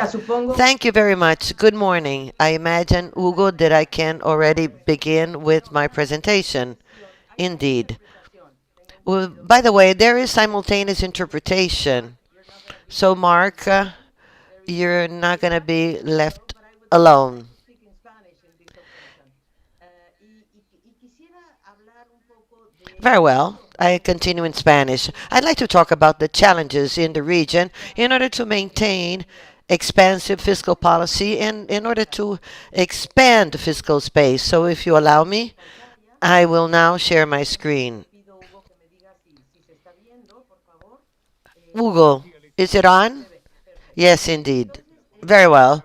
Thank you very much. Good morning. I imagine, Hugo, that I can already begin with my presentation. Indeed. Well, by the way, there is simultaneous interpretation. So, Mark, you're not going to be left alone. Very well. I continue in Spanish. I'd like to talk about the challenges in the region in order to maintain expansive fiscal policy and in order to expand the fiscal space. So, if you allow me, I will now share my screen. Google, is it on? Yes, indeed. Very well.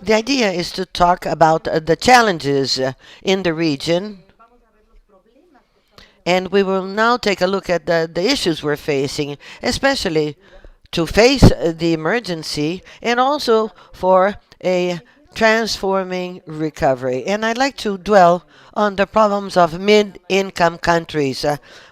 The idea is to talk about the challenges in the region, and we will now take a look at the issues we're facing, especially to face the emergency and also for a transforming recovery. And I'd like to dwell on the problems of mid-income countries,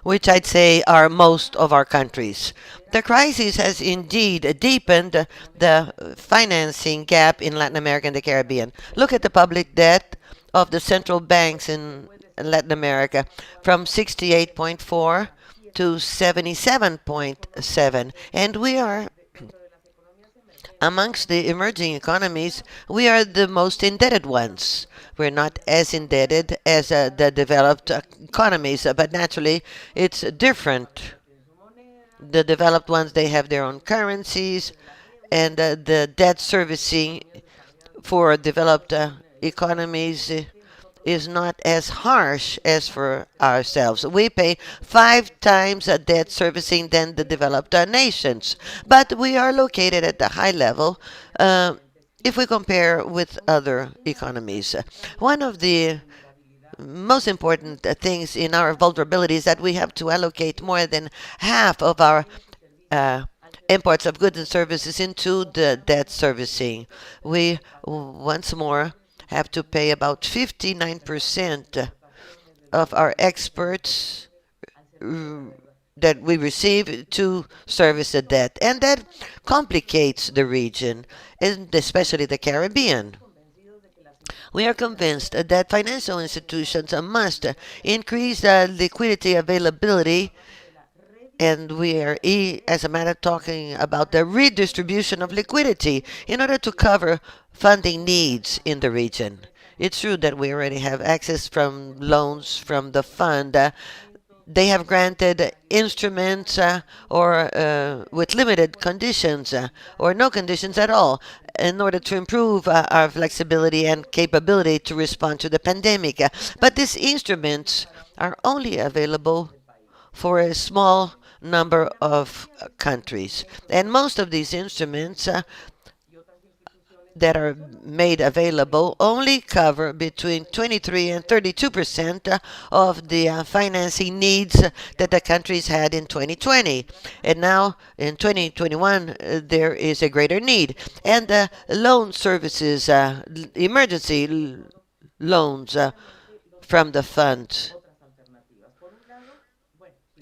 which I'd say are most of our countries. The crisis has indeed deepened the financing gap in Latin America and the Caribbean. Look at the public debt of the central banks in Latin America from 68.4 to 77.7. And we are amongst the emerging economies, we are the most indebted ones. We're not as indebted as the developed economies, but naturally it's different. The developed ones, they have their own currencies, and the debt servicing for developed economies is not as harsh as for ourselves. We pay 5 times debt servicing than the developed nations, but we are located at the high level if we compare with other economies. One of the most important things in our vulnerability is that we have to allocate more than half of our uh, imports of goods and services into the debt servicing. We once more have to pay about 59% of our exports that we receive to service the debt. And that complicates the region, and especially the Caribbean. We are convinced that financial institutions must increase the liquidity availability, and we are, as a matter, talking about the redistribution of liquidity in order to cover funding needs in the region. It's true that we already have access from loans from the fund. They have granted instruments or with limited conditions or no conditions at all in order to improve our flexibility and capability to respond to the pandemic. But these instruments are only available for a small number of countries. And most of these instruments that are made available only cover between 23 and 32% of the financing needs that the countries had in 2020. And now in 2021, there is a greater need. And loan services, emergency loans from the fund.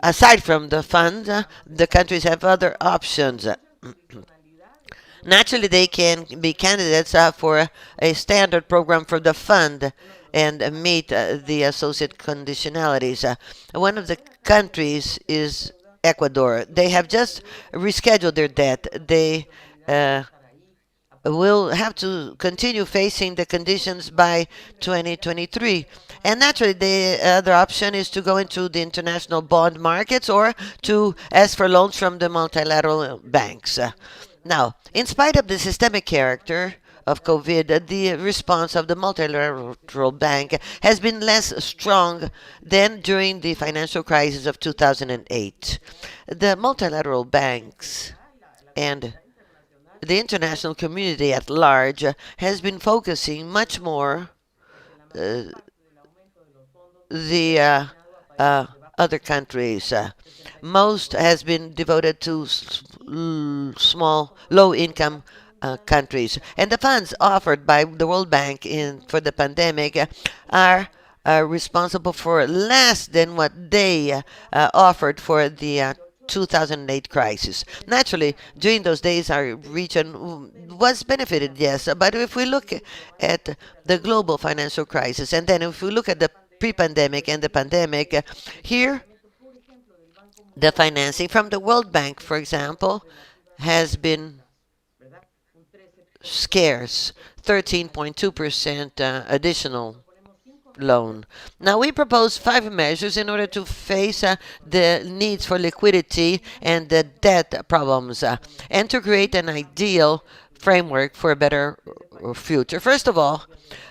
Aside from the fund, the countries have other options. Naturally, they can be candidates for a standard program for the fund and meet the associate conditionalities. One of the countries is Ecuador. They have just rescheduled their debt. They will have to continue facing the conditions by 2023. And naturally, the other option is to go into the international bond markets or to ask for loans from the multilateral banks. Now, in spite of the systemic character of COVID, the response of the multilateral bank has been less strong than during the financial crisis of 2008. The multilateral banks and the international community at large has been focusing much more uh, the other countries. Most has been devoted to small, low-income countries, and the funds offered by the World Bank for the pandemic are responsible for less than what they offered for the 2008 crisis. Naturally, during those days, our region was benefited, yes, but if we look at the global financial crisis, and then if we look at the pre-pandemic and the pandemic, here the financing from the World Bank, for example, has been scarce, 13.2% additional loan. Now, we propose 5 measures in order to face the needs for liquidity and the debt problems and to create an ideal framework for a better future. First of all,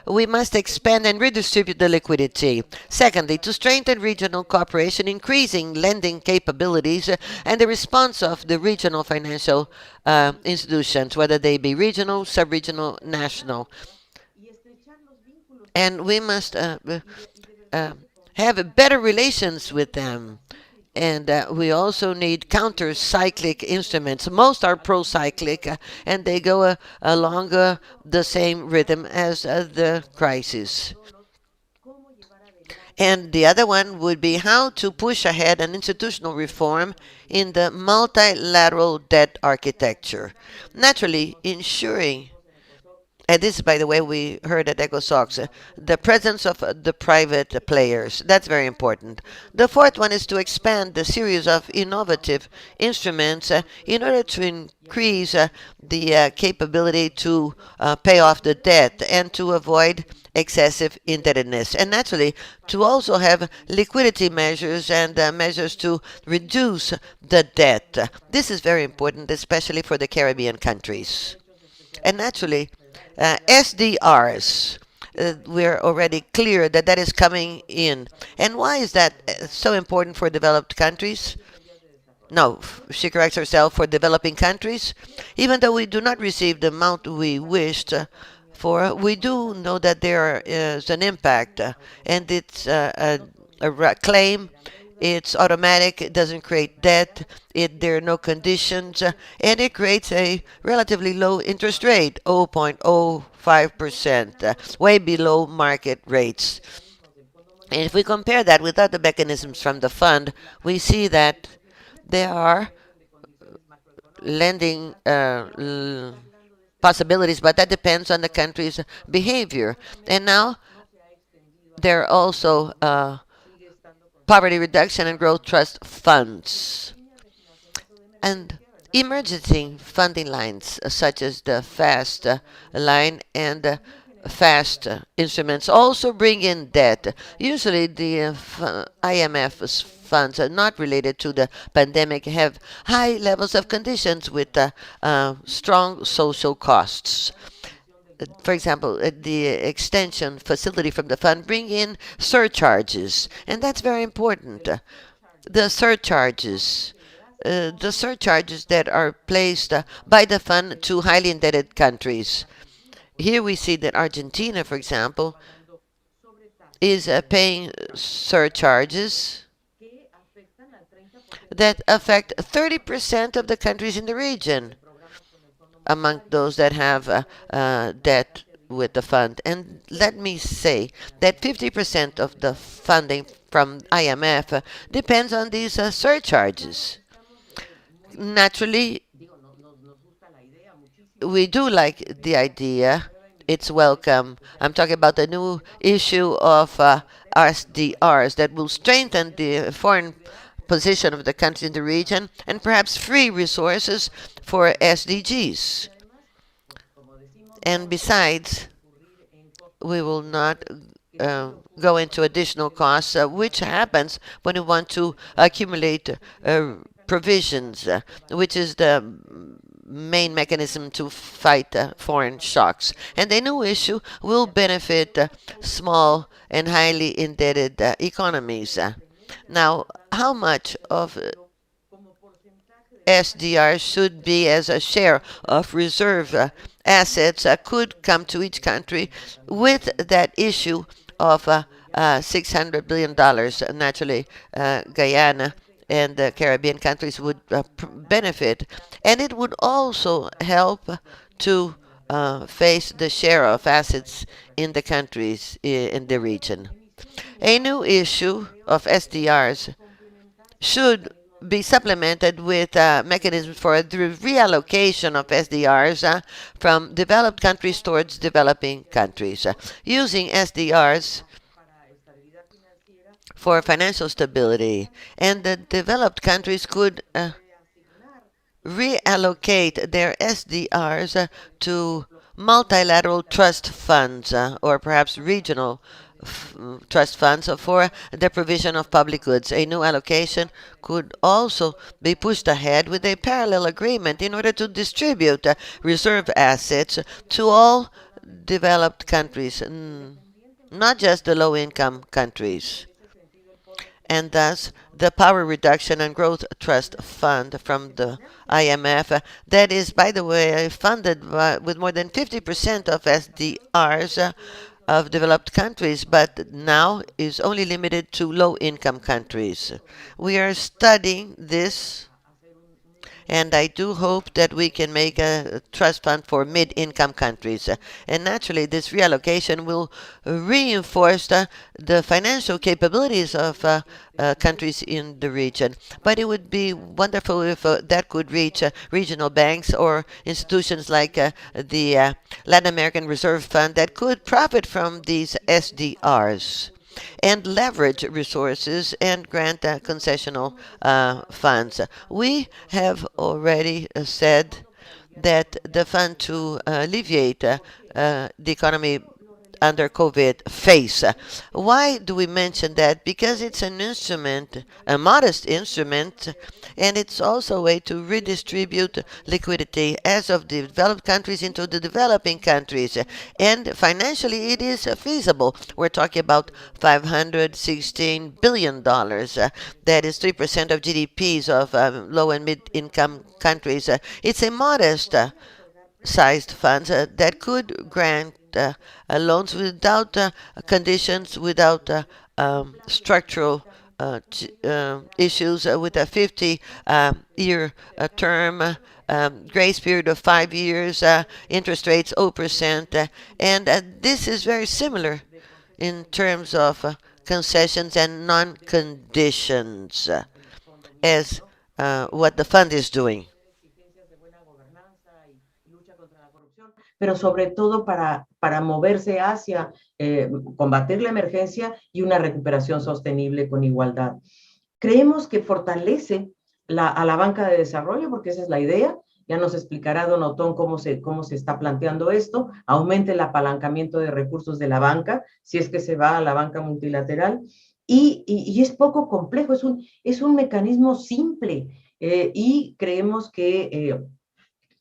we must expand and redistribute the liquidity. Secondly, to strengthen regional cooperation, increasing lending capabilities and the response of the regional financial institutions, whether they be regional, sub-regional, national. And we must have better relations with them. And we also need counter-cyclic instruments. Most are pro-cyclic, and they go along the same rhythm as the crisis. And the other one would be how to push ahead an institutional reform in the multilateral debt architecture. Naturally, ensuring and this, by the way, we heard at EcoSox, the presence of the private players. That's very important. The fourth one is to expand the series of innovative instruments in order to increase the capability to pay off the debt and to avoid excessive indebtedness. And naturally, to also have liquidity measures and measures to reduce the debt. This is very important, especially for the Caribbean countries. And naturally, SDRs, we're already clear that that is coming in. And why is that so important for developed countries? No, she corrects herself, for developing countries. Even though we do not receive the amount we wished for, we do know that there is an impact, and it's a claim. It's automatic, it doesn't create debt, there are no conditions, and it creates a relatively low interest rate, 0.05%, way below market rates. And if we compare that with other mechanisms from the fund, we see that there are lending possibilities, but that depends on the country's behavior. And now there are also poverty reduction and growth trust funds. And emergency funding lines, such as the FAST line and FAST instruments, also bring in debt. Usually, the IMF's funds are not related to the pandemic, have high levels of conditions with strong social costs. For example, the extension facility from the fund bring in surcharges, and that's very important. The surcharges that are placed by the fund to highly indebted countries. Here we see that Argentina, for example, is paying surcharges that affect 30% of the countries in the region among those that have debt with the fund. And let me say that 50% of the funding from IMF depends on these surcharges. Naturally, we do like the idea. It's welcome. I'm talking about the new issue of SDRs that will strengthen the foreign position of the country in the region and perhaps free resources for SDGs. And besides, we will not go into additional costs, which happens when you want to accumulate provisions, which is the main mechanism to fight foreign shocks. And the new issue will benefit small and highly indebted economies. Now, how much of SDR should be as a share of reserve assets could come to each country with that issue of $600 billion. Naturally, Guyana and the Caribbean countries would benefit. And it would also help to face the share of assets in the countries in the region. A new issue of SDRs should be supplemented with mechanisms for the reallocation of SDRs from developed countries towards developing countries. Using SDRs for financial stability, and the developed countries could reallocate their SDRs to multilateral trust funds or perhaps regional trust funds for the provision of public goods. A new allocation could also be pushed ahead with a parallel agreement in order to distribute reserve assets to all developed countries, not just the low income countries. And thus the Power Reduction and Growth Trust Fund from the IMF, that is, by the way, funded with more than 50% of SDRs of developed countries, but now is only limited to low-income countries. We are studying this, and I do hope that we can make a trust fund for mid-income countries. And naturally, this reallocation will reinforce the financial capabilities of countries in the region. But it would be wonderful if that could reach regional banks or institutions like the Latin American Reserve Fund that could profit from these SDRs and leverage resources and grant concessional funds. We have already said that the fund to alleviate the economy under COVID phase. Why do we mention that? Because it's an instrument, a modest instrument, and it's also a way to redistribute liquidity as of the developed countries into the developing countries. And financially, it is feasible. We're talking about $516 billion. That is 3% of GDPs of low and mid-income countries. It's a modest sized funds that could grant loans without conditions, without structural issues, with a 50-year term, grace period of 5 years, interest rates 0%, and this is very similar in terms of concessions and non-conditions as what the fund is doing. Pero sobre todo para moverse hacia combatir la emergencia y una recuperación sostenible con igualdad. Creemos que fortalece a la banca de desarrollo, porque esa es la idea. Ya nos explicará Don Otón cómo se está planteando esto. Aumente el apalancamiento de recursos de la banca, si es que se va a la banca multilateral. Y es poco complejo, es un mecanismo simple y creemos que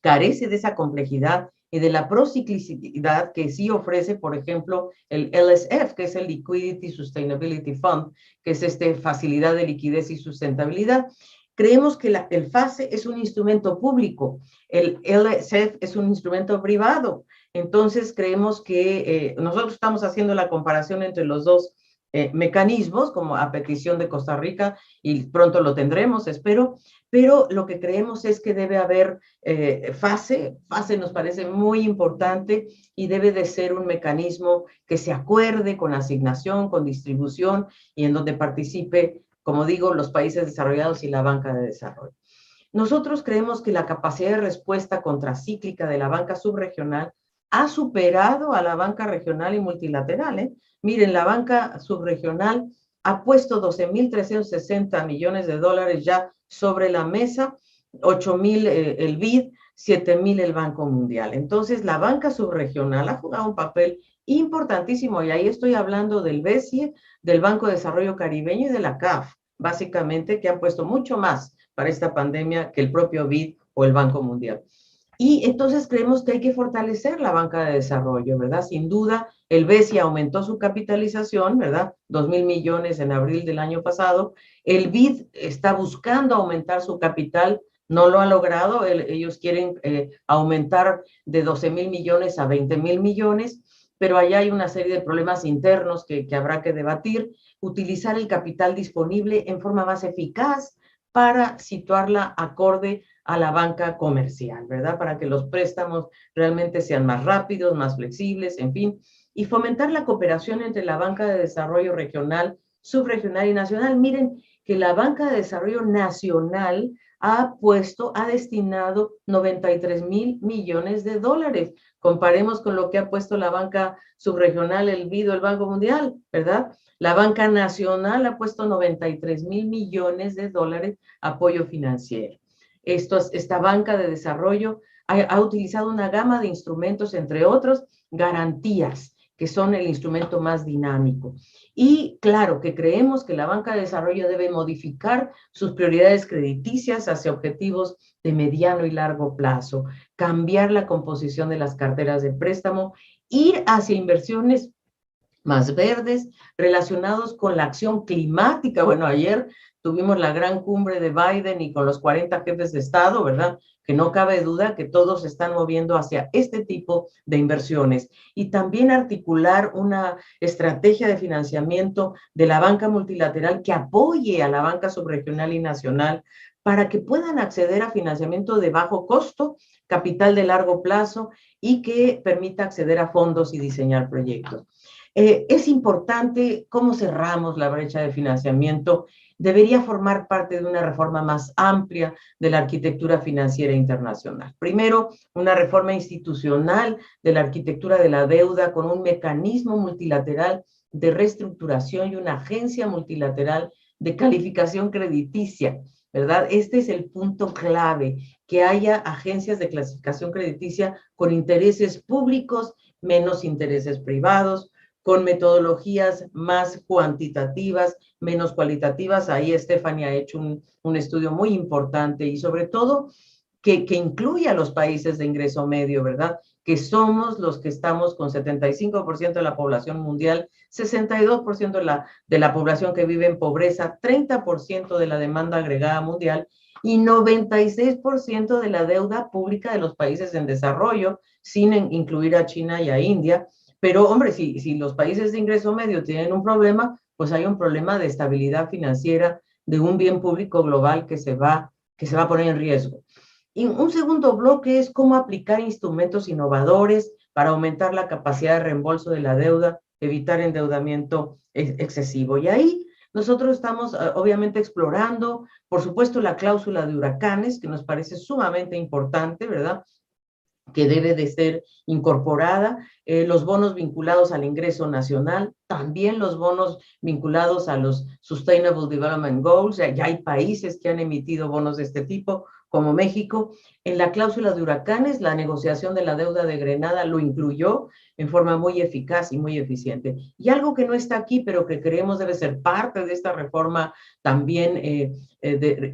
carece de esa complejidad y de la prociclicidad que sí ofrece, por ejemplo, el LSF, que es el Liquidity Sustainability Fund, que es facilidad de liquidez y sustentabilidad. Creemos que el FASE es un instrumento público, el LSF es un instrumento privado. Entonces, creemos que nosotros estamos haciendo la comparación entre los dos mecanismos, como a petición de Costa Rica, y pronto lo tendremos, espero, pero lo que creemos es que debe haber FASE nos parece muy importante y debe de ser un mecanismo que se acuerde con asignación, con distribución y en donde participe, como digo, los países desarrollados y la banca de desarrollo. Nosotros creemos que la capacidad de respuesta contracíclica de la banca subregional ha superado a la banca regional y multilateral. Miren, la banca subregional ha puesto 12.360 millones de dólares ya sobre la mesa, 8.000 el BID, 7.000 el Banco Mundial. Entonces, la banca subregional ha jugado un papel importantísimo, y ahí estoy hablando del BESIE, del Banco de Desarrollo Caribeño y de la CAF, básicamente, que han puesto mucho más para esta pandemia que el propio BID o el Banco Mundial. Y entonces creemos que hay que fortalecer la banca de desarrollo, ¿verdad? Sin duda, el BESIE aumentó su capitalización, ¿verdad? 2.000 millones en abril del año pasado. El BID está buscando aumentar su capital, no lo ha logrado. Ellos quieren aumentar de 12.000 millones a 20.000 millones, pero allá hay una serie de problemas internos que habrá que debatir. Utilizar el capital disponible en forma más eficaz para situarla acorde a la banca comercial, ¿verdad? Para que los préstamos realmente sean más rápidos, más flexibles, en fin, y fomentar la cooperación entre la banca de desarrollo regional, subregional y nacional. Miren que la banca de desarrollo nacional ha destinado 93,000 millones de dólares. Comparemos con lo que ha puesto la banca subregional, el BIDO, el Banco Mundial, ¿verdad? La banca nacional ha puesto 93,000 millones de dólares apoyo financiero. Esta banca de desarrollo ha utilizado una gama de instrumentos, entre otros, garantías, que son el instrumento más dinámico. Y claro que creemos que la banca de desarrollo debe modificar sus prioridades crediticias hacia objetivos de mediano y largo plazo, cambiar la composición de las carteras de préstamo, ir hacia inversiones más verdes, relacionados con la acción climática. Bueno, ayer tuvimos la gran cumbre de Biden y con los 40 jefes de Estado, ¿verdad? Que no cabe duda que todos se están moviendo hacia este tipo de inversiones. Y también articular una estrategia de financiamiento de la banca multilateral que apoye a la banca subregional y nacional para que puedan acceder a financiamiento de bajo costo, capital de largo plazo y que permita acceder a fondos y diseñar proyectos. Es importante cómo cerramos la brecha de financiamiento. Debería formar parte de una reforma más amplia de la arquitectura financiera internacional. Primero, una reforma institucional de la arquitectura de la deuda con un mecanismo multilateral de reestructuración y una agencia multilateral de calificación crediticia, ¿verdad? Este es el punto clave, que haya agencias de clasificación crediticia con intereses públicos, menos intereses privados, con metodologías más cuantitativas, menos cualitativas. Ahí Stephanie ha hecho un estudio muy importante y sobre todo que incluye a los países de ingreso medio, ¿verdad? Que somos los que estamos con 75% de la población mundial, 62% de la población que vive en pobreza, 30% de la demanda agregada mundial y 96% de la deuda pública de los países en desarrollo, sin incluir a China y a India. Pero, hombre, si los países de ingreso medio tienen un problema, pues hay un problema de estabilidad financiera de un bien público global que se va a poner en riesgo. Y un segundo bloque es cómo aplicar instrumentos innovadores para aumentar la capacidad de reembolso de la deuda, evitar endeudamiento excesivo. Y ahí nosotros estamos obviamente explorando, por supuesto, la cláusula de huracanes, que nos parece sumamente importante, ¿verdad? Que debe de ser incorporada, los bonos vinculados al ingreso nacional, también los bonos vinculados a los Sustainable Development Goals. Ya hay países que han emitido bonos de este tipo, como México. En la cláusula de huracanes, la negociación de la deuda de Grenada lo incluyó en forma muy eficaz y muy eficiente. Y algo que no está aquí, pero que creemos debe ser parte de esta reforma también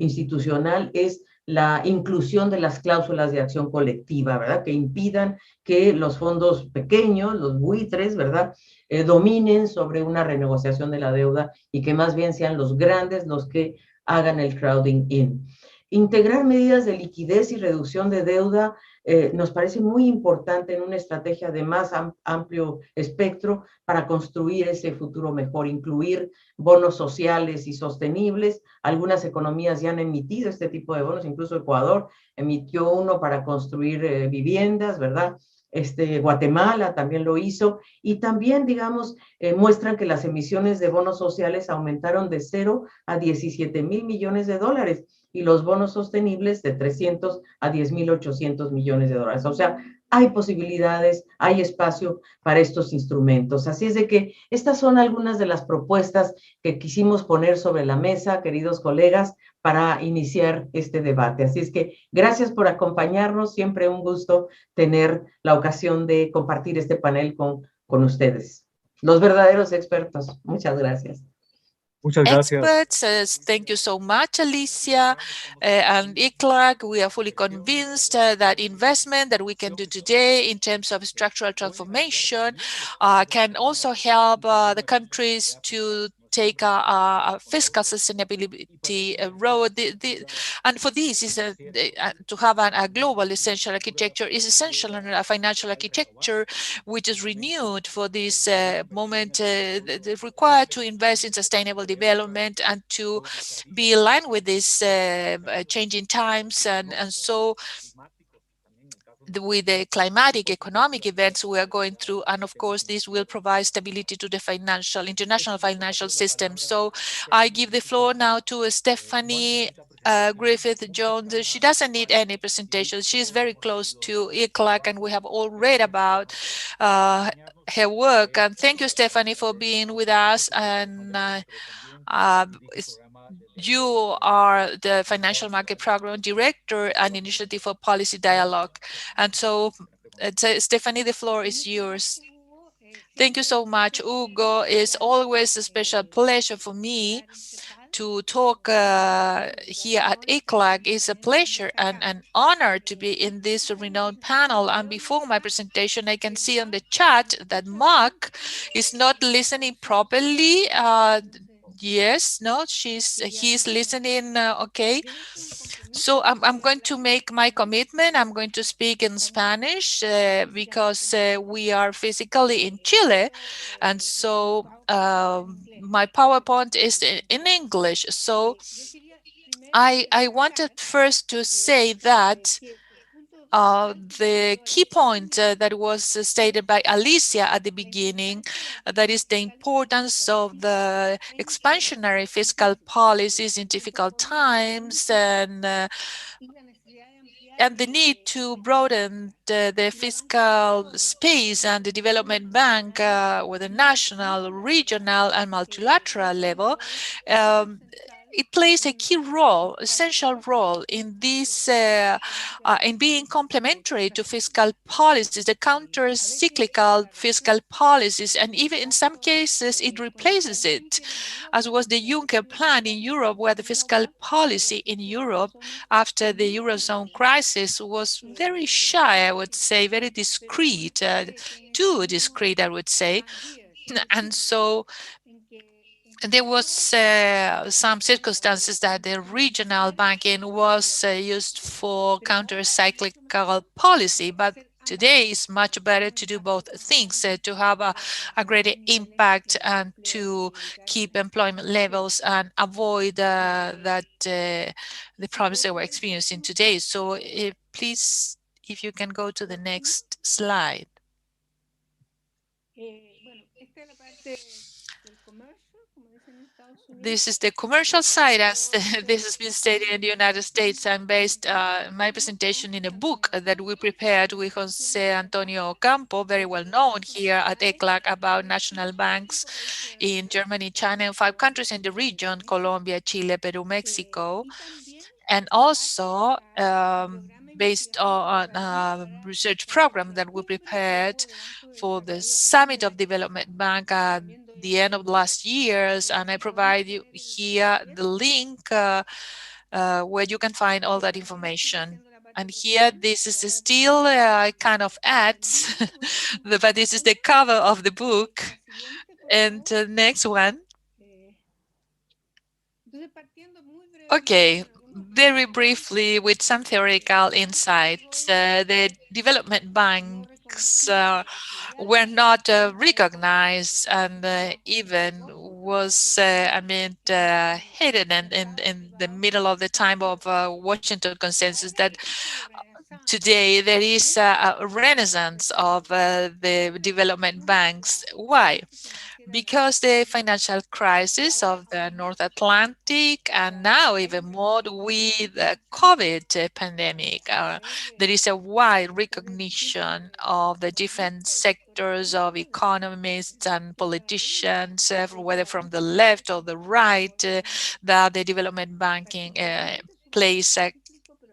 institucional, es la inclusión de las cláusulas de acción colectiva, ¿verdad? Que impidan que los fondos pequeños, los buitres, ¿verdad? Dominen sobre una renegociación de la deuda y que más bien sean los grandes los que hagan el crowding in. Integrar medidas de liquidez y reducción de deuda nos parece muy importante en una estrategia de más amplio espectro para construir ese futuro mejor, incluir bonos sociales y sostenibles. Algunas economías ya han emitido este tipo de bonos, incluso Ecuador emitió uno para construir viviendas, ¿verdad? Guatemala también lo hizo, y también, digamos, muestran que las emisiones de bonos sociales aumentaron de 0 a 17,000 millones de dólares y los bonos sostenibles de 300 a 10,800 millones de dólares. O sea, hay posibilidades, hay espacio para estos instrumentos. Así es de que estas son algunas de las propuestas que quisimos poner sobre la mesa, queridos colegas, para iniciar este debate. Así es que gracias por acompañarnos. Siempre un gusto tener la ocasión de compartir este panel con ustedes, los verdaderos expertos. Muchas gracias. Muchas gracias. Experts. Thank you so much, Alicia and Clark. We are fully convinced that investment that we can do today in terms of structural transformation can also help the countries to take a fiscal sustainability road. And for this, is to have a global essential architecture is essential, and a financial architecture which is renewed for this moment required to invest in sustainable development and to be aligned with these changing times. And so with the climatic economic events we are going through, and of course this will provide stability to the international financial system. So I give the floor now to Stephanie Griffith Jones. She doesn't need any presentation. She is very close to ICLAC, and we have all read about uh, her work. And thank you, Stephanie, for being with us. And uh, you are the Financial Market Program Director and Initiative for Policy Dialogue. And so, Stephanie, the floor is yours. Thank you so much, Hugo. It's always a special pleasure for me to talk here at ICLAG. It's a pleasure and an honor to be in this renowned panel. And before my presentation, I can see on the chat that Mark is not listening properly. Yes, no, he's listening. Okay. So I'm going to make my commitment. I'm going to speak in Spanish because we are physically in Chile. And so my PowerPoint is in English. So I wanted first to say that the key point that was stated by Alicia at the beginning, that is the importance of the expansionary fiscal policies in difficult times, and the need to broaden the fiscal space and the development bank with a national, regional, and multilateral level. It plays a key role, essential role in this, in being complementary to fiscal policies, the counter-cyclical fiscal policies, and even in some cases it replaces it, as was the Juncker plan in Europe, where the fiscal policy in Europe after the Eurozone crisis was very shy, I would say, very discreet, too discreet, I would say. And so there was some circumstances that the regional banking was used for counter-cyclical policy, but today it's much better to do both things, to have a greater impact and to keep employment levels and avoid that the problems that we're experiencing today. So please, if you can go to the next slide. This is the commercial side, as this has been stated in the United States. I'm based my presentation in a book that we prepared with Jose Antonio Campo, very well known here at ECLAC, about national banks in Germany, China, and 5 countries in the region: Colombia, Chile, Peru, Mexico. And also based on a research program that we prepared for the Summit of Development Bank at the end of last year's, and I provide you here the link where you can find all that information. And here, this is still kind of ads, but this is the cover of the book. And next one. Okay, very briefly, with some theoretical insights, the development banks were not recognized and even was, hidden in the middle of the time of Washington Consensus, that today there is a renaissance of the development banks. Why? Because the financial crisis of the North Atlantic, and now even more with the COVID pandemic, there is a wide recognition of the different sectors of economists and politicians, whether from the left or the right, that the development banking plays a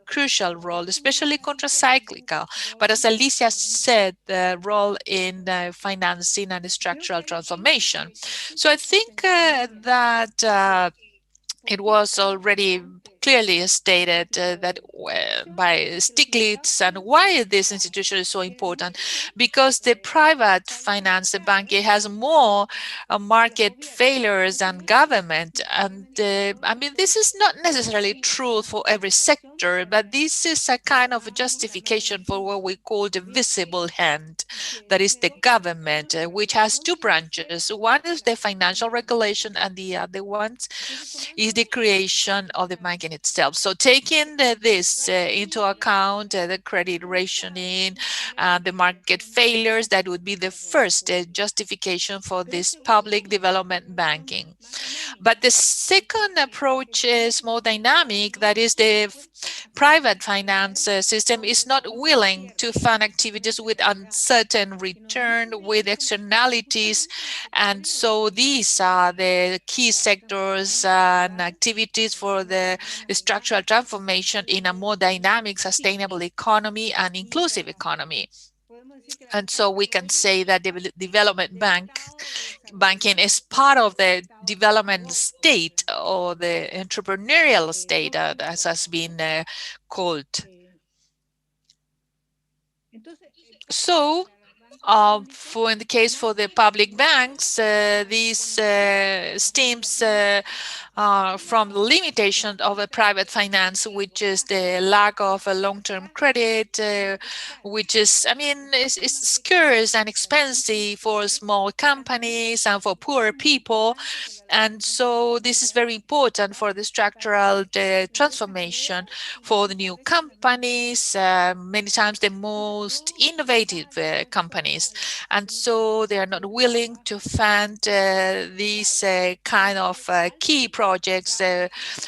crucial role, especially contracyclical. But as Alicia said, the role in financing and structural transformation. So I think that it was already clearly stated that by Stiglitz, and why this institution is so important, because the private finance banking has more market failures than government. And this is not necessarily true for every sector, but this is a kind of justification for what we call the visible hand, that is the government, which has 2 branches. One is the financial regulation, and the other one is the creation of the banking itself. So taking this into account, the credit rationing, the market failures, that would be the first justification for this public development banking. But the second approach is more dynamic, that is the private finance system is not willing to fund activities with uncertain return, with externalities. And so these are the key sectors and activities for the structural transformation in a more dynamic, sustainable economy and inclusive economy. And so we can say that the development banking is part of the development state or the entrepreneurial state, as has been called. So, for in the case for the public banks, these stems from the limitation of a private finance, which is the lack of a long-term credit, which is, I mean, it's scarce and expensive for small companies and for poor people. And so this is very important for the structural transformation for the new companies, many times the most innovative companies. And so they are not willing to fund these kind of key projects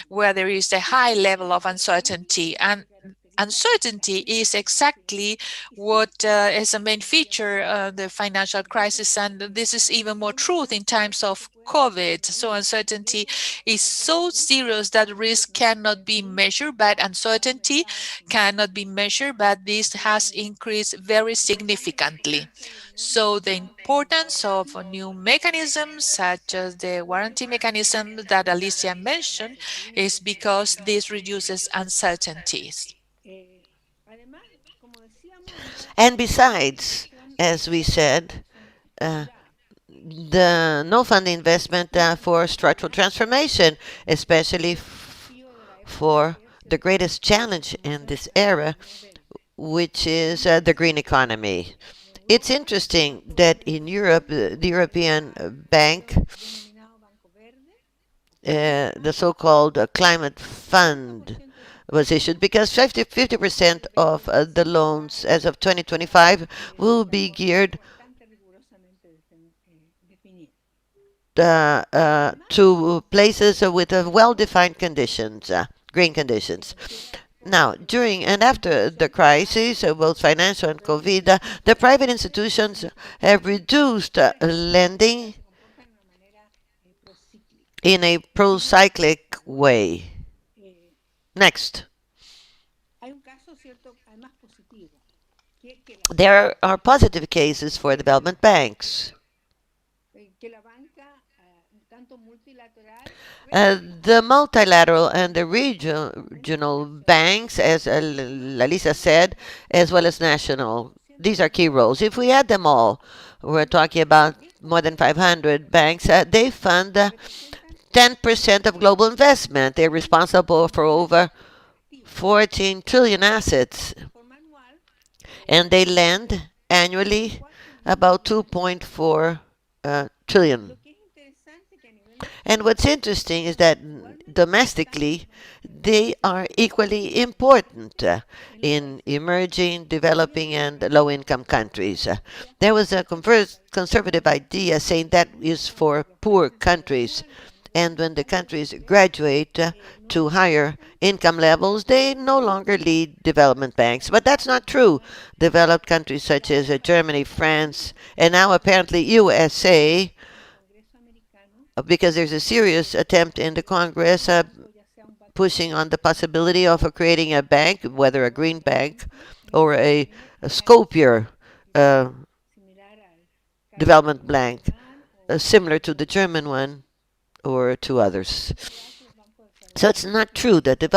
where there is a high level of uncertainty. And uncertainty is exactly what is a main feature of the financial crisis, and this is even more true in times of COVID. So uncertainty is so serious that risk cannot be measured, but uncertainty cannot be measured, but this has increased very significantly. So the importance of new mechanisms such as the warranty mechanism that Alicia mentioned is because this reduces uncertainties. And besides, as we said, uh, the no fund investment for structural transformation, especially for the greatest challenge in this era, which is the green economy. It's interesting that in Europe, the European Bank, the so-called climate fund, was issued because 50% of the loans as of 2025 will be geared to places with well-defined conditions, green conditions. Now, during and after the crisis, both financial and COVID, the private institutions have reduced lending in a pro-cyclic way. Next, there are positive cases for development banks. The multilateral and the regional banks, as Lalisa said, as well as national, these are key roles. If we add them all, we're talking about more than 500 banks. They fund 10% of global investment. They're responsible for over 14 trillion assets, and they lend annually about 2.4 trillion. And what's interesting is that domestically, they are equally important in emerging, developing, and low-income countries. There was a conservative idea saying that is for poor countries. And when the countries graduate to higher income levels, they no longer lead development banks. But that's not true. Developed countries such as Germany, France, and now apparently USA, because there's a serious attempt in the Congress pushing on the possibility of creating a bank, whether a green bank or a Scopier development bank, similar to the German one or to others. So it's not true that the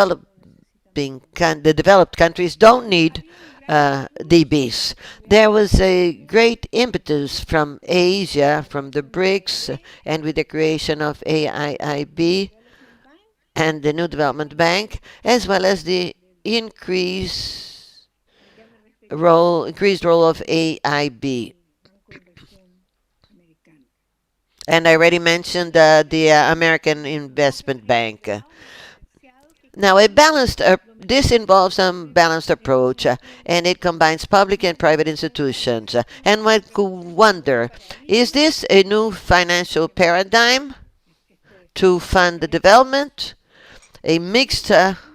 developed countries don't need DBs. There was a great impetus from Asia, from the BRICS, and with the creation of AIIB and the new development bank, as well as the increased role of AIB. And I already mentioned the American Investment Bank. Now, this involves some balanced approach, and it combines public and private institutions. And one could wonder, is this a new financial paradigm to fund the development, a mixed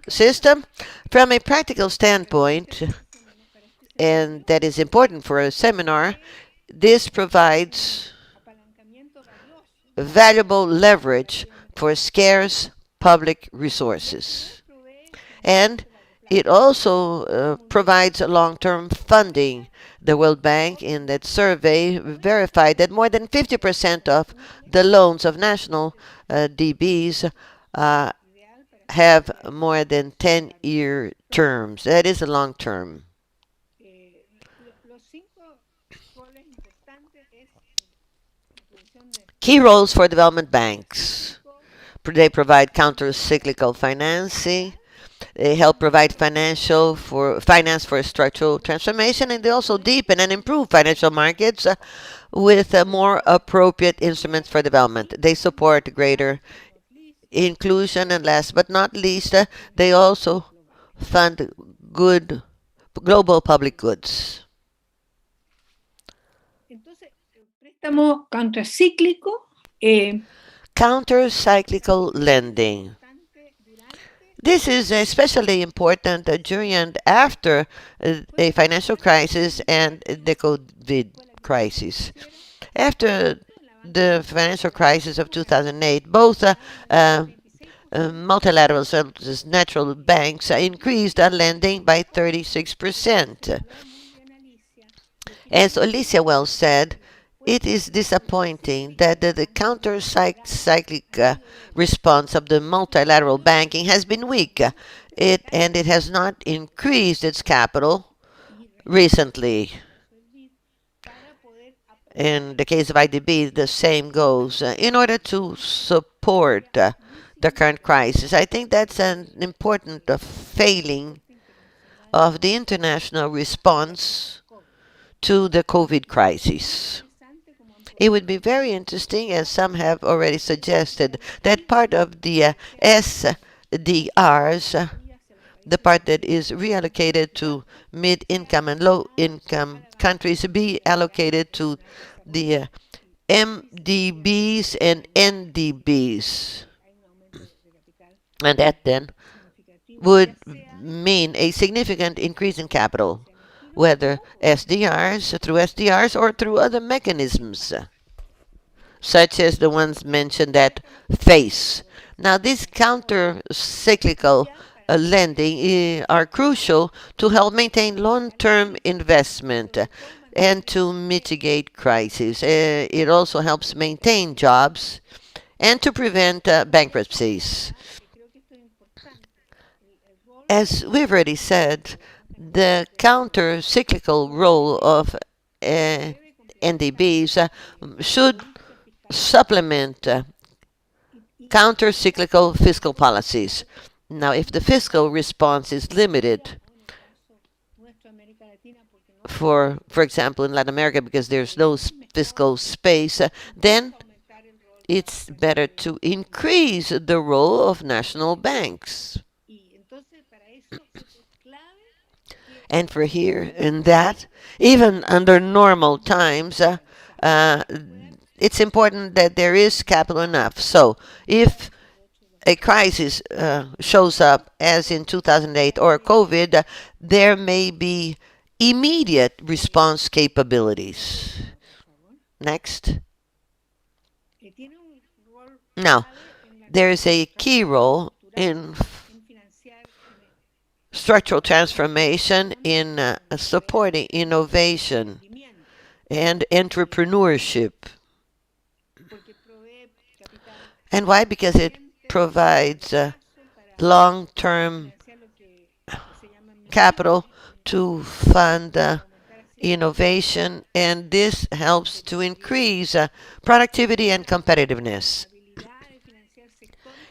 system? From a practical standpoint, and that is important for a seminar, this provides valuable leverage for scarce public resources. And it also provides long-term funding. The World Bank, in that survey, verified that more than 50% of the loans of national DBs have more than 10-year terms. That is a long term. Key roles for development banks. They provide counter-cyclical financing. They help provide finance for structural transformation, and they also deepen and improve financial markets with more appropriate instruments for development. They support greater inclusion, and last but not least, they also fund good global public goods. Préstamo contracíclico. Counter-cyclical lending. This is especially important during and after a financial crisis and the COVID crisis. After the financial crisis of 2008, both multilateral as well as natural banks increased lending by 36%. As Alicia well said, it is disappointing that the counter-cyclic response of the multilateral banking has been weak, and it has not increased its capital recently. In the case of IDB, the same goes. In order to support the current crisis, I think that's an important failing of the international response to the COVID crisis. It would be very interesting, as some have already suggested, that part of the SDRs, the part that is reallocated to mid-income and low-income countries, be allocated to the MDBs and NDBs. And that then would mean a significant increase in capital, whether through SDRs or through other mechanisms, such as the ones mentioned at FACE. Now, these counter-cyclical lending are crucial to help maintain long-term investment and to mitigate crises. It also helps maintain jobs and to prevent bankruptcies. As we've already said, the counter-cyclical role of NDBs should supplement counter-cyclical fiscal policies. Now, if the fiscal response is limited, for example, in Latin America, because there's no fiscal space, then it's better to increase the role of national banks. And for here and that, even under normal times, it's important that there is capital enough. So if a crisis shows up, as in 2008 or COVID, there may be immediate response capabilities. Next. Now, there is a key role in structural transformation in supporting innovation and entrepreneurship. And why? Because it provides long-term capital to fund innovation, and this helps to increase productivity and competitiveness.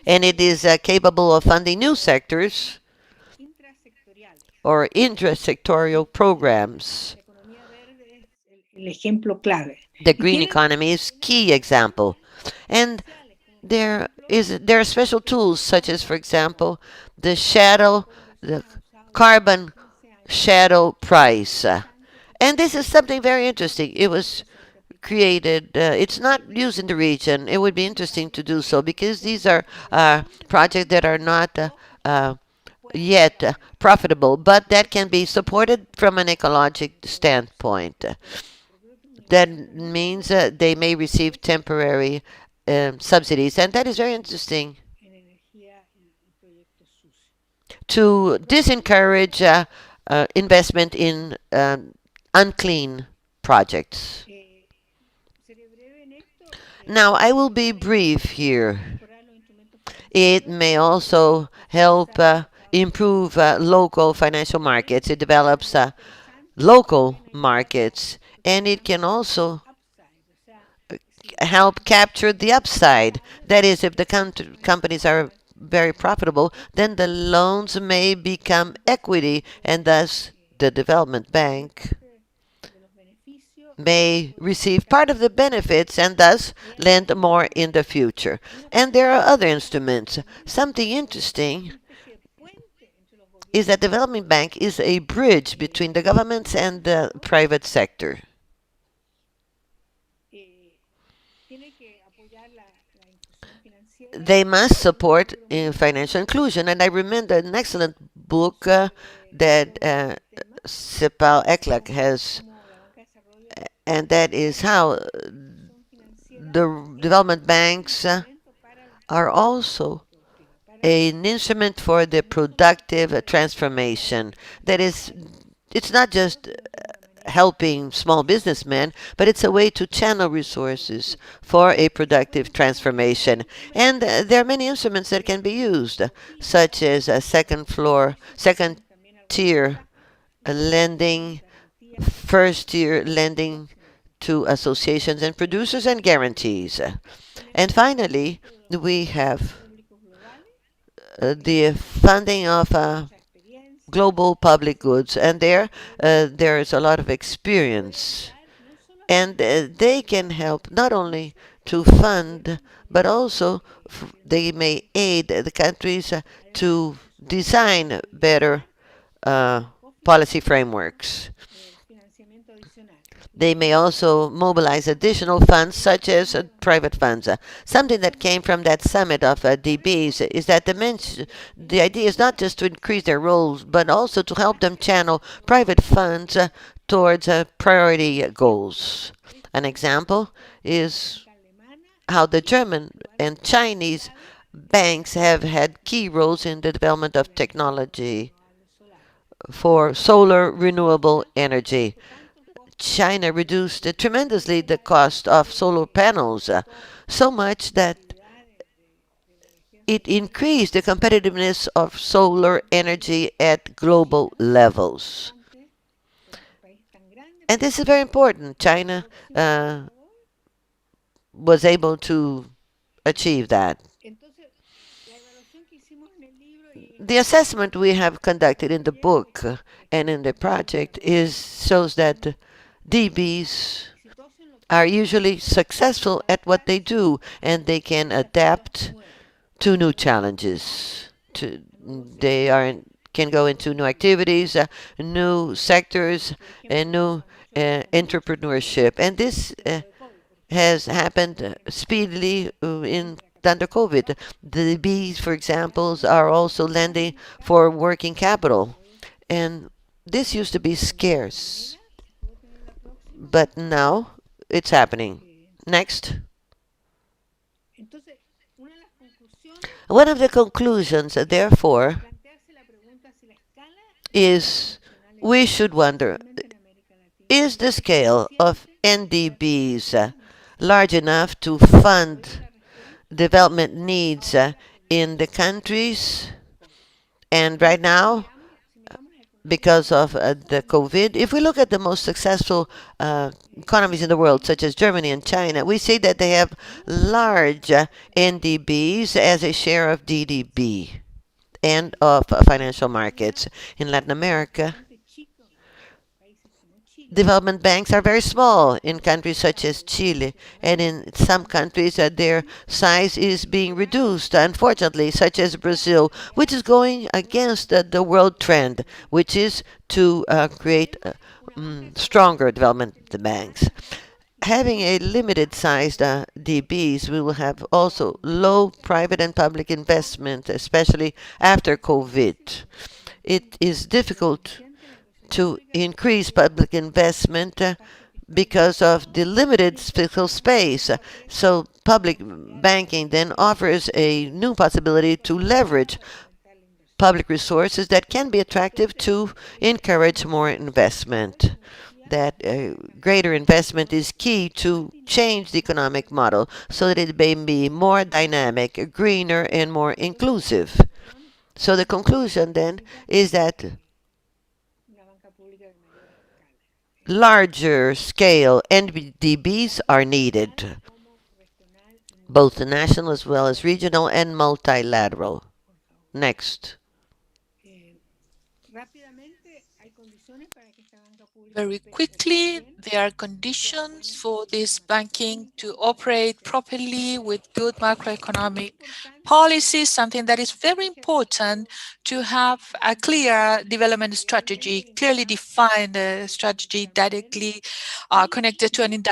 And it is capable of funding new sectors or intrasectorial programs. The green economy is key example. And there are special tools such as, for example, the carbon shadow price. And this is something very interesting. It was created, it's not used in the region. It would be interesting to do so because these are projects that are not yet profitable, but that can be supported from an ecologic standpoint. That means they may receive temporary subsidies, and that is very interesting to disencourage investment in unclean projects. Now, I will be brief here. It may also help improve local financial markets. It develops local markets, and it can also help capture the upside. That is, if the companies are very profitable, then the loans may become equity, and thus the development bank may receive part of the benefits and thus lend more in the future. And there are other instruments. Something interesting is that development bank is a bridge between the governments and the private sector. They must support financial inclusion. And I remember an excellent book that Sepal Eklak has, and that is how the development banks are also an instrument for the productive transformation. That is, it's not just helping small businessmen, but it's a way to channel resources for a productive transformation. And there are many instruments that can be used, such as a second tier lending, first tier lending to associations and producers, and guarantees. And finally, we have the funding of global public goods, and there is a lot of experience, and they can help not only to fund, but also they may aid the countries to design better policy frameworks. They may also mobilize additional funds, such as private funds. Something that came from that summit of DBs is that the idea is not just to increase their roles, but also to help them channel private funds towards priority goals. An example is how the German and Chinese banks have had key roles in the development of technology for solar renewable energy. China reduced tremendously the cost of solar panels, so much that it increased the competitiveness of solar energy at global levels. And this is very important. China was able to achieve that. The assessment we have conducted in the book and in the project shows that DBs are usually successful at what they do, and they can adapt to new challenges. Can go into new activities, new sectors, and new entrepreneurship. And this has happened speedily under COVID. The DBs, for example, are also lending for working capital, and this used to be scarce. But now it's happening. Next. One of the conclusions, therefore, is we should wonder, is the scale of NDBs large enough to fund development needs in the countries? And right now, because of the COVID, if we look at the most successful economies in the world, such as Germany and China, we see that they have large NDBs as a share of GDP and of financial markets. In Latin America, development banks are very small in countries such as Chile, and in some countries their size is being reduced, unfortunately, such as Brazil, which is going against the world trend, which is to create stronger development banks. Having a limited sized DBs, we will have also low private and public investment, especially after COVID. It is difficult to increase public investment because of the limited fiscal space. So public banking then offers a new possibility to leverage public resources that can be attractive to encourage more investment. That greater investment is key to change the economic model so that it may be more dynamic, greener, and more inclusive. So the conclusion then is that larger scale NDBs are needed, both national as well as regional and multilateral. Next. Very quickly, there are conditions for this banking to operate properly with good macroeconomic policies, something that is very important to have a clear development strategy, clearly defined strategy directly connected to an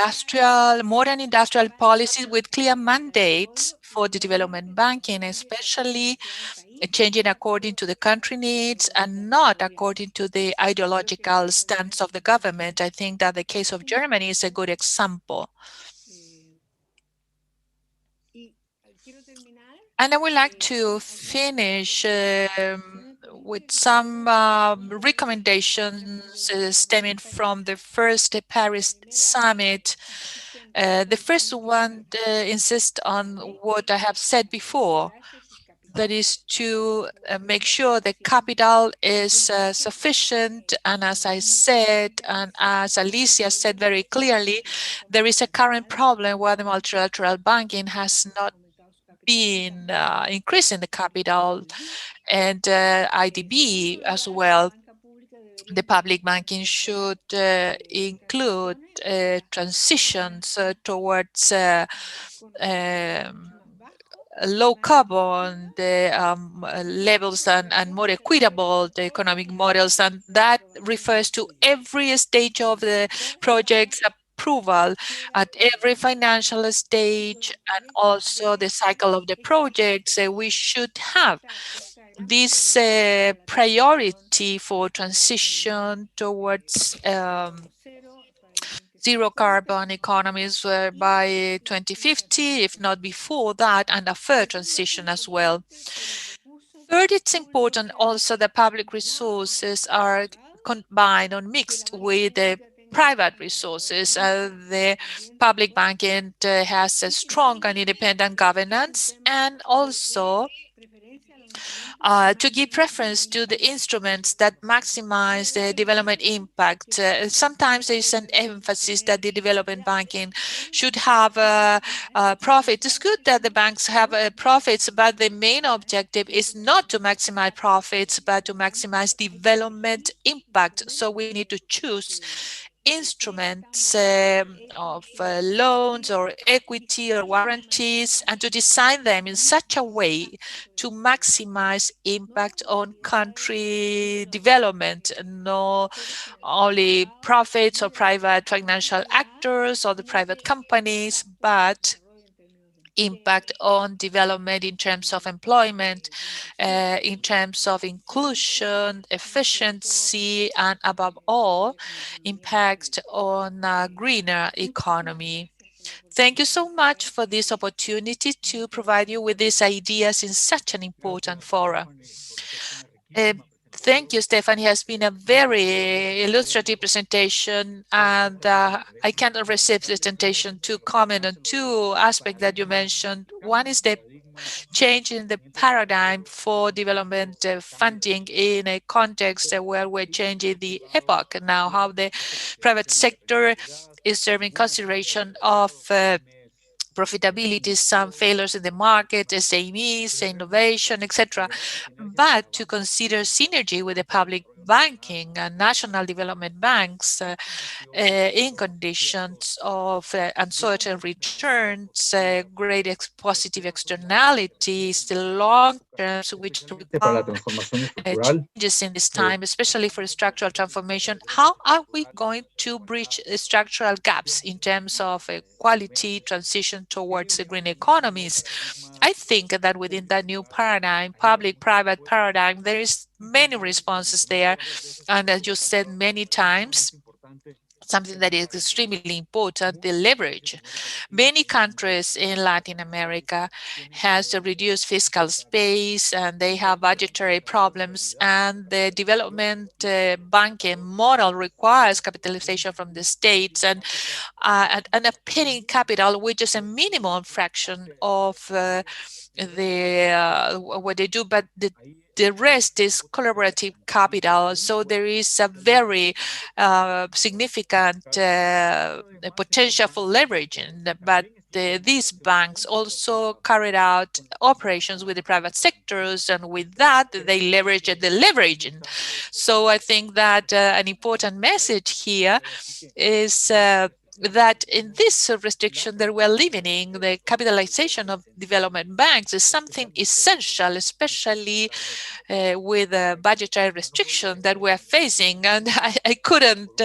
modern industrial policy with clear mandates for the development banking, especially changing according to the country needs and not according to the ideological stance of the government. I think that the case of Germany is a good example. And I would like to finish with some recommendations stemming from the first Paris summit. The first one insists on what I have said before, that is to make sure the capital is sufficient. And as I said, and as Alicia said very clearly, there is a current problem where the multilateral banking has not been increasing the capital, and IDB as well. The public banking should include transitions towards low carbon levels and more equitable the economic models, and that refers to every stage of the project's approval, at every financial stage, and also the cycle of the projects. We should have this priority for transition towards zero carbon economies by 2050, if not before that, and a fair transition as well. Third, it's important also that public resources are combined or mixed with the private resources. The public banking has a strong and independent governance, and also to give preference to the instruments that maximize the development impact. Sometimes there is an emphasis that the development banking should have profit. It's good that the banks have profits, but the main objective is not to maximize profits, but to maximize development impact. So we need to choose instruments of loans or equity or warranties, and to design them in such a way to maximize impact on country development, not only profits or private financial actors or the private companies, but impact on development in terms of employment, in terms of inclusion, efficiency, and above all, impact on a greener economy. Thank you so much for this opportunity to provide you with these ideas in such an important forum. Thank you, Stephanie. It has been a very illustrative presentation, and I cannot resist the temptation to comment on two aspects that you mentioned. One is the change in the paradigm for development funding in a context where we're changing the epoch now, how the private sector is serving consideration of profitability, some failures in the market, SMEs, innovation, etc. But to consider synergy with the public banking and national development banks in conditions of uncertain returns, great positive externalities, the long terms which Para la require transformación estructural. changes in this time, especially for structural transformation. How are we going to bridge structural gaps in terms of quality transition towards the green economies? I think that within that new paradigm, public-private paradigm, there is many responses there. And as you said many times, something that is extremely important, the leverage. Many countries in Latin America has a reduced fiscal space and they have budgetary problems, and the development banking model requires capitalization from the states and a penny capital, which is a minimum fraction of what they do, but the rest is collaborative capital. So there is a very significant potential for leveraging, but these banks also carried out operations with the private sectors, and with that, they leverage the leveraging. So I think that an important message here is that in this restriction that we're living in, the capitalization of development banks is something essential, especially with a budgetary restriction that we're facing. And I couldn't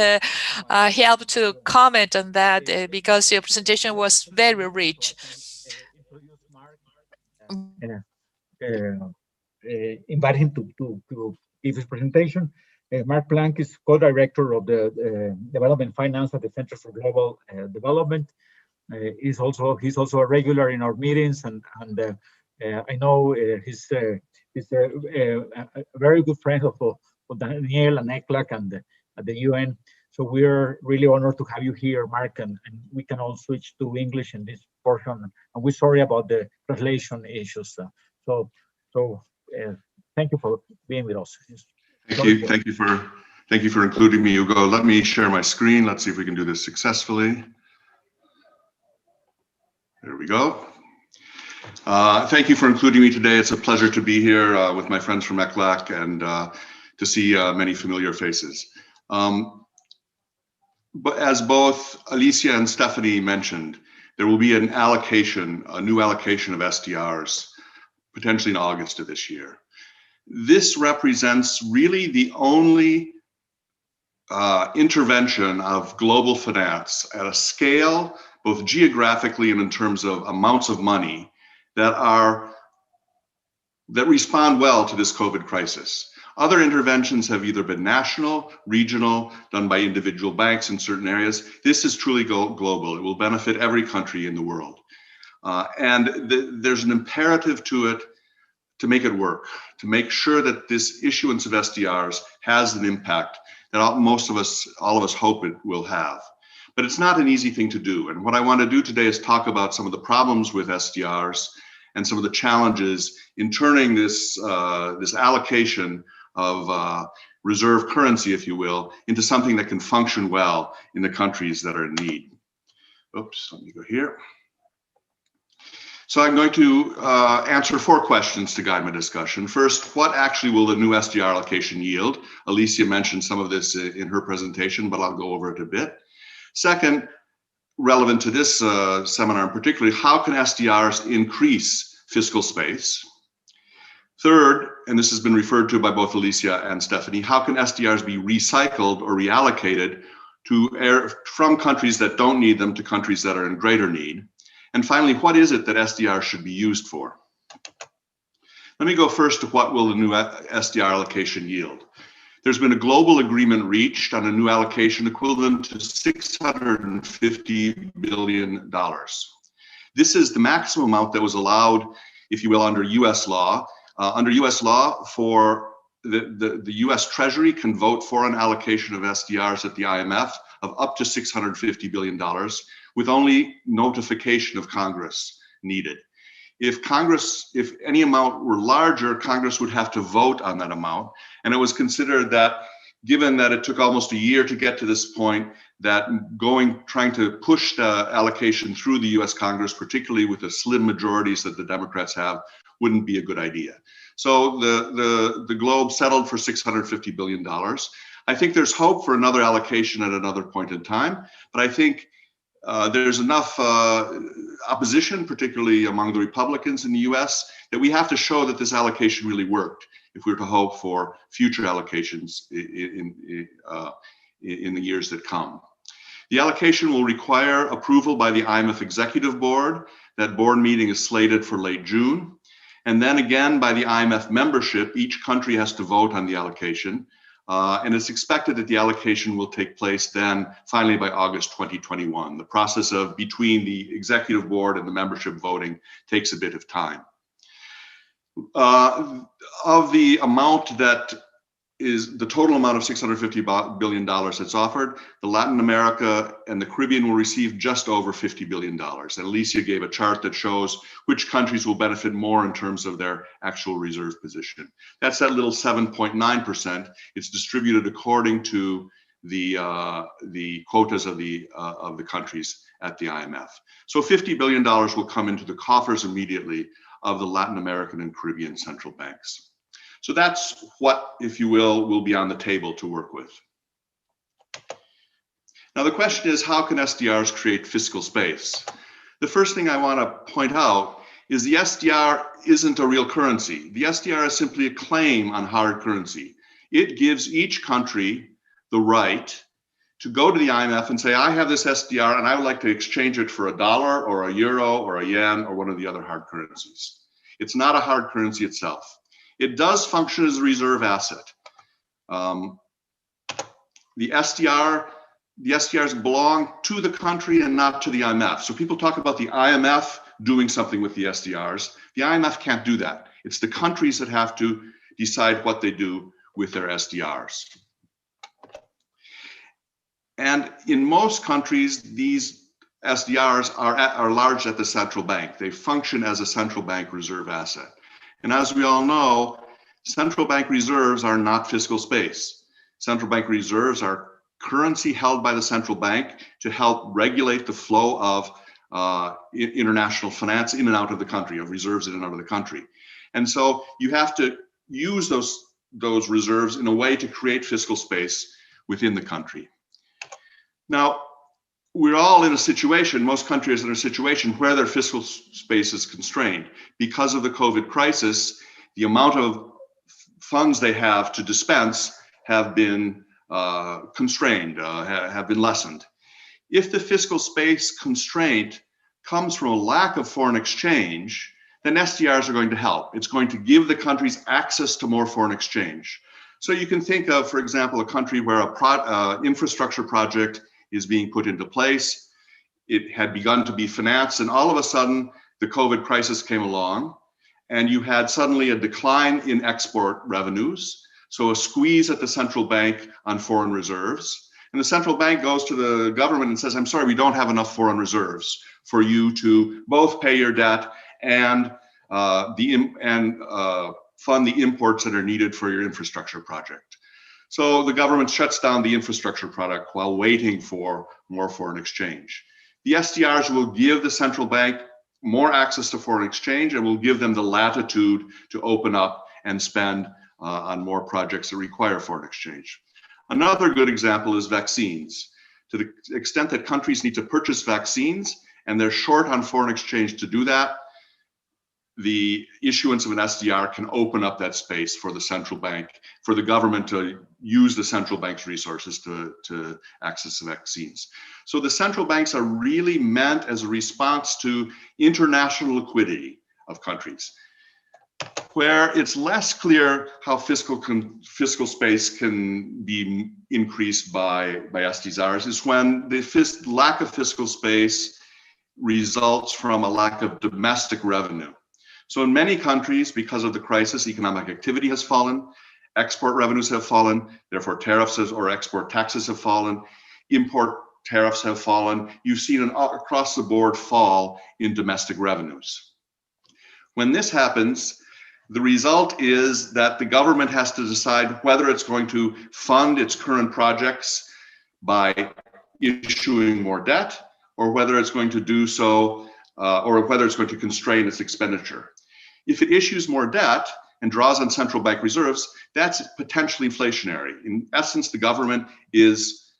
help to comment on that because your presentation was very rich. Invite him to give his presentation. Mark Planck is co-director of the development finance at the Center for Global Development. He's also a regular in our meetings, and I know he's a very good friend of Daniel and ECLAC and at the UN. So we're really honored to have you here, Mark, and we can all switch to English in this portion. And we're sorry about the translation issues. Thank you for being with us. Thank you for including me, Hugo. Let me share my screen. Let's see if we can do this successfully. There we go. Thank you for including me today. It's a pleasure to be here with my friends from ECLAC and to see many familiar faces. But as both Alicia and Stephanie mentioned, there will be a new allocation of SDRs, potentially in August of this year. This represents really the only intervention of global finance at a scale, both geographically and in terms of amounts of money, that respond well to this COVID crisis. Other interventions have either been national, regional, done by individual banks in certain areas. This is truly global. It will benefit every country in the world. There's an imperative to it to make it work, to make sure that this issuance of SDRs has an impact that all of us hope it will have. But it's not an easy thing to do. And what I want to do today is talk about some of the problems with SDRs and some of the challenges in turning this allocation of reserve currency, if you will, into something that can function well in the countries that are in need. Oops, let me go here. So I'm going to answer 4 questions to guide my discussion. First, what actually will the new SDR allocation yield? Alicia mentioned some of this in her presentation, but I'll go over it a bit. Second, relevant to this seminar in particular, how can SDRs increase fiscal space? Third, and this has been referred to by both Alicia and Stephanie, how can SDRs be recycled or reallocated from countries that don't need them to countries that are in greater need? And finally, what is it that SDR should be used for? Let me go first to what will the new SDR allocation yield. There's been a global agreement reached on a new allocation equivalent to $650 billion. This is the maximum amount that was allowed, if you will, under US law. Under US law, for the US Treasury can vote for an allocation of SDRs at the IMF of up to $650 billion with only notification of Congress needed. If any amount were larger, Congress would have to vote on that amount. And it was considered that, given that it took almost a year to get to this point, that trying to push the allocation through the US Congress, particularly with the slim majorities that the Democrats have, wouldn't be a good idea. So the globe settled for $650 billion. I think there's hope for another allocation at another point in time, but I think there's enough opposition, particularly among the Republicans in the US, that we have to show that this allocation really worked if we're to hope for future allocations in the years that come. The allocation will require approval by the IMF Executive Board. That board meeting is slated for late June. And then again by the IMF membership, each country has to vote on the allocation. And it's expected that the allocation will take place then finally by August 2021. The process of between the executive board and the membership voting takes a bit of time. Of the amount that is the total amount of $650 billion that's offered, the Latin America and the Caribbean will receive just over $50 billion. And Alicia gave a chart that shows which countries will benefit more in terms of their actual reserve position. That's that little 7.9%. It's distributed according to the quotas of the countries at the IMF. So $50 billion will come into the coffers immediately of the Latin American and Caribbean central banks. So that's what, if you will be on the table to work with. Now the question is, how can SDRs create fiscal space? The first thing I want to point out is the SDR isn't a real currency. The SDR is simply a claim on hard currency. It gives each country the right to go to the IMF and say, I have this SDR and I would like to exchange it for $1 or a euro or a yen or one of the other hard currencies. It's not a hard currency itself. It does function as a reserve asset. The SDRs belong to the country and not to the IMF. So people talk about the IMF doing something with the SDRs. The IMF can't do that. It's the countries that have to decide what they do with their SDRs. And in most countries, these SDRs are large at the central bank. They function as a central bank reserve asset. And as we all know, central bank reserves are not fiscal space. Central bank reserves are currency held by the central bank to help regulate the flow of international finance in and out of the country, of reserves in and out of the country. And so you have to use those reserves in a way to create fiscal space within the country. Now, we're all in a situation, most countries are in a situation where their fiscal space is constrained. Because of the COVID crisis, the amount of funds they have to dispense have been constrained, have been lessened. If the fiscal space constraint comes from a lack of foreign exchange, then SDRs are going to help. It's going to give the countries access to more foreign exchange. So you can think of, for example, a country where a infrastructure project is being put into place. It had begun to be financed, and all of a sudden the COVID crisis came along, and you had suddenly a decline in export revenues, so a squeeze at the central bank on foreign reserves. And the central bank goes to the government and says, I'm sorry, we don't have enough foreign reserves for you to both pay your debt and fund the imports that are needed for your infrastructure project. So the government shuts down the infrastructure product while waiting for more foreign exchange. The SDRs will give the central bank more access to foreign exchange and will give them the latitude to open up and spend on more projects that require foreign exchange. Another good example is vaccines. To the extent that countries need to purchase vaccines and they're short on foreign exchange to do that, the issuance of an SDR can open up that space for the central bank, for the government to use the central bank's resources to access the vaccines. So the central banks are really meant as a response to international liquidity of countries. Where it's less clear how fiscal space can be increased by SDRs is when the lack of fiscal space results from a lack of domestic revenue. So in many countries, because of the crisis, economic activity has fallen, export revenues have fallen, therefore tariffs or export taxes have fallen, import tariffs have fallen. You've seen an across the board fall in domestic revenues. When this happens, the result is that the government has to decide whether it's going to fund its current projects by issuing more debt, or whether it's going to do so, or whether it's going to constrain its expenditure. If it issues more debt, and draws on central bank reserves, that's potentially inflationary. In essence, the government is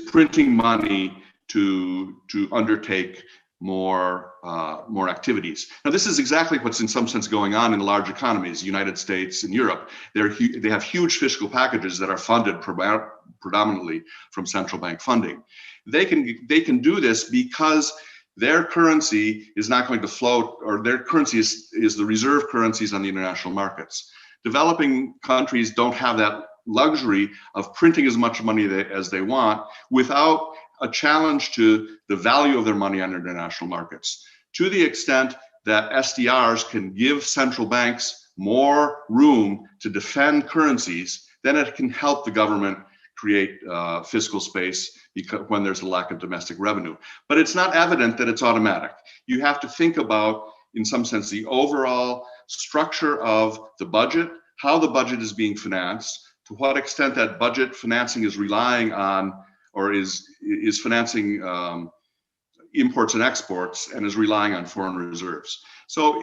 printing money to undertake more activities. Now, this is exactly what's in some sense going on in large economies, the United States and Europe. They have huge fiscal packages that are funded predominantly from central bank funding. They can do this because their currency is not going to float, or their currency is the reserve currencies on the international markets. Developing countries don't have that luxury of printing as much money as they want without a challenge to the value of their money on international markets. To the extent that SDRs can give central banks more room to defend currencies, then it can help the government create fiscal space when there's a lack of domestic revenue. But it's not evident that it's automatic. You have to think about, in some sense, the overall structure of the budget, how the budget is being financed, to what extent that budget financing is relying on or is financing imports and exports and is relying on foreign reserves. So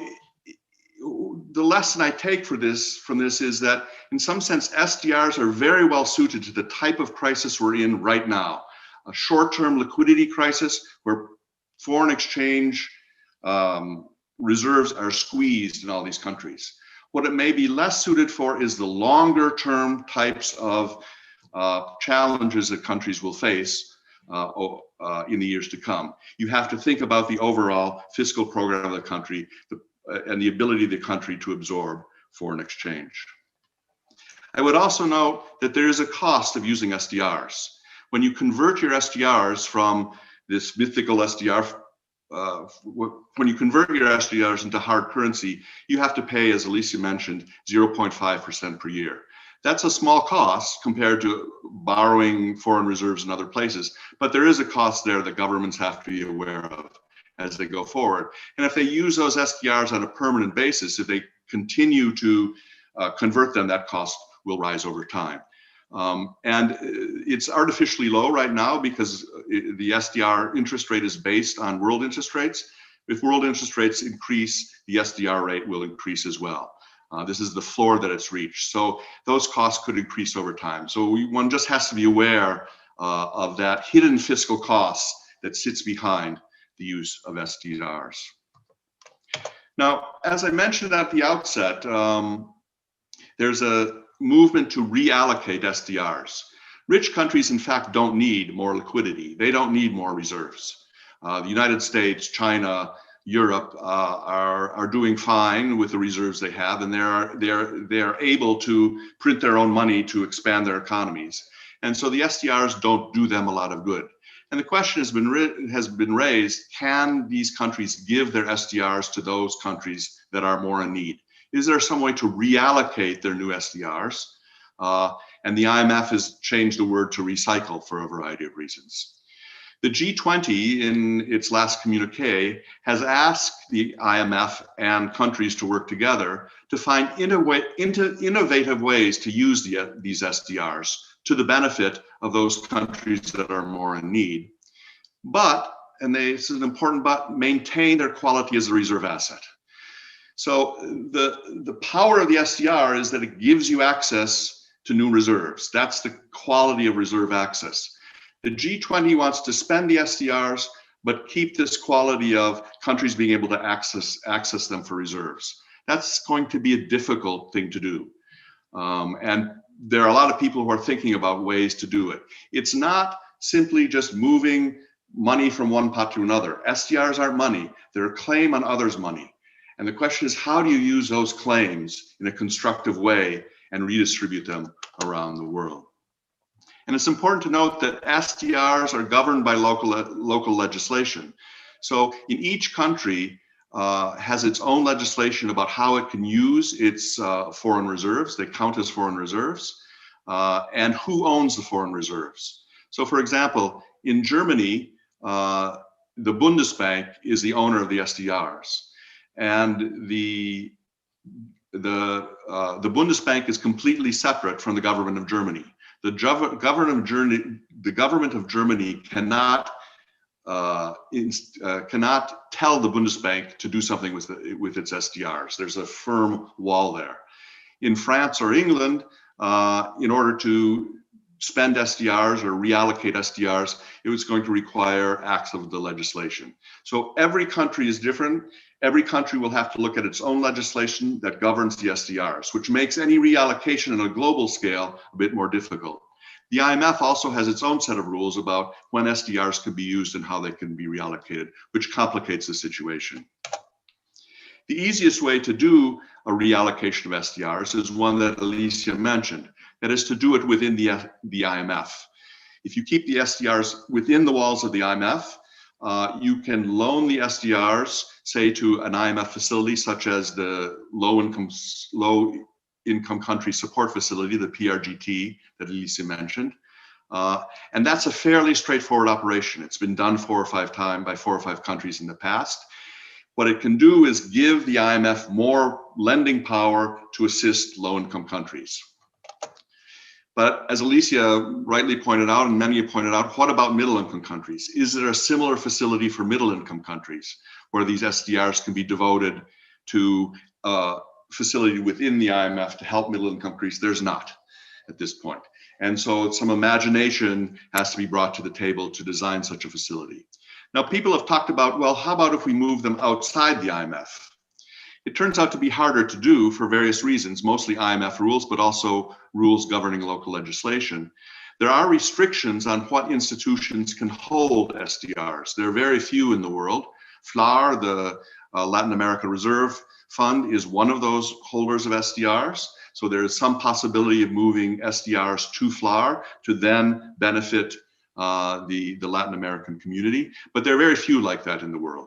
the lesson I take from this is that in some sense, SDRs are very well suited to the type of crisis we're in right now, a short-term liquidity crisis where foreign exchange reserves are squeezed in all these countries. What it may be less suited for is the longer-term types of challenges that countries will face in the years to come. You have to think about the overall fiscal program of the country and the ability of the country to absorb foreign exchange. I would also note that there is a cost of using SDRs. When you convert your SDRs from this mythical SDR, when you convert your SDRs into hard currency, you have to pay, as Alicia mentioned, 0.5% per year. That's a small cost compared to borrowing foreign reserves in other places, but there is a cost there that governments have to be aware of as they go forward. And if they use those SDRs on a permanent basis, if they continue to convert them, that cost will rise over time. And it's artificially low right now because the SDR interest rate is based on world interest rates. If world interest rates increase, the SDR rate will increase as well. This is the floor that it's reached. So those costs could increase over time. So one just has to be aware of that hidden fiscal cost that sits behind the use of SDRs. Now, as I mentioned at the outset, there's a movement to reallocate SDRs. Rich countries, in fact, don't need more liquidity. They don't need more reserves. The United States, China, Europe are doing fine with the reserves they have, and they are able to print their own money to expand their economies. And so the SDRs don't do them a lot of good. And the question has been raised: can these countries give their SDRs to those countries that are more in need? Is there some way to reallocate their new SDRs? And the IMF has changed the word to recycle for a variety of reasons. The G20, in its last communique, has asked the IMF and countries to work together to find innovative ways to use these SDRs to the benefit of those countries that are more in need. But, and this is an important but, maintain their quality as a reserve asset. So the power of the SDR is that it gives you access to new reserves. That's the quality of reserve access. The G20 wants to spend the SDRs, but keep this quality of countries being able to access them for reserves. That's going to be a difficult thing to do. And there are a lot of people who are thinking about ways to do it. It's not simply just moving money from one pot to another. SDRs aren't money. They're a claim on others' money. And the question is, how do you use those claims in a constructive way and redistribute them around the world? And it's important to note that SDRs are governed by local legislation. So in each country has its own legislation about how it can use its foreign reserves. They count as foreign reserves, and who owns the foreign reserves. So for example, in Germany, the Bundesbank is the owner of the SDRs. And the Bundesbank is completely separate from the government of Germany. The government of Germany cannot cannot tell the Bundesbank to do something with its SDRs. There's a firm wall there. In France or England, in order to spend SDRs or reallocate SDRs, it was going to require acts of the legislation. So every country is different. Every country will have to look at its own legislation that governs the SDRs, which makes any reallocation on a global scale a bit more difficult. The IMF also has its own set of rules about when SDRs can be used and how they can be reallocated, which complicates the situation. The easiest way to do a reallocation of SDRs is one that Alicia mentioned, that is to do it within the IMF. If you keep the SDRs within the walls of the IMF, you can loan the SDRs, say, to an IMF facility such as the low income country support facility, the PRGT that Alicia mentioned. And that's a fairly straightforward operation. It's been done 4 or 5 times by 4 or 5 countries in the past. What it can do is give the IMF more lending power to assist low-income countries. But as Alicia rightly pointed out, and many have pointed out, what about middle-income countries? Is there a similar facility for middle-income countries where these SDRs can be devoted to a facility within the IMF to help middle-income countries? There's not at this point. And so some imagination has to be brought to the table to design such a facility. Now, people have talked about, well, how about if we move them outside the IMF? It turns out to be harder to do for various reasons, mostly IMF rules, but also rules governing local legislation. There are restrictions on what institutions can hold SDRs. There are very few in the world. FLAR, the Latin American Reserve Fund, is one of those holders of SDRs. So there is some possibility of moving SDRs to FLAR to then benefit the Latin American community, but there are very few like that in the world.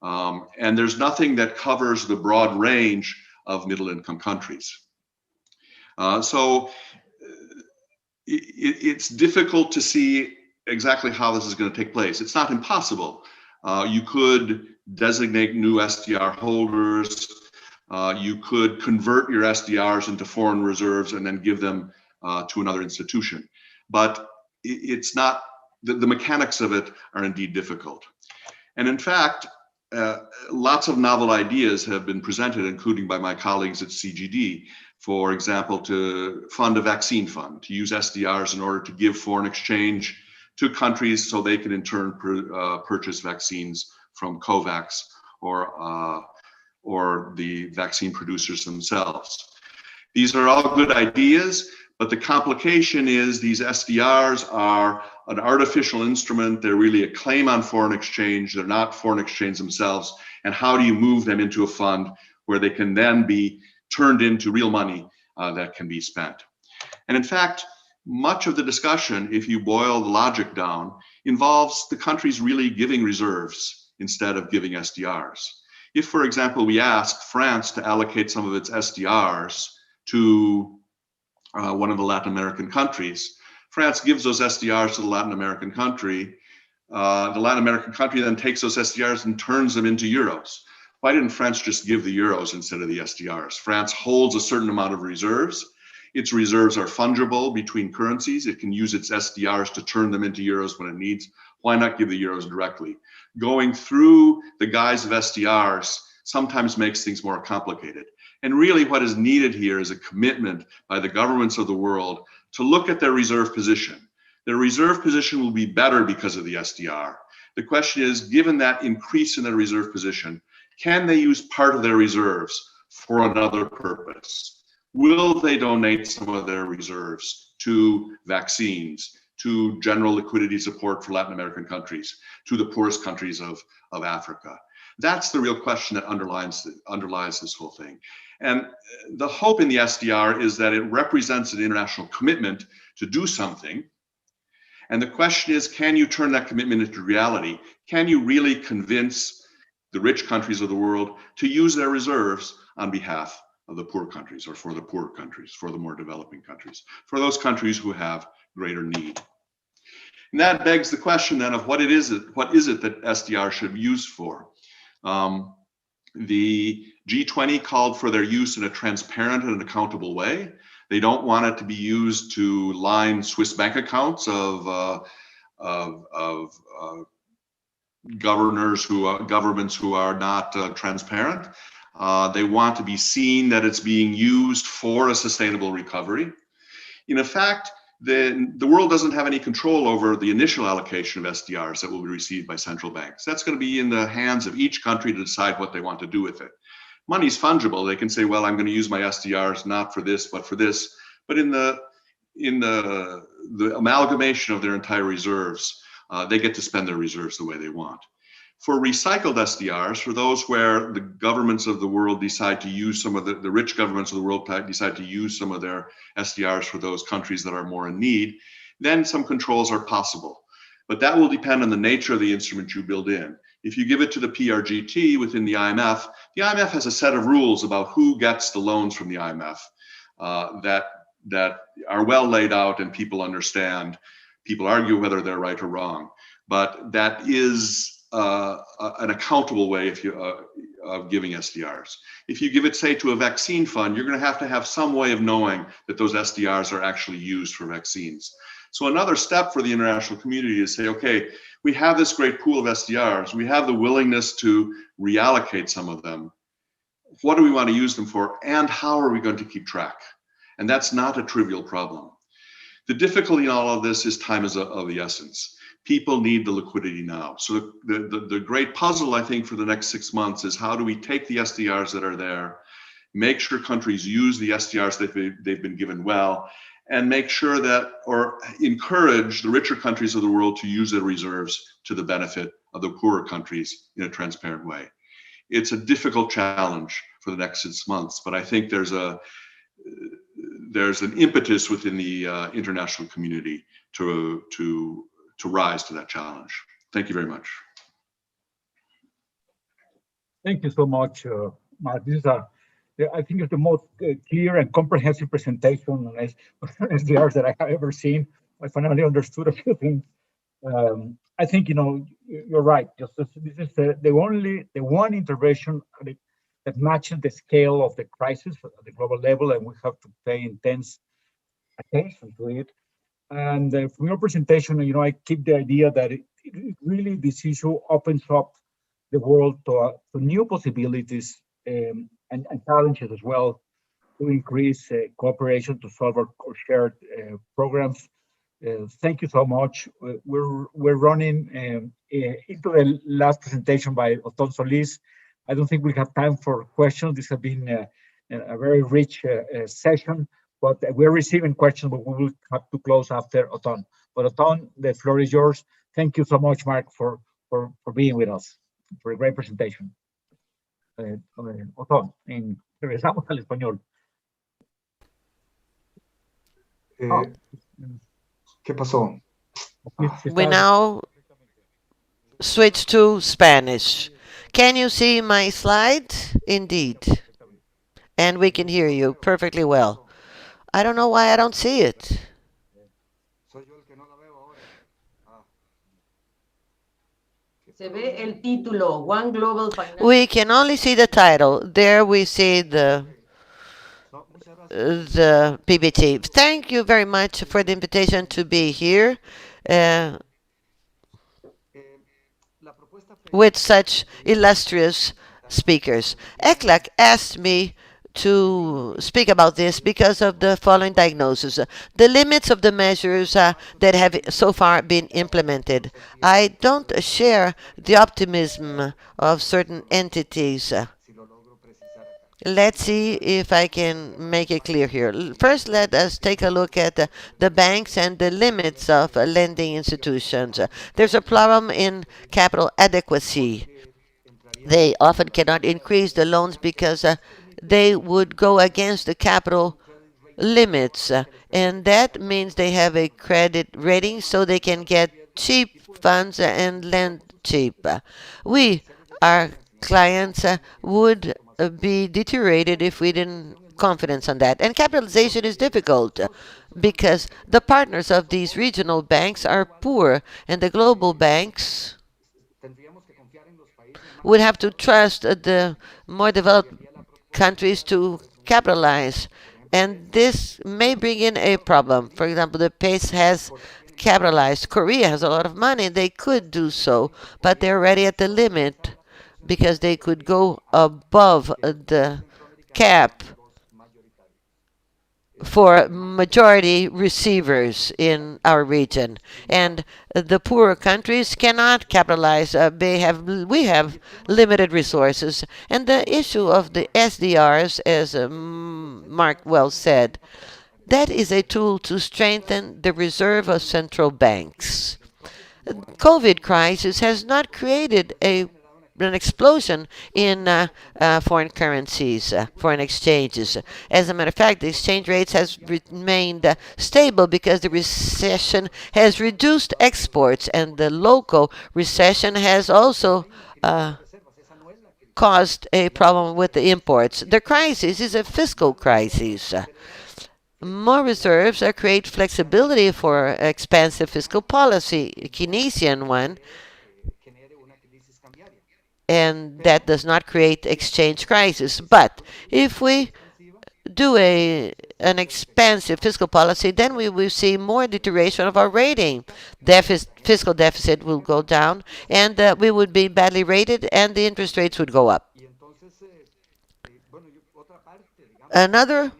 And there's nothing that covers the broad range of middle-income countries. So it's difficult to see exactly how this is going to take place. It's not impossible. You could designate new SDR holders. You could convert your SDRs into foreign reserves and then give them to another institution. But it's not, the mechanics of it are indeed difficult. And in fact, lots of novel ideas have been presented, including by my colleagues at CGD. For example, to fund a vaccine fund, to use SDRs in order to give foreign exchange to countries so they can in turn purchase vaccines from COVAX or the vaccine producers themselves. These are all good ideas, but the complication is these SDRs are an artificial instrument. They're really a claim on foreign exchange. They're not foreign exchange themselves. And how do you move them into a fund where they can then be turned into real money that can be spent? And in fact, much of the discussion, if you boil the logic down, involves the countries really giving reserves instead of giving SDRs. If, for example, we ask France to allocate some of its SDRs to one of the Latin American countries, France gives those SDRs to the Latin American country. The Latin American country then takes those SDRs and turns them into euros. Why didn't France just give the euros instead of the SDRs? France holds a certain amount of reserves. Its reserves are fungible between currencies. It can use its SDRs to turn them into euros when it needs. Why not give the euros directly? Going through the guise of SDRs sometimes makes things more complicated. And really what is needed here is a commitment by the governments of the world to look at their reserve position. Their reserve position will be better because of the SDR. The question is, given that increase in their reserve position, can they use part of their reserves for another purpose? Will they donate some of their reserves to vaccines, to general liquidity support for Latin American countries, to the poorest countries of Africa? That's the real question that underlies this whole thing. And the hope in the SDR is that it represents an international commitment to do something. And the question is, can you turn that commitment into reality? Can you really convince the rich countries of the world to use their reserves on behalf of the poor countries, or for the poor countries, for the more developing countries, for those countries who have greater need? And that begs the question then of what is it that SDR should be used for? The G20 called for their use in a transparent and accountable way. They don't want it to be used to line Swiss bank accounts of governments who are not transparent. They want to be seen that it's being used for a sustainable recovery. In fact, the world doesn't have any control over the initial allocation of SDRs that will be received by central banks. That's going to be in the hands of each country to decide what they want to do with it. Money's fungible. They can say, well, I'm going to use my SDRs not for this, but for this. But in the amalgamation of their entire reserves, they get to spend their reserves the way they want. For recycled SDRs, for those where the governments of the world decide to use some of the rich governments of the world decide to use some of their SDRs for those countries that are more in need, then some controls are possible. But that will depend on the nature of the instrument you build in. If you give it to the PRGT within the IMF has a set of rules about who gets the loans from the IMF that are well laid out and people understand. People argue whether they're right or wrong, but that is an accountable way of giving SDRs. If you give it, say, to a vaccine fund, you're going to have some way of knowing that those SDRs are actually used for vaccines. So another step for the international community is say, okay, we have this great pool of SDRs. We have the willingness to reallocate some of them. What do we want to use them for? And how are we going to keep track? And that's not a trivial problem. The difficulty in all of this is time is of the essence. People need the liquidity now. So the great puzzle, I think, for the next 6 months is how do we take the SDRs that are there, make sure countries use the SDRs that they've been given well, and make sure that, or encourage the richer countries of the world to use their reserves to the benefit of the poorer countries in a transparent way. It's a difficult challenge for the next 6 months, but I think there's an impetus within the international community to rise to that challenge. Thank you very much. Thank you so much, Mark. This is I think it's the most clear and comprehensive presentation on SDRs that I have ever seen. I finally understood a few things. I think you're right. This is the one intervention that matches the scale of the crisis at the global level, and we have to pay intense attention to it. And from your presentation, I keep the idea that really this issue opens up the world to new possibilities and challenges as well, to increase cooperation to solve our shared programs. Thank you so much. We're running into the last presentation by Oton Solis. I don't think we have time for questions. This has been a very rich session, but we're receiving questions, but we will have to close after Oton. But Oton, the floor is yours. Thank you so much, Mark, for being with us, for a great presentation. Oton, regresamos al español. ¿Qué pasó? We now switch to Spanish. Can you see my slide? Indeed. And we can hear you perfectly well. I don't know why I don't see it. Se ve el título, One Global Financial. We can only see the title. There we see the PPT. Thank you very much for the invitation to be here with such illustrious speakers. ECLAC asked me to speak about this because of the following diagnosis. The limits of the measures that have so far been implemented. I don't share the optimism of certain entities. Let's see if I can make it clear here. First, let us take a look at the banks and the limits of lending institutions. There's a problem in capital adequacy. They often cannot increase the loans because they would go against the capital limits, and that means they have a credit rating so they can get cheap funds and lend cheap. We, our clients, would be deteriorated if we didn't confidence on that. And capitalization is difficult because the partners of these regional banks are poor, and the global banks would have to trust the more developed countries to capitalize. And this may bring in a problem. For example, the PACE has capitalize. Korea has a lot of money. They could do so, but they're already at the limit because they could go above the cap for majority receivers in our region, and the poorer countries cannot capitalize. We have limited resources, and the issue of the SDRs, as Mark well said, that is a tool to strengthen the reserve of central banks. COVID crisis has not created an explosion in foreign currencies, foreign exchanges. As a matter of fact, the exchange rates has remained stable because the recession has reduced exports, and the local recession has also caused a problem with the imports. The crisis is a fiscal crisis. More reserves create flexibility for expansive fiscal policy, Keynesian one, and that does not create exchange crisis. But if we do an expansive fiscal policy, then we will see more deterioration of our rating. Fiscal deficit will go down, and we would be badly rated, and the interest rates would go up. Another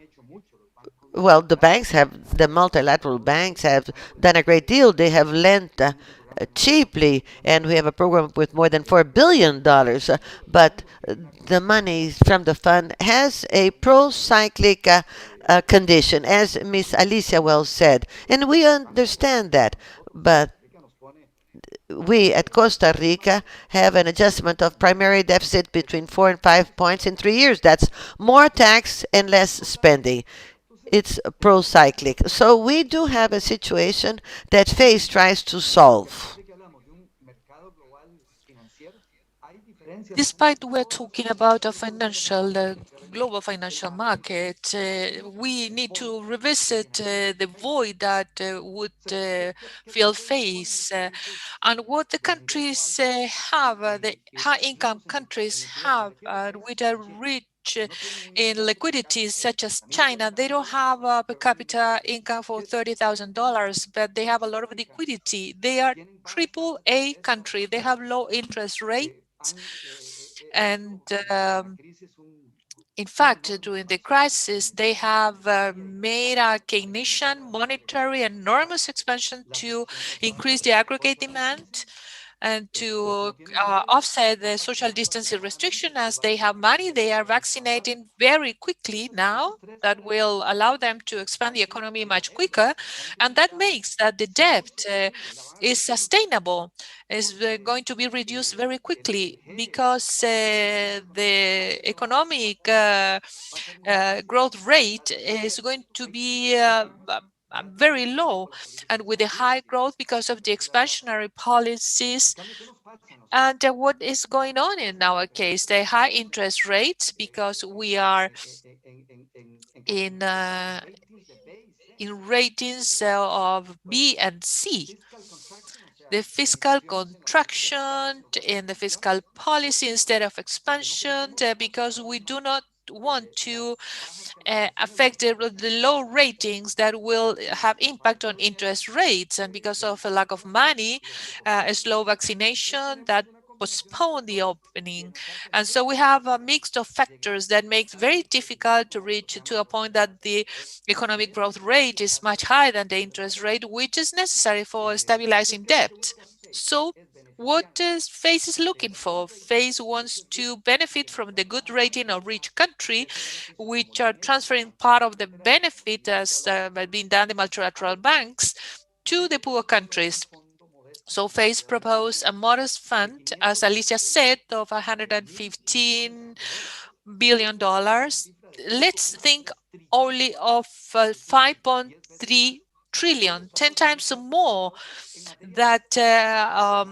Well, the multilateral banks have done a great deal. They have lent cheaply, and we have a program with more than $4 billion. But the money from the fund has a pro-cyclic condition, as Ms. Alicia well said, and we understand that. But we at Costa Rica have an adjustment of primary deficit between 4 and 5 points in 3 years. That's more tax and less spending. It's pro-cyclic. So we do have a situation that FACE tries to solve. Despite we're talking about a global financial market, we need to revisit the void that would fill face. And what the countries the high-income countries have with a rich in liquidities such as China, they don't have a per capita income for $30,000, but they have a lot of liquidity. They are triple A country. They have low interest rates. And in fact, during the crisis, they have made a Keynesian monetary enormous expansion to increase the aggregate demand and to offset the social distancing restriction. As they have money, they are vaccinating very quickly now. That will allow them to expand the economy much quicker. And that makes that the debt is sustainable, is going to be reduced very quickly because the economic growth rate is going to be very low, and with the high growth because of the expansionary policies. And what is going on in our case, the high interest rates, because we are in ratings of B and C. The fiscal contraction in the fiscal policy instead of expansion, because we do not want to affect the low ratings that will have impact on interest rates, and because of a lack of money, a slow vaccination that postpone the opening. And so we have a mix of factors that makes very difficult to reach to a point that the economic growth rate is much higher than the interest rate, which is necessary for stabilizing debt. So what is FACE is looking for? FACE wants to benefit from the good rating of rich country, which are transferring part of the benefit as being done the multilateral banks to the poor countries. So FACE proposed a modest fund, as Alicia said, of $115 billion. Let's think only of 5.3 trillion, 10 times more that the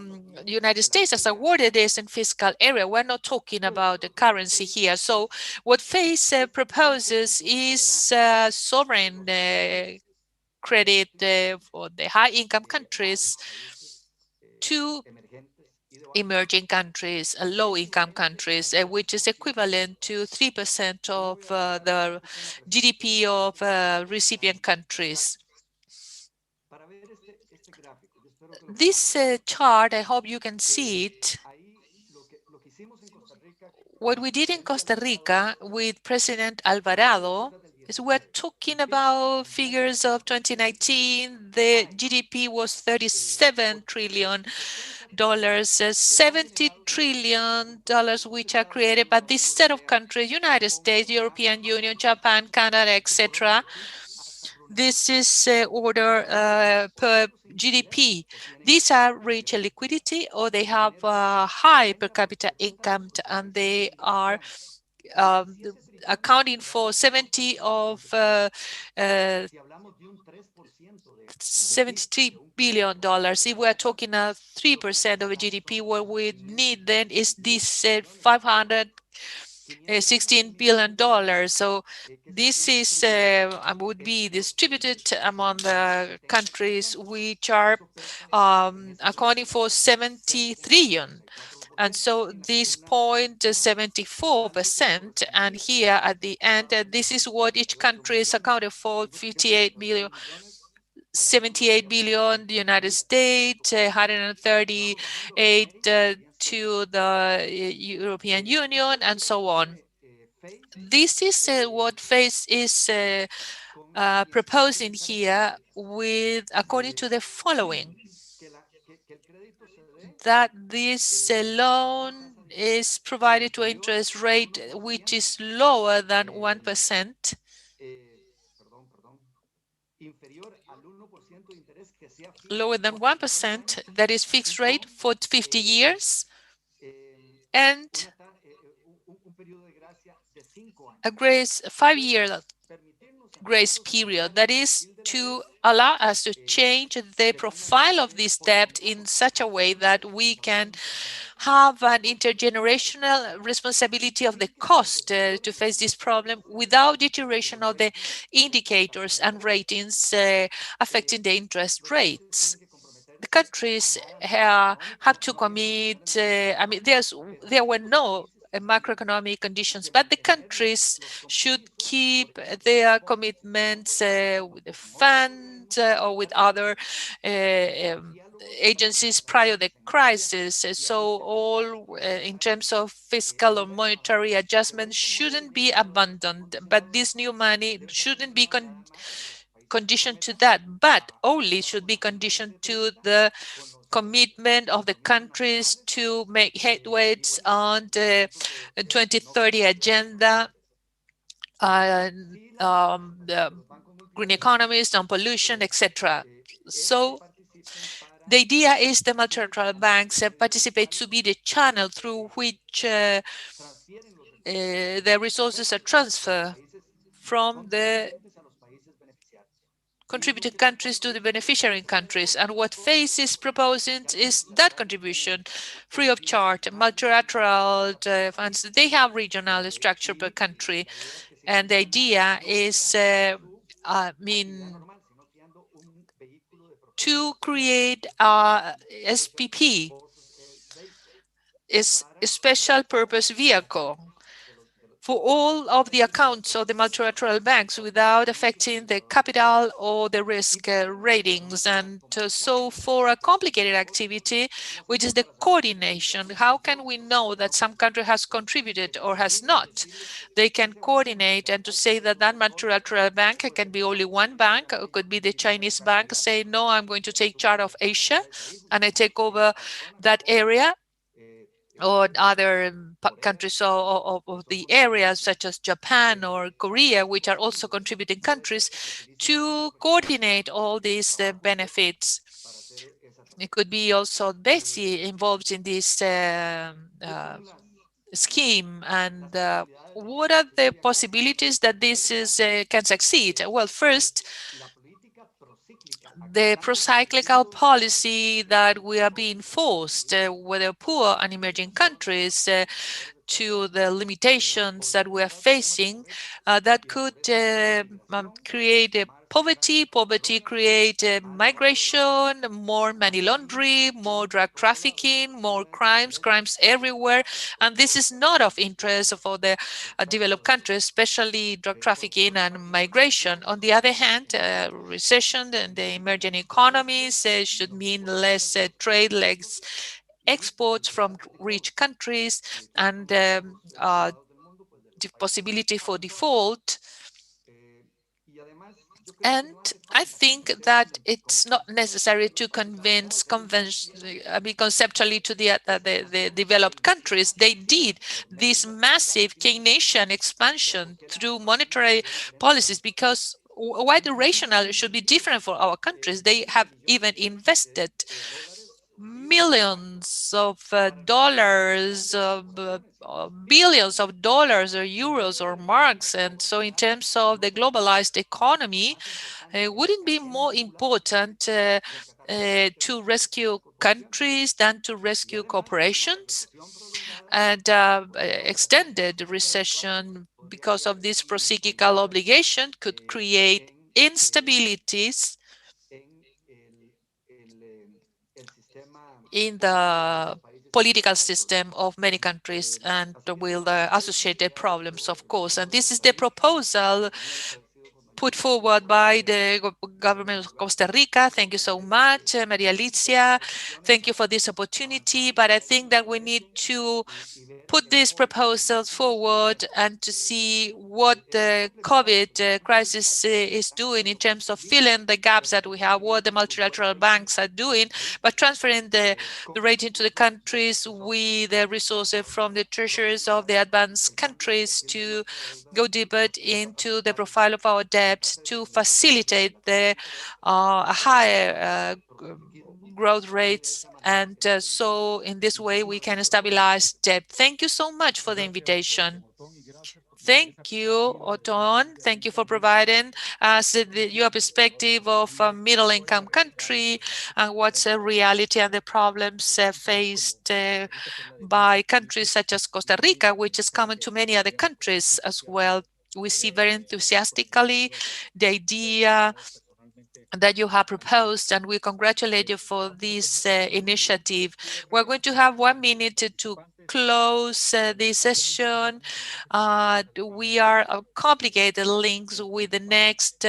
United States has awarded this in fiscal area. We're not talking about the currency here. So what FACE proposes is sovereign credit for the high income countries to emerging countries, low-income countries, which is equivalent to 3% of the GDP of recipient countries. This chart, I hope you can see it. What we did in Costa Rica with President Alvarado is we're talking about figures of 2019. The GDP was $37 trillion, $70 trillion which are created by this set of countries, United States, European Union, Japan, Canada, etc. This is order per GDP. These are rich in liquidity, or they have high per capita income, and they are um, accounting for 70 of $73 billion. If we're talking 3% of the GDP, what we need then is this $516 billion. So this is would be distributed among the countries which are accounting for 70 trillion. And so this 0.74%, and here at the end, this is what each country is accounted for, 58 million, 78 billion, the United States, 138 to the European Union, and so on. This is what FACE is proposing here with, according to the following, that this loan is provided to interest rate which is lower than 1%, lower than 1%, that is fixed rate for 50 years, and a grace 5-year grace period. That is to allow us to change the profile of this debt in such a way that we can have an intergenerational responsibility of the cost to face this problem without deterioration of the indicators and ratings affecting the interest rates. The countries have to commit, I mean, there were no macroeconomic conditions, but the countries should keep their commitments with the fund or with other agencies prior to the crisis. So all in terms of fiscal or monetary adjustments shouldn't be abandoned, but this new money shouldn't be conditioned to that, but only should be conditioned to the commitment of the countries to make headways on the 2030 agenda, the green economies, non-pollution, etc. So the idea is the multilateral banks participate to be the channel through which the resources are transferred from the contributing countries to the beneficiary countries. And what FACE is proposing is that contribution free of charge. Multilateral funds, they have regional structure per country. And the idea is, to create a SPP, is a special purpose vehicle for all of the accounts of the multilateral banks without affecting the capital or the risk ratings. And so for a complicated activity, which is the coordination, how can we know that some country has contributed or has not? They can coordinate, and to say that that multilateral bank can be only one bank, or could be the Chinese bank, say, no, I'm going to take charge of Asia and I take over that area, or other countries of the area, such as Japan or Korea, which are also contributing countries, to coordinate all these benefits. It could be also BESI involved in this scheme. And what are the possibilities that this can succeed? Well, first, the procyclical policy that we are being forced, whether poor and emerging countries, to the limitations that we are facing, that could create poverty. Poverty creates migration, more money laundering, more drug trafficking, more crimes everywhere. And this is not of interest for the developed countries, especially drug trafficking and migration. On the other hand, recession and the emerging economies should mean less trade, less exports from rich countries, and the possibility for default. And I think that it's not necessary to conceptually to the developed countries. They did this massive Keynesian expansion through monetary policies because why the rationale should be different for our countries. They have even invested millions of dollars, billions of dollars or euros or marks. And so in terms of the globalized economy, wouldn't be more important to rescue countries than to rescue corporations? And extended recession because of this procyclical obligation could create instabilities in the political system of many countries and will associated problems, of course. And this is the proposal put forward by the government of Costa Rica. Thank you so much, Maria Alicia. Thank you for this opportunity. But I think that we need to put these proposals forward and to see what the COVID crisis is doing in terms of filling the gaps that we have, what the multilateral banks are doing, but transferring the rating to the countries with the resources from the treasuries of the advanced countries to go deeper into the profile of our debt to facilitate the higher growth rates. And so in this way, we can stabilize debt. Thank you so much for the invitation. Thank you, Oton. Thank you for providing us your perspective of a middle-income country and what's a reality and the problems faced by countries such as Costa Rica, which is common to many other countries as well. We see very enthusiastically the idea that you have proposed, and we congratulate you for this initiative. We're going to have 1 minute to close this session. We are complicated links with the next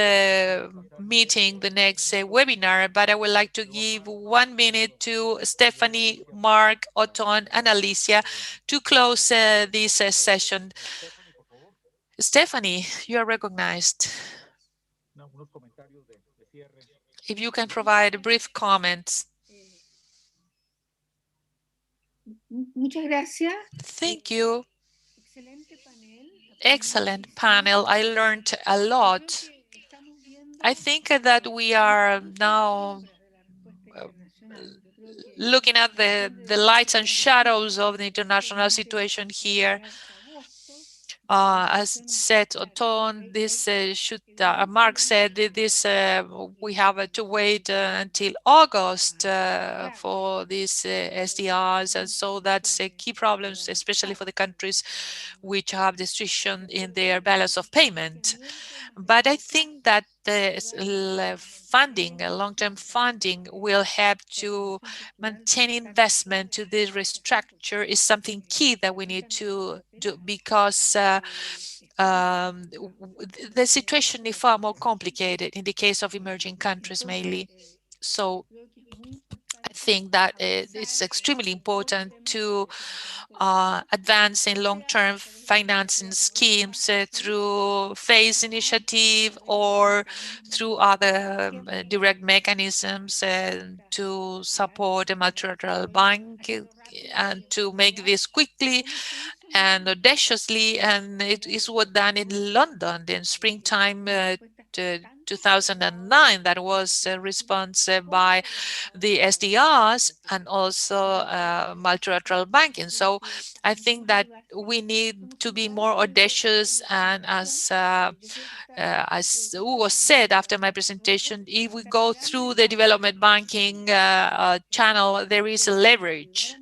meeting, the next webinar, but I would like to give 1 minute to Stephanie, Mark, Oton, and Alicia to close this session. Stephanie, you are recognized. If you can provide brief comments. Muchas gracias. Thank you. Excellent panel. I learned a lot. I think that we are now looking at the lights and shadows of the international situation here. As said, Oton, this Mark said this, we have to wait until August for these SDRs. And so that's a key problem, especially for the countries which have restriction in their balance of payment. But I think that the funding, long-term funding, will help to maintain investment to this restructure is something key that we need to do because the situation is far more complicated in the case of emerging countries mainly. So I think that it's extremely important to advance in long-term financing schemes through phase initiative or through other direct mechanisms to support a multilateral bank and to make this quickly and audaciously. And it is what done in London in springtime 2009 that was responsive by the SDRs and also multilateral banking. So I think that we need to be more audacious, and as Hugo said after my presentation, if we go through the development banking channel, there is a leverage.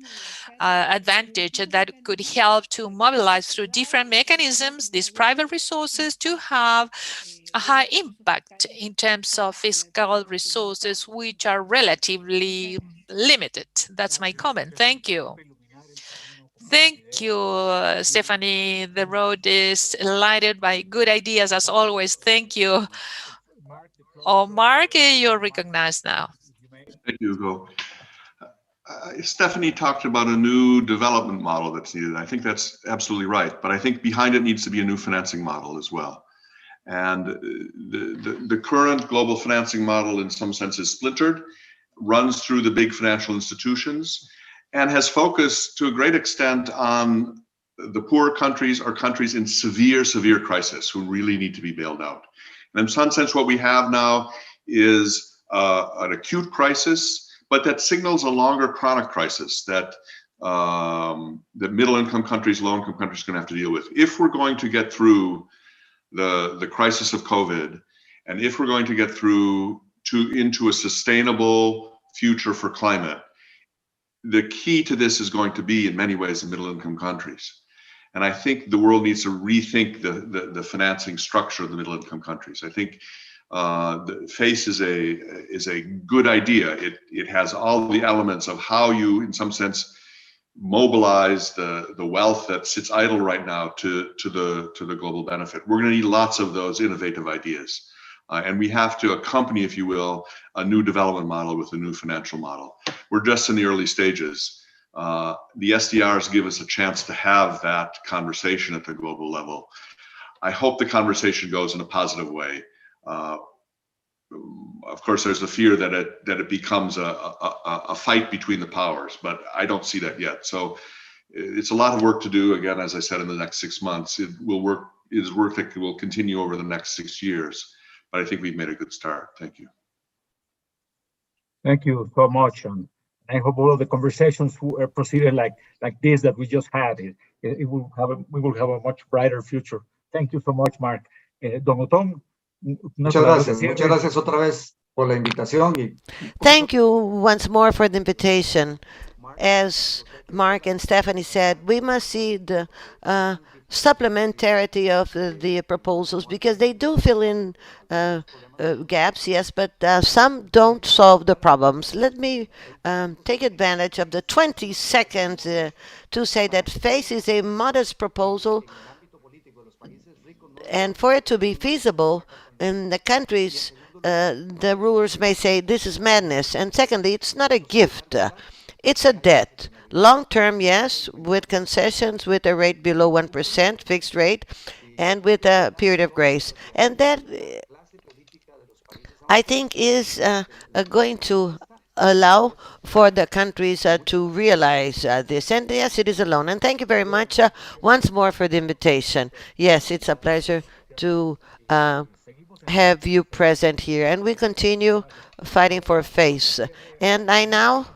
advantage that could help to mobilize through different mechanisms these private resources to have a high impact in terms of fiscal resources, which are relatively limited. That's my comment. Thank you. Thank you, Stephanie. The road is lighted by good ideas as always. Thank you. Oh, Mark, you're recognized now. Thank you, Hugo. Stephanie talked about a new development model that's needed. I think that's absolutely right, but I think behind it needs to be a new financing model as well. And the current global financing model, in some sense, is splintered, runs through the big financial institutions, and has focused to a great extent on the poor countries or countries in severe, severe crisis who really need to be bailed out. And in some sense, what we have now is an acute crisis, but that signals a longer chronic crisis that that middle-income countries, low-income countries are going to have to deal with. If we're going to get through the crisis of COVID, and if we're going to get through into a sustainable future for climate, the key to this is going to be, in many ways, the middle-income countries. And I think the world needs to rethink the financing structure of the middle-income countries. I think the FACE is a good idea. It has all the elements of how you, in some sense, mobilize the wealth that sits idle right now to the global benefit. We're going to need lots of those innovative ideas. And we have to accompany, if you will, a new development model with a new financial model. We're just in the early stages. The SDRs give us a chance to have that conversation at the global level. I hope the conversation goes in a positive way. Of course, there's the fear that it becomes a fight between the powers, but I don't see that yet. So it's a lot of work to do. Again, as I said, in the next 6 months, it is work that will continue over the next 6 years. But I think we've made a good start. Thank you. Thank you so much. And I hope all of the conversations proceeded like this that we just had. We will have a much brighter future. Thank you so much, Mark. Don Otón. Muchas gracias otra vez por la invitación. Thank you once more for the invitation. As Mark and Stephanie said, we must see the supplementarity of the proposals, because they do fill in gaps, yes, but some don't solve the problems. Let me take advantage of the 20 seconds to say that FACE is a modest proposal, and for it to be feasible in the countries, the rulers may say this is madness. And secondly, it's not a gift, it's a debt. Long term, yes, with concessions, with a rate below 1%, fixed rate, and with a period of grace. And that, I think, is going to allow for the countries to realize this. And yes, it is a loan. And thank you very much once more for the invitation. Yes, it's a pleasure to have you present here. And we continue fighting for FACE. And I now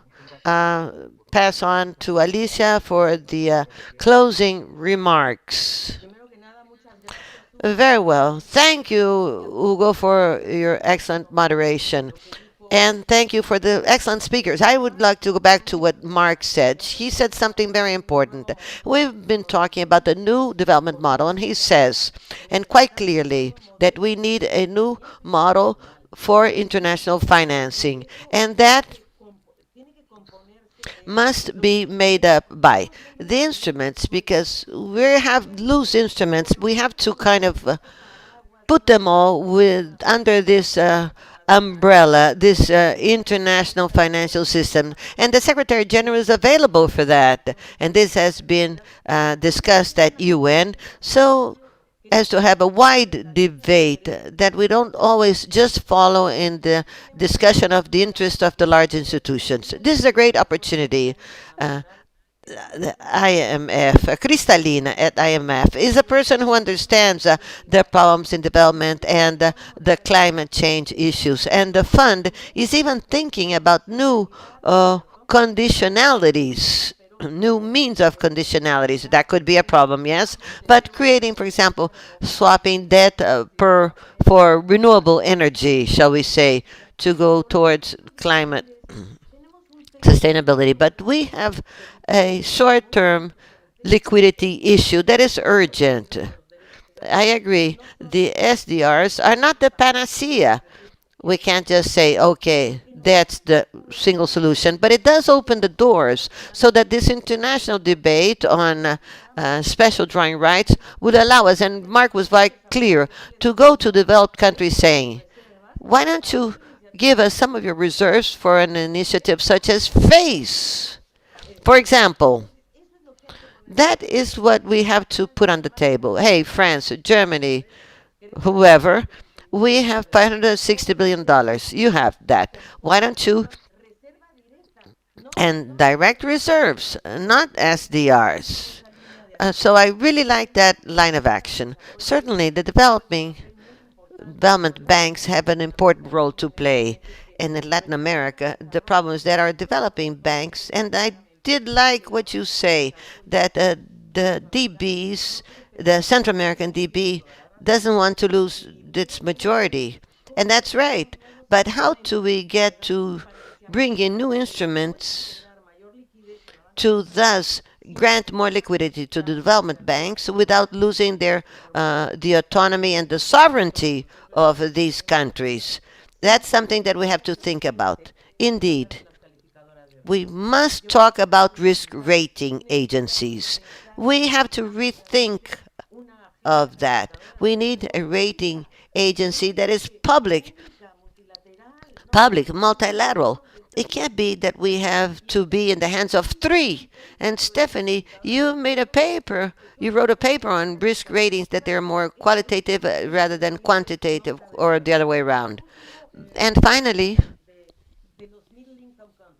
pass on to Alicia for the closing remarks. Very well. Thank you, Hugo, for your excellent moderation. And thank you for the excellent speakers. I would like to go back to what Mark said. He said something very important. We've been talking about the new development model, and he says, and quite clearly, that we need a new model for international financing. And that must be made up by the instruments, because we have loose instruments. We have to kind of put them all under this umbrella, this international financial system. And the Secretary General is available for that. And this has been discussed at UN. So as to have a wide debate, that we don't always just follow in the discussion of the interest of the large institutions. This is a great opportunity. The IMF, Kristalina at IMF, is a person who understands the problems in development and the climate change issues. And the fund is even thinking about new conditionalities, new means of conditionalities. That could be a problem, yes, but creating, for example, swapping debt for renewable energy, shall we say, to go towards climate sustainability. But we have a short-term liquidity issue that is urgent. I agree. The SDRs are not the panacea. We can't just say, okay, that's the single solution, but it does open the doors so that this international debate on special drawing rights would allow us, and Mark was very clear, to go to developed countries saying, why don't you give us some of your reserves for an initiative such as FACE? For example, that is what we have to put on the table. Hey, France, Germany, whoever, we have $560 billion. You have that. Why don't you? And direct reserves, not SDRs. So I really like that line of action. Certainly, the development banks have an important role to play. And in Latin America, the problem is that our developing banks, and I did like what you say, that the DBs, the Central American DB, doesn't want to lose its majority. And that's right. But how do we get to bring in new instruments to thus grant more liquidity to the development banks without losing the autonomy and the sovereignty of these countries? That's something that we have to think about. Indeed, we must talk about risk rating agencies. We have to rethink of that. We need a rating agency that is public, multilateral. It can't be that we have to be in the hands of three. And Stephanie, you wrote a paper on risk ratings that they're more qualitative rather than quantitative, or the other way around. And finally,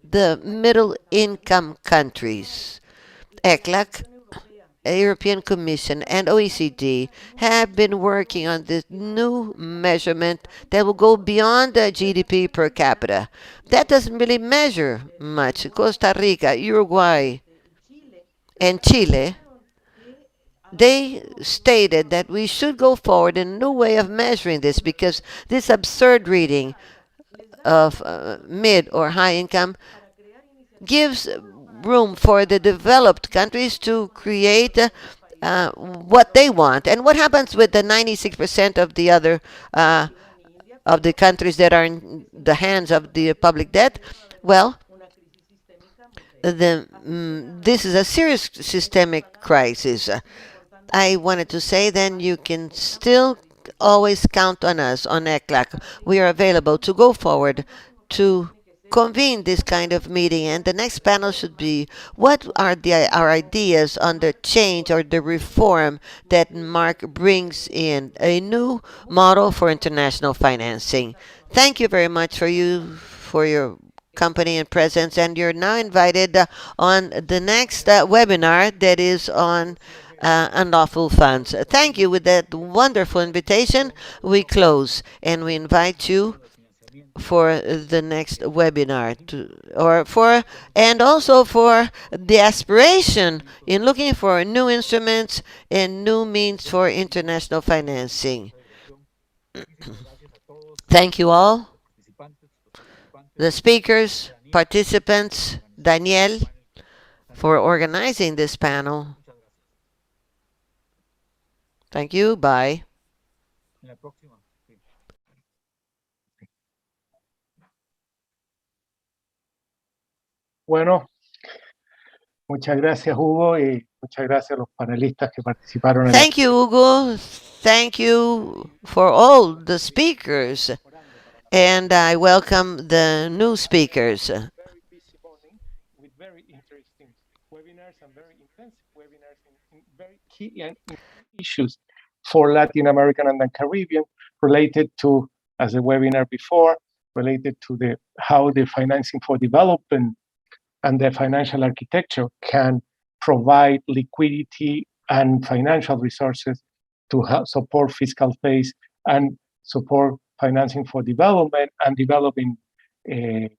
the middle income countries. ECLAC, European Commission, and OECD have been working on this new measurement that will go beyond the GDP per capita. That doesn't really measure much. Costa Rica, Uruguay, and Chile, they stated that we should go forward in a new way of measuring this, because this absurd reading of mid or high income gives room for the developed countries to create what they want. And what happens with the 96% of the other of the countries that are in the hands of the public debt? Well, this is a serious systemic crisis. I wanted to say then you can still always count on us, on ECLAC. We are available to go forward to convene this kind of meeting, and the next panel should be what are our ideas on the change or the reform that Mark brings in, a new model for international financing. Thank you very much for your company and presence, and you're now invited on the next webinar that is on unlawful funds. Thank you. With that wonderful invitation, we close, and we invite you for the next webinar and also for the aspiration in looking for new instruments and new means for international financing. Thank you all, the speakers, participants, Daniel, for organizing this panel. Thank you. Bye. Bueno, muchas gracias, Hugo, y muchas gracias a los panelistas que participaron. Thank you, Hugo. Thank you for all the speakers. And I welcome the new speakers. Very busy morning with very interesting webinars and very intensive webinars in very key and issues for Latin American and the Caribbean related to, as a webinar before, related to how the financing for development and the financial architecture can provide liquidity and financial resources to support fiscal phase and support financing for development and developing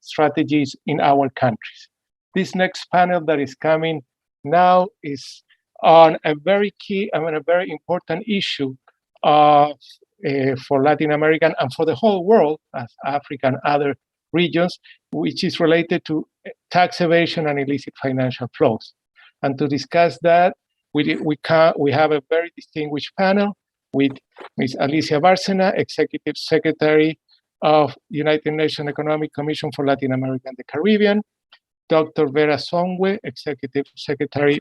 strategies in our countries. This next panel that is coming now is on a very key and a very important issue for Latin American and for the whole world, as Africa and other regions, which is related to tax evasion and illicit financial flows. And to discuss that, we have a very distinguished panel with Ms. Alicia Bárcena, Executive Secretary of United Nations Economic Commission for Latin America and the Caribbean, Dr. Vera Songwe, Executive Secretary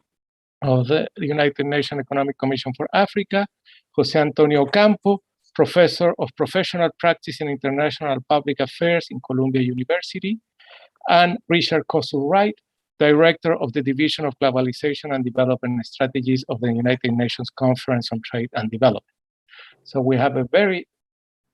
of the United Nations Economic Commission for Africa, Jose Antonio Campo, Professor of Professional Practice in International Public Affairs in Columbia University, and Richard Kosul-Wright, Director of the Division of Globalization and Development Strategies of the United Nations Conference on Trade and Development. So we have a very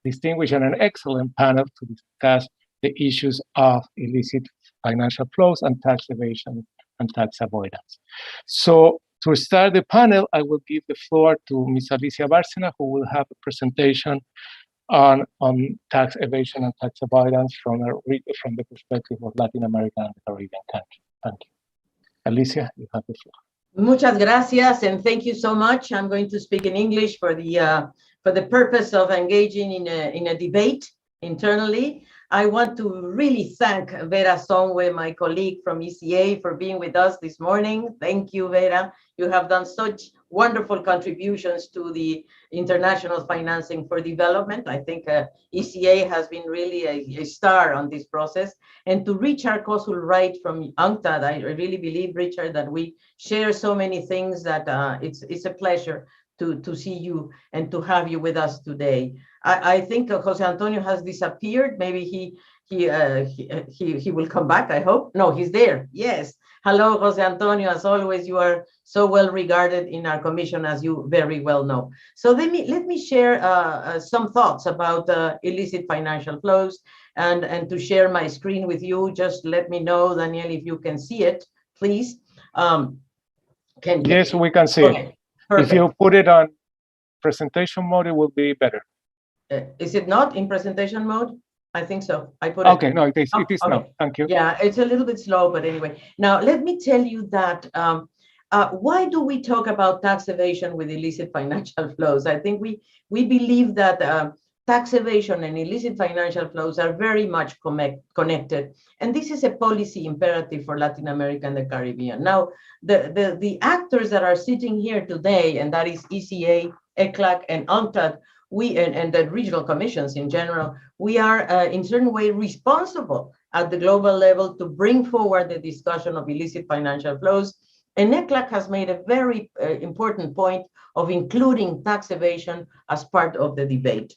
distinguished and an excellent panel to discuss the issues of illicit financial flows and tax evasion and tax avoidance. So to start the panel, I will give the floor to Ms. Alicia Bárcena, who will have a presentation on tax evasion and tax avoidance from the perspective of Latin America and the Caribbean countries. Thank you. Alicia, you have the floor. Muchas gracias, and thank you so much. I'm going to speak in English for the purpose of engaging in a debate internally. I want to really thank Vera Songwe, my colleague from ECA, for being with us this morning. Thank you, Vera. You have done such wonderful contributions to the international financing for development. I think ECA has been really a star on this process. And to Richard Kosul-Wright from UNCTAD, I really believe, Richard, that we share so many things that it's a pleasure to see you and to have you with us today. I think Jose Antonio has disappeared. Maybe he will come back, I hope. No, he's there. Yes. Hello, Jose Antonio. As always, you are so well regarded in our commission, as you very well know. So let me share some thoughts about illicit financial flows and to share my screen with you. Just let me know, Daniel, if you can see it, please. Yes, we can see it. Perfect. If you put it on presentation mode, it will be better. Is it not in presentation mode? I think so. I put it. No, it is okay. Now. Thank you. Yeah, it's a little bit slow, but anyway. Now, let me tell you that why do we talk about tax evasion with illicit financial flows? I think we believe that tax evasion and illicit financial flows are very much connected. And this is a policy imperative for Latin America and the Caribbean. Now, the actors that are sitting here today, and that is ECA, ECLAC, and UNCTAD, and the regional commissions in general, we are in certain way responsible at the global level to bring forward the discussion of illicit financial flows. And ECLAC has made a very important point of including tax evasion as part of the debate.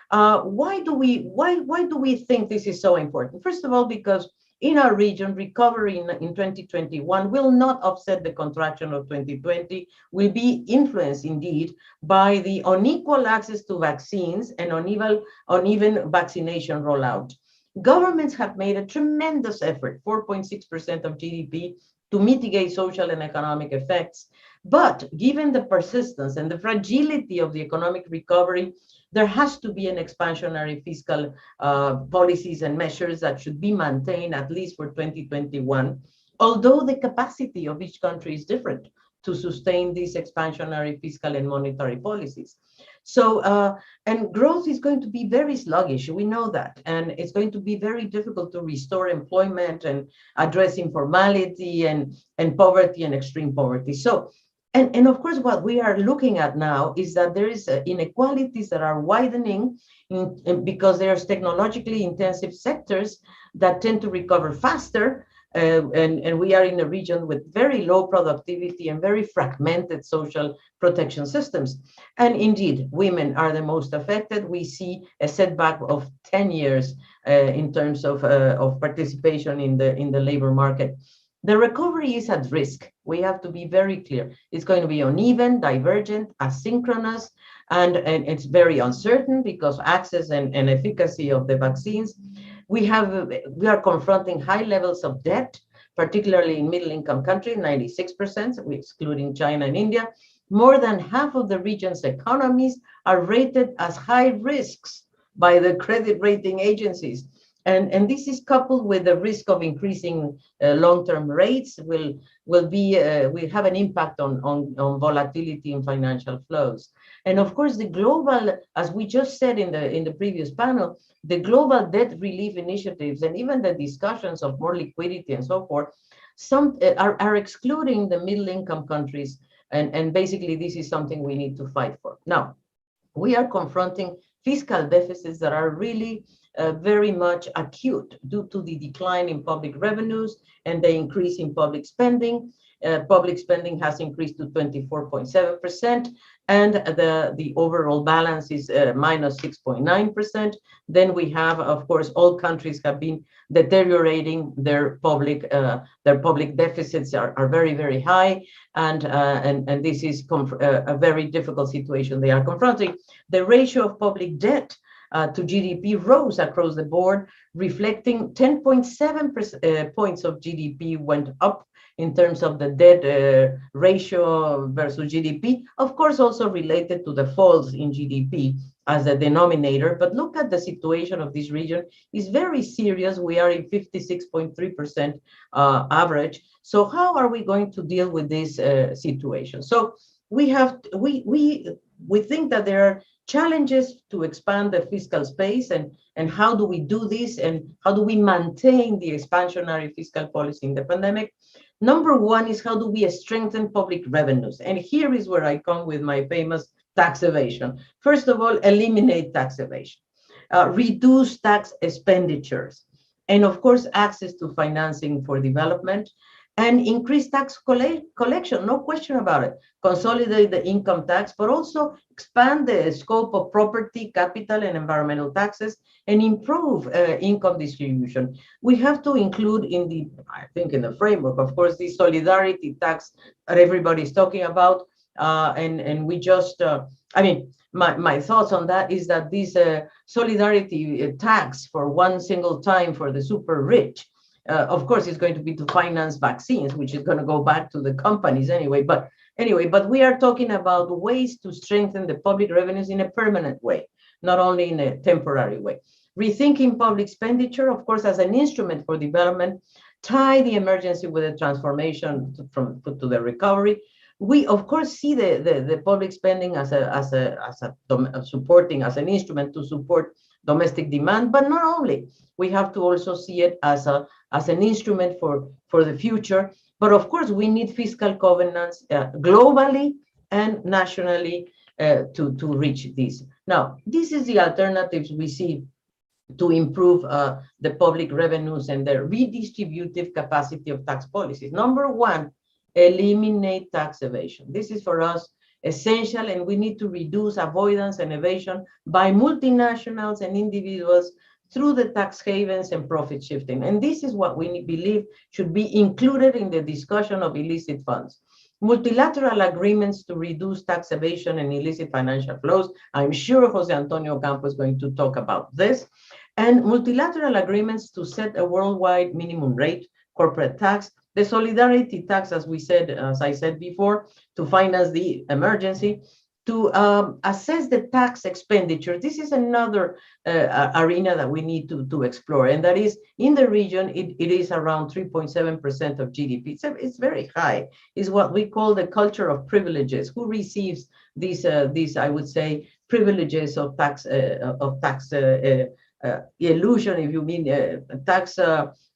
Why do we think this is so important? First of all, because in our region, recovery in 2021 will not offset the contraction of 2020, will be influenced indeed by the unequal access to vaccines and uneven vaccination rollout. Governments have made a tremendous effort, 4.6% of GDP, to mitigate social and economic effects. But given the persistence and the fragility of the economic recovery, there has to be an expansionary fiscal policies and measures that should be maintained at least for 2021, although the capacity of each country is different to sustain these expansionary fiscal and monetary policies. So, and growth is going to be very sluggish, we know that, and it's going to be very difficult to restore employment and address informality and poverty and extreme poverty. So, and of course, what we are looking at now is that there is inequalities that are widening because there's technologically intensive sectors that tend to recover faster. And we are in a region with very low productivity and very fragmented social protection systems. And indeed, women are the most affected. We see a setback of 10 years in terms of participation in the labor market. The recovery is at risk. We have to be very clear. It's going to be uneven, divergent, asynchronous, and it's very uncertain because access and efficacy of the vaccines. We are confronting high levels of debt, particularly in middle-income countries, 96%, excluding China and India. More than half of the region's economies are rated as high risks by the credit rating agencies. And this is coupled with the risk of increasing long-term rates will have an impact on volatility in financial flows. And of course, the global, as we just said in the previous panel, the global debt relief initiatives and even the discussions of more liquidity and so forth, some are excluding the middle-income countries, and basically this is something we need to fight for. Now, we are confronting fiscal deficits that are really very much acute due to the decline in public revenues and the increase in public spending. Public spending has increased to 24.7%, and the overall balance is minus 6.9%. Then we have, of course, all countries have been deteriorating their public deficits are very, very high, and this is a very difficult situation they are confronting. The ratio of public debt to GDP rose across the board, reflecting 10.7 points of GDP went up in terms of the debt ratio versus GDP, of course, also related to the falls in GDP as a denominator. But look at the situation of this region. It's very serious. We are in 56.3% average. So how are we going to deal with this situation? So we think that there are challenges to expand the fiscal space, and how do we do this, and how do we maintain the expansionary fiscal policy in the pandemic? Number one is, how do we strengthen public revenues? And here is where I come with my famous tax evasion. First of all, eliminate tax evasion, reduce tax expenditures, and of course, access to financing for development, and increase tax collection, no question about it. Consolidate the income tax, but also expand the scope of property, capital, and environmental taxes, and improve income distribution. We have to include in the framework, of course, the solidarity tax that everybody's talking about. And we just, my thoughts on that is that this solidarity tax for one single time for the super rich, of course, it's going to be to finance vaccines, which is going to go back to the companies anyway. But we are talking about ways to strengthen the public revenues in a permanent way, not only in a temporary way. Rethinking public expenditure, of course, as an instrument for development, tie the emergency with the transformation to the recovery. We, of course, see the public spending as supporting, as an instrument to support domestic demand, but not only. We have to also see it as an instrument for the future. But of course, we need fiscal governance globally and nationally to reach this. Now, this is the alternatives we see to improve the public revenues and the redistributive capacity of tax policies. Number one, eliminate tax evasion. This is for us essential, and we need to reduce avoidance and evasion by multinationals and individuals through the tax havens and profit shifting. And this is what we believe should be included in the discussion of illicit funds. Multilateral agreements to reduce tax evasion and illicit financial flows. I'm sure Jose Antonio Campos is going to talk about this. And multilateral agreements to set a worldwide minimum rate, corporate tax, the solidarity tax, as I said before, to finance the emergency, to assess the tax expenditure. This is another arena that we need to explore, and that is, in the region, it is around 3.7% of GDP. It's very high. It's what we call the culture of privileges. Who receives these I would say, privileges of tax illusion, if you mean tax,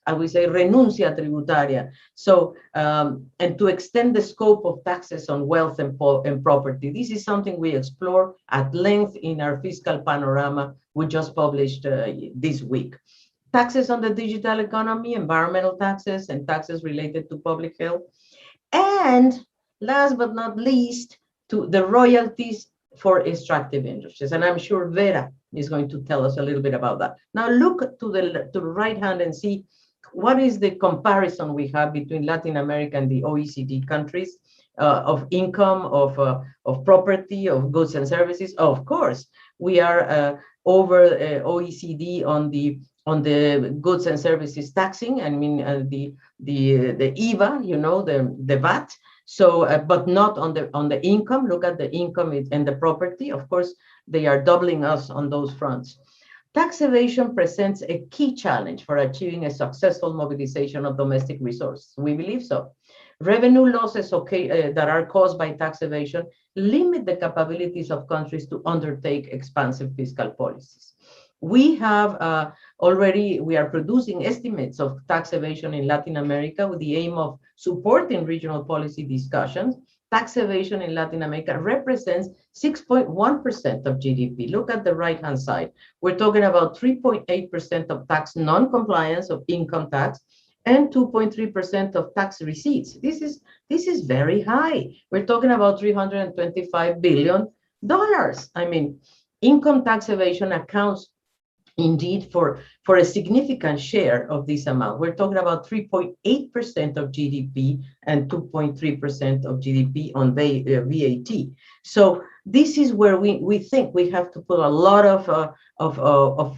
I would say, renuncia tributaria. So, and to extend the scope of taxes on wealth and property. This is something we explore at length in our fiscal panorama we just published this week. Taxes on the digital economy, environmental taxes, and taxes related to public health. And last but not least, to the royalties for extractive industries. And I'm sure Vera is going to tell us a little bit about that. Now look to the right hand and see what is the comparison we have between Latin America and the OECD countries of income, of property, of goods and services. Of course, we are over OECD on the goods and services taxing. I mean, the IVA, you know, the VAT. So, but not on the income. Look at the income and the property. Of course, they are doubling us on those fronts. Tax evasion presents a key challenge for achieving a successful mobilization of domestic resources. We believe so. Revenue losses that are caused by tax evasion limit the capabilities of countries to undertake expansive fiscal policies. We have we are producing estimates of tax evasion in Latin America with the aim of supporting regional policy discussions. Tax evasion in Latin America represents 6.1% of GDP. Look at the right-hand side. We're talking about 3.8% of tax non-compliance of income tax and 2.3% of tax receipts. This is very high. We're talking about $325 billion. I mean, income tax evasion accounts indeed for a significant share of this amount. We're talking about 3.8% of GDP and 2.3% of GDP on VAT. So this is where we think we have to put a lot of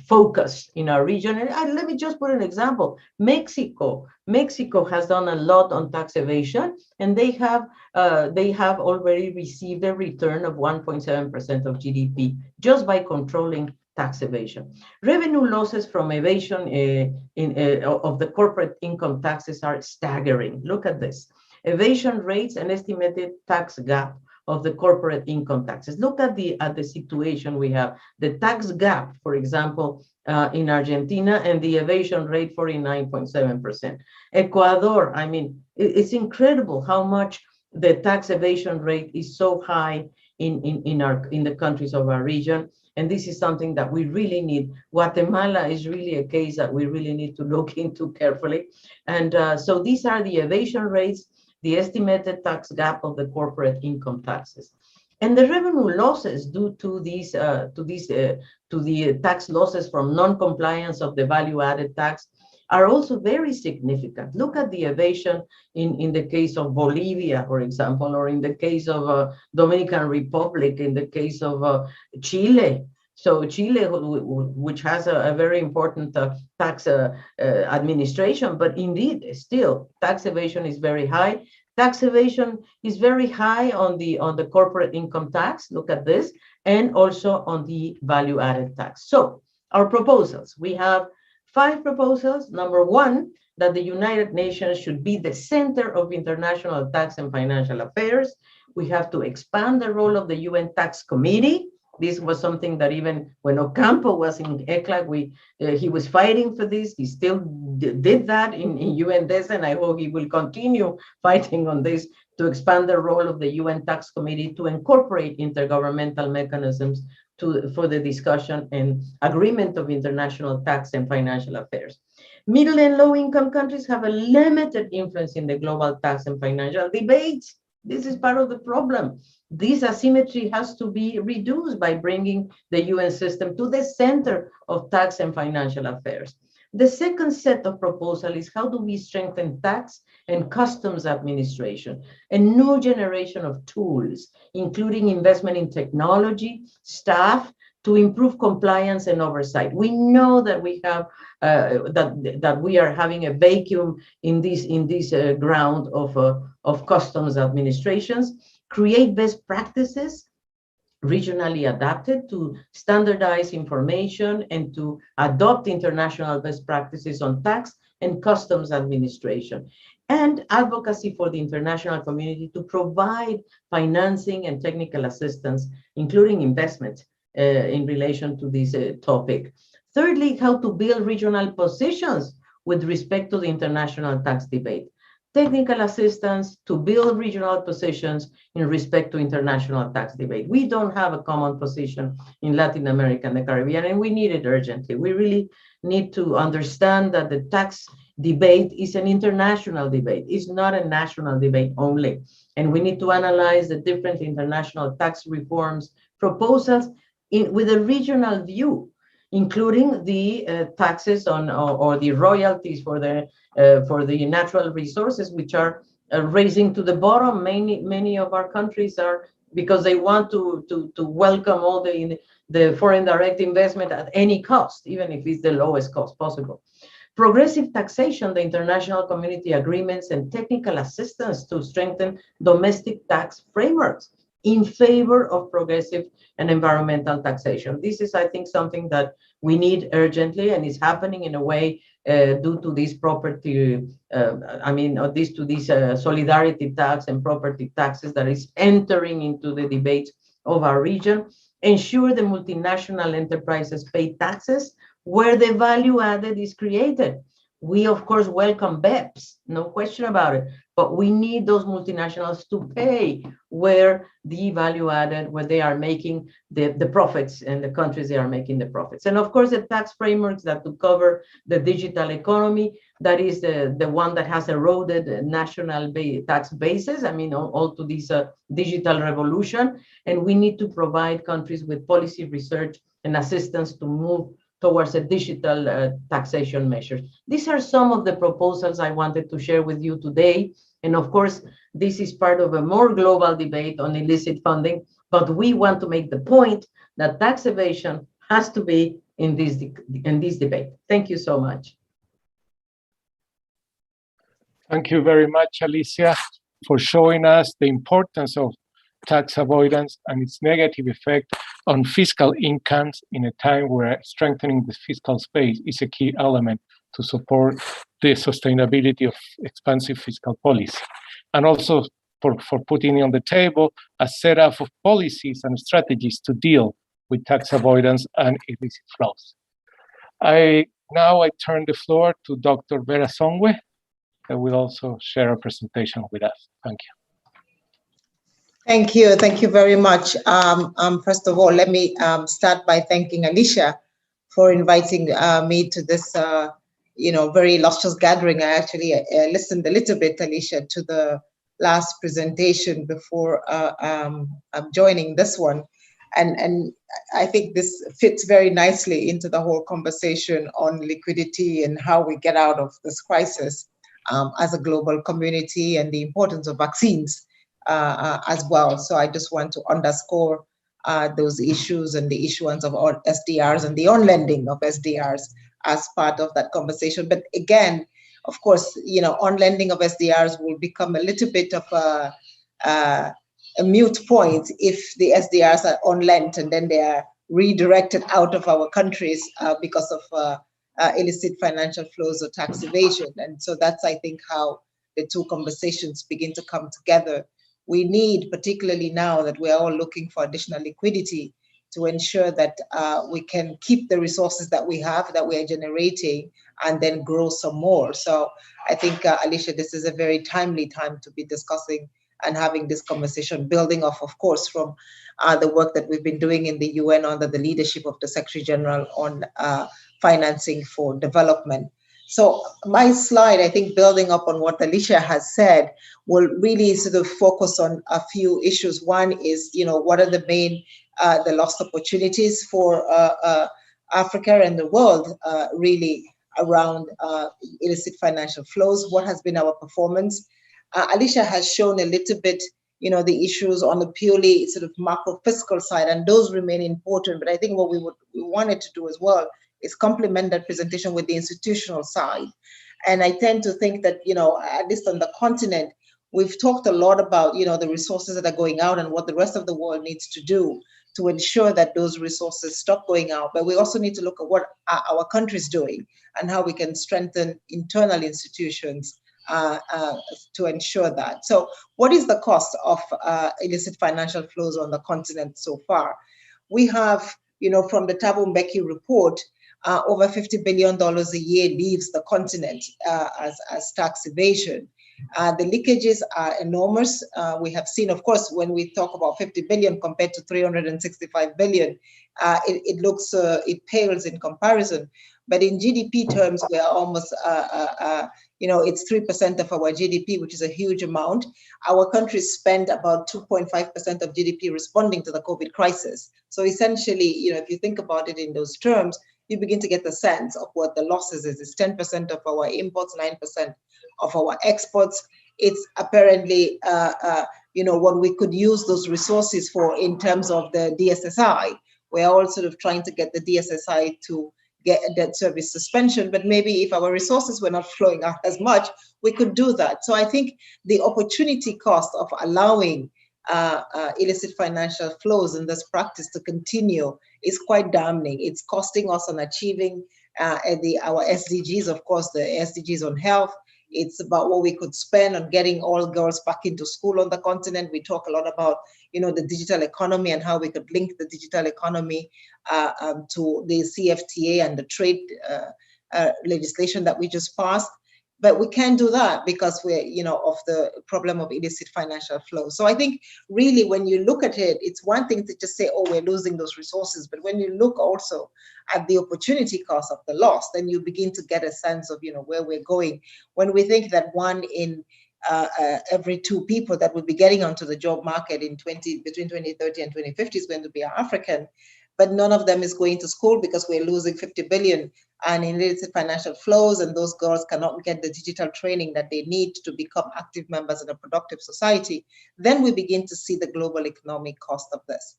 focus in our region. And let me just put an example. Mexico has done a lot on tax evasion, and they have already received a return of 1.7% of GDP just by controlling tax evasion. Revenue losses from evasion of the corporate income taxes are staggering. Look at this. Evasion rates and estimated tax gap of the corporate income taxes. Look at the situation we have. The tax gap, for example, in Argentina, and the evasion rate 49.7%. Ecuador, I mean, it's incredible how much the tax evasion rate is so high in the countries of our region. And this is something that we really need. Guatemala is really a case that we really need to look into carefully. And so these are the evasion rates, the estimated tax gap of the corporate income taxes. And the revenue losses due to the tax losses from non-compliance of the value-added tax are also very significant. Look at the evasion in the case of Bolivia, for example, or in the case of Dominican Republic, in the case of Chile. So Chile, which has a very important tax administration, but indeed, still, tax evasion is very high. Tax evasion is very high on the corporate income tax. Look at this, and also on the value-added tax. So our proposals, we have 5 proposals. Number 1, that the United Nations should be the center of international tax and financial affairs. We have to expand the role of the UN Tax Committee. This was something that even when Ocampo was in ECLAC, he was fighting for this. He still did that in UNDES, and I hope he will continue fighting on this to expand the role of the UN Tax Committee to incorporate intergovernmental mechanisms for the discussion and agreement of international tax and financial affairs. Middle and low-income countries have a limited influence in the global tax and financial debates. This is part of the problem. This asymmetry has to be reduced by bringing the UN system to the center of tax and financial affairs. The second set of proposal is how do we strengthen tax and customs administration, a new generation of tools, including investment in technology, staff, to improve compliance and oversight. We know that we have that we are having a vacuum in this ground of customs administrations. Create best practices regionally adapted to standardize information and to adopt international best practices on tax and customs administration, and advocacy for the international community to provide financing and technical assistance, including investment in relation to this topic. Thirdly, how to build regional positions with respect to the international tax debate. Technical assistance to build regional positions in respect to international tax debate. We don't have a common position in Latin America and the Caribbean, and we need it urgently. We really need to understand that the tax debate is an international debate. It's not a national debate only. And we need to analyze the different international tax reforms proposals with a regional view, including the taxes on or the royalties for the natural resources, which are raising to the bottom. Many of our countries are, because they want to welcome all the foreign direct investment at any cost, even if it's the lowest cost possible. Progressive taxation, the international community agreements, and technical assistance to strengthen domestic tax frameworks. in favor of progressive and environmental taxation. This is, I think, something that we need urgently, and is happening in a way due to this property, solidarity tax and property taxes that is entering into the debate of our region. Ensure the multinational enterprises pay taxes where the value added is created. We, of course, welcome BEPS, no question about it, but we need those multinationals to pay where the value added, where they are making the profits, and the countries they are making the profits. And of course, the tax frameworks that to cover the digital economy, that is the one that has eroded national tax bases, all to this digital revolution. And we need to provide countries with policy research and assistance to move towards a digital taxation measures. These are some of the proposals I wanted to share with you today. And of course, this is part of a more global debate on illicit funding, but we want to make the point that tax evasion has to be in this debate. Thank you so much. Thank you very much, Alicia, for showing us the importance of tax avoidance and its negative effect on fiscal incomes in a time where strengthening the fiscal space is a key element to support the sustainability of expansive fiscal policy. And also for putting on the table a set of policies and strategies to deal with tax avoidance and illicit flows. Now I turn the floor to Dr. Vera Songwe, that will also share a presentation with us. Thank you. Thank you very much. First of all, let me start by thanking Alicia for inviting me to this, very illustrious gathering. I actually listened a little bit, Alicia, to the last presentation before I'm joining this one. And I think this fits very nicely into the whole conversation on liquidity and how we get out of this crisis as a global community, and the importance of vaccines as well. So I just want to underscore those issues and the issuance of all SDRs and the on-lending of SDRs as part of that conversation. But again, of course, on-lending of SDRs will become a little bit of a moot point if the SDRs are on-lent and then they are redirected out of our countries because of illicit financial flows or tax evasion. And so that's, I think, how the two conversations begin to come together. We need, particularly now that we're all looking for additional liquidity, to ensure that we can keep the resources that we have, that we are generating, and then grow some more. So I think, Alicia, this is a very timely time to be discussing and having this conversation, building off, of course, from the work that we've been doing in the UN under the leadership of the Secretary General on financing for development. So my slide, I think, building up on what Alicia has said, will really sort of focus on a few issues. One is, what are the main, the lost opportunities for Africa and the world, really around illicit financial flows? What has been our performance? Alicia has shown a little bit, the issues on the purely sort of macro fiscal side, and those remain important. But I think what we wanted to do as well is complement that presentation with the institutional side. And I tend to think that, at least on the continent, we've talked a lot about, the resources that are going out and what the rest of the world needs to do to ensure that those resources stop going out. But we also need to look at what our country's doing and how we can strengthen internal institutions to ensure that. So what is the cost of illicit financial flows on the continent so far? We have, from the Thabo Mbeki report, over $50 billion a year leaves the continent as tax evasion. The leakages are enormous. We have seen, of course, when we talk about 50 billion compared to 365 billion, it pales in comparison. But in GDP terms, we are almost, it's 3% of our GDP, which is a huge amount. Our country spent about 2.5% of GDP responding to the COVID crisis. So essentially, if you think about it in those terms, you begin to get the sense of what the losses is. It's 10% of our imports, 9% of our exports. It's apparently, what we could use those resources for in terms of the DSSI. We're all sort of trying to get the DSSI to get a debt service suspension, but maybe if our resources were not flowing out as much, we could do that. So I think the opportunity cost of allowing illicit financial flows and this practice to continue is quite damning. It's costing us on achieving our SDGs, of course, the SDGs on health. It's about what we could spend on getting all girls back into school on the continent. We talk a lot about, the digital economy and how we could link the digital economy to the CFTA and the trade legislation that we just passed. But we can't do that because we're, of the problem of illicit financial flow. So I think really when you look at it, it's one thing to just say, oh, we're losing those resources. But when you look also at the opportunity cost of the loss, then you begin to get a sense of, where we're going. When we think that one in every two people that will be getting onto the job market between 2030 and 2050 is going to be African, but none of them is going to school because we're losing 50 billion and in illicit financial flows, and those girls cannot get the digital training that they need to become active members in a productive society, then we begin to see the global economic cost of this.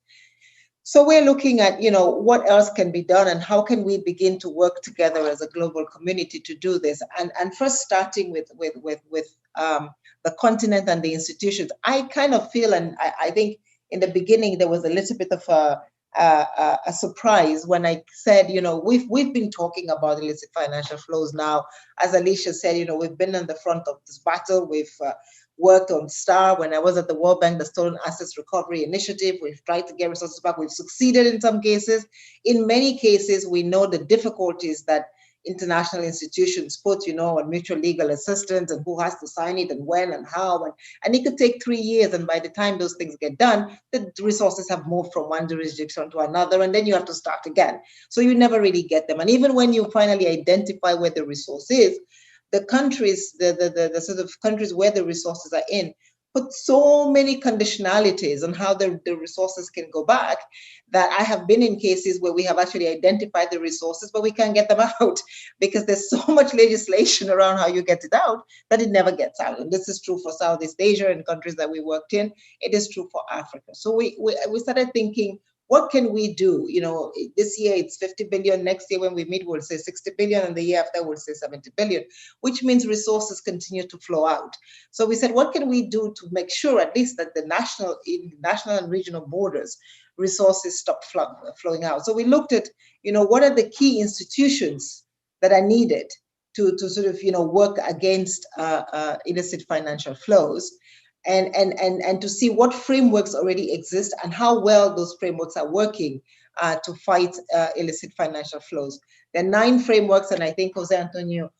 So we're looking at, what else can be done and how can we begin to work together as a global community to do this? And first starting with the continent and the institutions. I kind of feel, and I think in the beginning there was a little bit of a surprise when I said, we've been talking about illicit financial flows now. As Alicia said, we've been on the front of this battle. We've worked on STAR. When I was at the World Bank, the Stolen Assets Recovery Initiative, we've tried to get resources back. We've succeeded in some cases. In many cases, we know the difficulties that international institutions put, on mutual legal assistance and who has to sign it and when and how. And it could take 3 years. And by the time those things get done, the resources have moved from one jurisdiction to another. And then you have to start again. So you never really get them. And even when you finally identify where the resource is, the countries, the sort of countries where the resources are in, put so many conditionalities on how the resources can go back that I have been in cases where we have actually identified the resources, but we can't get them out because there's so much legislation around how you get it out that it never gets out. And this is true for Southeast Asia and countries that we worked in. It is true for Africa. So we started thinking, what can we do? This year it's 50 billion. Next year when we meet, we'll say 60 billion. And the year after, we'll say 70 billion, which means resources continue to flow out. So we said, what can we do to make sure at least that the national and regional borders, resources stop flowing out? So we looked at, what are the key institutions that are needed to sort of, work against illicit financial flows. And to see what frameworks already exist and how well those frameworks are working to fight illicit financial flows. There are 9 frameworks, and I think, Jose Antonio,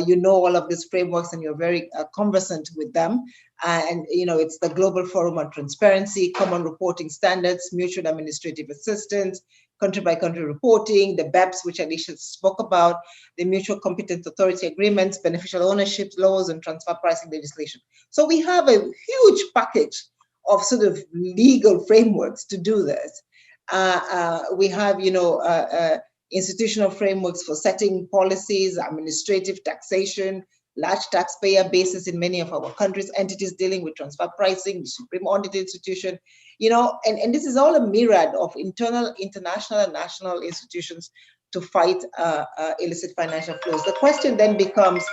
you know all of these frameworks and you're very conversant with them. It's the Global Forum on Transparency, Common Reporting Standards, Mutual Administrative Assistance, country-by-country reporting, the BEPS, which Alicia spoke about, the Mutual Competent Authority Agreements, beneficial ownership laws, and transfer pricing legislation. So we have a huge package of sort of legal frameworks to do this. We have, institutional frameworks for setting policies, administrative taxation, large taxpayer bases in many of our countries, entities dealing with transfer pricing, the Supreme Audit Institution, and this is all a myriad of internal, international, and national institutions to fight illicit financial flows. The question then becomes,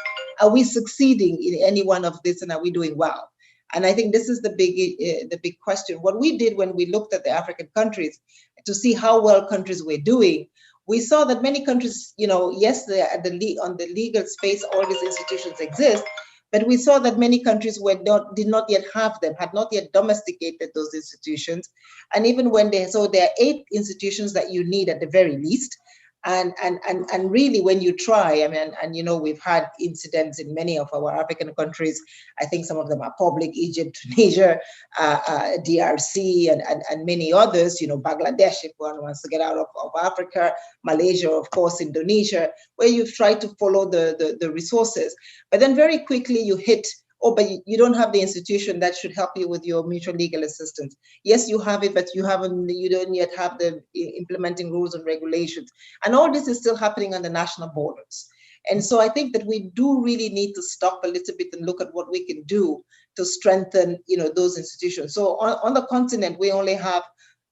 are we succeeding in any one of this and are we doing well? And I think this is the big question. What we did when we looked at the African countries to see how well countries were doing, we saw that many countries, yes, they are on the legal space, all these institutions exist, but we saw that many countries did not yet have them, had not yet domesticated those institutions. And even when so there are 8 institutions that you need at the very least. And really, when you try, we've had incidents in many of our African countries. I think some of them are public: Egypt, Tunisia, DRC, and many others. Bangladesh, if one wants to get out of Africa, Malaysia, of course, Indonesia, where you've tried to follow the resources, but then very quickly you hit. Oh, but you don't have the institution that should help you with your mutual legal assistance. Yes, you have it, but you don't yet have the implementing rules and regulations. And all this is still happening on the national borders. And so I think that we do really need to stop a little bit and look at what we can do to strengthen, those institutions. So on the continent, we only have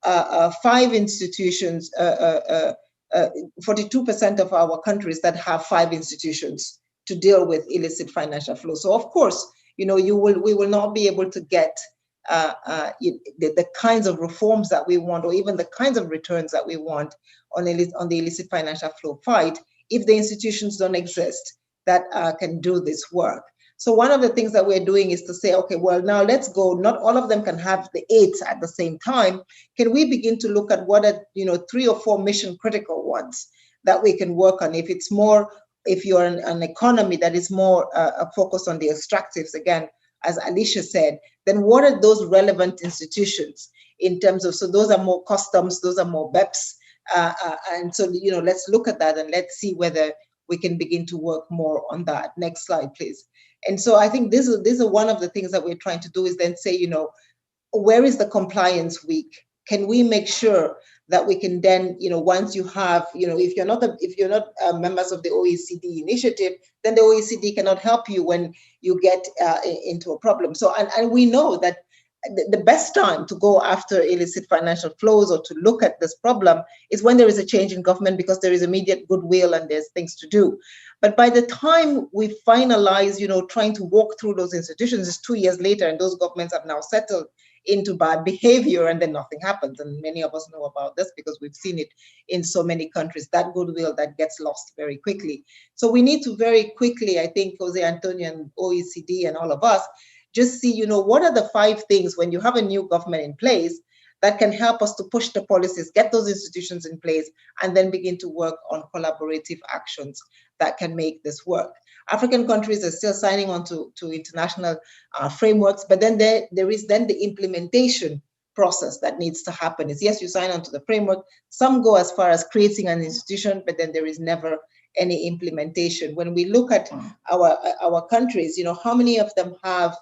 5 institutions, 42% of our countries that have 5 institutions to deal with illicit financial flow. So of course, we will not be able to get the kinds of reforms that we want, or even the kinds of returns that we want on the illicit financial flow fight, if the institutions don't exist that can do this work. So one of the things that we're doing is to say, okay, well, now let's go. Not all of them can have the 8 at the same time. Can we begin to look at what are 3 or 4 mission critical ones that we can work on? If you're an economy that is more focused on the extractives, again, as Alicia said, then what are those relevant institutions in terms of, so those are more customs, those are more BEPS, and so, let's look at that and let's see whether we can begin to work more on that. Next slide, please. And so I think this is one of the things that we're trying to do, is then say, where is the compliance weak? Can we make sure that we can then, once you have, if you're not members of the OECD initiative, then the OECD cannot help you when you get into a problem. So, and we know that the best time to go after illicit financial flows or to look at this problem is when there is a change in government, because there is immediate goodwill and there's things to do. But by the time we finalize, trying to walk through those institutions, it's 2 years later, and those governments have now settled into bad behavior, and then nothing happens. And many of us know about this because we've seen it in so many countries, that goodwill that gets lost very quickly. So we need to very quickly, I think, Jose Antonio and OECD and all of us, just see, what are the 5 things when you have a new government in place that can help us to push the policies, get those institutions in place, and then begin to work on collaborative actions that can make this work. African countries are still signing on to international frameworks, but then there is then the implementation process that needs to happen. Is yes, you sign on to the framework. Some go as far as creating an institution, but then there is never any implementation. When we look at our countries, how many of them have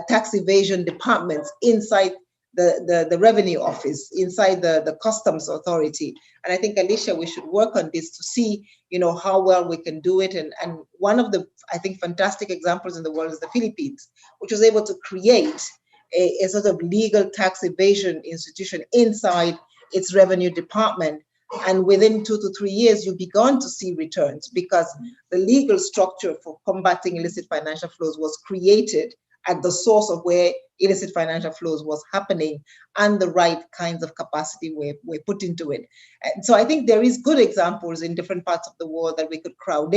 tax evasion departments inside the revenue office, inside the customs authority? And I think, Alicia, we should work on this to see, how well we can do it. And one of the, I think, fantastic examples in the world is the Philippines, which was able to create a sort of legal tax evasion institution inside its revenue department. And within 2 to 3 years, you've begun to see returns, because the legal structure for combating illicit financial flows was created at the source of where illicit financial flows was happening, and the right kinds of capacity were put into it. And so I think there is good examples in different parts of the world that we could crowd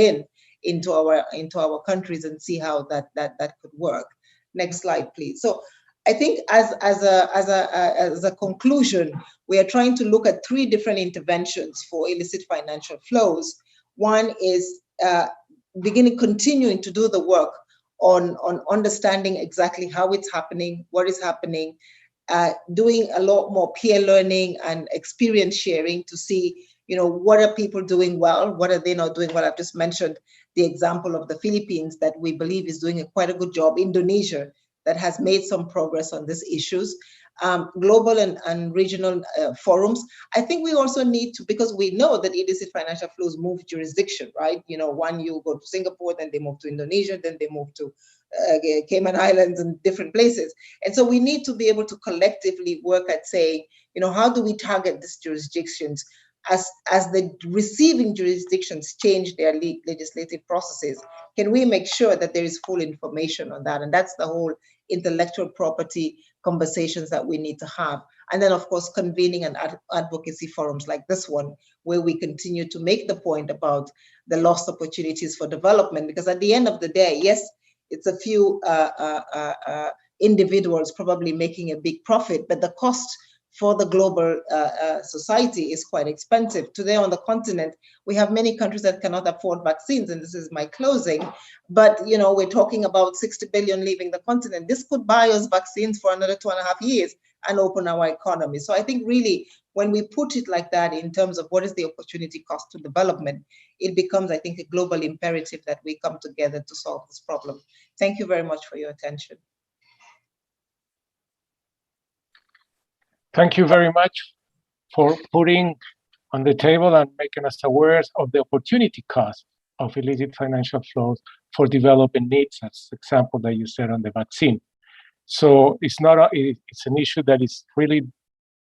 into our countries and see how that could work. Next slide, please. So I think as a conclusion, we are trying to look at 3 different interventions for illicit financial flows. One is continuing to do the work on understanding exactly how it's happening, what is happening, doing a lot more peer learning and experience sharing to see, what are people doing well, what are they not doing well. I've just mentioned the example of the Philippines that we believe is doing quite a good job. Indonesia, that has made some progress on these issues. Global and regional forums. I think we also need to, because we know that illicit financial flows move jurisdiction, right? One, you go to Singapore, then they move to Indonesia, then they move to Cayman Islands and different places. And so we need to be able to collectively work at saying, how do we target these jurisdictions? As the receiving jurisdictions change their legislative processes, can we make sure that there is full information on that? And that's the whole intellectual property conversations that we need to have. And then, of course, convening and advocacy forums like this one, where we continue to make the point about the lost opportunities for development. Because at the end of the day, yes, it's a few individuals probably making a big profit, but the cost for the global society is quite expensive. Today on the continent, we have many countries that cannot afford vaccines, and this is my closing, but we're talking about 60 billion leaving the continent. This could buy us vaccines for another 2.5 years and open our economy. So I think really, when we put it like that in terms of what is the opportunity cost to development, it becomes, I think, a global imperative that we come together to solve this problem. Thank you very much for your attention. Thank you very much for putting on the table and making us aware of the opportunity cost of illicit financial flows for developing needs, as example that you said on the vaccine. So it's an issue that is really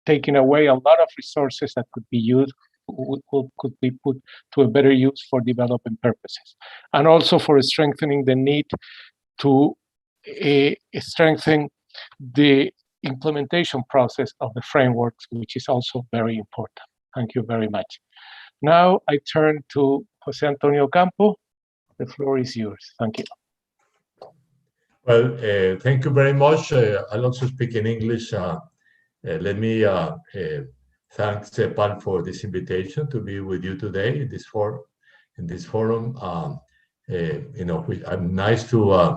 taking away a lot of resources that could be used, could be put to a better use for development purposes, and also for strengthening the need to strengthen the implementation process of the frameworks, which is also very important. Thank you very much. Now I turn to Jose Antonio Campo. The floor is yours. Thank you. Well, thank you very much. I'll also speak in English. Let me thank Pan for this invitation to be with you today in this forum. I'm nice to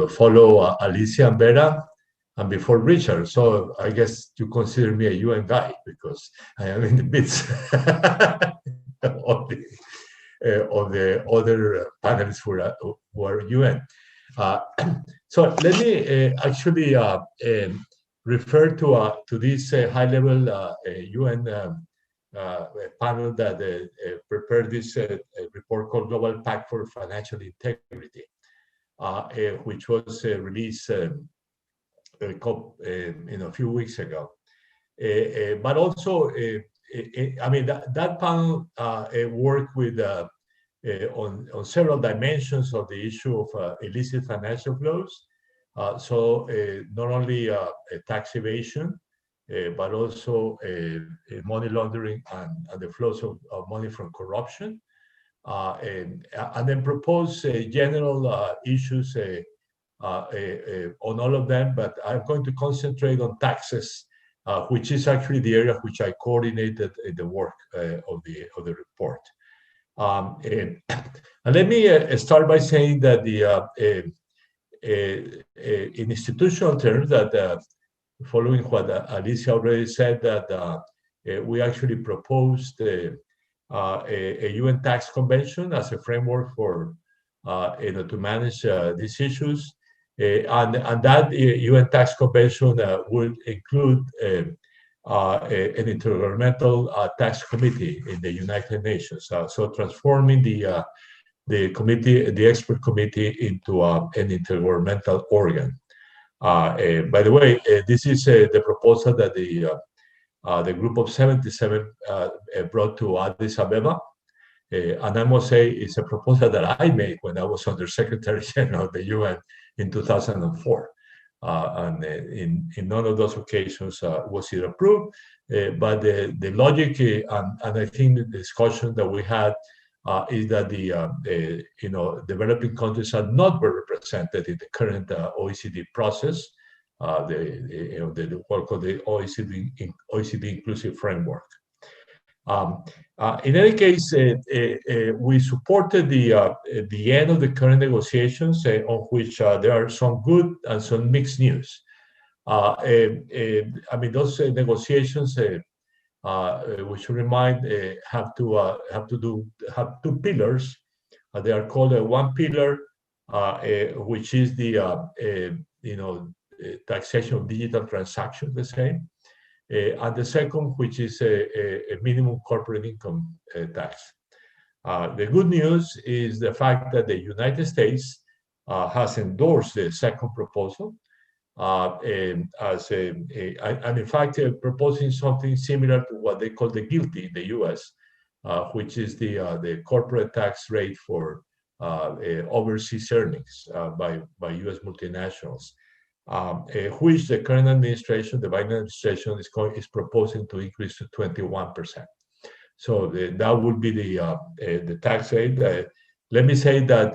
follow Alicia and Vera, and before Richard. So I guess you consider me a UN guy because I am in the midst of the other panelists who are UN. So let me actually refer to this high-level UN panel that prepared this report called Global Pact for Financial Integrity, which was released a few weeks ago. But also, I mean, that panel worked with on several dimensions of the issue of illicit financial flows. So not only tax evasion, but also money laundering and the flows of money from corruption. And then propose general issues on all of them, but I'm going to concentrate on taxes, which is actually the area which I coordinated in the work of the report. And let me start by saying that in institutional terms, that following what Alicia already said, that we actually proposed a UN tax convention as a framework for to manage these issues, and that UN tax convention would include an intergovernmental tax committee in the United Nations. So transforming the committee, the expert committee, into an intergovernmental organ. By the way, this is the proposal that the group of 77 brought to Addis Ababa. And I must say it's a proposal that I made when I was Under Secretary General of the UN in 2004. And in none of those occasions was it approved. But the logic and I think the discussion that we had is that the developing countries are not very represented in the current OECD process, the work of the OECD inclusive framework. In any case, we supported the end of the current negotiations, on which there are some good and some mixed news. I mean, those negotiations, we should remind, have two pillars. They are called one pillar, which is the taxation of digital transactions, the same. And the second, which is a minimum corporate income tax. The good news is the fact that the United States has endorsed the second proposal, and in fact proposing something similar to what they call the GILTI in the US, which is the corporate tax rate for overseas earnings by US multinationals. Which the current administration, the Biden administration, is proposing to increase to 21%. So that would be the tax rate. Let me say that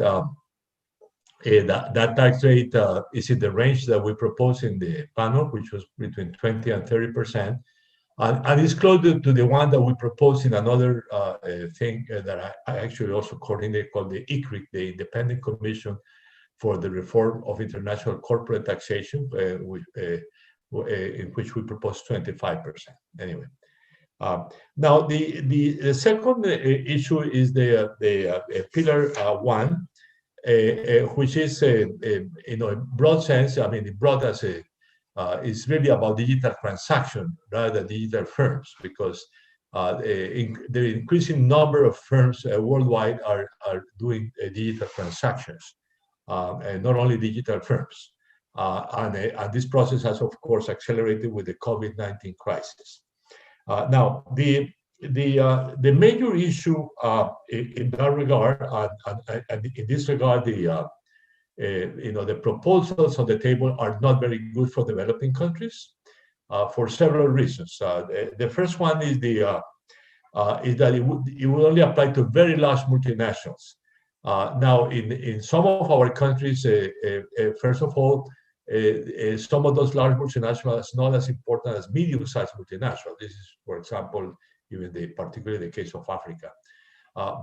that tax rate is in the range that we proposed in the panel, which was between 20 and 30%, and it's closer to the one that we proposed in another thing that I actually also coordinated, called the ICRIC, the Independent Commission for the Reform of International Corporate Taxation, in which we proposed 25%. Anyway, now the second issue is the pillar one, which is in broad sense. I mean, broad as is really about digital transaction rather than digital firms, because the increasing number of firms worldwide are doing digital transactions. And not only digital firms. And this process has, of course, accelerated with the COVID-19 crisis. Now, the major issue in that regard, and in this regard, the proposals on the table are not very good for developing countries for several reasons. The first one is that it would only apply to very large multinationals. Now, in some of our countries, first of all, some of those large multinationals are not as important as medium-sized multinationals. This is, for example, particularly the case of Africa.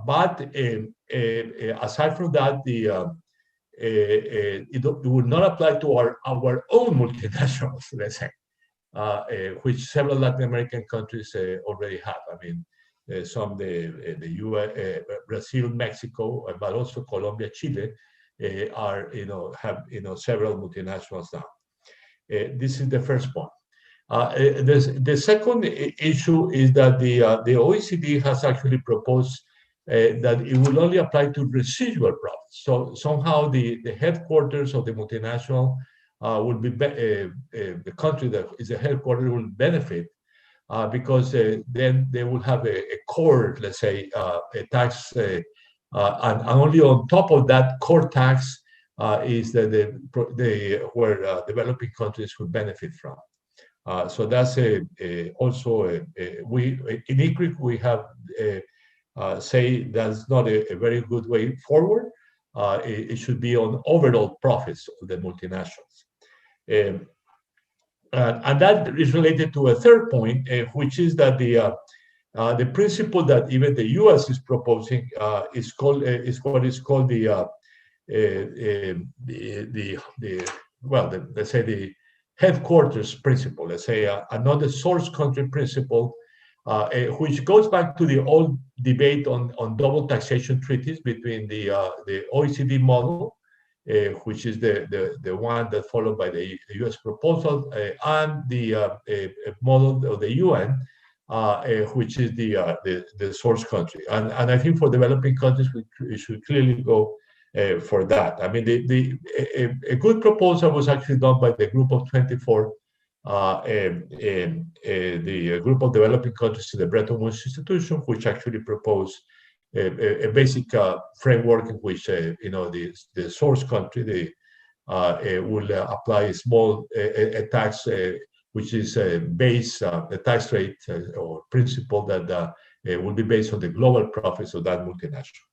But aside from that, it would not apply to our own multinationals, let's say, which several Latin American countries already have. I mean, some the US, Brazil, Mexico, but also Colombia, Chile have several multinationals now. This is the first point. The second issue is that the OECD has actually proposed that it will only apply to residual profits. So somehow the headquarters of the multinational will be the country that is the headquarters will benefit because then they will have a core, let's say, a tax, and only on top of that core tax is where developing countries will benefit from. So that's also we in ICRIC we have say that's not a very good way forward. It should be on overall profits of the multinationals. And that is related to a third point, which is that the principle that even the U.S. is proposing is what is called let's say the headquarters principle. Let's say another source country principle, which goes back to the old debate on double taxation treaties between the OECD model, which is the one that followed by the U.S. proposal, and the model of the UN, which is the source country. And I think for developing countries, we should clearly go for that. I mean, a good proposal was actually done by the Group of 24, the Group of Developing Countries to the Bretton Woods Institution, which actually proposed a basic framework in which the source country will apply a small tax, which is based the tax rate or principle that will be based on the global profits of that multinational.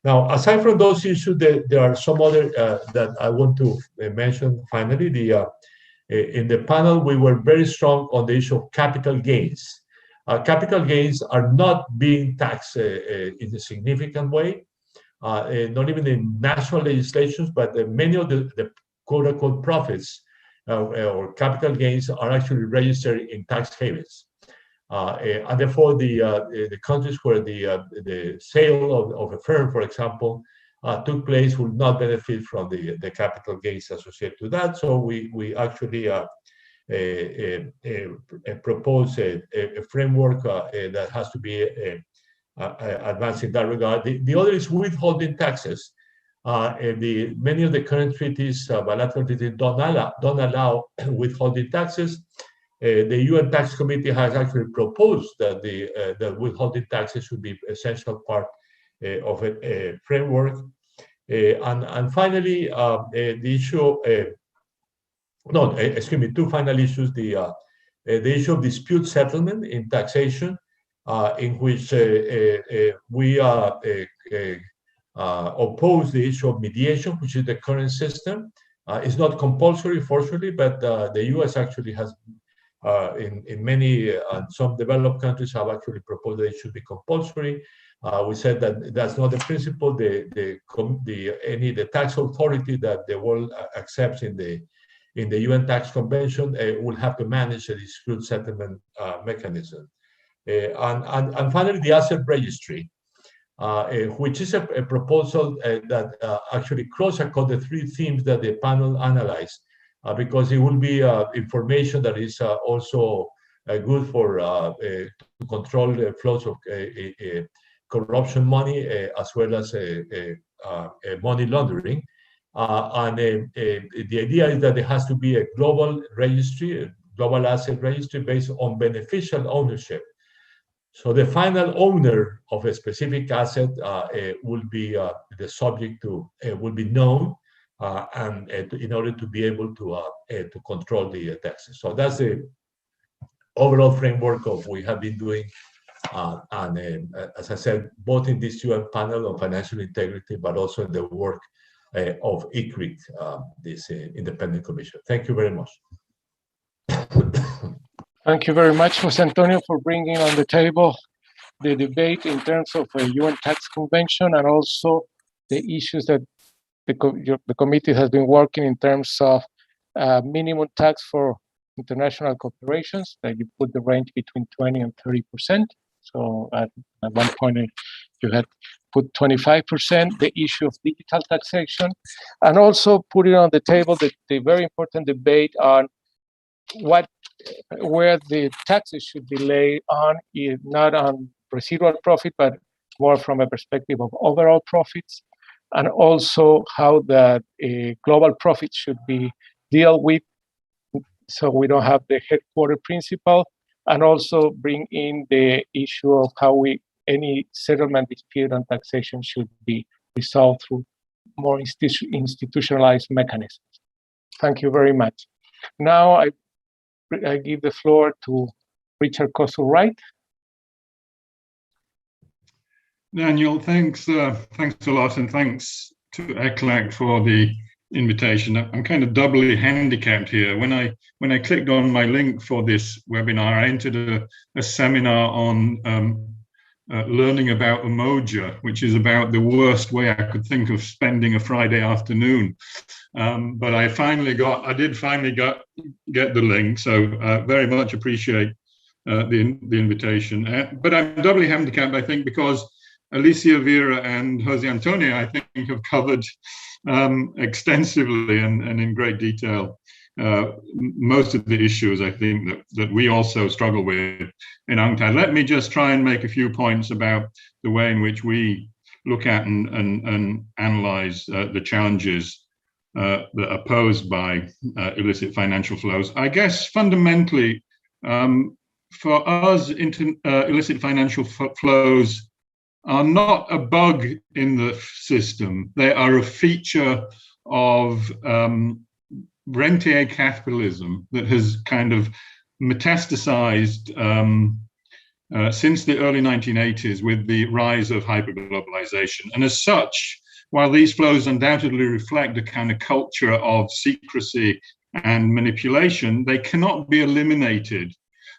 Now, aside from those issues, there are some other that I want to mention. Finally, in the panel, we were very strong on the issue of capital gains. Capital gains are not being taxed in a significant way, not even in national legislations, but many of the quote-unquote profits or capital gains are actually registered in tax havens. And therefore, the countries where the sale of a firm, for example, took place will not benefit from the capital gains associated to that. So we actually propose a framework that has to be advanced in that regard. The other is withholding taxes. Many of the current treaties, bilateral treaties, don't allow withholding taxes. The UN Tax Committee has actually proposed that the withholding taxes should be essential part of a framework. And finally, the issue, two final issues, the issue of dispute settlement in taxation, in which we oppose the issue of mediation, which is the current system. It's not compulsory, fortunately, but the US actually has in many some developed countries have actually proposed that it should be compulsory. We said that that's not the principle. The tax authority that the world accepts in the UN Tax Convention will have to manage a dispute settlement mechanism. And finally, the asset registry, which is a proposal that actually cross-across the three themes that the panel analyzed. Because it will be information that is also good for to control the flows of corruption money as well as money laundering. And the idea is that there has to be a global registry, a global asset registry based on beneficial ownership. So the final owner of a specific asset will be the subject to will be known. and in order to be able to control the taxes. So that's the overall framework of what we have been doing. And as I said, both in this UN panel on financial integrity, but also in the work of ICRIC, this independent commission. Thank you very much. Thank you very much, Jose Antonio, for bringing on the table the debate in terms of a UN tax convention and also the issues that the committee has been working in terms of minimum tax for international corporations, that you put the range between 20 and 30%. So at one point you had put 25%, the issue of digital taxation, and also putting on the table the very important debate on where the taxes should be laid on, not on residual profit, but more from a perspective of overall profits, and also how that global profits should be dealt with, so we don't have the headquarter principle, and also bring in the issue of how any settlement dispute on taxation should be resolved through more institutionalized mechanisms. Thank you very much. Now I give the floor to Richard Kosel-Wright. Daniel, thanks a lot, and thanks to ECLAC for the invitation. I'm kind of doubly handicapped here. When I clicked on my link for this webinar, I entered a seminar on learning about Umoja, which is about the worst way I could think of spending a Friday afternoon. But I did finally get the link, so very much appreciate the invitation. But I'm doubly handicapped, I think, because Alicia, Vera, and Jose Antonio, I think, have covered extensively and in great detail most of the issues, I think, that we also struggle with in UNCTAD. Let me just try and make a few points about the way in which we look at and analyze the challenges that are posed by illicit financial flows. I guess fundamentally, for us, illicit financial flows are not a bug in the system. They are a feature of rentier capitalism that has kind of metastasized since the early 1980s with the rise of hyperglobalization. And as such, while these flows undoubtedly reflect a kind of culture of secrecy and manipulation, they cannot be eliminated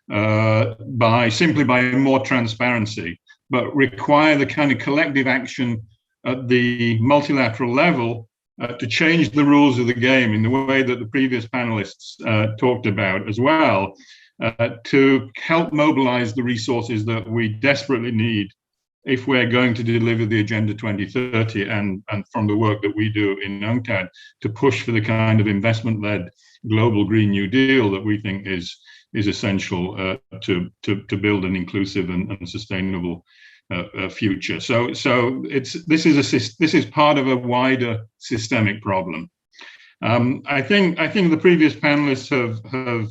simply by more transparency, but require the kind of collective action at the multilateral level to change the rules of the game in the way that the previous panelists talked about as well, to help mobilize the resources that we desperately need if we're going to deliver the Agenda 2030 and from the work that we do in UNCTAD to push for the kind of investment-led global Green New Deal that we think is essential to build an inclusive and sustainable future. So this is part of a wider systemic problem. I think the previous panelists have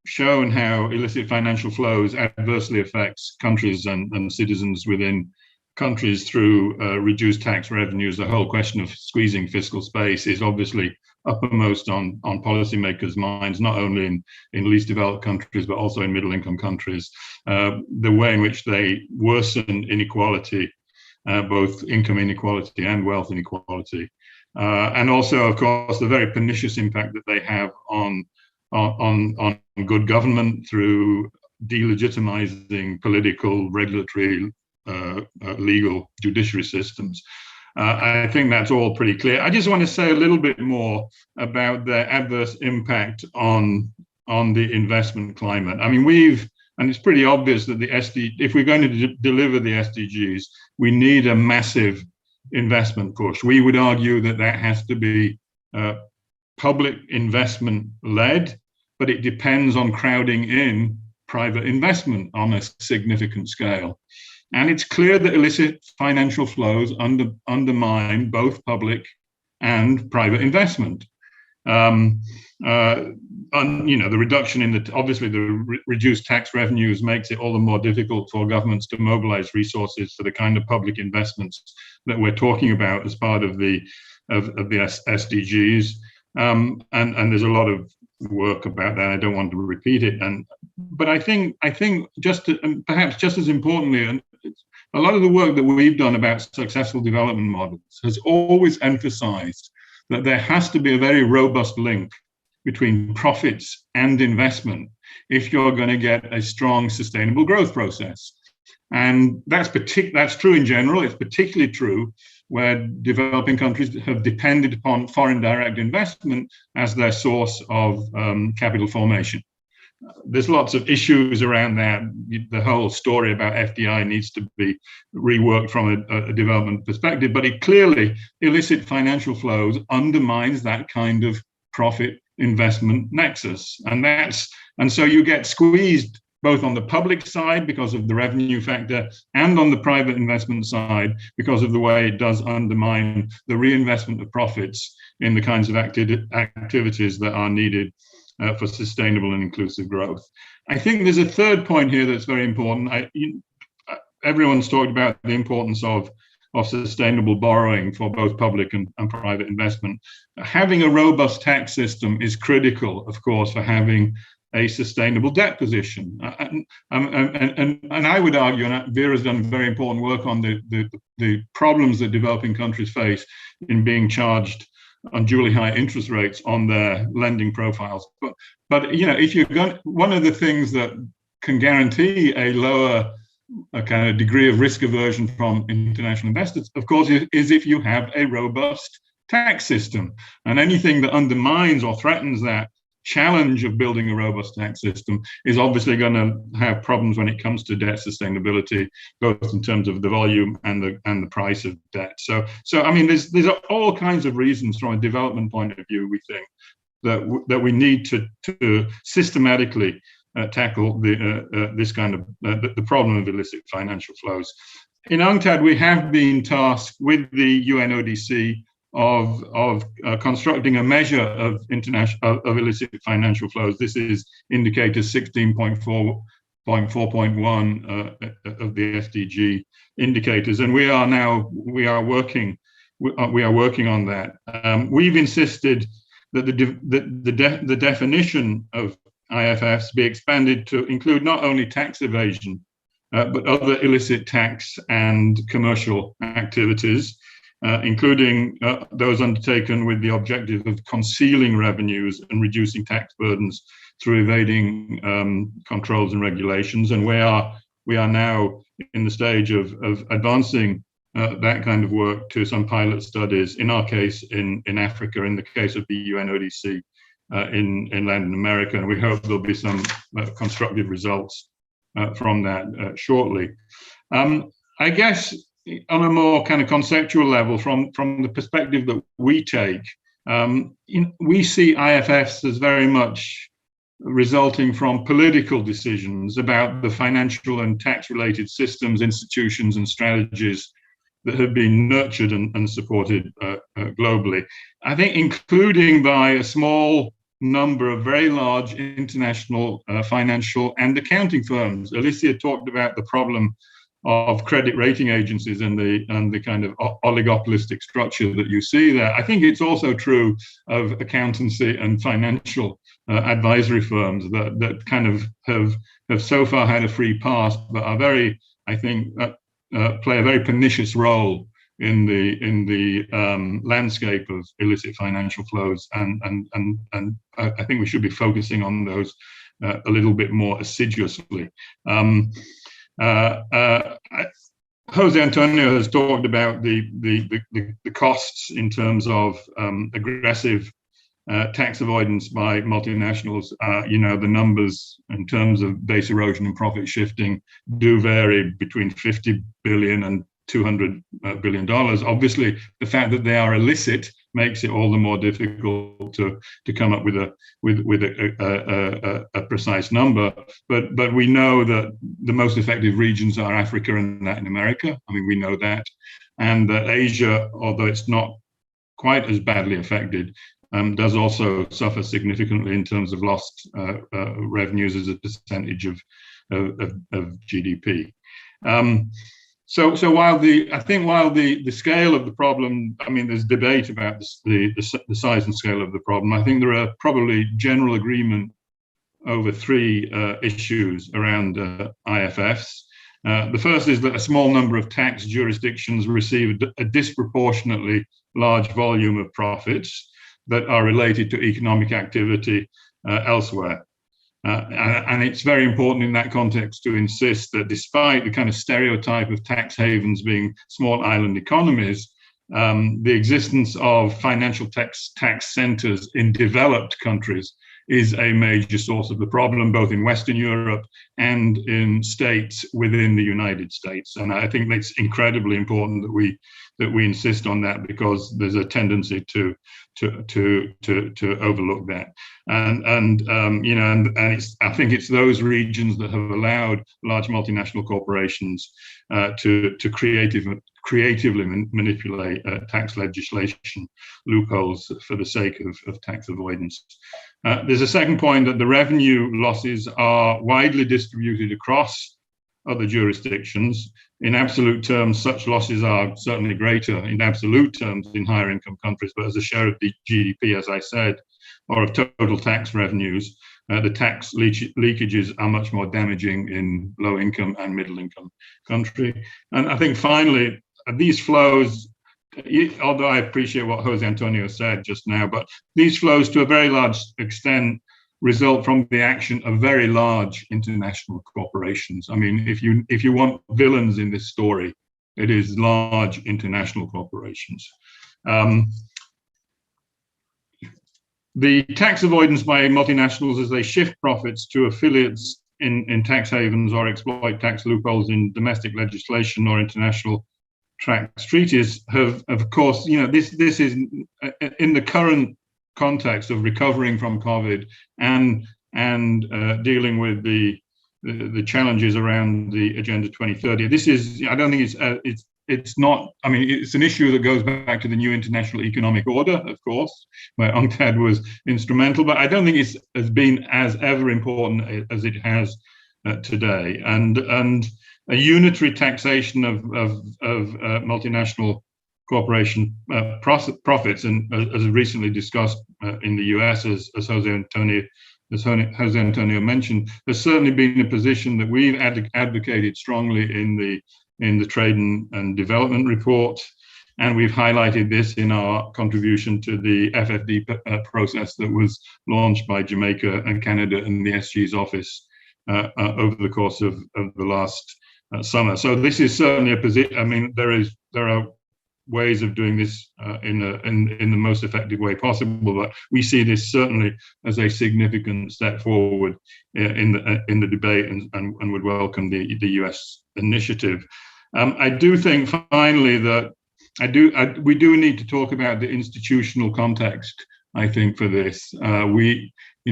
shown how illicit financial flows adversely affects countries and citizens within countries through reduced tax revenues. The whole question of squeezing fiscal space is obviously uppermost on policymakers' minds, not only in least developed countries, but also in middle-income countries. The way in which they worsen inequality, both income inequality and wealth inequality. And also, of course, the very pernicious impact that they have on good government through delegitimizing political, regulatory, legal, judiciary systems. I think that's all pretty clear. I just want to say a little bit more about the adverse impact on the investment climate. I mean, and it's pretty obvious that if we're going to deliver the SDGs, we need a massive investment push. We would argue that has to be public investment led, but it depends on crowding in private investment on a significant scale. And it's clear that illicit financial flows undermine both public and private investment. The reduction in obviously the reduced tax revenues makes it all the more difficult for governments to mobilize resources for the kind of public investments that we're talking about as part of the the SDGs. And there's a lot of work about that. I don't want to repeat it. But I think perhaps just as importantly, and a lot of the work that we've done about successful development models has always emphasized that there has to be a very robust link between profits and investment if you're going to get a strong sustainable growth process. And that's true in general. It's particularly true where developing countries have depended upon foreign direct investment as their source of capital formation. There's lots of issues around that. The whole story about FDI needs to be reworked from a development perspective, but it clearly, illicit financial flows undermines that kind of profit investment nexus. And so you get squeezed both on the public side because of the revenue factor and on the private investment side because of the way it does undermine the reinvestment of profits in the kinds of activities that are needed for sustainable and inclusive growth. I think there's a third point here that's very important. Everyone's talked about the importance of sustainable borrowing for both public and private investment. Having a robust tax system is critical, of course, for having a sustainable debt position. And I would argue, and Vera's done very important work on the problems that developing countries face in being charged unduly high interest rates on their lending profiles. But you know, if you're going, one of the things that can guarantee a lower kind of degree of risk aversion from international investors, of course, is if you have a robust tax system. And anything that undermines or threatens that challenge of building a robust tax system is obviously going to have problems when it comes to debt sustainability, both in terms of the volume and the price of debt. So I mean, there's all kinds of reasons from a development point of view, we think, that we need to systematically tackle this kind of the problem of illicit financial flows. In UNCTAD, we have been tasked with the UNODC of constructing a measure of illicit financial flows. This is indicator 16.4.1 of the SDG indicators, and we are working on that. We've insisted that the definition of IFFs be expanded to include not only tax evasion, but other illicit tax and commercial activities, including those undertaken with the objective of concealing revenues and reducing tax burdens through evading controls and regulations. And we are now in the stage of advancing that kind of work to some pilot studies, in our case in Africa, in the case of the UNODC in Latin America, and we hope there'll be some constructive results from that shortly. I guess on a more kind of conceptual level, from the perspective that we take, we see IFFs as very much resulting from political decisions about the financial and tax-related systems, institutions, and strategies that have been nurtured and supported globally. I think including by a small number of very large international financial and accounting firms. Alicia talked about the problem of credit rating agencies and the kind of oligopolistic structure that you see there. I think it's also true of accountancy and financial advisory firms that kind of have so far had a free pass, but are very, I think, play a very pernicious role in the landscape of illicit financial flows, and I think we should be focusing on those a little bit more assiduously. Jose Antonio has talked about the costs in terms of aggressive tax avoidance by multinationals. The numbers in terms of base erosion and profit shifting do vary between 50 billion and $200 billion. Obviously, the fact that they are illicit makes it all the more difficult to come up with a precise number. But we know that the most effective regions are Africa and Latin America. I mean, we know that, and that Asia, although it's not quite as badly affected, does also suffer significantly in terms of lost revenues as a percentage of GDP. So while the scale of the problem, I mean, there's debate about the size and scale of the problem. I think there are probably general agreement over three issues around IFFs. The first is that a small number of tax jurisdictions receive a disproportionately large volume of profits that are related to economic activity elsewhere. And it's very important in that context to insist that despite the kind of stereotype of tax havens being small island economies, the existence of financial tax centers in developed countries is a major source of the problem, both in Western Europe and in states within the United States. And I think that's incredibly important that we insist on that, because there's a tendency to overlook that. And I think it's those regions that have allowed large multinational corporations to creatively manipulate tax legislation loopholes for the sake of tax avoidance. There's a second point, that the revenue losses are widely distributed across other jurisdictions. In absolute terms, such losses are certainly greater in absolute terms in higher income countries, but as a share of the GDP, as I said, or of total tax revenues, the tax leakages are much more damaging in low income and middle income countries. And I think finally, these flows, although I appreciate what Jose Antonio said just now, but these flows to a very large extent result from the action of very large international corporations. I mean, if you want villains in this story, it is large international corporations. The tax avoidance by multinationals as they shift profits to affiliates in tax havens or exploit tax loopholes in domestic legislation or international tax treaties have, of course, this is in the current context of recovering from COVID and dealing with the challenges around the Agenda 2030. This is, I don't think it's not, I mean, it's an issue that goes back to the new international economic order, of course, where UNCTAD was instrumental, but I don't think it's has been as ever important as it has today. And a unitary taxation of multinational corporation profits, and as recently discussed in the US, as Jose Antonio mentioned, has certainly been a position that we've advocated strongly in the Trade and Development Report, and we've highlighted this in our contribution to the FFD process that was launched by Jamaica and Canada and the SG's office over the course of the last summer. So this is certainly a position. I mean, there are ways of doing this in the most effective way possible, but we see this certainly as a significant step forward in the debate, and would welcome the US initiative. I do think finally that we do need to talk about the institutional context, I think, for this.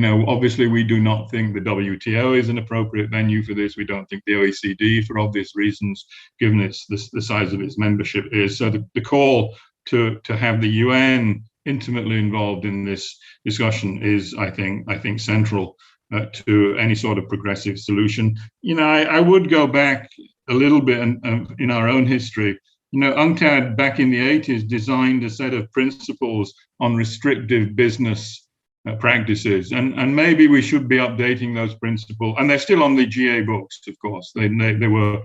Obviously we do not think the WTO is an appropriate venue for this. We don't think the OECD, for obvious reasons, given the size of its membership, is. So the call to have the UN intimately involved in this discussion is, I think central to any sort of progressive solution. I would go back a little bit in our own history. UNCTAD back in the 80s designed a set of principles on restrictive business practices, and maybe we should be updating those principles. And they're still on the GA books, of course. They were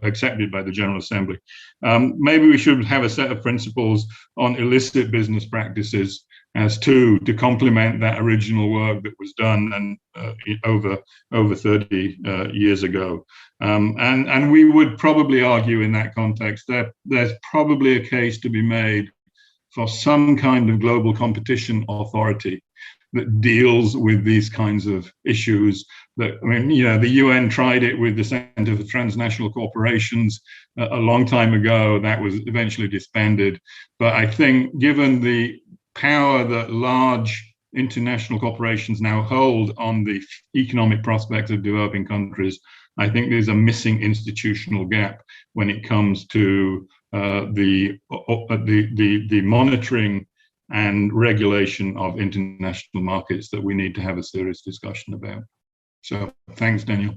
accepted by the General Assembly. Maybe we should have a set of principles on illicit business practices as to complement that original work that was done and over 30 years ago. And we would probably argue in that context that there's probably a case to be made for some kind of global competition authority that deals with these kinds of issues. The UN tried it with the Center for Transnational Corporations a long time ago. That was eventually disbanded. But I think given the power that large international corporations now hold on the economic prospects of developing countries, I think there's a missing institutional gap when it comes to the monitoring and regulation of international markets that we need to have a serious discussion about. So thanks, Daniel.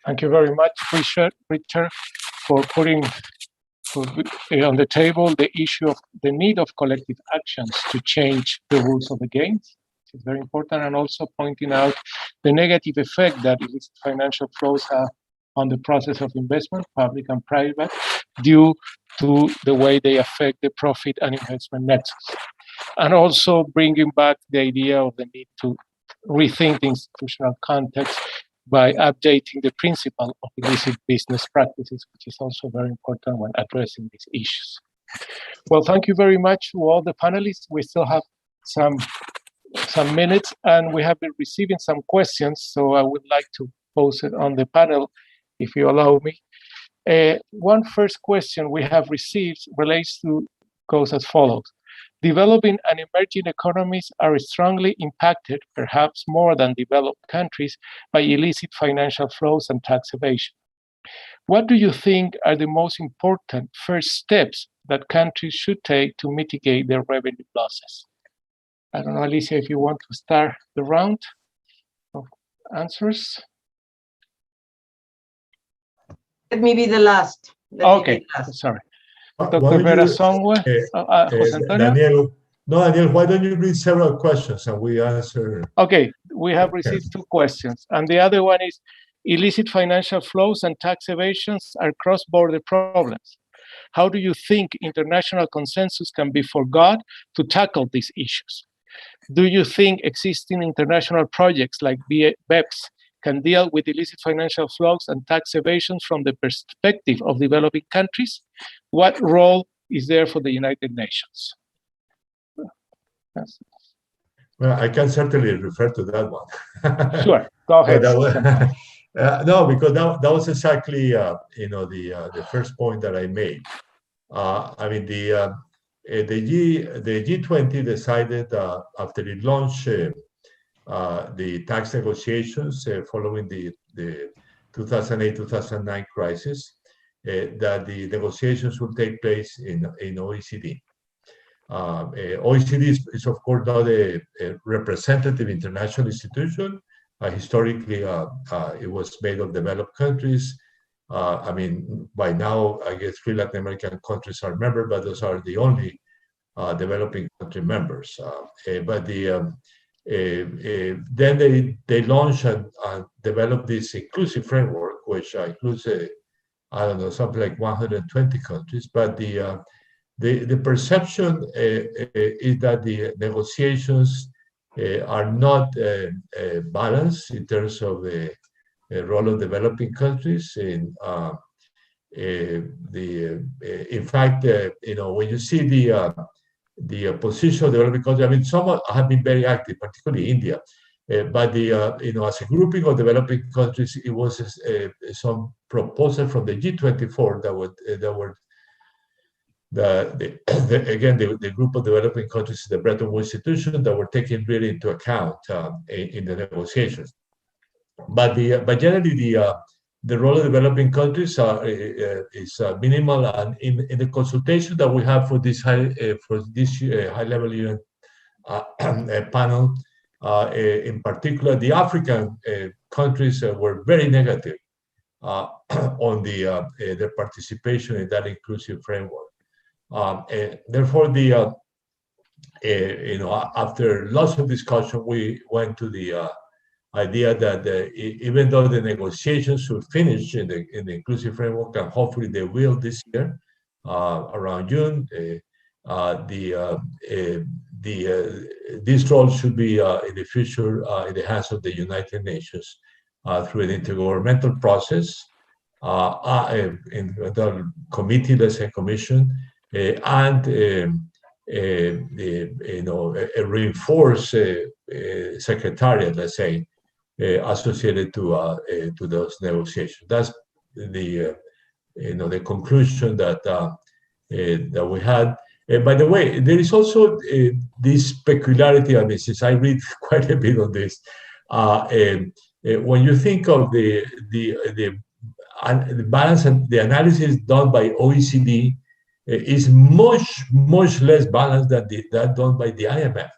Thank you very much, Richard, for putting on the table the issue of the need of collective actions to change the rules of the game. It's very important, and also pointing out the negative effect that illicit financial flows have on the process of investment, public and private, due to the way they affect the profit and investment nexus. And also bringing back the idea of the need to rethink the institutional context by updating the principle of illicit business practices, which is also very important when addressing these issues. Well, thank you very much to all the panelists. We still have some minutes, and we have been receiving some questions, so I would like to pose it on the panel, if you allow me. One first question we have received goes as follows. Developing and emerging economies are strongly impacted, perhaps more than developed countries, by illicit financial flows and tax evasion. What do you think are the most important first steps that countries should take to mitigate their revenue losses? I don't know, Alicia, if you want to start the round of answers. Let me be the last. Okay, sorry. Dr. Vera Songwe, Jose Antonio? Daniel, why don't you read several questions and we answer? Okay, we have received two questions. And the other one is, illicit financial flows and tax evasions are cross-border problems. How do you think international consensus can be forgot to tackle these issues? Do you think existing international projects like BEPS can deal with illicit financial flows and tax evasions from the perspective of developing countries? What role is there for the United Nations? Yes. Well, I can certainly refer to that one. Sure, go ahead. No, because that was exactly the first point that I made. I mean, the G20 decided after it launched the tax negotiations following the 2008-2009 crisis, that the negotiations will take place in OECD. OECD is of course not a representative international institution. Historically, it was made of developed countries. I mean, by now, I guess 3 Latin American countries are members, but those are the only developing country members. But then they launched and developed this inclusive framework, which includes, I don't know, something like 120 countries. But the perception is that the negotiations are not balanced in terms of the role of developing countries. In fact, when you see the position of developing countries, I mean, some have been very active, particularly India. But as a grouping of developing countries, it was some proposal from the G24 that were the group of developing countries, the Bretton Woods institution, that were taken really into account in the negotiations. But generally, the role of developing countries is minimal, and in the consultation that we have for this high-level UN panel, in particular, the African countries were very negative on their participation in that inclusive framework. Therefore, after lots of discussion, we went to the idea that even though the negotiations should finish in the inclusive framework, and hopefully they will this year, around June, this role should be in the future in the hands of the United Nations through an intergovernmental process, in the committee, let's say commission, and a reinforced secretariat, let's say, associated to those negotiations. That's the conclusion that we had. By the way, there is also this peculiarity of this. Since I read quite a bit on this, when you think of the balance and the analysis done by OECD, is much less balanced than that done by the IMF.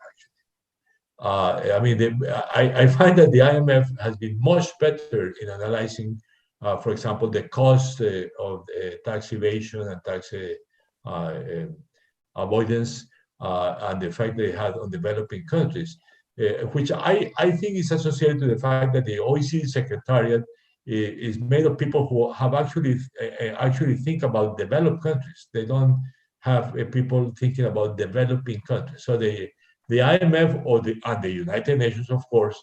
I mean, I find that the IMF has been much better in analyzing For example, the cost of tax evasion and tax avoidance and the effect they had on developing countries, which I think is associated to the fact that the OECD Secretariat is made of people who have actually think about developed countries. They don't have people thinking about developing countries. So the IMF and the United Nations, of course,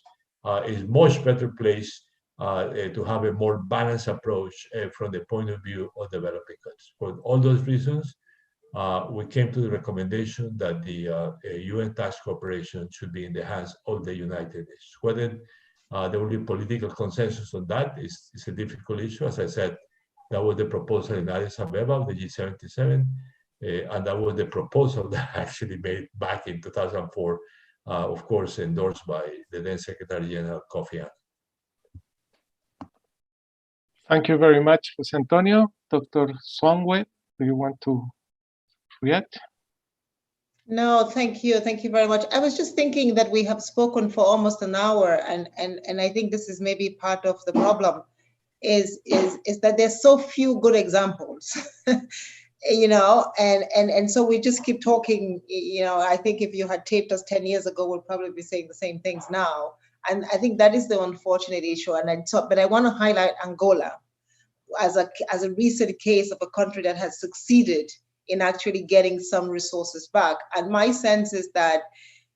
is much better placed to have a more balanced approach from the point of view of developing countries. For all those reasons, we came to the recommendation that the UN tax cooperation should be in the hands of the United Nations. Whether there will be political consensus on that is a difficult issue. As I said, that was the proposal in Addis Ababa of the G77, and that was the proposal that actually made back in 2004, of course, endorsed by the then Secretary General Kofi Annan. Thank you very much, Jose Antonio. Dr. Swanwe, do you want to react? No, thank you. Thank you very much. I was just thinking that we have spoken for almost an hour, and I think this is maybe part of the problem is that there's so few good examples. You know, and so we just keep talking. You know, I think if you had taped us 10 years ago, we'll probably be saying the same things now. And I think that is the unfortunate issue. But I want to highlight Angola as a recent case of a country that has succeeded in actually getting some resources back. And my sense is that,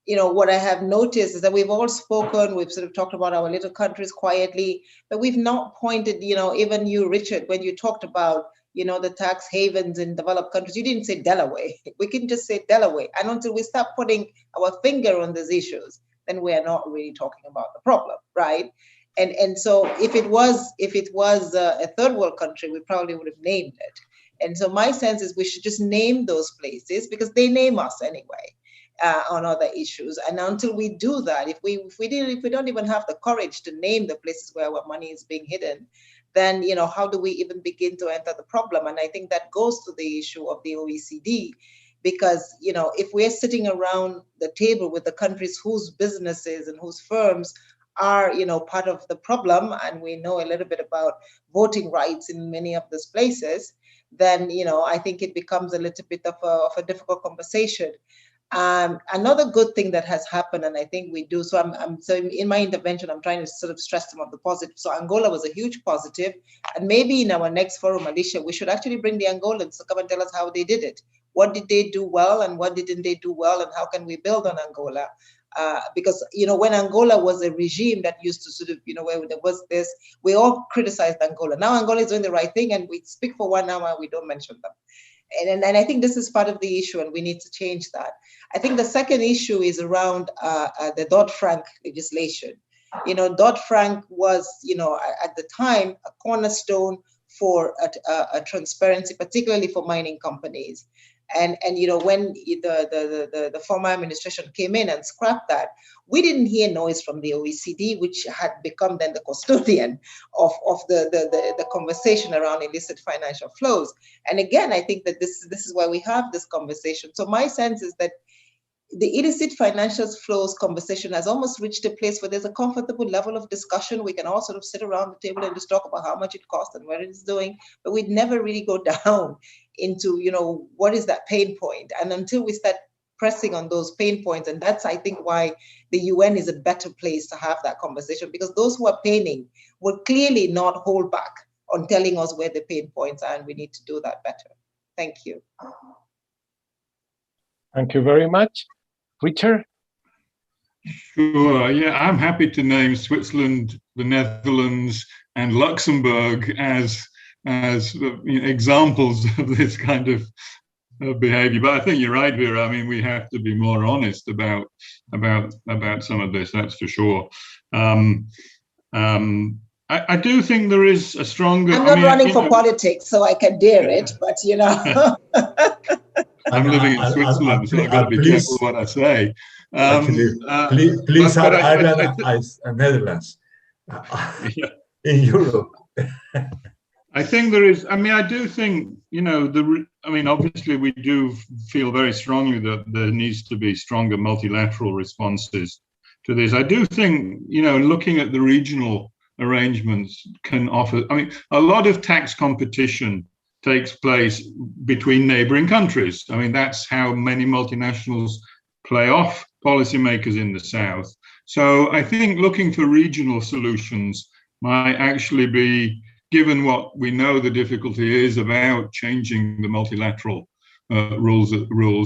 you know, what I have noticed is that we've all spoken, we've sort of talked about our little countries quietly, but we've not pointed, you know, even you, Richard, when you talked about, you know, the tax havens in developed countries, you didn't say Delaware. We can just say Delaware. And until we start putting our finger on these issues, then we are not really talking about the problem, right? And so if it was a third world country, we probably would have named it. And so my sense is we should just name those places because they name us anyway on other issues. And until we do that, if we don't even have the courage to name the places where our money is being hidden, then, you know, how do we even begin to enter the problem? And I think that goes to the issue of the OECD, because, you know, if we're sitting around the table with the countries whose businesses and whose firms are, you know, part of the problem, and we know a little bit about voting rights in many of these places, then, you know, I think it becomes a little bit of a difficult conversation. Another good thing that has happened, and I think we do, so in my intervention, I'm trying to sort of stress some of the positives. So Angola was a huge positive, and maybe in our next forum, Alicia, we should actually bring the Angolans to come and tell us how they did it. What did they do well and what didn't they do well, and how can we build on Angola? Because, you know, when Angola was a regime that used to sort of, you know, where there was this, we all criticized Angola. Now Angola is doing the right thing and we speak for 1 hour and we don't mention them. And I think this is part of the issue and we need to change that. I think the second issue is around the Dodd-Frank legislation. You know, Dodd-Frank was, you know, at the time, a cornerstone for a transparency, particularly for mining companies. And you know, when the former administration came in and scrapped that, we didn't hear noise from the OECD, which had become then the custodian of the conversation around illicit financial flows. And again, I think that this is why we have this conversation. So my sense is that the illicit financial flows conversation has almost reached a place where there's a comfortable level of discussion. We can all sort of sit around the table and just talk about how much it costs and what it's doing, but we'd never really go down into, you know, what is that pain point? And until we start pressing on those pain points, and that's, I think, why the UN is a better place to have that conversation, because those who are paining will clearly not hold back on telling us where the pain points are, and we need to do that better. Thank you. Thank you very much. Richard? Sure, yeah, I'm happy to name Switzerland, the Netherlands, and Luxembourg as examples of this kind of behavior. But I think you're right, Vera. I mean, we have to be more honest about some of this, that's for sure. I do think there is a stronger... I'm not running for politics, so I can dare it, but you know... I'm living in Switzerland, so I've got to be careful what I say. Please add Ireland and Netherlands in Europe. I think there is, I mean, I do think, you know, obviously we do feel very strongly that there needs to be stronger multilateral responses to this. I do think, you know, looking at the regional arrangements can offer. I mean, a lot of tax competition takes place between neighboring countries. I mean, that's how many multinationals play off policymakers in the South. So I think looking for regional solutions might actually be, given what we know the difficulty is about changing the multilateral rules.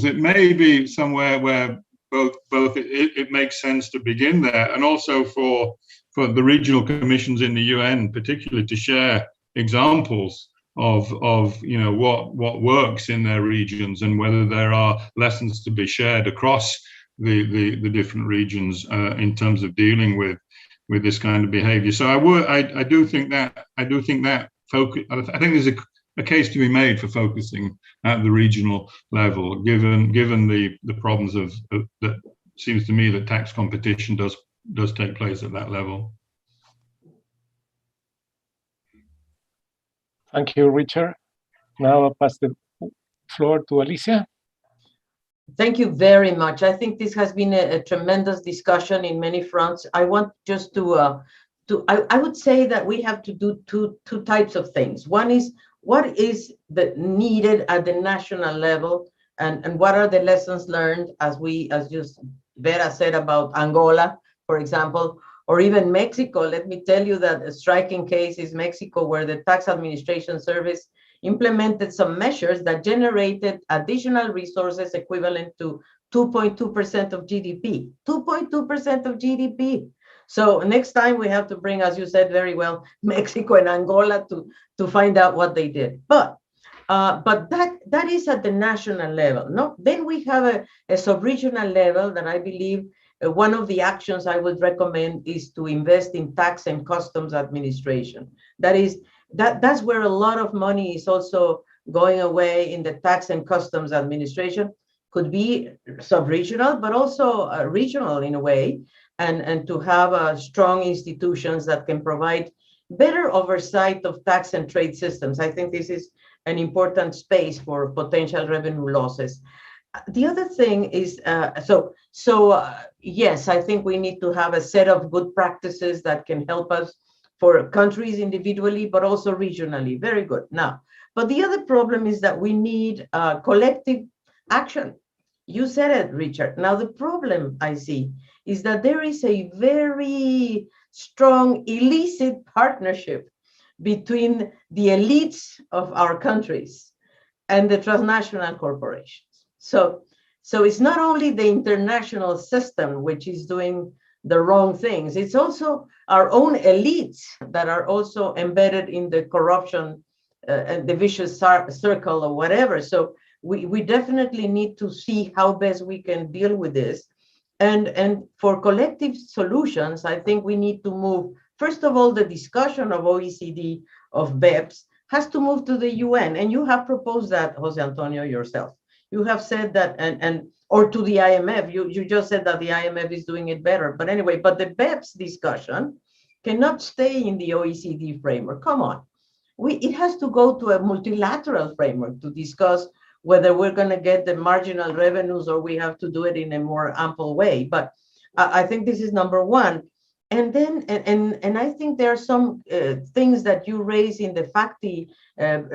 It may be somewhere where both it makes sense to begin there, and also for the regional commissions in the UN, particularly, to share examples of what works in their regions, and whether there are lessons to be shared across the different regions in terms of dealing with this kind of behavior. So I do think that focus. I think there's a case to be made for focusing at the regional level, given the problems that seems to me that tax competition does take place at that level. Thank you, Richard. Now I'll pass the floor to Alicia. Thank you very much. I think this has been a tremendous discussion in many fronts. I want just to I would say that we have to do two types of things. One is what is needed at the national level, and what are the lessons learned, as just Vera said about Angola, for example, or even Mexico. Let me tell you that a striking case is Mexico, where the Tax Administration Service implemented some measures that generated additional resources equivalent to 2.2% of GDP. 2.2% of GDP. So next time we have to bring, as you said very well, Mexico and Angola to find out what they did. But that is at the national level. No, then we have a sub-regional level that I believe one of the actions I would recommend is to invest in tax and customs administration. That's where a lot of money is also going away in the tax and customs administration. Could be sub-regional, but also regional in a way, and to have strong institutions that can provide better oversight of tax and trade systems. I think this is an important space for potential revenue losses. The other thing is, yes, I think we need to have a set of good practices that can help us for countries individually, but also regionally. Very good. Now, but the other problem is that we need collective action. You said it, Richard. Now, the problem I see is that there is a very strong illicit partnership between the elites of our countries and the transnational corporations. So it's not only the international system which is doing the wrong things, it's also our own elites that are also embedded in the corruption and the vicious circle or whatever. So we definitely need to see how best we can deal with this. And for collective solutions, I think we need to move, first of all, the discussion of OECD, of BEPS, has to move to the UN. And you have proposed that, Jose Antonio, yourself. You have said that, or to the IMF. You just said that the IMF is doing it better. But anyway, but the BEPS discussion cannot stay in the OECD framework. Come on. It has to go to a multilateral framework to discuss whether we're going to get the marginal revenues or we have to do it in a more ample way. But I think this is number one. And then, and I think there are some things that you raise in the FACTI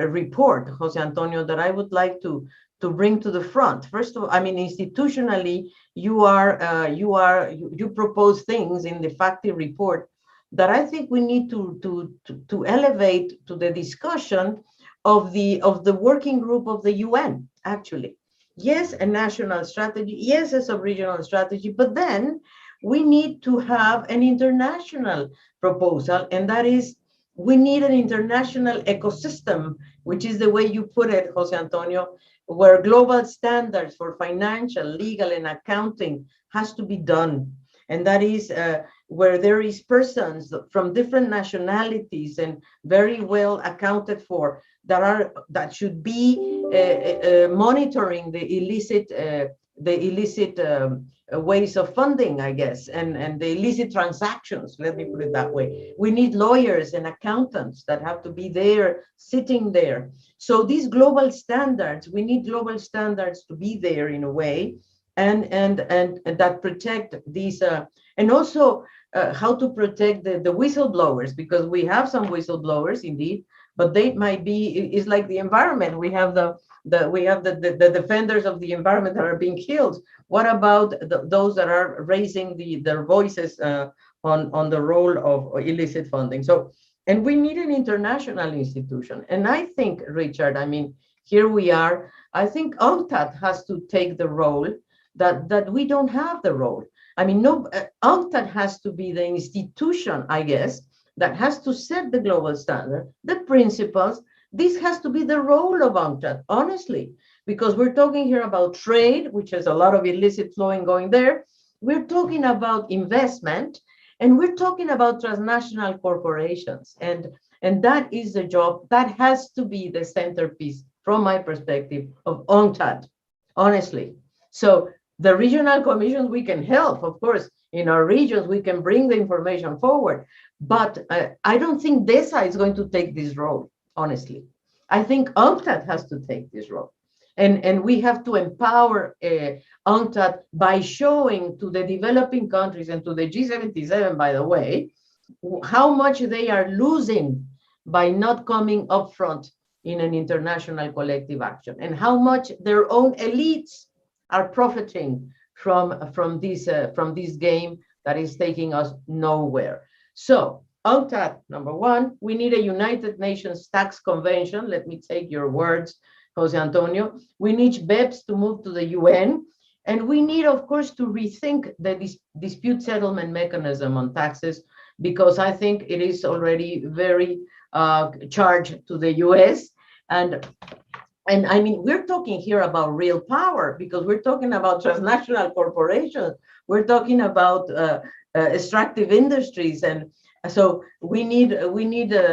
report, Jose Antonio, that I would like to bring to the front. First of all, I mean, institutionally, you propose things in the FACTI report that I think we need to elevate to the discussion of the working group of the UN, actually. Yes, a national strategy, yes, a sub-regional strategy, but then we need to have an international proposal, and that is, we need an international ecosystem, which is the way you put it, Jose Antonio, where global standards for financial, legal, and accounting has to be done. And that is where there is persons from different nationalities and very well accounted for that should be monitoring the illicit ways of funding, I guess, and the illicit transactions, let me put it that way. We need lawyers and accountants that have to be there, sitting there. So these global standards, we need global standards to be there in a way, and that protect these, and also how to protect the whistleblowers, because we have some whistleblowers indeed, but they might be, it's like the environment. We have the defenders of the environment that are being killed. What about those that are raising their voices on the role of illicit funding? So, and we need an international institution. And I think, Richard, I mean, here we are. I think UNCTAD has to take the role that we don't have the role. I mean, no, UNCTAD has to be the institution, I guess, that has to set the global standard, the principles. This has to be the role of UNCTAD, honestly, because we're talking here about trade, which has a lot of illicit flowing going there. We're talking about investment, and we're talking about transnational corporations. And that is the job that has to be the centerpiece, from my perspective, of UNCTAD, honestly. So the regional commissions, we can help, of course, in our regions, we can bring the information forward. But I don't think DESA is going to take this role, honestly. I think UNCTAD has to take this role. And we have to empower UNCTAD by showing to the developing countries and to the G77, by the way, how much they are losing by not coming up front in an international collective action, and how much their own elites are profiting from this game that is taking us nowhere. So UNCTAD, number one, we need a United Nations Tax Convention. Let me take your words, Jose Antonio. We need BEPS to move to the UN. And we need, of course, to rethink the dispute settlement mechanism on taxes, because I think it is already very charged to the US. And I mean, we're talking here about real power, because we're talking about transnational corporations. We're talking about extractive industries. And so we need the,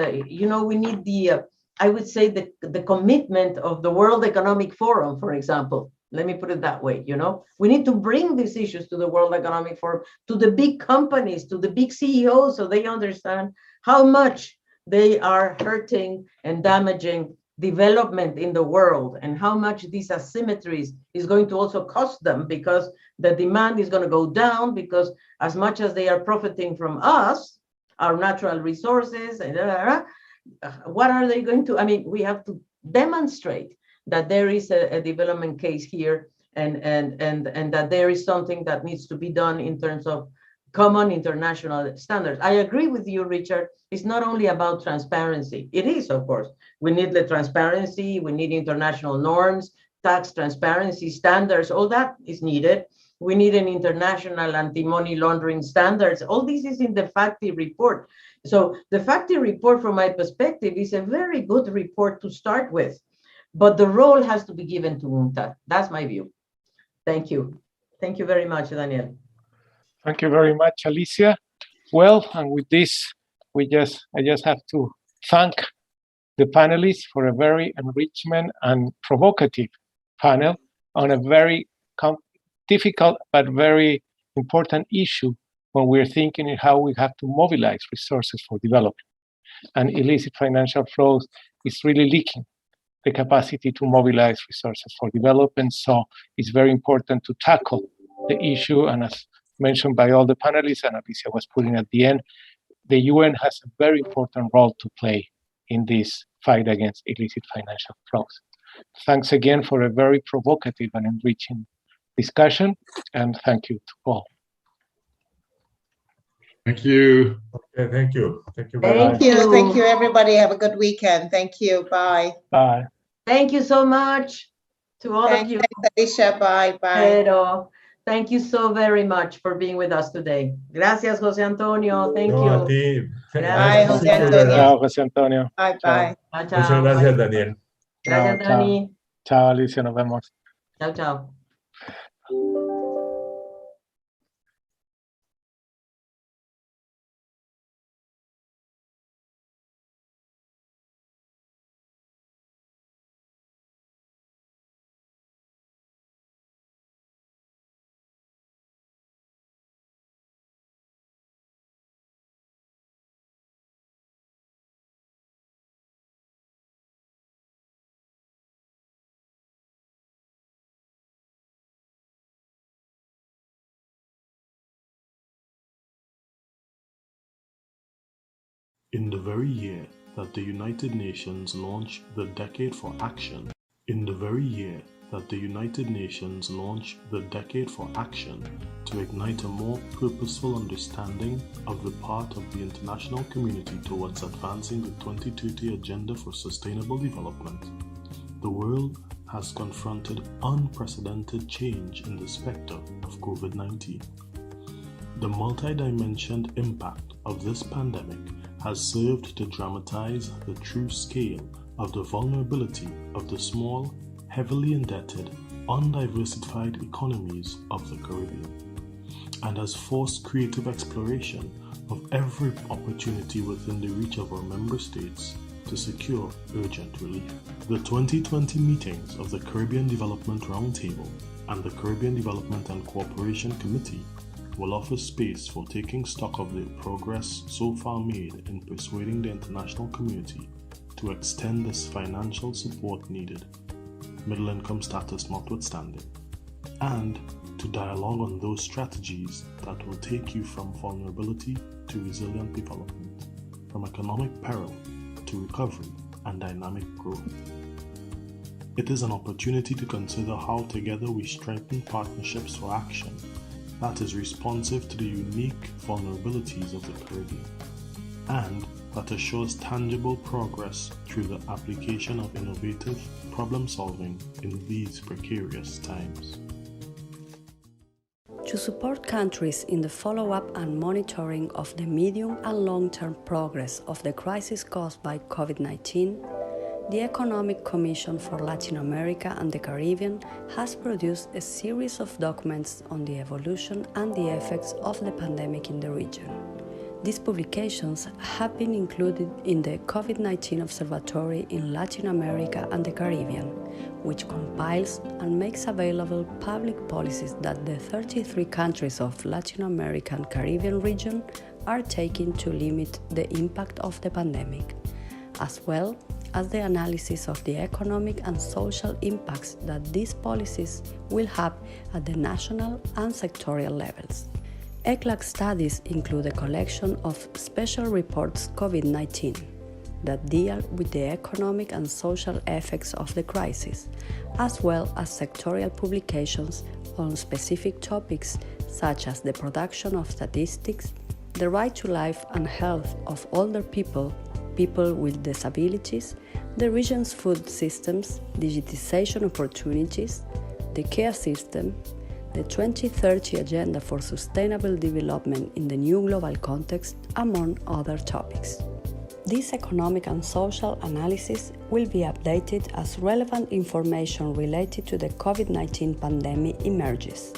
I would say, the commitment of the World Economic Forum, for example. Let me put it that way. We need to bring these issues to the World Economic Forum, to the big companies, to the big CEOs, so they understand how much they are hurting and damaging development in the world, and how much these asymmetries is going to also cost them, because the demand is going to go down, because as much as they are profiting from us, our natural resources, and what are they going to, I mean, we have to demonstrate that there is a development case here, and that there is something that needs to be done in terms of common international standards. I agree with you, Richard. It's not only about transparency. It is, of course. We need the transparency. We need international norms, tax transparency standards. All that is needed. We need an international anti-money laundering standards. All this is in the FACTI report. So the FACTI report, from my perspective, is a very good report to start with. But the role has to be given to UNCTAD. That's my view. Thank you. Thank you very much, Daniel. Thank you very much, Alicia. Well, and with this, I just have to thank the panelists for a very enrichment and provocative panel on a very difficult but very important issue when we're thinking how we have to mobilize resources for development. And illicit financial flows is really leaking the capacity to mobilize resources for development. So it's very important to tackle the issue. And as mentioned by all the panelists, and Alicia was putting at the end, the UN has a very important role to play in this fight against illicit financial flows. Thanks again for a very provocative and enriching discussion, and thank you to all. Thank you. Okay, thank you. Thank you very much. Thank you, everybody. Have a good weekend. Thank you. Bye. Bye. Thank you so much to all of you. Thanks, Alicia. Bye. Bye. Pero, thank you so very much for being with us today. Gracias, Jose Antonio. Thank you. A ti. Bye, Jose Antonio. Chao, Jose Antonio. Bye, bye. Chao. Muchas gracias, Daniel. Gracias, Dani. Chao, Alicia. Nos vemos. Chao, chao. In the very year that the United Nations launched the Decade for Action, to ignite a more purposeful understanding of the part of the international community towards advancing the 2030 Agenda for Sustainable Development, the world has confronted unprecedented change in the specter of COVID-19. The multi-dimensioned impact of this pandemic has served to dramatize the true scale of the vulnerability of the small, heavily indebted, undiversified economies of the Caribbean, and has forced creative exploration of every opportunity within the reach of our member states to secure urgent relief. The 2020 meetings of the Caribbean Development Roundtable and the Caribbean Development and Cooperation Committee will offer space for taking stock of the progress so far made in persuading the international community to extend this financial support needed, middle income status notwithstanding, and to dialogue on those strategies that will take you from vulnerability to resilient development, from economic peril to recovery and dynamic growth. It is an opportunity to consider how together we strengthen partnerships for action that is responsive to the unique vulnerabilities of the Caribbean, and that assures tangible progress through the application of innovative problem solving in these precarious times. To support countries in the follow-up and monitoring of the medium and long-term progress of the crisis caused by COVID-19, the Economic Commission for Latin America and the Caribbean has produced a series of documents on the evolution and the effects of the pandemic in the region. These publications have been included in the COVID-19 Observatory in Latin America and the Caribbean, which compiles and makes available public policies that the 33 countries of Latin America and Caribbean region are taking to limit the impact of the pandemic, as well as the analysis of the economic and social impacts that these policies will have at the national and sectorial levels. ECLAC studies include a collection of special reports COVID-19 that deal with the economic and social effects of the crisis, as well as sectorial publications on specific topics such as the production of statistics, the right to life and health of older people, people with disabilities, the region's food systems, digitization opportunities, the care system, the 2030 Agenda for Sustainable Development in the new global context, among other topics. This economic and social analysis will be updated as relevant information related to the COVID-19 pandemic emerges.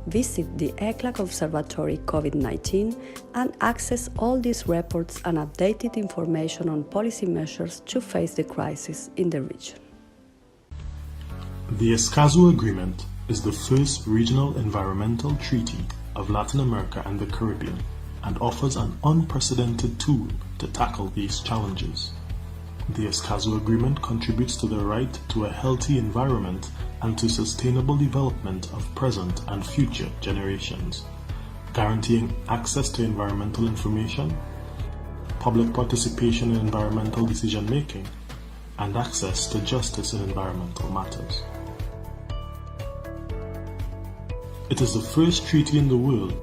Visit the ECLAC Observatory COVID-19 and access all these reports and updated information on policy measures to face the crisis in the region. The Escazú Agreement is the first regional environmental treaty of Latin America and the Caribbean and offers an unprecedented tool to tackle these challenges. The Escazú Agreement contributes to the right to a healthy environment and to sustainable development of present and future generations, guaranteeing access to environmental information, public participation in environmental decision-making, and access to justice in environmental matters. It is the first treaty in the world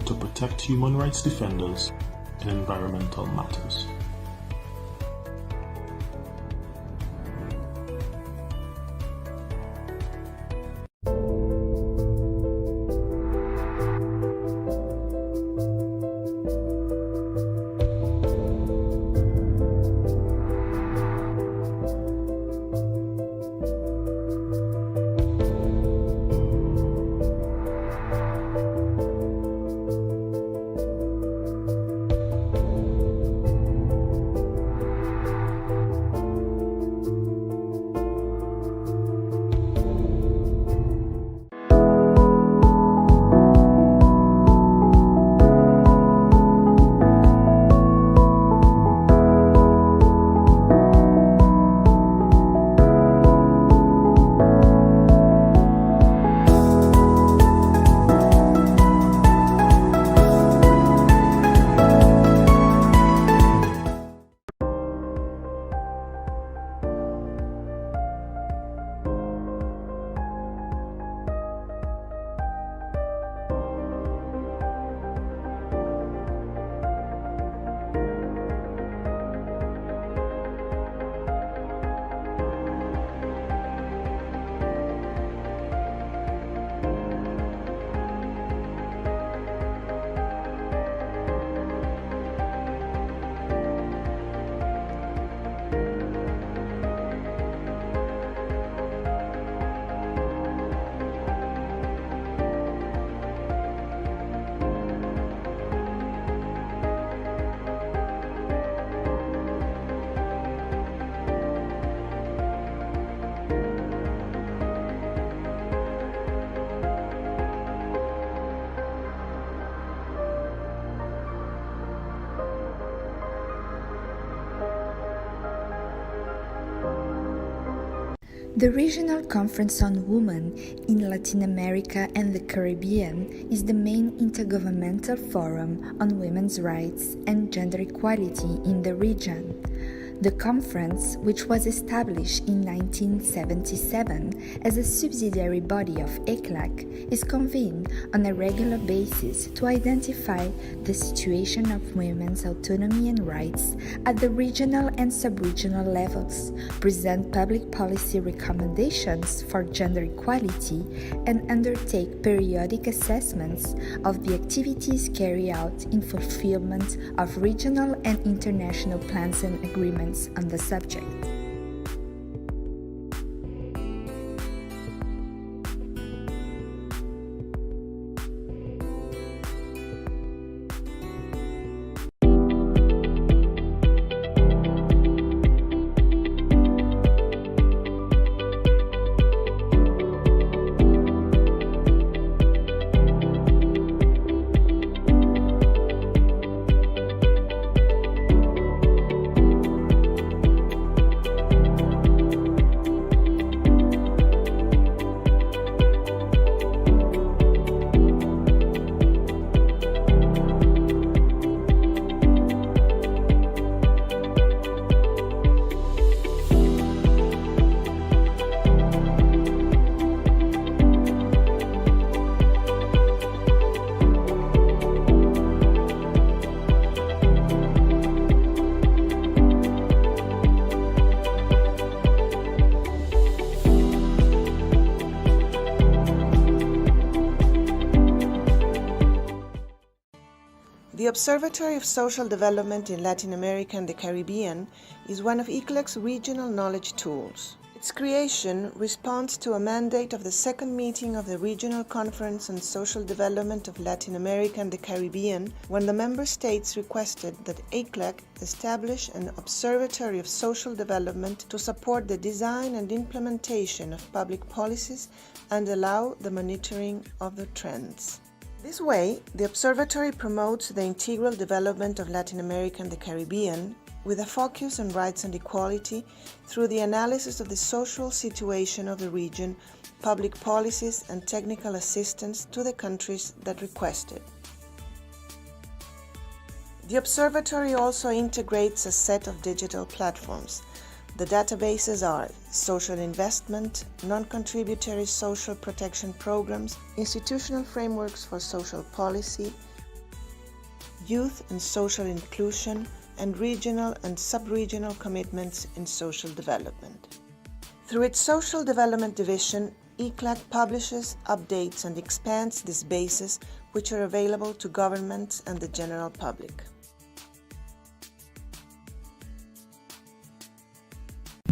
to protect human rights defenders in environmental matters. The Regional Conference on Women in Latin America and the Caribbean is the main intergovernmental forum on women's rights and gender equality in the region. The conference, which was established in 1977 as a subsidiary body of ECLAC, is convened on a regular basis to identify the situation of women's autonomy and rights at the regional and sub-regional levels, present public policy recommendations for gender equality, and undertake periodic assessments of the activities carried out in fulfillment of regional and international plans and agreements on the subject. The Observatory of Social Development in Latin America and the Caribbean is one of ECLAC's regional knowledge tools. Its creation responds to a mandate of the second meeting of the Regional Conference on Social Development of Latin America and the Caribbean, when the member states requested that ECLAC establish an Observatory of Social Development to support the design and implementation of public policies and allow the monitoring of the trends. This way, the Observatory promotes the integral development of Latin America and the Caribbean with a focus on rights and equality through the analysis of the social situation of the region, public policies and technical assistance to the countries that request it. The Observatory also integrates a set of digital platforms. The databases are social investment, non-contributory social protection programs, institutional frameworks for social policy, youth and social inclusion, and regional and sub-regional commitments in social development. Through its Social Development Division, ECLAC publishes, updates, and expands these bases, which are available to governments and the general public.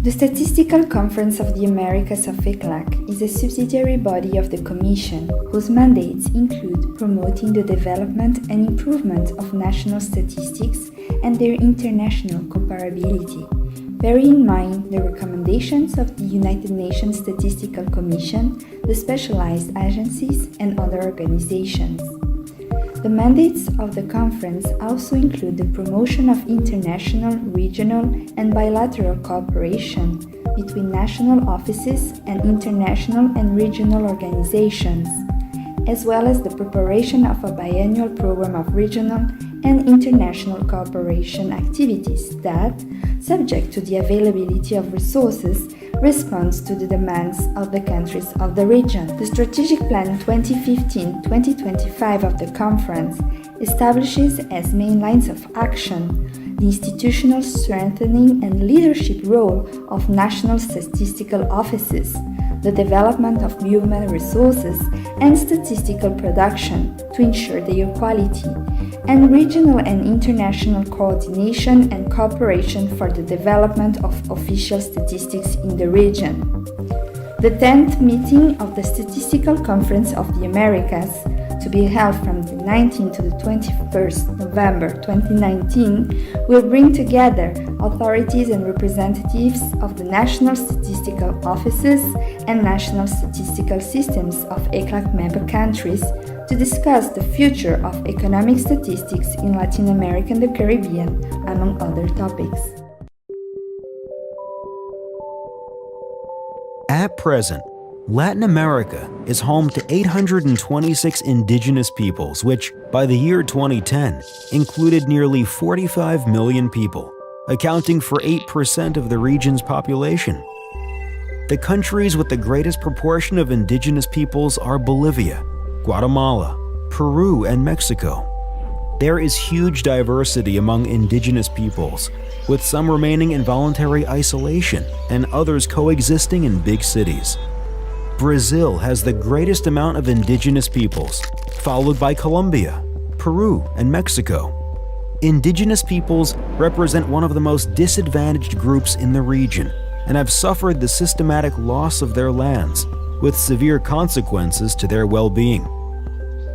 The Statistical Conference of the Americas of ECLAC is a subsidiary body of the Commission, whose mandates include promoting the development and improvement of national statistics and their international comparability, bearing in mind the recommendations of the United Nations Statistical Commission, the specialized agencies, and other organizations. The mandates of the conference also include the promotion of international, regional, and bilateral cooperation between national offices and international and regional organizations, as well as the preparation of a biennial program of regional and international cooperation activities that, subject to the availability of resources, responds to the demands of the countries of the region. The Strategic Plan 2015-2025 of the conference establishes as main lines of action the institutional strengthening and leadership role of national statistical offices, the development of human resources and statistical production to ensure their quality, and regional and international coordination and cooperation for the development of official statistics in the region. The 10th meeting of the Statistical Conference of the Americas, to be held from the 19th to the 21st November 2019, will bring together authorities and representatives of the national statistical offices and national statistical systems of ECLAC member countries to discuss the future of economic statistics in Latin America and the Caribbean, among other topics. At present, Latin America is home to 826 indigenous peoples, which, by the year 2010, included nearly 45 million people, accounting for 8% of the region's population. The countries with the greatest proportion of indigenous peoples are Bolivia, Guatemala, Peru, and Mexico. There is huge diversity among indigenous peoples, with some remaining in voluntary isolation and others coexisting in big cities. Brazil has the greatest amount of indigenous peoples, followed by Colombia, Peru, and Mexico. Indigenous peoples represent one of the most disadvantaged groups in the region and have suffered the systematic loss of their lands, with severe consequences to their well-being.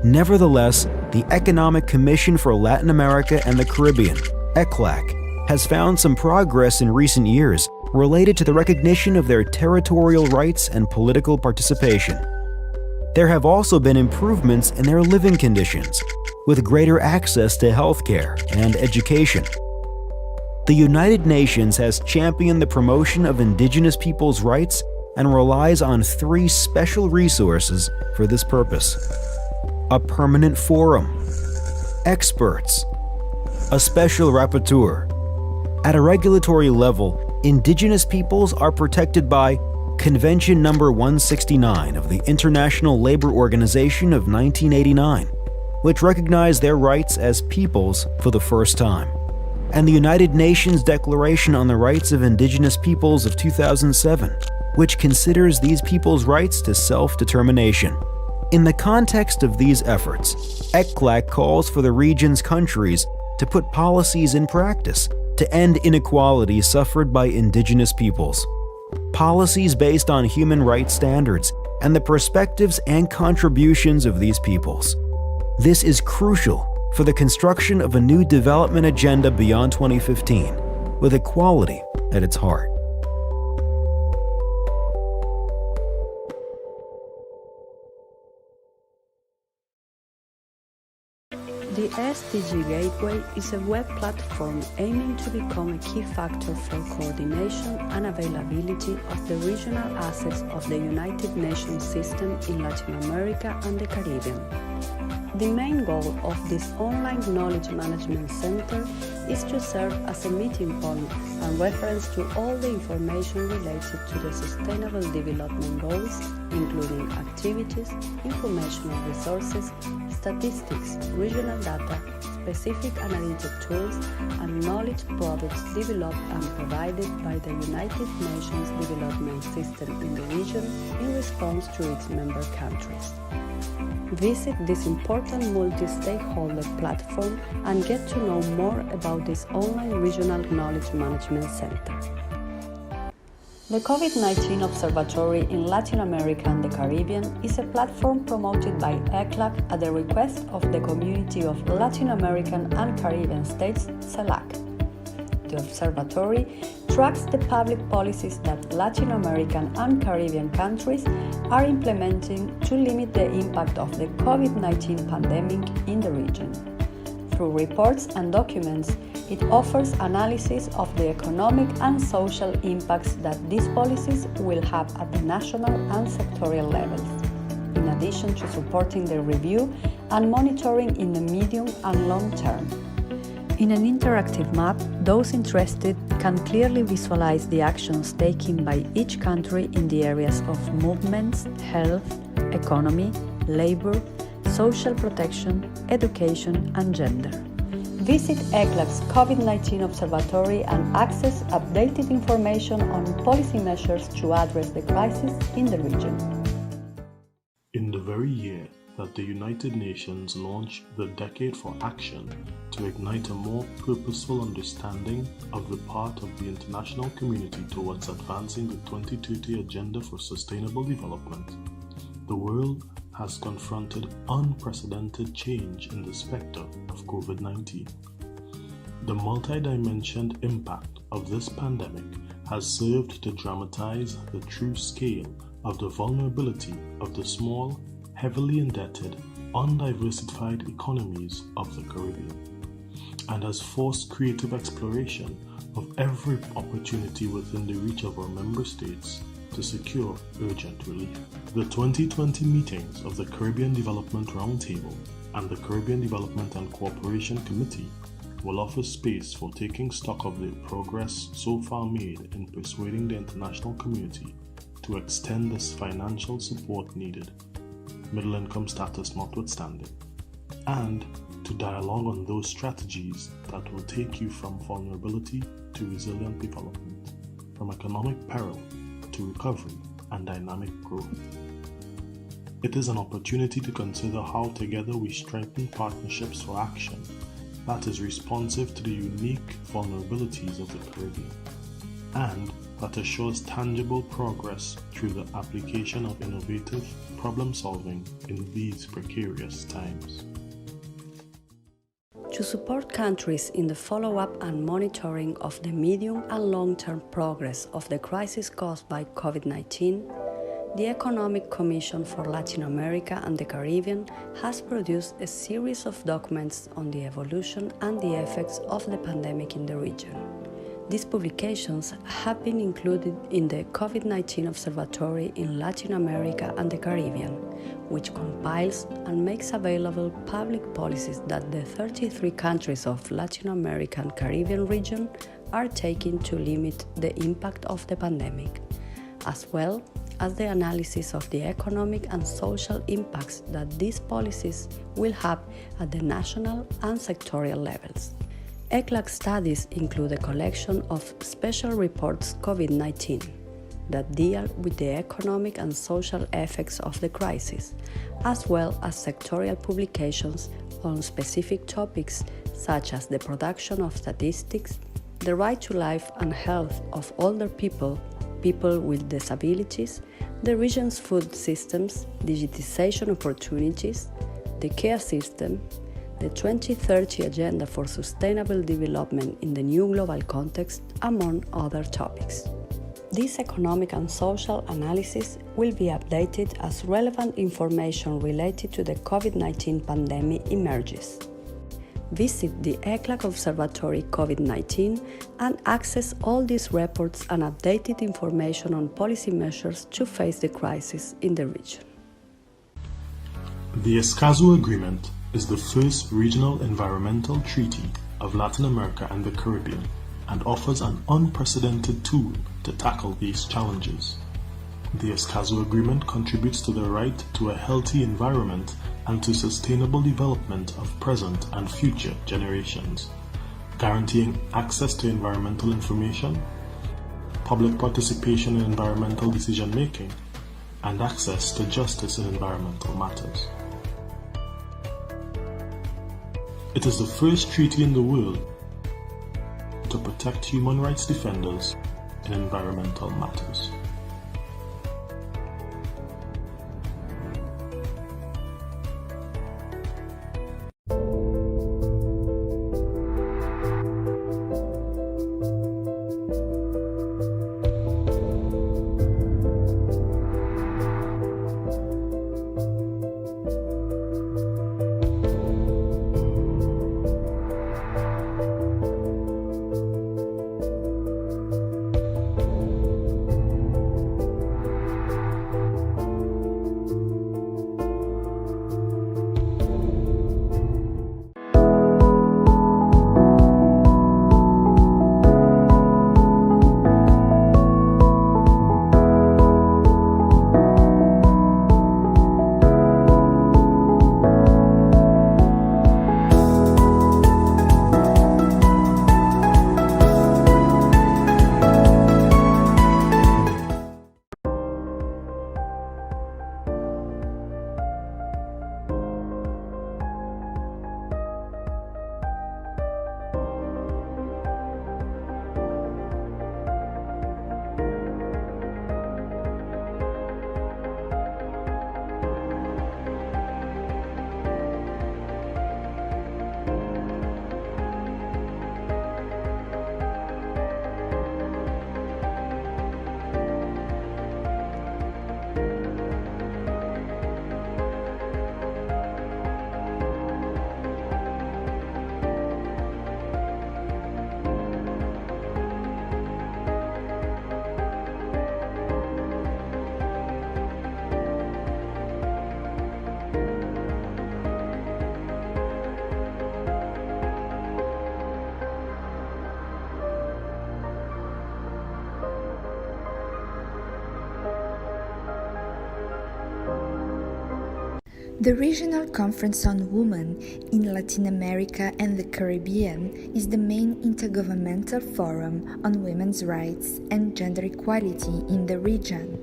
Nevertheless, the Economic Commission for Latin America and the Caribbean, ECLAC, has found some progress in recent years related to the recognition of their territorial rights and political participation. There have also been improvements in their living conditions, with greater access to healthcare and education. The United Nations has championed the promotion of indigenous peoples' rights and relies on 3 special resources for this purpose: a permanent forum, experts, a special rapporteur. At a regulatory level, indigenous peoples are protected by Convention number 169 of the International Labor Organization of 1989, which recognized their rights as peoples for the first time, and the United Nations Declaration on the Rights of Indigenous Peoples of 2007, which considers these peoples' rights to self-determination. In the context of these efforts, ECLAC calls for the region's countries to put policies in practice to end inequality suffered by indigenous peoples. Policies based on human rights standards and the perspectives and contributions of these peoples. This is crucial for the construction of a new development agenda beyond 2015, with equality at its heart. The SDG Gateway is a web platform aiming to become a key factor for coordination and availability of the regional assets of the United Nations system in Latin America and the Caribbean. The main goal of this online knowledge management center is to serve as a meeting point and reference to all the information related to the Sustainable Development Goals, including activities, informational resources, statistics, regional data, specific analytic tools, and knowledge products developed and provided by the United Nations Development System in the region in response to its member countries. Visit this important multi-stakeholder platform and get to know more about this online regional knowledge management center. The COVID-19 Observatory in Latin America and the Caribbean is a platform promoted by ECLAC at the request of the Community of Latin American and Caribbean States, CELAC. The observatory tracks the public policies that Latin American and Caribbean countries are implementing to limit the impact of the COVID-19 pandemic in the region. Through reports and documents, it offers analysis of the economic and social impacts that these policies will have at the national and sectorial levels, in addition to supporting the review and monitoring in the medium and long term. In an interactive map, those interested can clearly visualize the actions taken by each country in the areas of movements, health, economy, labor, social protection, education, and gender. Visit ECLAC's COVID-19 Observatory and access updated information on policy measures to address the crisis in the region. In the very year that the United Nations launched the Decade for Action to ignite a more purposeful understanding of the part of the international community towards advancing the 2030 Agenda for Sustainable Development, the world has confronted unprecedented change in the specter of COVID-19. The multi-dimensioned impact of this pandemic has served to dramatize the true scale of the vulnerability of the small, heavily indebted, undiversified economies of the Caribbean, and has forced creative exploration of every opportunity within the reach of our member states to secure urgent relief. The 2020 meetings of the Caribbean Development Roundtable and the Caribbean Development and Cooperation Committee will offer space for taking stock of the progress so far made in persuading the international community to extend this financial support needed, middle income status notwithstanding, and to dialogue on those strategies that will take you from vulnerability to resilient development, from economic peril to recovery and dynamic growth. It is an opportunity to consider how together we strengthen partnerships for action that is responsive to the unique vulnerabilities of the Caribbean, and that assures tangible progress through the application of innovative problem solving in these precarious times. To support countries in the follow-up and monitoring of the medium and long-term progress of the crisis caused by COVID-19, the Economic Commission for Latin America and the Caribbean has produced a series of documents on the evolution and the effects of the pandemic in the region. These publications have been included in the COVID-19 Observatory in Latin America and the Caribbean, which compiles and makes available public policies that the 33 countries of Latin America and Caribbean region are taking to limit the impact of the pandemic, as well as the analysis of the economic and social impacts that these policies will have at the national and sectorial levels. ECLAC studies include a collection of special reports COVID-19 that deal with the economic and social effects of the crisis, as well as sectorial publications on specific topics such as the production of statistics, the right to life and health of older people, people with disabilities, the region's food systems, digitization opportunities, the care system, the 2030 Agenda for Sustainable Development in the New Global Context, among other topics. This economic and social analysis will be updated as relevant information related to the COVID-19 pandemic emerges. Visit the ECLAC Observatory COVID-19 and access all these reports and updated information on policy measures to face the crisis in the region. The Escazú Agreement is the first regional environmental treaty of Latin America and the Caribbean and offers an unprecedented tool to tackle these challenges. The Escazú Agreement contributes to the right to a healthy environment and to sustainable development of present and future generations, guaranteeing access to environmental information, public participation in environmental decision-making, and access to justice in environmental matters. It is the first treaty in the world to protect human rights defenders in environmental matters. The Regional Conference on Women in Latin America and the Caribbean is the main intergovernmental forum on women's rights and gender equality in the region.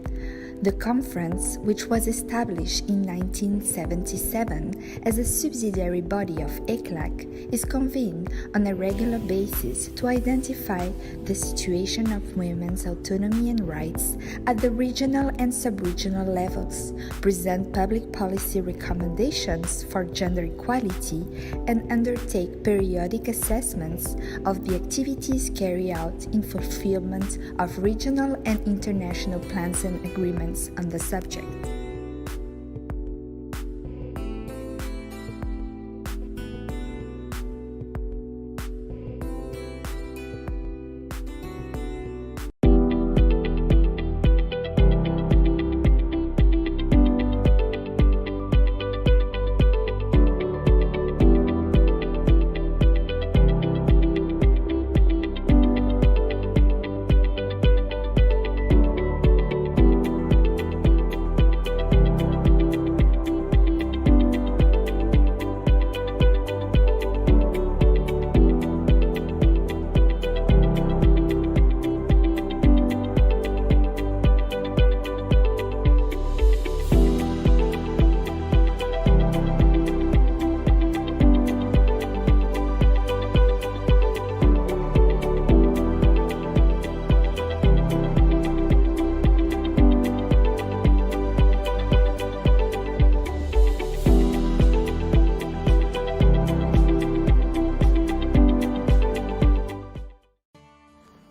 The conference, which was established in 1977 as a subsidiary body of ECLAC, is convened on a regular basis to identify the situation of women's autonomy and rights at the regional and sub-regional levels, present public policy recommendations for gender equality, and undertake periodic assessments of the activities carried out in fulfillment of regional and international plans and agreements on the subject.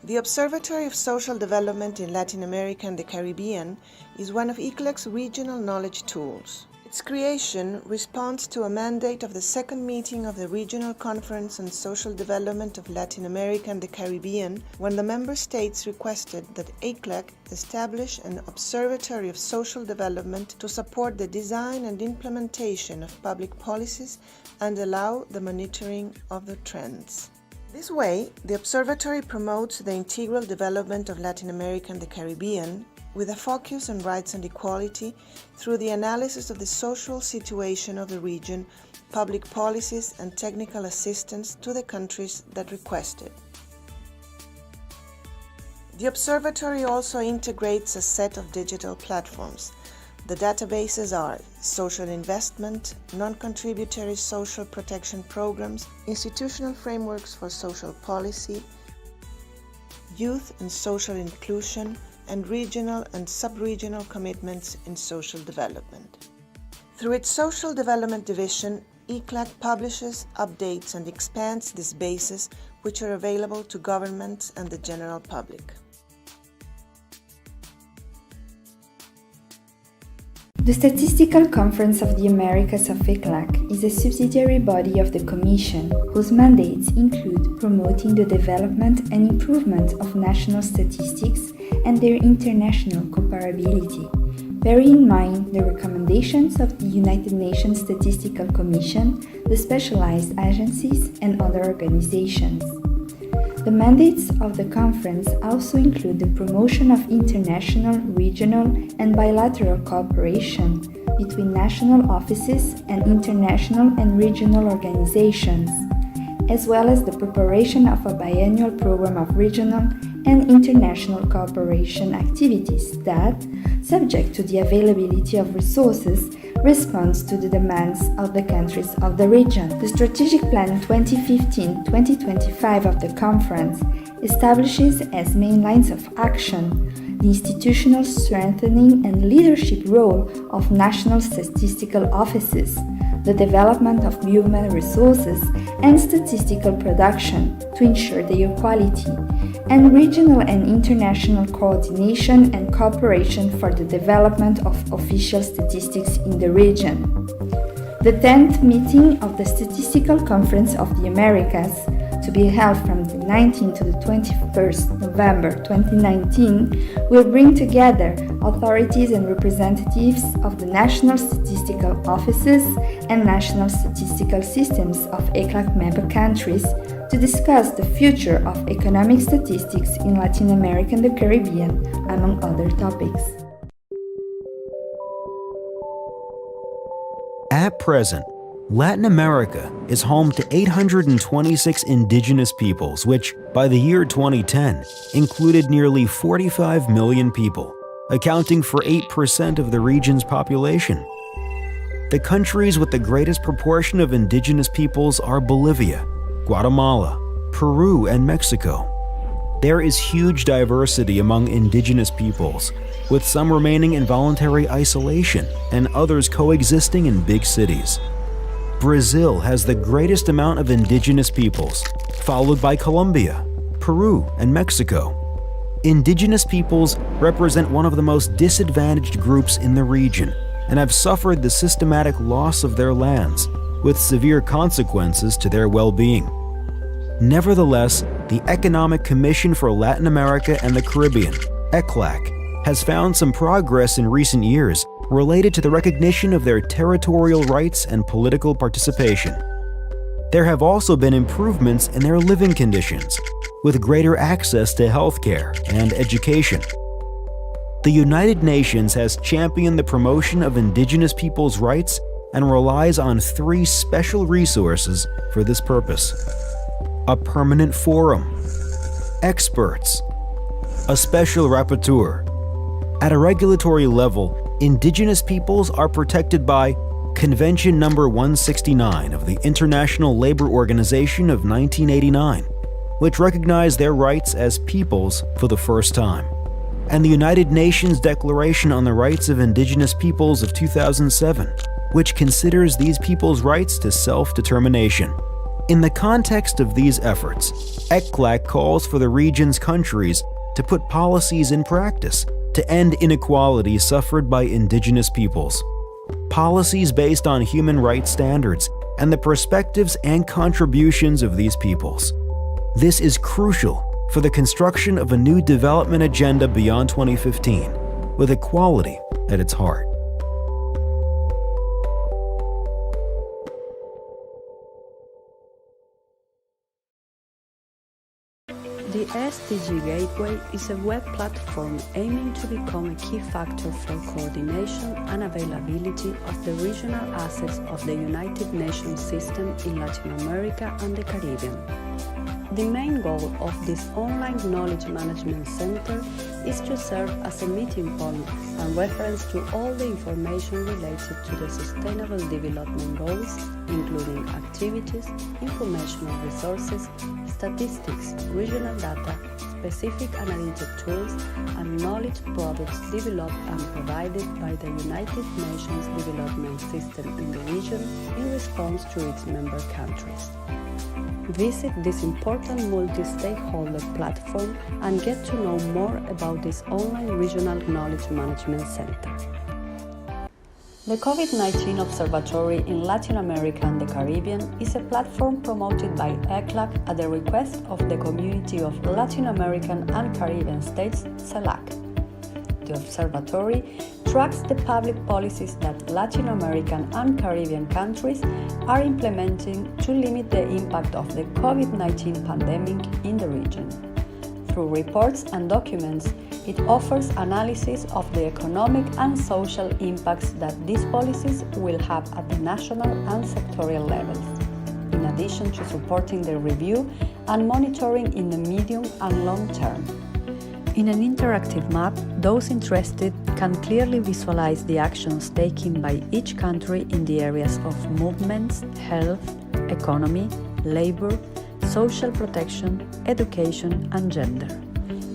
The Observatory of Social Development in Latin America and the Caribbean is one of ICLEC's regional knowledge tools. Its creation responds to a mandate of the second meeting of the Regional Conference on Social Development of Latin America and the Caribbean, when the member states requested that ICLEC establish an Observatory of Social Development to support the design and implementation of public policies and allow the monitoring of the trends. This way, the Observatory promotes the integral development of Latin America and the Caribbean with a focus on rights and equality through the analysis of the social situation of the region, public policies, and technical assistance to the countries that request it. The Observatory also integrates a set of digital platforms. The databases are social investment, non-contributory social protection programs, institutional frameworks for social policy, youth and social inclusion, and regional and sub-regional commitments in social development. Through its Social Development Division, ICLAC publishes, updates, and expands these bases, which are available to governments and the general public. The Statistical Conference of the Americas of ECLAC is a subsidiary body of the Commission, whose mandates include promoting the development and improvement of national statistics and their international comparability, bearing in mind the recommendations of the United Nations Statistical Commission, the specialized agencies, and other organizations. The mandates of the conference also include the promotion of international, regional, and bilateral cooperation between national offices and international and regional organizations, as well as the preparation of a biennial program of regional and international cooperation activities that, subject to the availability of resources, responds to the demands of the countries of the region. The Strategic Plan 2015-2025 of the conference establishes as main lines of action the institutional strengthening and leadership role of national statistical offices, the development of human resources and statistical production to ensure their quality, and regional and international coordination and cooperation for the development of official statistics in the region. The 10th meeting of the Statistical Conference of the Americas, to be held from the 19th to the 21st November 2019, will bring together authorities and representatives of the national statistical offices and national statistical systems of ECLAC member countries to discuss the future of economic statistics in Latin America and the Caribbean, among other topics. At present, Latin America is home to 826 indigenous peoples, which, by the year 2010, included nearly 45 million people, accounting for 8% of the region's population. The countries with the greatest proportion of indigenous peoples are Bolivia, Guatemala, Peru, and Mexico. There is huge diversity among indigenous peoples, with some remaining in voluntary isolation and others coexisting in big cities. Brazil has the greatest amount of indigenous peoples, followed by Colombia, Peru, and Mexico. Indigenous peoples represent one of the most disadvantaged groups in the region and have suffered the systematic loss of their lands, with severe consequences to their well-being. Nevertheless, the Economic Commission for Latin America and the Caribbean, ECLAC, has found some progress in recent years related to the recognition of their territorial rights and political participation. There have also been improvements in their living conditions, with greater access to healthcare and education. The United Nations has championed the promotion of indigenous peoples' rights and relies on 3 special resources for this purpose: a permanent forum, experts, a special rapporteur. At a regulatory level, indigenous peoples are protected by Convention number 169 of the International Labor Organization of 1989, which recognized their rights as peoples for the first time, and the United Nations Declaration on the Rights of Indigenous Peoples of 2007, which considers these peoples' rights to self-determination. In the context of these efforts, ECLAC calls for the region's countries to put policies in practice to end inequality suffered by indigenous peoples. Policies based on human rights standards and the perspectives and contributions of these peoples. This is crucial for the construction of a new development agenda beyond 2015, with equality at its heart. The SDG Gateway is a web platform aiming to become a key factor for coordination and availability of the regional assets of the United Nations system in Latin America and the Caribbean. The main goal of this online knowledge management center is to serve as a meeting point and reference to all the information related to the Sustainable Development Goals, including activities, informational resources, statistics, regional data, specific analytic tools, and knowledge products developed and provided by the United Nations Development System in the region in response to its member countries. Visit this important multi-stakeholder platform and get to know more about this online regional knowledge management center. The COVID-19 Observatory in Latin America and the Caribbean is a platform promoted by ECLAC at the request of the Community of Latin American and Caribbean States, CELAC. The observatory tracks the public policies that Latin American and Caribbean countries are implementing to limit the impact of the COVID-19 pandemic in the region. Through reports and documents, it offers analysis of the economic and social impacts that these policies will have at the national and sectorial levels, in addition to supporting the review and monitoring in the medium and long term. In an interactive map, those interested can clearly visualize the actions taken by each country in the areas of movements, health, economy, labor, social protection, education, and gender.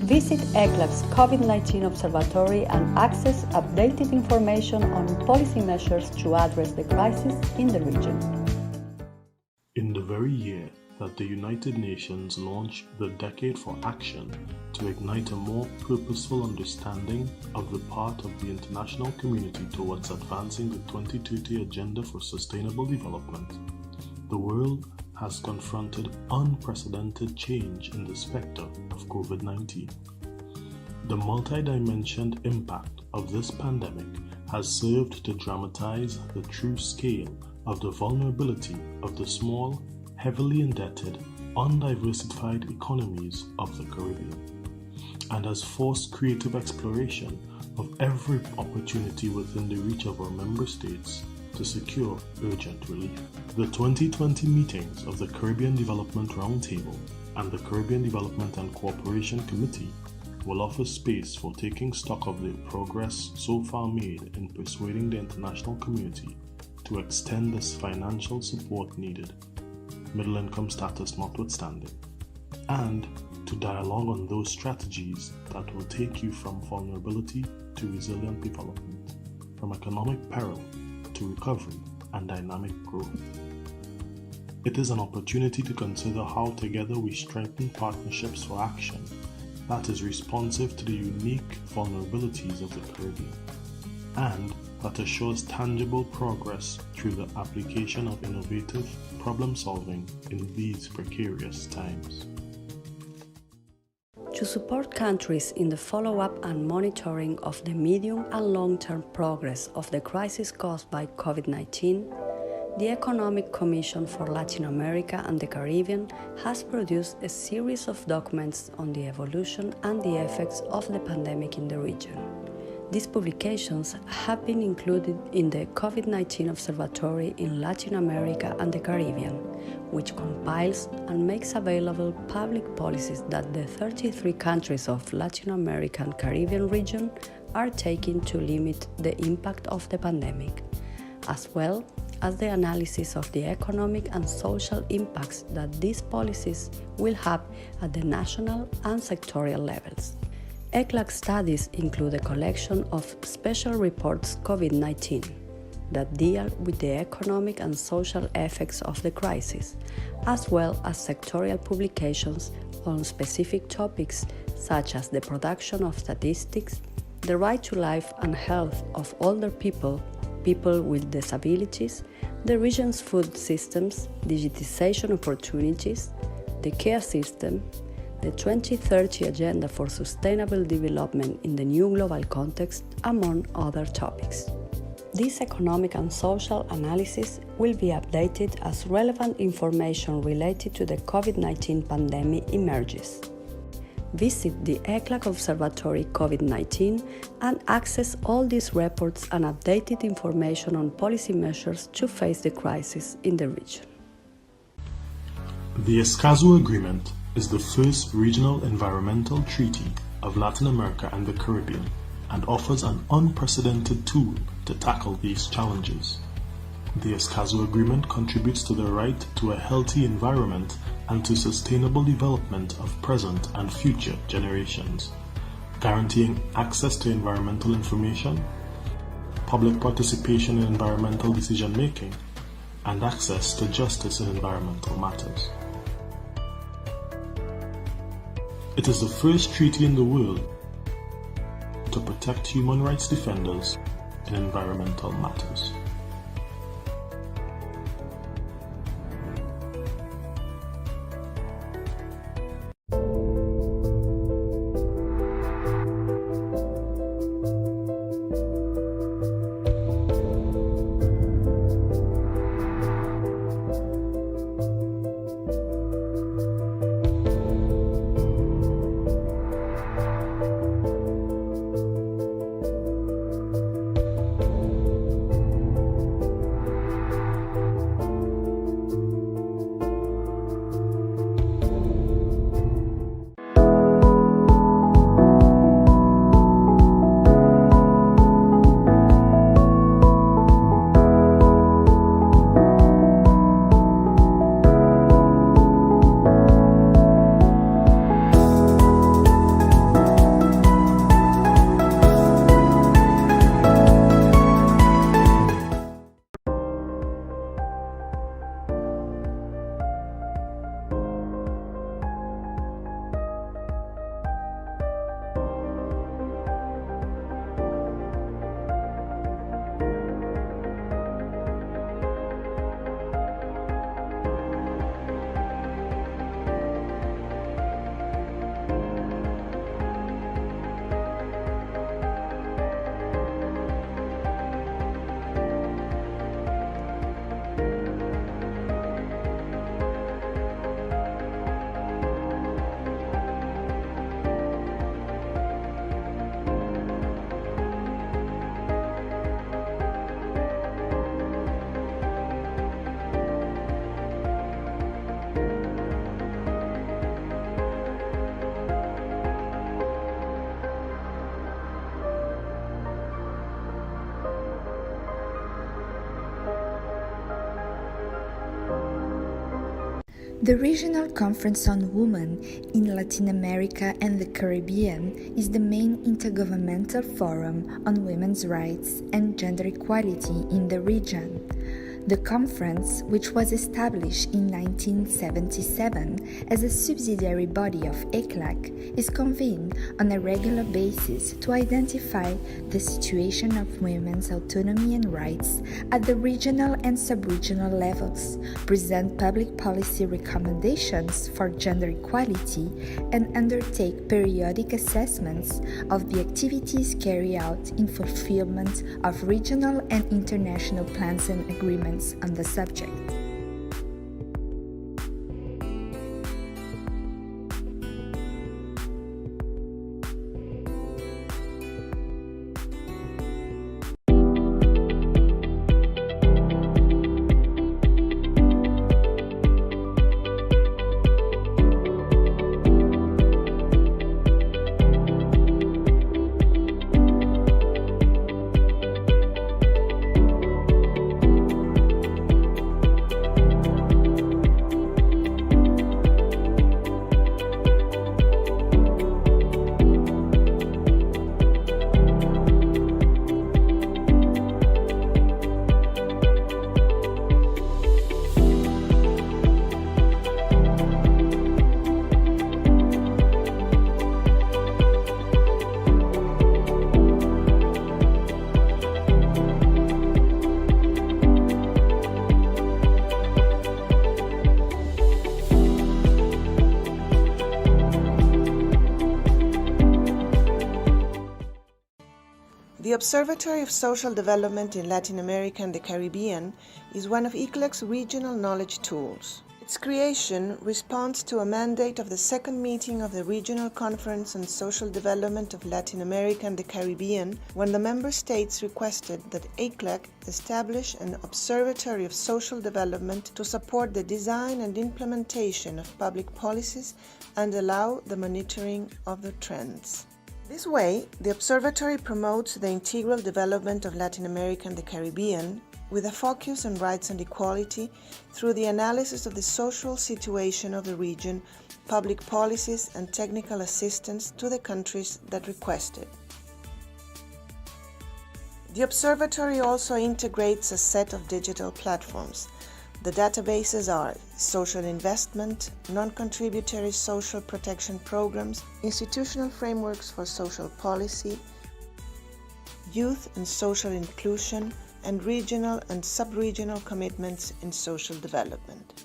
Visit ECLAC's COVID-19 Observatory and access updated information on policy measures to address the crisis in the region. In the very year that the United Nations launched the Decade for Action to ignite a more purposeful understanding of the part of the international community towards advancing the 2030 Agenda for Sustainable Development, the world has confronted unprecedented change in the specter of COVID-19. The multi-dimensioned impact of this pandemic has served to dramatize the true scale of the vulnerability of the small, heavily indebted, undiversified economies of the Caribbean, and has forced creative exploration of every opportunity within the reach of our member states to secure urgent relief. The 2020 meetings of the Caribbean Development Roundtable and the Caribbean Development and Cooperation Committee will offer space for taking stock of the progress so far made in persuading the international community to extend this financial support needed, middle income status notwithstanding, and to dialogue on those strategies that will take you from vulnerability to resilient development, from economic peril to recovery and dynamic growth. It is an opportunity to consider how together we strengthen partnerships for action that is responsive to the unique vulnerabilities of the Caribbean, and that assures tangible progress through the application of innovative problem solving in these precarious times. To support countries in the follow-up and monitoring of the medium and long-term progress of the crisis caused by COVID-19, the Economic Commission for Latin America and the Caribbean has produced a series of documents on the evolution and the effects of the pandemic in the region. These publications have been included in the COVID-19 Observatory in Latin America and the Caribbean, which compiles and makes available public policies that the 33 countries of Latin America and Caribbean region are taking to limit the impact of the pandemic, as well as the analysis of the economic and social impacts that these policies will have at the national and sectorial levels. ECLAC studies include a collection of special reports COVID-19 that deal with the economic and social effects of the crisis, as well as sectorial publications on specific topics such as the production of statistics, the right to life and health of older people, people with disabilities, the region's food systems, digitization opportunities, the care system, the 2030 Agenda for Sustainable Development in the New Global Context, among other topics. This economic and social analysis will be updated as relevant information related to the COVID-19 pandemic emerges. Visit the ECLAC Observatory COVID-19 and access all these reports and updated information on policy measures to face the crisis in the region. The Escazú Agreement is the first regional environmental treaty of Latin America and the Caribbean and offers an unprecedented tool to tackle these challenges. The Escazú Agreement contributes to the right to a healthy environment and to sustainable development of present and future generations, guaranteeing access to environmental information, public participation in environmental decision-making, and access to justice in environmental matters. It is the first treaty in the world to protect human rights defenders in environmental matters. The Regional Conference on Women in Latin America and the Caribbean is the main intergovernmental forum on women's rights and gender equality in the region. The conference, which was established in 1977 as a subsidiary body of ECLAC, is convened on a regular basis to identify the situation of women's autonomy and rights at the regional and sub-regional levels, present public policy recommendations for gender equality, and undertake periodic assessments of the activities carried out in fulfillment of regional and international plans and agreements on the subject. The Observatory of Social Development in Latin America and the Caribbean is one of ICLEC's regional knowledge tools. Its creation responds to a mandate of the second meeting of the Regional Conference on Social Development of Latin America and the Caribbean, when the member states requested that ICLEC establish an Observatory of Social Development to support the design and implementation of public policies and allow the monitoring of the trends. This way, the Observatory promotes the integral development of Latin America and the Caribbean with a focus on rights and equality through the analysis of the social situation of the region, public policies, and technical assistance to the countries that request it. The Observatory also integrates a set of digital platforms. The databases are social investment, non-contributory social protection programs, institutional frameworks for social policy, youth and social inclusion, and regional and sub-regional commitments in social development.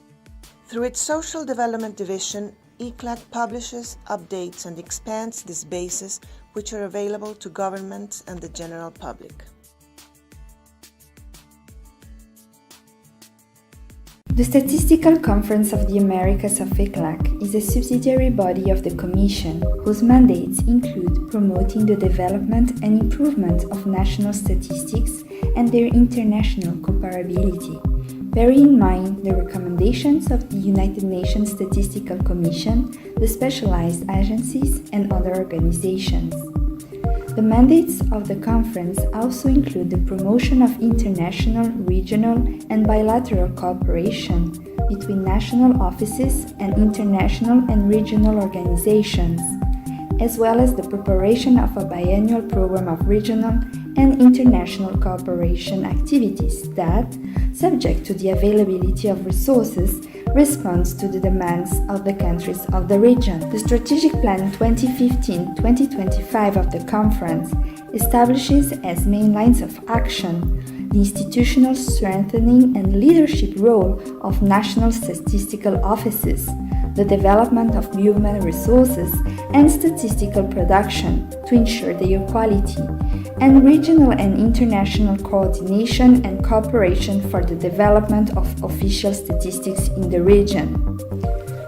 Through its Social Development Division, ICLAC publishes, updates, and expands these bases, which are available to governments and the general public. The Statistical Conference of the Americas of ECLAC is a subsidiary body of the Commission, whose mandates include promoting the development and improvement of national statistics and their international comparability. Bear in mind the recommendations of the United Nations Statistical Commission, the specialized agencies, and other organizations. The mandates of the conference also include the promotion of international, regional, and bilateral cooperation between national offices and international and regional organizations, as well as the preparation of a biennial program of regional and international cooperation activities that, subject to the availability of resources, responds to the demands of the countries of the region. The Strategic Plan 2015-2025 of the conference establishes as main lines of action the institutional strengthening and leadership role of national statistical offices, the development of human resources and statistical production to ensure their quality, and regional and international coordination and cooperation for the development of official statistics in the region.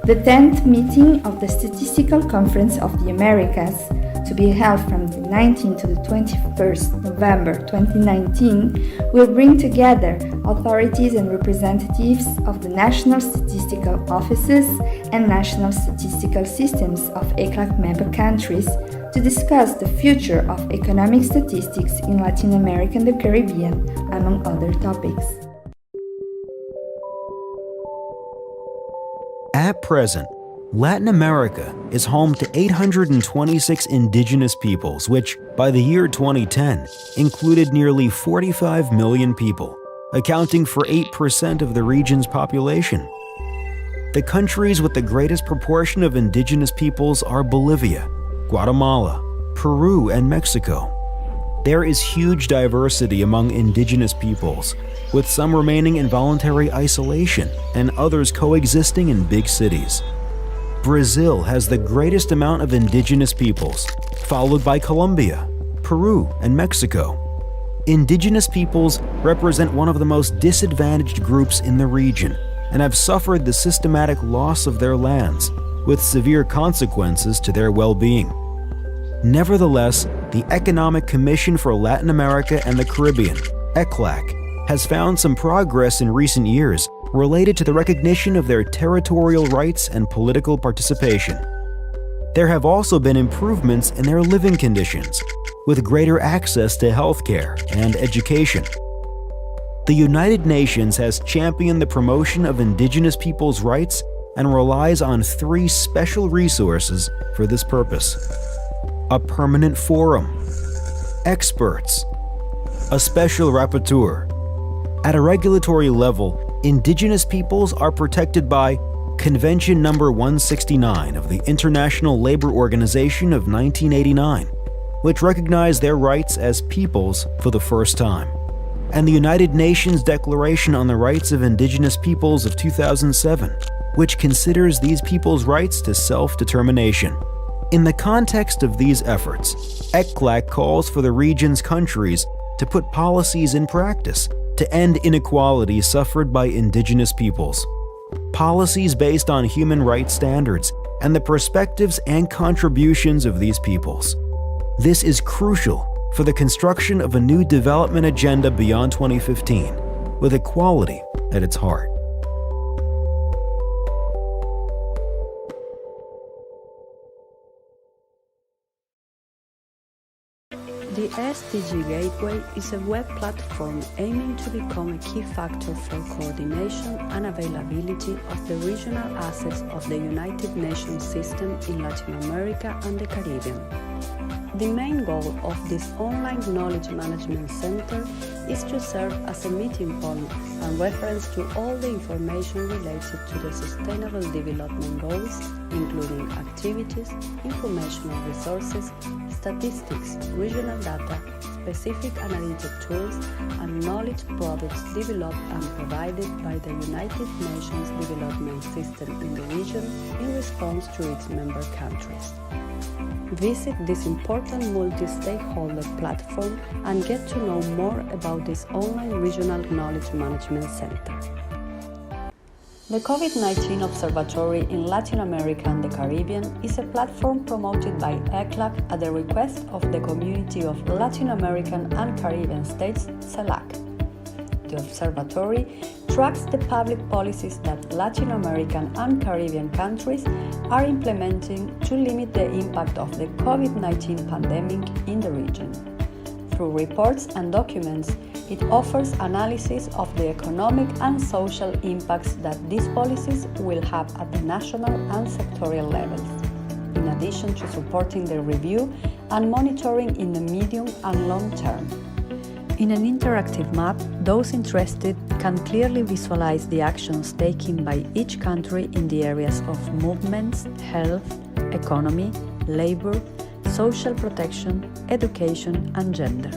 The 10th meeting of the Statistical Conference of the Americas, to be held from the 19th to the 21st November 2019, will bring together authorities and representatives of the national statistical offices and national statistical systems of ECLAC member countries to discuss the future of economic statistics in Latin America and the Caribbean, among other topics. At present, Latin America is home to 826 indigenous peoples, which, by the year 2010, included nearly 45 million people, accounting for 8% of the region's population. The countries with the greatest proportion of indigenous peoples are Bolivia, Guatemala, Peru, and Mexico. There is huge diversity among indigenous peoples, with some remaining in voluntary isolation and others coexisting in big cities. Brazil has the greatest amount of indigenous peoples, followed by Colombia, Peru, and Mexico. Indigenous peoples represent one of the most disadvantaged groups in the region and have suffered the systematic loss of their lands, with severe consequences to their well-being. Nevertheless, the Economic Commission for Latin America and the Caribbean, ECLAC, has found some progress in recent years related to the recognition of their territorial rights and political participation. There have also been improvements in their living conditions, with greater access to healthcare and education. The United Nations has championed the promotion of indigenous peoples' rights and relies on 3 special resources for this purpose: a permanent forum, experts, a special rapporteur. At a regulatory level, indigenous peoples are protected by Convention number 169 of the International Labor Organization of 1989, which recognized their rights as peoples for the first time, and the United Nations Declaration on the Rights of Indigenous Peoples of 2007, which considers these peoples' rights to self-determination. In the context of these efforts, ECLAC calls for the region's countries to put policies in practice to end inequality suffered by indigenous peoples. Policies based on human rights standards and the perspectives and contributions of these peoples. This is crucial for the construction of a new development agenda beyond 2015, with equality at its heart. The SDG Gateway is a web platform aiming to become a key factor for coordination and availability of the regional assets of the United Nations system in Latin America and the Caribbean. The main goal of this online knowledge management center is to serve as a meeting point and reference to all the information related to the Sustainable Development Goals, including activities, informational resources, statistics, regional data, specific analytic tools, and knowledge products developed and provided by the United Nations Development System in the region in response to its member countries. Visit this important multi-stakeholder platform and get to know more about this online regional knowledge management center. The COVID-19 Observatory in Latin America and the Caribbean is a platform promoted by ECLAC at the request of the Community of Latin American and Caribbean States, CELAC. The observatory tracks the public policies that Latin American and Caribbean countries are implementing to limit the impact of the COVID-19 pandemic in the region. Through reports and documents, it offers analysis of the economic and social impacts that these policies will have at the national and sectorial levels, in addition to supporting the review and monitoring in the medium and long term. In an interactive map, those interested can clearly visualize the actions taken by each country in the areas of movements, health, economy, labor, social protection, education, and gender.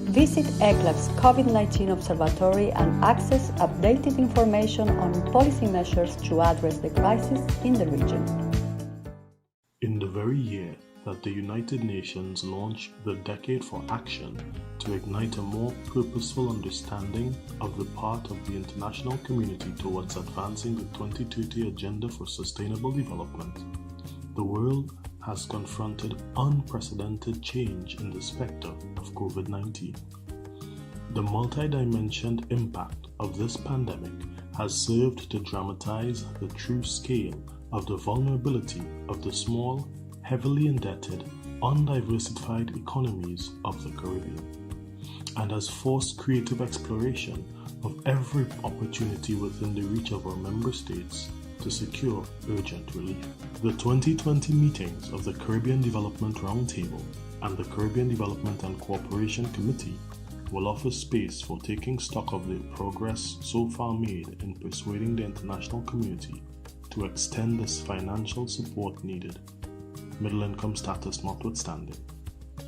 Visit ECLAC's COVID-19 Observatory and access updated information on policy measures to address the crisis in the region. In the very year that the United Nations launched the Decade for Action to ignite a more purposeful understanding of the part of the international community towards advancing the 2030 Agenda for Sustainable Development, the world has confronted unprecedented change in the specter of COVID-19. The multi-dimensioned impact of this pandemic has served to dramatize the true scale of the vulnerability of the small, heavily indebted, undiversified economies of the Caribbean, and has forced creative exploration of every opportunity within the reach of our member states to secure urgent relief. The 2020 meetings of the Caribbean Development Roundtable and the Caribbean Development and Cooperation Committee will offer space for taking stock of the progress so far made in persuading the international community to extend this financial support needed, middle income status notwithstanding,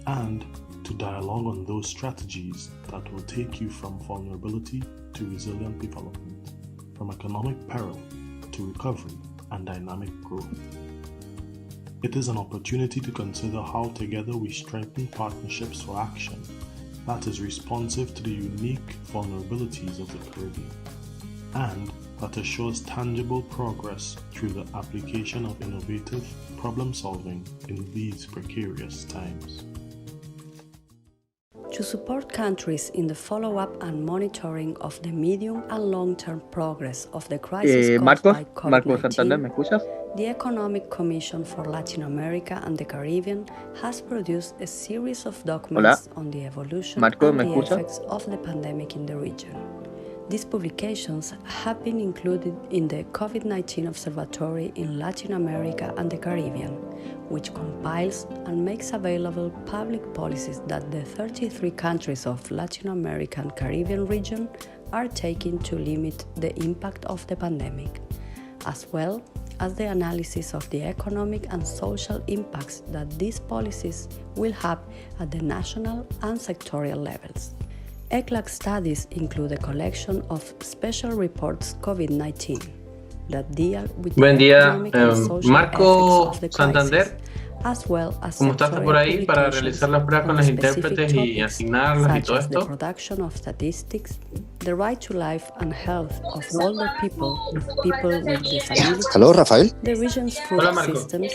and to dialogue on those strategies that will take you from vulnerability to resilient development, from economic peril to recovery and dynamic growth. It is an opportunity to consider how together we strengthen partnerships for action that is responsive to the unique vulnerabilities of the Caribbean, and that assures tangible progress through the application of innovative problem solving in these precarious times. To support countries in the follow-up and monitoring of the medium and long-term progress of the crisis caused by COVID-19, ¿me escuchas? the Economic Commission for Latin America and the Caribbean has produced a series of documents on the evolution and the effects of the pandemic in the region. These publications have been included in the COVID-19 Observatory in Latin America and the Caribbean, which compiles and makes available public policies that the 33 countries of Latin America and Caribbean region are taking to limit the impact of the pandemic, as well as the analysis of the economic and social impacts that these policies will have at the national and sectorial levels. ECLAC studies include a collection of special reports COVID-19 that deal with the economic and social Marco effects of the Santander, crisis, as well as ¿cómo estás por ahí para realizar las pruebas con los intérpretes y asignarlas y todo such as the esto? production of statistics, the right to life and health of older people with disabilities, Hello, Rafael. the region's food Hola, Marco. systems,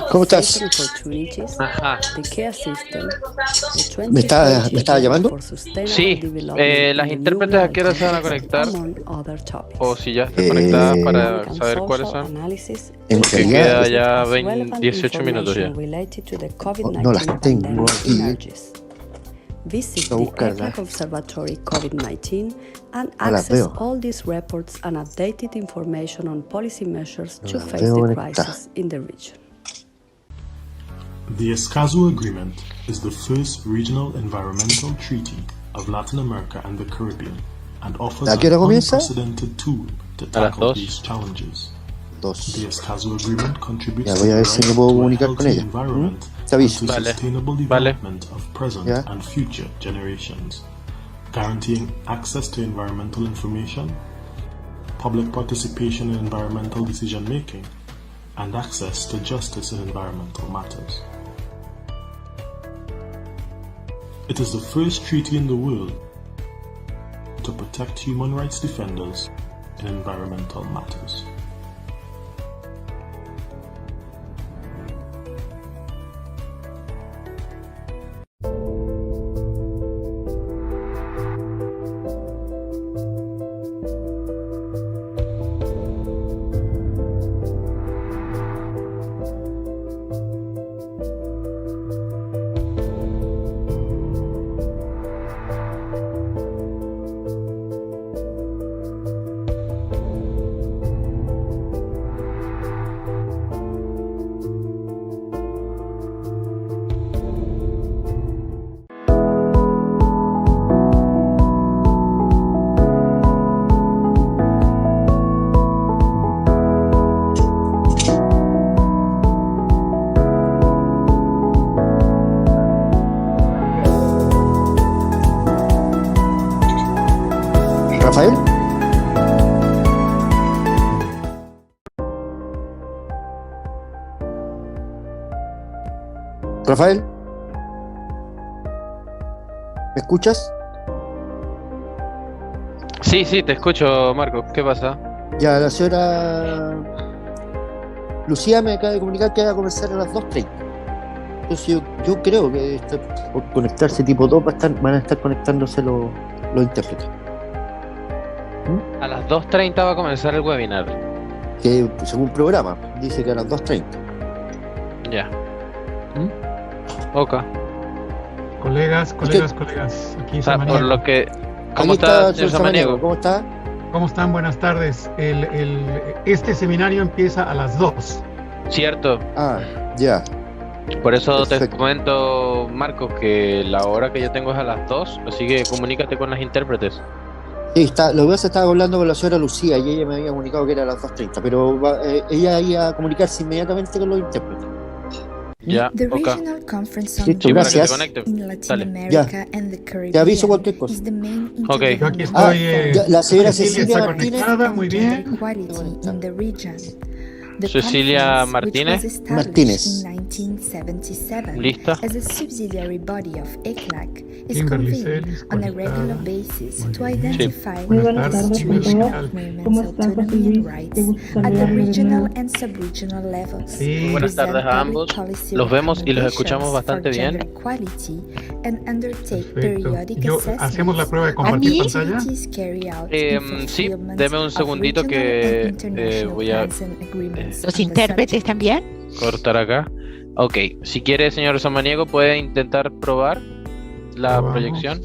¿Cómo the estás? opportunities, Ajá. the care system, the ¿Me estaba 2030 llamando? for sustainable Sí, development las in the intérpretes a new qué hora se van a context, conectar, among other topics. o si ya están conectadas para Economic and saber cuáles social son. analysis En Que realidad, queda ya as relevant 18 minutos ya. information related to the no COVID-19 las tengo pandemic aquí. emerges. Visit Voy a the buscarlas. ECLAC Observatory COVID-19 and No las access veo. all these reports and updated information on policy measures No to las face veo the conectadas. crisis in the region. The Escazú Agreement is the first regional environmental treaty of Latin America and the Caribbean and offers ¿A an qué hora comienza? unprecedented tool to A las tackle 2. these challenges. 2. The Escazú Agreement contributes Ya to voy a the ver si right me puedo to a comunicar con healthy ella. environment Te and aviso. to Vale. sustainable Vale. development of present Ya. and future generations, guaranteeing access to environmental information, public participation in environmental decision-making, and access to justice in environmental matters. It is the first treaty in the world to protect human rights defenders in environmental matters. Rafael. Rafael. ¿Me escuchas? Sí, sí, te escucho, Marco. ¿Qué pasa? Ya, la señora Lucía me acaba de comunicar que va a comenzar a las 2:30. Entonces yo creo que por conectarse tipo 2 van a estar conectándose los intérpretes. A las 2:30 va a comenzar el webinar. Que según programa, dice que a las 2:30. Ya. Ok. Colegas. Aquí O sea, por Samaniego. lo que... Aquí ¿Cómo está, señor señor Samaniego? ¿Cómo está? ¿Cómo están? Buenas tardes. Este seminario empieza a las 2. Cierto. Ah, ya. Por eso Perfecto. te comento, Marcos, que la hora que yo tengo es a las 2, así que comunícate con las intérpretes. Sí, lo que pasa es que estaba hablando con la señora Lucía y ella me había comunicado que era a las 2:30, pero ella iba a comunicarse inmediatamente con los intérpretes. Ya, The ok. Regional Conference on Listo, Sí, para que te gracias. conecten. in Latin Dale. America and the Te aviso Caribbean cualquier cosa. is the main Ok. Yo aquí intergovernmental estoy. La señora Cecilia Cecilia está Martínez. conectada, muy gender bien. equality in the region. The Cecilia conference, Martínez. which was established Martínez. in 1977 ¿Lista? as a subsidiary body of ECLAC, is Kimberly convened Celis, on a conectada. regular basis to Muy bien. identify Muy and buenas tardes, establish Portugal. women's autonomy and rights at the regional and sub-regional levels. Sí. Buenas tardes present a public ambos. policy Los vemos y los escuchamos recommendations bastante for bien. gender equality and undertake Perfecto. periodic ¿Hacemos la prueba de assessments compartir on pantalla? activities carried out in Sí, fulfillment deme un of segundito regional que and international voy a plans and agreements ¿Los on the intérpretes subject. también? cortar acá. Ok, si quiere, señor Samaniego, puede intentar probar la Probamos. proyección.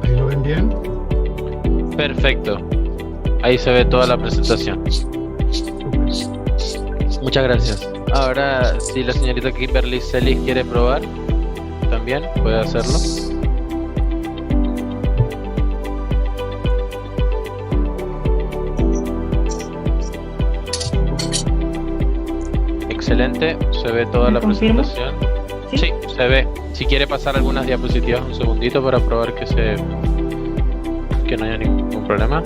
Ahí lo ven bien. Perfecto. Ahí se ve toda la presentación. Muchas gracias. Ahora, si la señorita Kimberly Celis quiere probar, también puede hacerlo. Excelente, se ve toda la confirma? presentación. Sí, se ve. Si quiere pasar algunas diapositivas un segundito para probar que no haya ningún problema.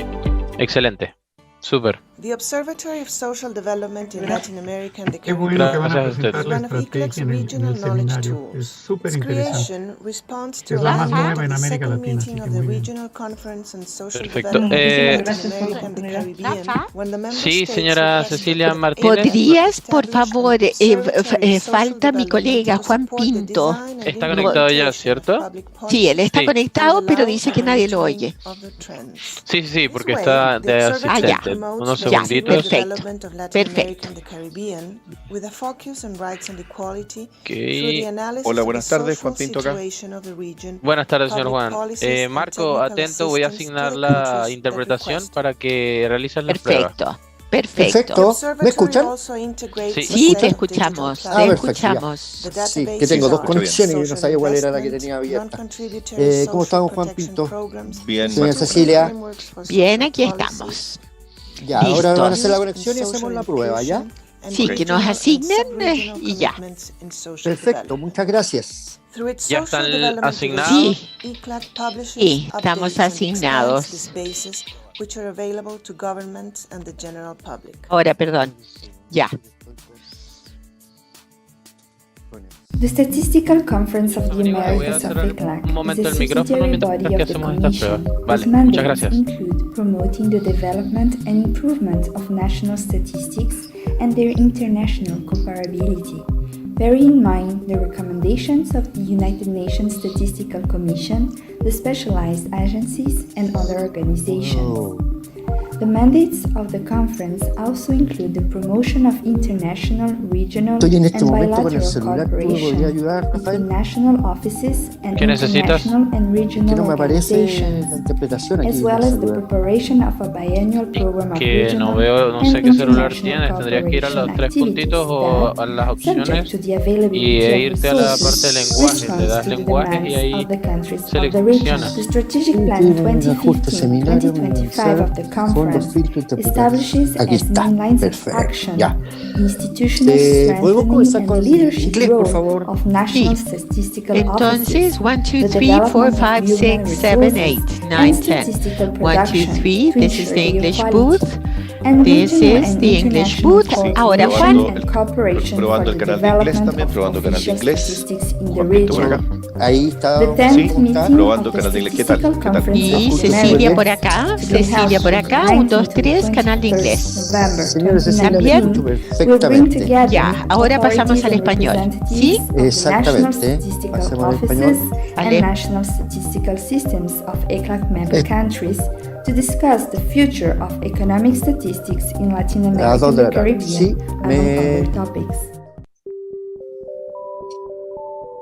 Excelente. Súper. The Observatory of Social Development in Latin America and the Qué bueno que van a Gracias a ustedes. presentar la One of estrategia ICLEC's en el regional knowledge seminario. Es tools. súper Its interesante. creation responds to Es a la más mandate nueva of en the América second Latina, meeting así of que the muy bien. Regional Conference on Social Perfecto. Development in Gracias por Latin America and the oportunidad. Caribbean, when the member Sí, states señora requested Cecilia that Martínez. ¿Podrías, por favor, Observatory of Social falta mi Development colega to Juan support the Pinto? design and Está conectado ya, implementation ¿cierto? of public Sí, él está Sí. conectado, pero dice que nadie lo oye. Sí, sí, sí, porque está de Ah, ya. asistente. Unos Ya, segunditos. perfecto. Perfecto. Hola, buenas tardes, Juan Pinto acá. Buenas tardes, señor Juan. Marco, atento, voy a asignar la interpretación para que realices las pruebas. Perfecto. ¿Me escuchan? Sí, te escuchamos, Ah, te perfecto, escuchamos. Sí, que tengo dos conexiones y yo no sabía cuál era la que tenía abierta. ¿Cómo estamos, Juan Pinto? Bien, Señora Marco. Cecilia. Bien, aquí estamos. Ya, ahora van a Listos. hacer la conexión y hacemos la prueba, ¿ya? Sí, que nos asignen y ya. Perfecto, muchas gracias. Ya están asignados. Sí, sí, estamos asignados. Ahora, perdón. Ya. The Statistical Conference of the Voy a Americas of cerrar ECLAC un momento is a el micrófono subsidiary mientras body que of the hacemos esta prueba. Commission, Vale, whose muchas mandates gracias. include promoting the development and improvement of national statistics and their international comparability. Bearing in mind the recommendations of the United Nations Statistical Commission, the specialized agencies, and other organizations. The mandates of the conference also include the promotion of international, regional, Estoy en este and momento con el bilateral celular. ¿Tú me podrías cooperation ayudar, between Rafael? national offices and ¿Qué necesitas? international and Que regional no me aparece organizations, la interpretación aquí. as en well el as the celular. preparation of a biennial program of Que no regional veo, no and sé qué celular international tienes. Tendrías que ir a los cooperation tres activities puntitos o that, a las subject opciones to the availability y of irte a la parte de resources, lenguaje. Le das responds to the lenguajes y demands ahí of the countries of the region. seleccionas. The Strategic Plan Tiene un ajuste seminario, 2015-2025 of the fondos, conference filtro, interpretación. establishes Aquí as está, main lines of perfecto, action ya. institutional ¿Podemos strengthening comenzar and con el leadership inglés, por role favor? of national statistical Entonces, offices, 1, 2, the 3, 4, development of 5, human 6, 7, 8, resources, 9, and 10. statistical 1, 2, production 3, to this is ensure the the English equality. booth. and This regional is and the English international booth. Ahora coordination Juan. and cooperation for Probando the el canal de inglés development también, of probando el canal de official inglés. statistics in the Juan Pinto por region. acá. Ahí está. The 10th ¿Cómo está? meeting Probando of the canal de inglés. ¿Qué tal? Statistical ¿Qué tal? Conference Y of the Cecilia por Americas acá, to be Cecilia held por from acá, 1, 2, 3, canal de inglés. November Señora Cecilia, le escucho 2019 will bring perfectamente. together Ya, ahora pasamos al español. ¿Sí? Exactamente. Statistical Pasemos al offices español. and Vale. national statistical systems of ECLAC member countries to discuss the future of economic statistics in Latin America and the Caribbean, Sí, among other topics.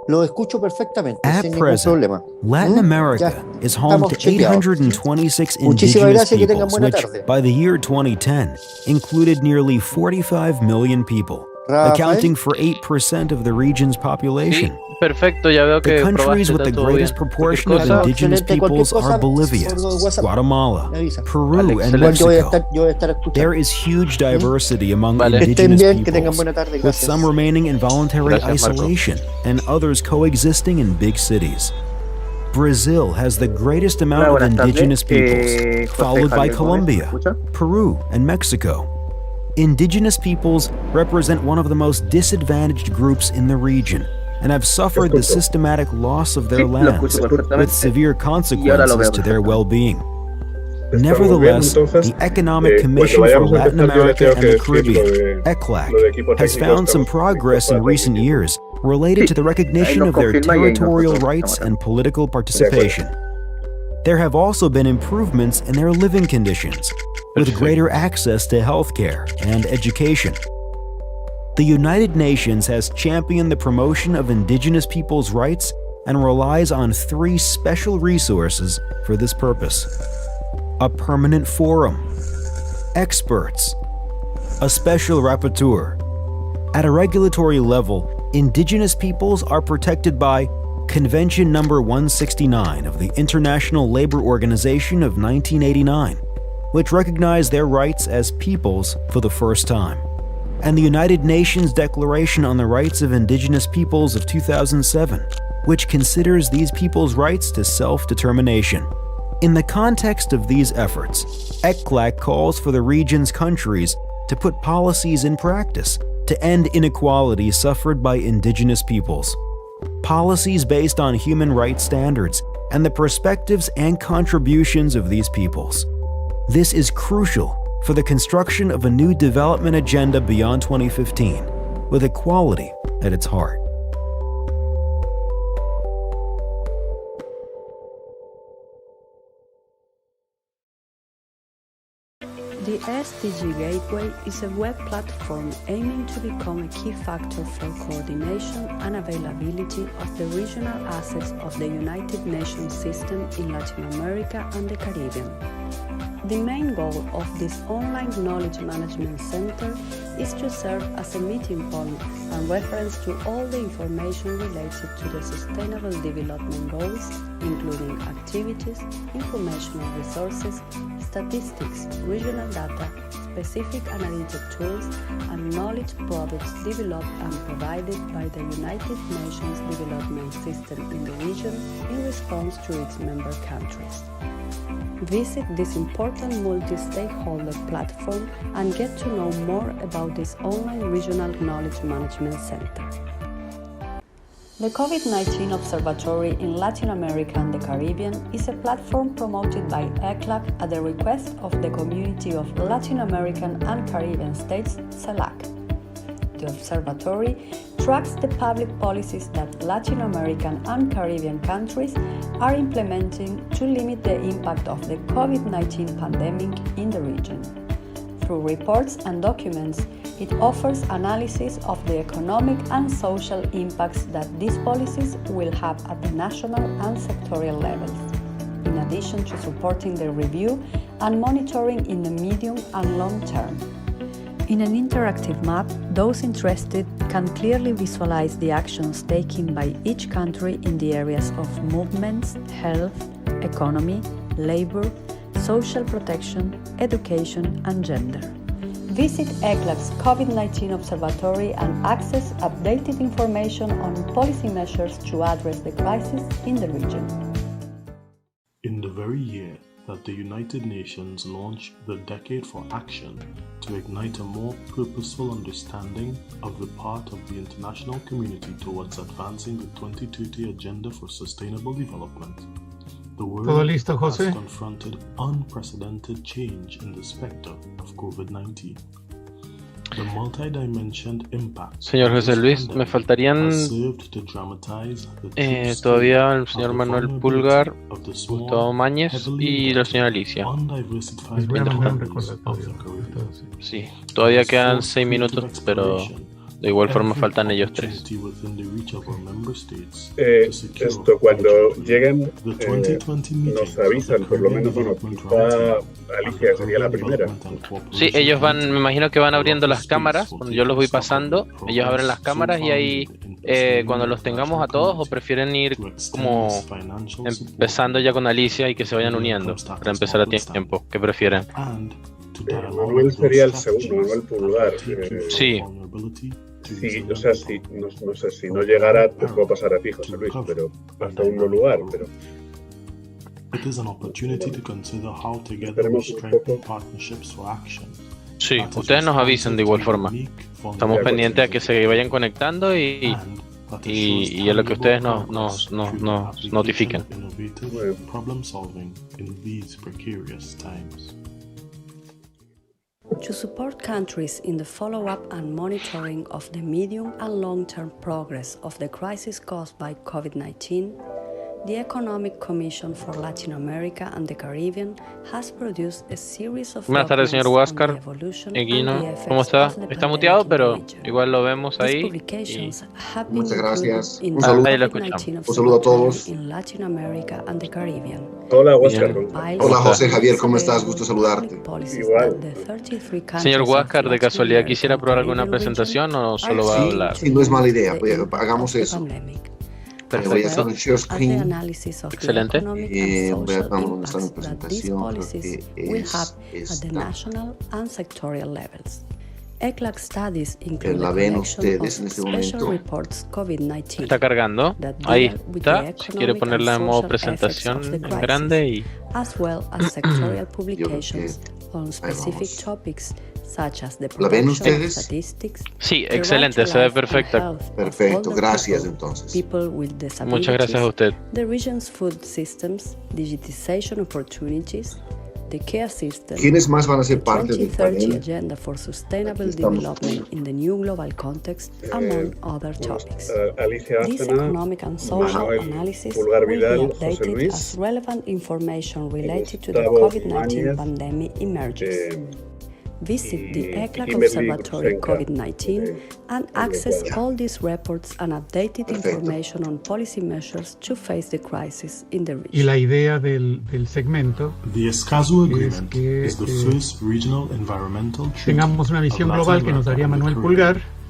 Lo escucho perfectamente, At sin ningún present, problema. Latin America Ya, is home estamos to chequeados. 826 Muchísimas indigenous gracias, que tengan peoples, buena which, tarde. by the year 2010, included nearly 45 million people, Rafael. accounting for 8% of the region's Sí, population. perfecto, ya veo The que countries probaste, with the está todo bien. greatest proportion of Cualquier cosa, indigenous excelente. Cualquier peoples are cosa, Bolivia, por WhatsApp, Guatemala, me avisa. Peru, Vale, and excelente. Igual yo voy a Mexico. estar escuchando. There is huge diversity among Vale. Que estén indigenous bien, que tengan peoples, buena tarde, with gracias. some remaining in voluntary Gracias, Marco. isolation and others coexisting in big cities. Brazil has the greatest amount of buenas tardes. indigenous peoples, José followed by Javier Gómez, Colombia, ¿me escucha? Peru, and Mexico. Indigenous peoples represent one of the most disadvantaged groups in the region and have suffered the systematic loss of their Sí, lo lands, escucho with perfectamente. severe Y ahora lo consequences veo to their perfectamente. well-being. Estamos Nevertheless, bien, entonces, the Economic cuando Commission for vayamos a Latin empezar, yo le America tengo and que the decir Caribbean, lo de equipo ECLAC, has técnico. found some Estamos progress in listos para recent transmitir. years related to the recognition nos of their confirma y ahí territorial nosotros rights estamos acá. and political participation. There have also been improvements in their living conditions, with greater access to healthcare and education. The United Nations has championed the promotion of indigenous peoples' rights and relies on 3 special resources for this purpose: a permanent forum, experts, a special rapporteur. At a regulatory level, indigenous peoples are protected by Convention number 169 of the International Labor Organization of 1989, which recognized their rights as peoples for the first time, and the United Nations Declaration on the Rights of Indigenous Peoples of 2007, which considers these peoples' rights to self-determination. In the context of these efforts, ECLAC calls for the region's countries to put policies in practice to end inequality suffered by indigenous peoples. Policies based on human rights standards and the perspectives and contributions of these peoples. This is crucial for the construction of a new development agenda beyond 2015, with equality at its heart. The SDG Gateway is a web platform aiming to become a key factor for coordination and availability of the regional assets of the United Nations system in Latin America and the Caribbean. The main goal of this online knowledge management center is to serve as a meeting point and reference to all the information related to the Sustainable Development Goals, including activities, informational resources, statistics, regional data, specific analytic tools, and knowledge products developed and provided by the United Nations Development System in the region in response to its member countries. Visit this important multi-stakeholder platform and get to know more about this online regional knowledge management center. The COVID-19 Observatory in Latin America and the Caribbean is a platform promoted by ECLAC at the request of the Community of Latin American and Caribbean States, CELAC. The observatory tracks the public policies that Latin American and Caribbean countries are implementing to limit the impact of the COVID-19 pandemic in the region. Through reports and documents, it offers analysis of the economic and social impacts that these policies will have at the national and sectorial levels, in addition to supporting their review and monitoring in the medium and long term. In an interactive map, those interested can clearly visualize the actions taken by each country in the areas of movements, health, economy, labor, social protection, education, and gender. Visit ECLAC's COVID-19 Observatory and access updated information on policy measures to address the crisis in the region. In the very year that the United Nations launch the Decade for Action to ignite a more purposeful understanding of the part of the international community towards advancing the 2030 Agenda for Sustainable Development. The world listo, José? has confronted unprecedented change in the specter of COVID-19. The multidimensioned impact Señor José Luis, me faltarían todavía el señor Manuel Pulgar, Gustavo Mañez y la señora Alicia. Les voy a mandar un recordatorio. Sí, todavía quedan 6 minutos, pero de igual forma faltan ellos 3. Esto cuando lleguen nos avisan, por lo menos, bueno, quizá Alicia sería la primera. Sí, ellos van, me imagino que van abriendo las cámaras, cuando yo los voy pasando, ellos abren las cámaras y ahí cuando los tengamos a todos, o prefieren ir como empezando ya con Alicia y que se vayan uniendo para empezar a tiempo, ¿qué prefieren? Manuel sería el segundo, Manuel Pulgar. Sí. Sí, o sea, sí, no sé, si no llegara, te puedo pasar a ti, José Luis, pero al segundo lugar, pero... Esperemos un poco. Sí, ustedes nos avisen de igual forma. Estamos pendientes a que se vayan conectando y a lo que ustedes nos notifiquen. To support countries in the follow-up and monitoring of the medium and long-term progress of the crisis caused by COVID-19, the Economic Commission for Latin America and the Caribbean has produced a series of Buenas tardes, señor Huáscar. Eguino, ¿cómo está? Está muteado, pero igual lo vemos ahí. Muchas gracias. Un saludo. saludo, Ahí lo escuchamos. un saludo a todos. Hola, Huáscar. Hola, José Javier, ¿cómo estás? Gusto saludarte. Igual. Señor Huáscar, de casualidad, ¿quisiera probar alguna presentación o solo va a hablar? Sí, no es mala idea. Hagamos eso. Voy a hacer un share screen. Excelente. Voy a dar una presentación. Creo que es esta. La ven ustedes en este momento. Está cargando. Ahí está. Si quiere ponerla en modo presentación en grande y... ¿La ven ustedes? Sí, excelente, se ve perfecta. Perfecto, gracias entonces. Muchas gracias a usted. ¿Quiénes más van a ser parte del panel? Alicia Árcena, Manuel Pulgar Vidal, José Luis, Gustavo Mañez, Visit the ECLAC Observatory COVID-19 and access all these reports and updated information on policy measures to face the crisis in the region. Y la idea del segmento es que tengamos una visión global que nos daría Manuel Pulgar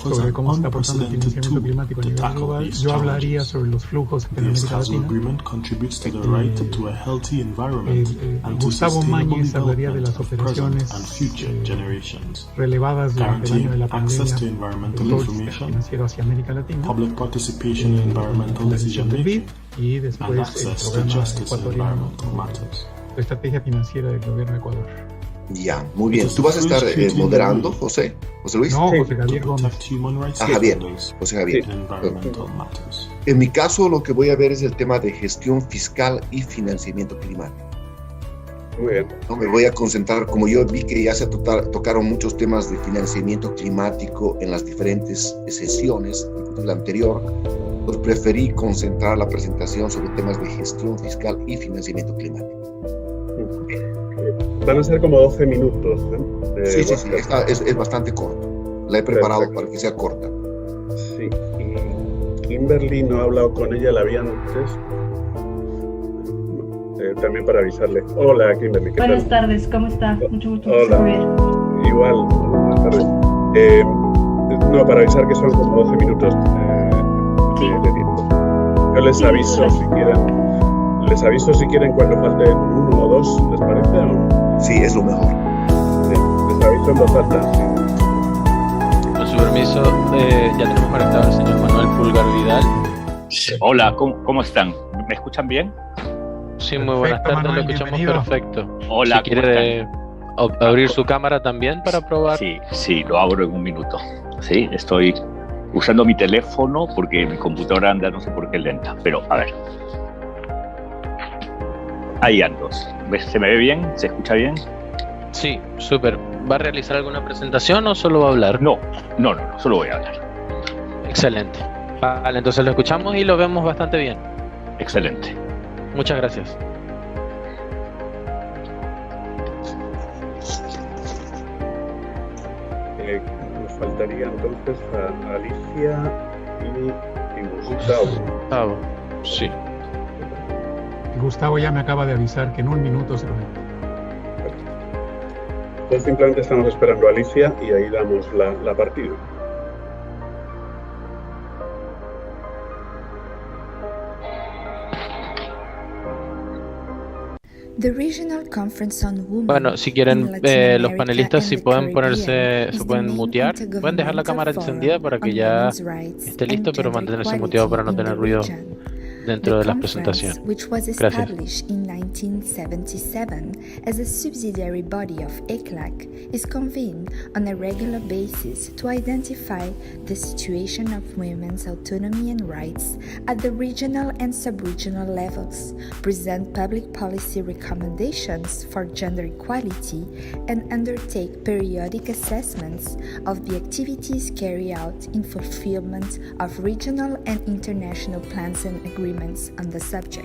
sobre cómo se está portando el financiamiento climático a nivel global. Yo hablaría sobre los flujos en América Latina. Gustavo Mañez hablaría de las operaciones relevadas durante el año de la pandemia del todo el sistema financiero hacia América Latina, la decisión del BID y después el programa ecuatoriano, la estrategia financiera del gobierno de Ecuador. Ya, muy bien. ¿Tú vas a estar moderando, José? ¿José Luis? No, José Javier Gómez. Javier. José Javier. En mi caso, lo que voy a ver es el tema de gestión fiscal y financiamiento climático. Muy bien. No me voy a concentrar, como yo vi que ya se tocaron muchos temas de financiamiento climático en las diferentes sesiones, incluso la anterior, pues preferí concentrar la presentación sobre temas de gestión fiscal y financiamiento climático. Van a ser como 12 minutos. Sí, es bastante corto. La he preparado Perfecto. Para que sea corta. Sí, y Kimberly no he hablado con ella, la vi antes. También para avisarle. Hola, Kimberly. ¿Qué Buenas tal? tardes, ¿cómo está? Mucho gusto. Hola. Igual, buenas tardes. No, para avisar que son como 12 minutos de tiempo. Yo les aviso si quieren. Les aviso si quieren cuando falten 1 o 2, ¿les parece? ¿O? Sí, es lo mejor. Sí, les aviso en voz alta. Con su permiso, ya tenemos conectado al señor Manuel Pulgar Vidal. Hola, ¿cómo están? ¿Me escuchan bien? Sí, muy buenas Perfecto, tardes, lo Manuel, escuchamos bienvenido. perfecto. Hola, Si quiere abrir su cámara también para probar. Sí, lo abro en un minuto. Sí, estoy usando mi teléfono porque mi computadora anda no sé por qué lenta, pero a ver. Ahí ando. ¿Se me ve bien? ¿Se escucha bien? Sí, súper. ¿Va a realizar alguna presentación o solo va a hablar? No, solo voy a hablar. Excelente. Vale, entonces lo escuchamos y lo vemos bastante bien. Excelente. Muchas gracias. Nos faltaría entonces a Alicia y Gustavo. Sí. Gustavo ya me acaba de avisar que en un minuto se conecta. Entonces simplemente estamos esperando a Alicia y ahí damos la partida. The Regional Conference on Women Bueno, si quieren, los panelistas si pueden ponerse, se pueden mutear, pueden dejar la cámara encendida para que ya esté listo, pero mantenerse muteado para no tener ruido dentro de las presentaciones. Which was Gracias. established in 1977 as a subsidiary body of ECLAC, is convened on a regular basis to identify the situation of women's autonomy and rights at the regional and sub-regional levels, present public policy recommendations for gender equality, and undertake periodic assessments of the activities carried out in fulfillment of regional and international plans and agreements on the subject.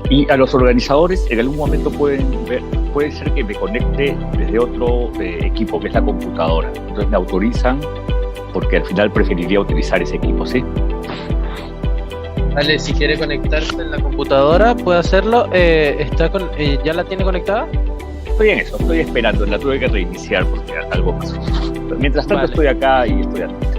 Y a los organizadores en algún momento puede ser que me conecte desde otro equipo, que es la computadora. Entonces me autorizan porque al final preferiría utilizar ese equipo, ¿sí? Vale, si quiere conectarse en la computadora, puede hacerlo. ¿Ya la tiene conectada? Estoy en eso, estoy esperando, la tuve que reiniciar porque algo pasó. Pero mientras tanto estoy acá y estoy atento.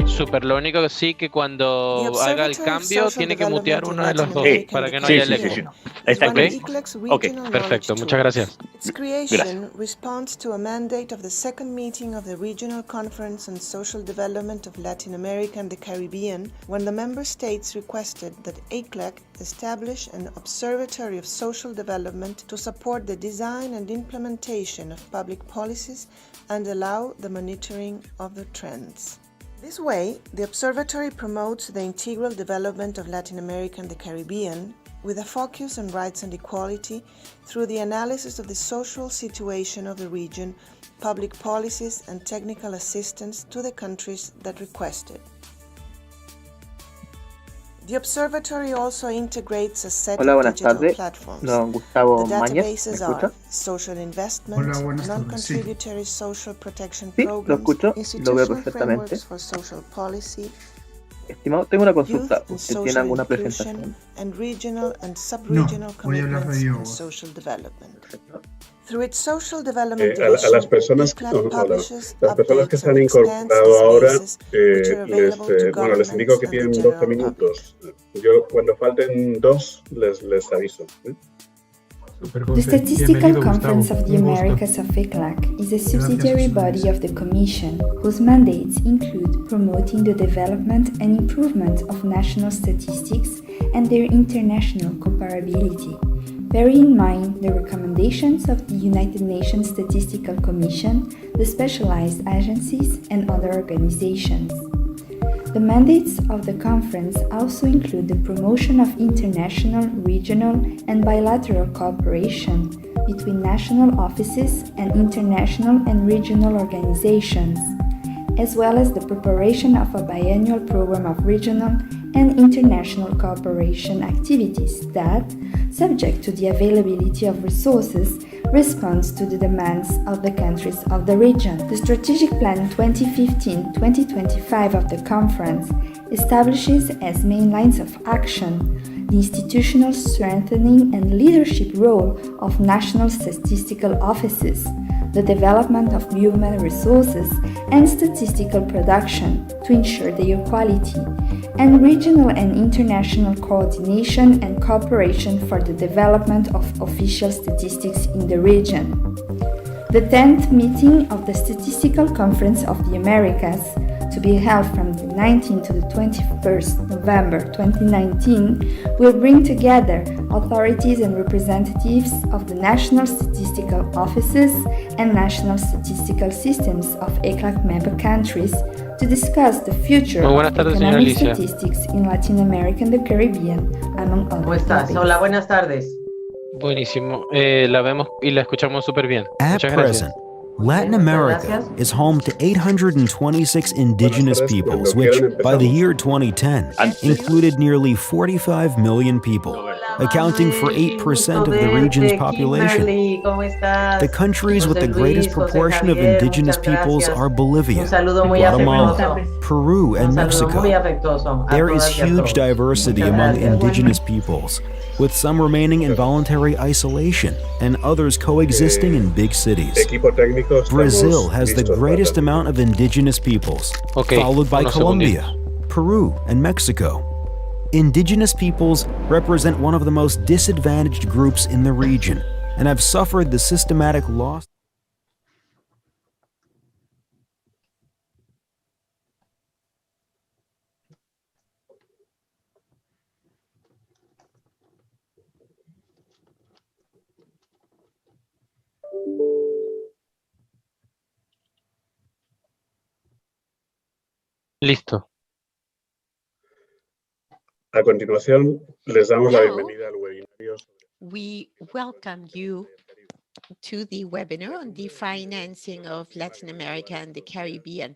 Súper, lo único que sí que cuando haga el cambio tiene que mutear uno de los dos para que no haya elección. Está bien. Ok, perfecto, muchas gracias. Its creation responds to a mandate of the second meeting of the Regional Conference on Social Development of Latin America and the Caribbean, when the member states requested that ACLAC establish an observatory of social development to support the design and implementation of public policies and allow the monitoring of the trends. This way, the observatory promotes the integral development of Latin America and the Caribbean with a focus on rights and equality through the analysis of the social situation of the region, public policies and technical assistance to the countries that request it. The observatory also integrates a set Hola, of buenas digital tardes. platforms. Don Gustavo The Mañez, ¿me databases escucha? are social investment, Hola, buenas tardes, non-contributory social protection Sí, lo programs, escucho, lo veo institutional perfectamente. frameworks for social policy, Estimado, tengo una youth consulta. and ¿Usted tiene social alguna inclusion, presentación? and regional and sub-regional voy a hablar commitments de in yoga. social development. Through its social development A las division, personas, ECLAC publishes las personas que updates se han on incorporado expansive ahora, spaces which are available to les indico governments que and the tienen 12 general public. minutos. Yo cuando falten 2 les aviso. The Statistical Conference of the Americas of ECLAC is a subsidiary body of the Commission whose mandates include promoting the development and improvement of national statistics and their international comparability. Bear in mind the recommendations of the United Nations Statistical Commission, the specialized agencies, and other organizations. The mandates of the conference also include the promotion of international, regional, and bilateral cooperation between national offices and international and regional organizations, as well as the preparation of a biennial program of regional and international cooperation activities that, subject to the availability of resources, responds to the demands of the countries of the region. The Strategic Plan 2015-2025 of the conference establishes as main lines of action the institutional strengthening and leadership role of national statistical offices, the development of human resources and statistical production to ensure their quality, and regional and international coordination and cooperation for the development of official statistics in the region. The 10th meeting of the Statistical Conference of the Americas, to be held from the 19th to the 21st November 2019, will bring together authorities and representatives of the national statistical offices and national statistical systems of ECLAC member countries to discuss the future of economic statistics in Latin America and the Caribbean, among other ¿Cómo estás? topics. Hola, buenas tardes. Buenísimo. La vemos y la escuchamos súper bien. At Muchas gracias. present, Latin America is home to 826 indigenous peoples, which, by the year 2010, included nearly 45 million people, accounting for 8% of the region's population. The countries with the greatest proportion of indigenous peoples are Bolivia, Guatemala, Peru, and Mexico. There is huge diversity among indigenous peoples, with some remaining in voluntary isolation and others coexisting in big cities. Brazil has the greatest amount of indigenous peoples, followed by Colombia, Peru, and Mexico. Indigenous peoples represent one of the most disadvantaged groups in the region and have suffered the systematic loss. Listo. A continuación, les damos la bienvenida al webinario. We welcome you to the webinar on the financing of Latin America and the Caribbean.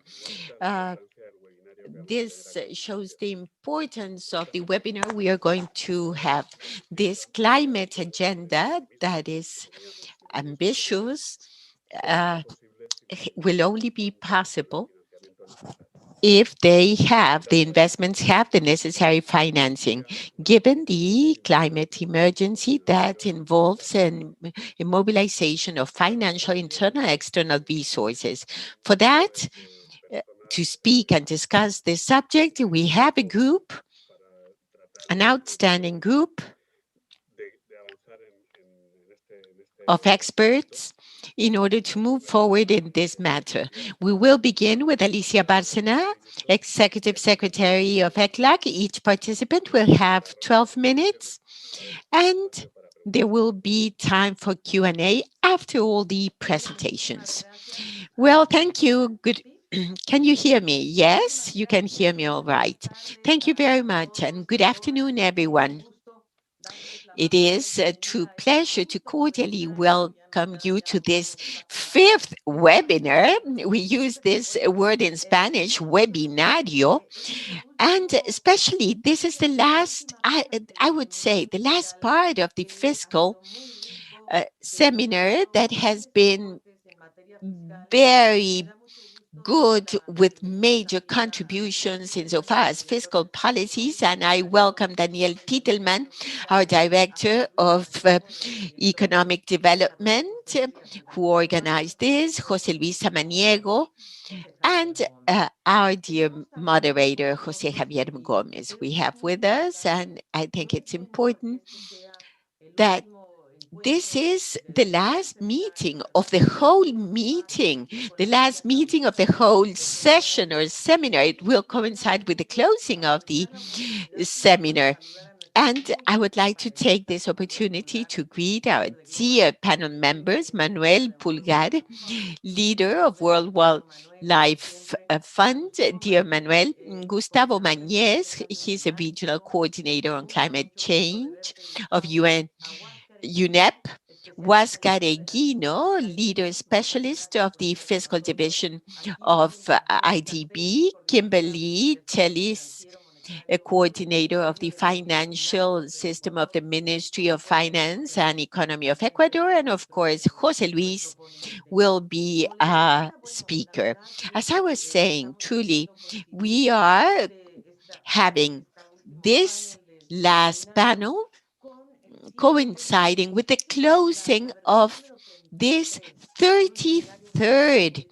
This shows the importance of the webinar we are going to have. This climate agenda that is ambitious will only be possible if they have, the investments have the necessary financing, given the climate emergency that involves a mobilization of financial, internal, and external resources. For that, to speak and discuss this subject, we have a group, an outstanding group of experts in order to move forward in this matter. We will begin with Alicia Bárcena, Executive Secretary of ECLAC. Each participant will have 12 minutes, and there will be time for Q&A after all the presentations. Well, thank you. Good. Can you hear me? Yes, you can hear me all right. Thank you very much, and good afternoon, everyone. It is a true pleasure to cordially welcome you to this 5th webinar. We use this word in Spanish, webinario, and especially this is the last, I would say, the last part of the fiscal seminar that has been very good with major contributions insofar as fiscal policies, and I welcome Daniel Titelman, our Director of Economic Development, who organized this, José Luis Samaniego, and our dear moderator, José Javier Gomez, we have with us, and I think it's important that this is the last meeting of the whole meeting, the last meeting of the whole session or seminar. It will coincide with the closing of the seminar. And I would like to take this opportunity to greet our dear panel members, Manuel Pulgar, leader of World Wildlife Fund. Dear Manuel, Gustavo Mañez, he's a regional coordinator on climate change of UNEP, Huáscar Eguino, leader specialist of the fiscal division of IDB, Kimberly Tellis a coordinator of the financial system of the Ministry of Finance and Economy of Ecuador. And of course, Jose Luis will be a speaker. As I was saying, truly, we are having this last panel coinciding with the closing of this 33rd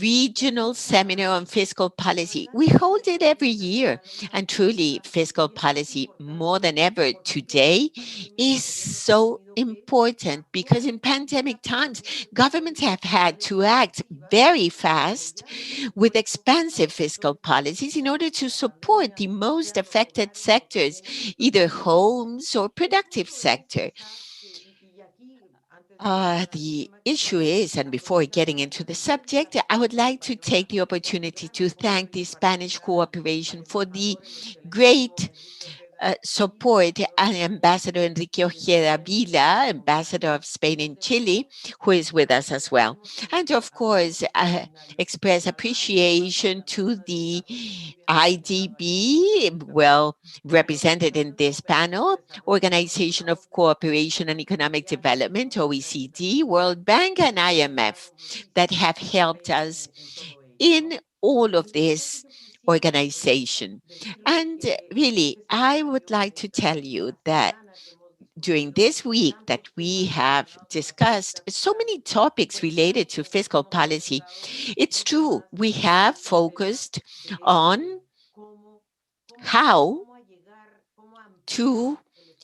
Regional Seminar on Fiscal Policy. We hold it every year, and truly, fiscal policy, more than ever today, is so important because in pandemic times, governments have had to act very fast with expansive fiscal policies in order to support the most affected sectors, either homes or productive sector. The issue is, and before getting into the subject, I would like to take the opportunity to thank the Spanish cooperation for the great support and Ambassador Enrique Ojeda Vila, Ambassador of Spain in Chile, who is with us as well. And of course, express appreciation to the IDB, well represented in this panel, Organization of Cooperation and Economic Development, OECD, World Bank, and IMF, that have helped us in all of this organization. And really, I would like to tell you that during this week that we have discussed so many topics related to fiscal policy, it's true, we have focused on how to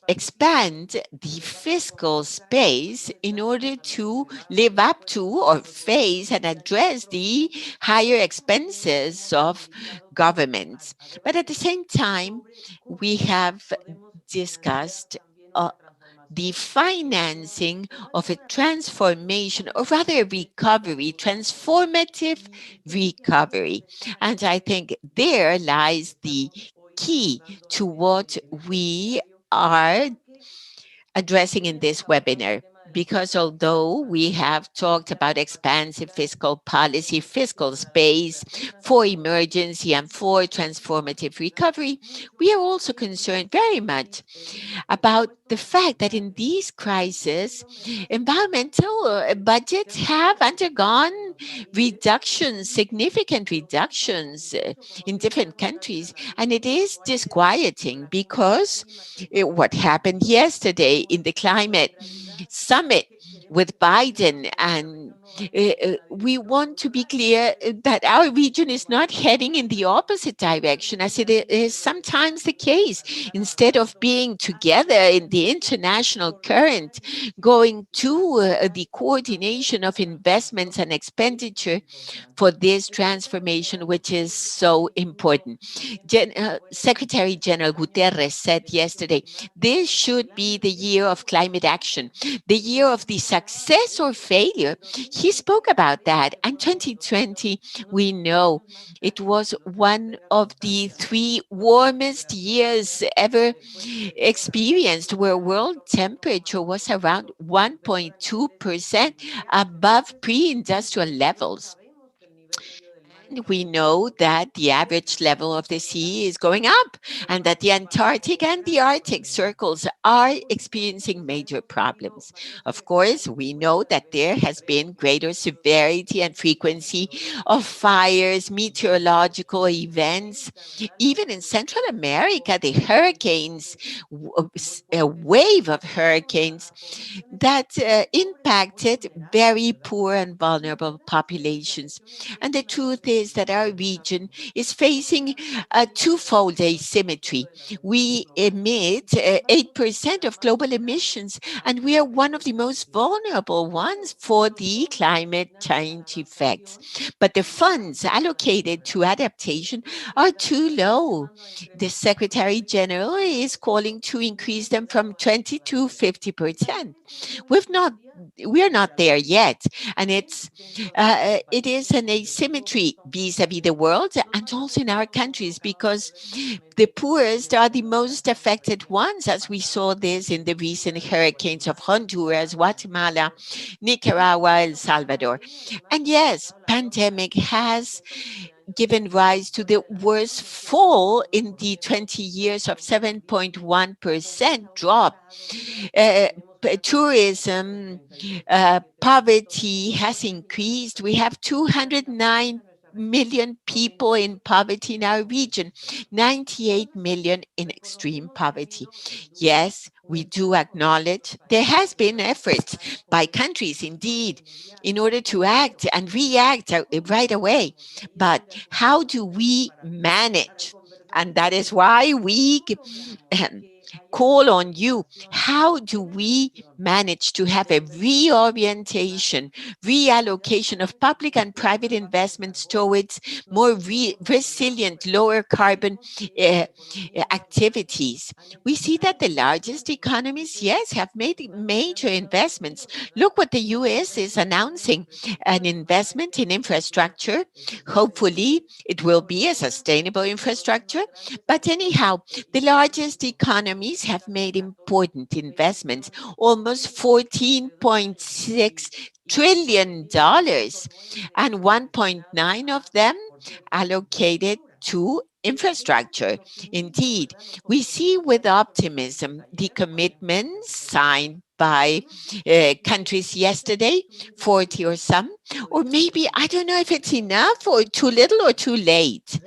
expand the fiscal space in order to live up to or face and address the higher expenses of governments. But at the same time, we have discussed the financing of a transformation, or rather recovery, transformative recovery. And I think there lies the key to what we are addressing in this webinar. Because although we have talked about expansive fiscal policy, fiscal space for emergency and for transformative recovery, we are also concerned very much about the fact that in these crises, environmental budgets have undergone reductions, significant reductions in different countries. And it is disquieting because what happened yesterday in the climate summit with Biden, and we want to be clear that our region is not heading in the opposite direction as it is sometimes the case. Instead of being together in the international current, going to the coordination of investments and expenditure for this transformation, which is so important. Secretary General Guterres said yesterday, this should be the year of climate action, the year of the success or failure. He spoke about that. And 2020, we know it was one of the 3 warmest years ever experienced, where world temperature was around 1.2% above pre-industrial levels. We know that the average level of the sea is going up and that the Antarctic and the Arctic circles are experiencing major problems. Of course, we know that there has been greater severity and frequency of fires, meteorological events. Even in Central America, the hurricanes, a wave of hurricanes that impacted very poor and vulnerable populations. And the truth is that our region is facing a twofold asymmetry. We emit 8% of global emissions, and we are one of the most vulnerable ones for the climate change effects. But the funds allocated to adaptation are too low. The Secretary General is calling to increase them from 20 to 50%. We are not there yet, and it is an asymmetry vis-a-vis the world and also in our countries, because the poorest are the most affected ones, as we saw this in the recent hurricanes of Honduras, Guatemala, Nicaragua, El Salvador. And yes, pandemic has given rise to the worst fall in the 20 years of 7.1% drop. Tourism, poverty has increased. We have 209 million people in poverty in our region, 98 million in extreme poverty. Yes, we do acknowledge there has been efforts by countries, indeed, in order to act and react right away. But how do we manage? And that is why we call on you. How do we manage to have a reorientation, reallocation of public and private investments towards more resilient, lower carbon activities? We see that the largest economies, yes, have made major investments. Look what the US is announcing, an investment in infrastructure. Hopefully, it will be a sustainable infrastructure. But anyhow, the largest economies have made important investments, almost $14.6 trillion, and 1.9 of them allocated to infrastructure. Indeed, we see with optimism the commitments signed by countries yesterday, 40 or some, or maybe, I don't know if it's enough or too little or too late.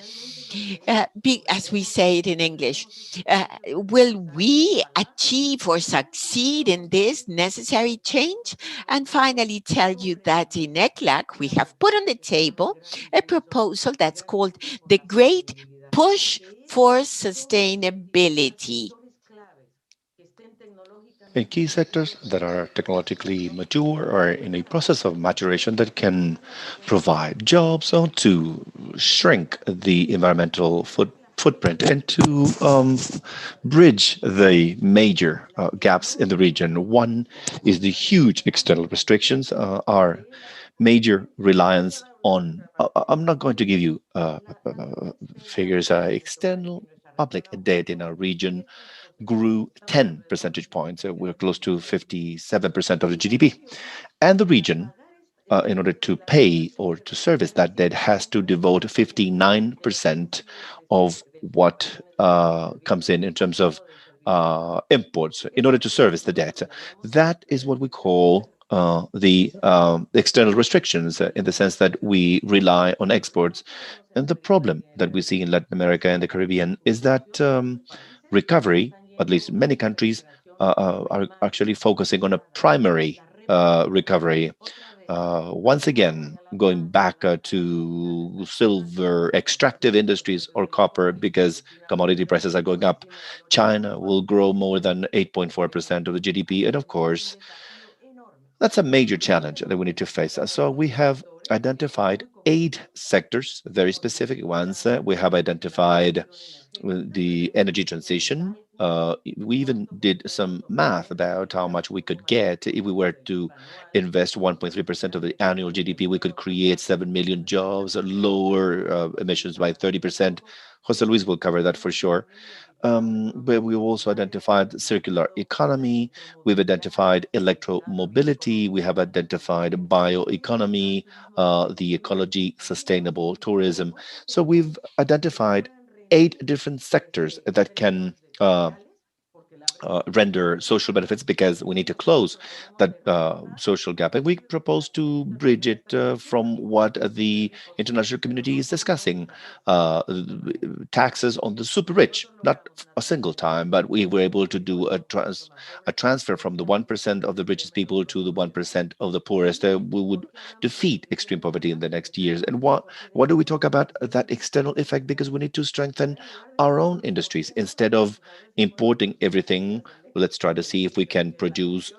As we say it in English, will we achieve or succeed in this necessary change? And finally, tell you that in ECLAC, we have put on the table a proposal that's called the Great Push for Sustainability. In key sectors that are technologically mature or in a process of maturation that can provide jobs or to shrink the environmental footprint and to bridge the major gaps in the region. One is the huge external restrictions, our major reliance on, I'm not going to give you figures, external public debt in our region grew 10 percentage points. We're close to 57% of the GDP. And the region, in order to pay or to service that debt, has to devote 59% of what comes in terms of imports in order to service the debt. That is what we call the external restrictions, in the sense that we rely on exports. And the problem that we see in Latin America and the Caribbean is that recovery, at least many countries, are actually focusing on a primary recovery. Once again, going back to silver extractive industries or copper, because commodity prices are going up. China will grow more than 8.4% of the GDP. And of course, that's a major challenge that we need to face. So we have identified 8 sectors, very specific ones. We have identified the energy transition. We even did some math about how much we could get if we were to invest 1.3% of the annual GDP. We could create 7 million jobs, lower emissions by 30%. Jose Luis will cover that for sure. But we also identified circular economy. We've identified electromobility. We have identified bioeconomy, the ecology, sustainable tourism. So we've identified 8 different sectors that can render social benefits, because we need to close that social gap. And we propose to bridge it from what the international community is discussing. Taxes on the super rich, not a single time, but we were able to do a transfer from the 1% of the richest people to the 1% of the poorest. We would defeat extreme poverty in the next years. And what do we talk about that external effect? Because we need to strengthen our own industries. Instead of importing everything, let's try to see if we can produce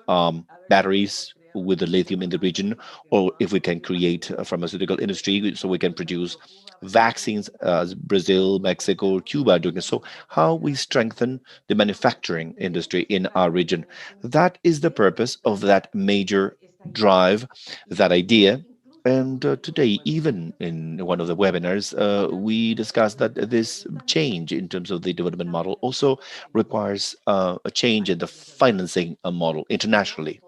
batteries with the lithium in the region, or if we can create a pharmaceutical industry so we can produce vaccines as Brazil, Mexico, Cuba are doing it. So how we strengthen the manufacturing industry in our region. That is the purpose of that major drive, that idea. And today, even in one of the webinars, we discussed that this change in terms of the development model also requires a change in the financing model internationally.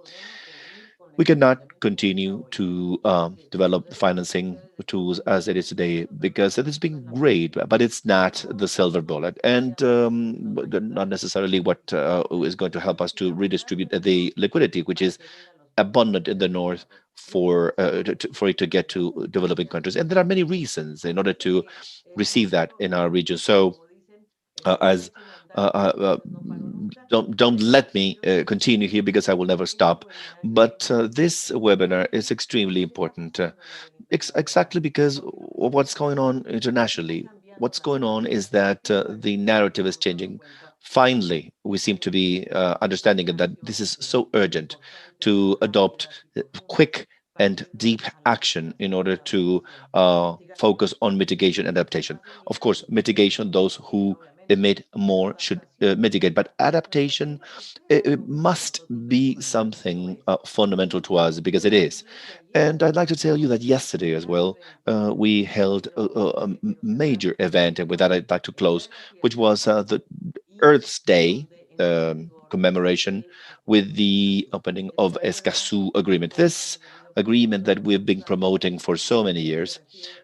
We cannot continue to develop the financing tools as it is today because it has been great, but it's not the silver bullet, and not necessarily what is going to help us to redistribute the liquidity, which is abundant in the north for it to get to developing countries. And there are many reasons in order to receive that in our region. So as don't let me continue here because I will never stop. But this webinar is extremely important, exactly because of what's going on internationally. What's going on is that the narrative is changing. Finally, we seem to be understanding that this is so urgent to adopt quick and deep action in order to focus on mitigation and adaptation. Of course, mitigation, those who emit more should mitigate, but adaptation, it must be something fundamental to us because it is. And I'd like to tell you that yesterday as well, we held a major event, and with that I'd like to close, which was the Earth's Day commemoration with the opening of Escazú agreement. This agreement that we've been promoting for so many years,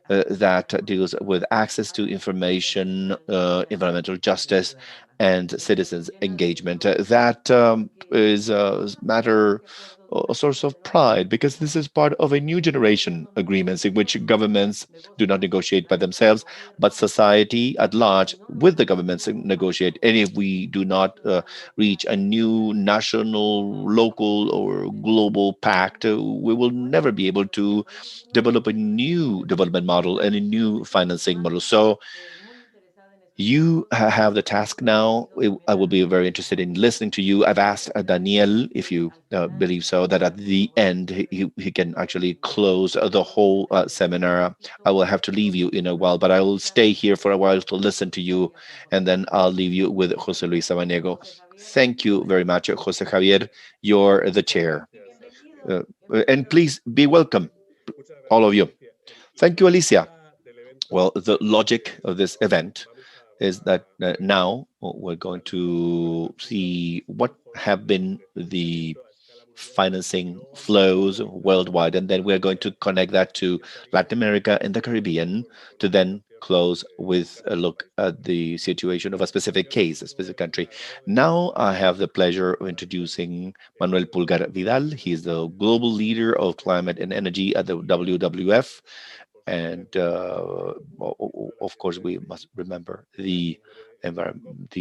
that deals with access to information, environmental justice, and citizens' engagement. That is a matter, a source of pride, because this is part of a new generation agreements in which governments do not negotiate by themselves, but society at large with the governments negotiate. And if we do not reach a new national, local, or global pact, we will never be able to develop a new development model and a new financing model. So you have the task now. I will be very interested in listening to you. I've asked Daniel, if you believe so, that at the end he can actually close the whole seminar. I will have to leave you in a while, but I will stay here for a while to listen to you, and then I'll leave you with Jose Luis Samaniego. Thank you very much, Jose Javier. You're the chair. And please be welcome, all of you. Thank you, Alicia. Well, the logic of this event is that now we're going to see what have been the financing flows worldwide, and then we're going to connect that to Latin America and the Caribbean to then close with a look at the situation of a specific case, a specific country. Now I have the pleasure of introducing Manuel Pulgar Vidal. He's the global leader of climate and energy at the WWF. And of course, we must remember the environment,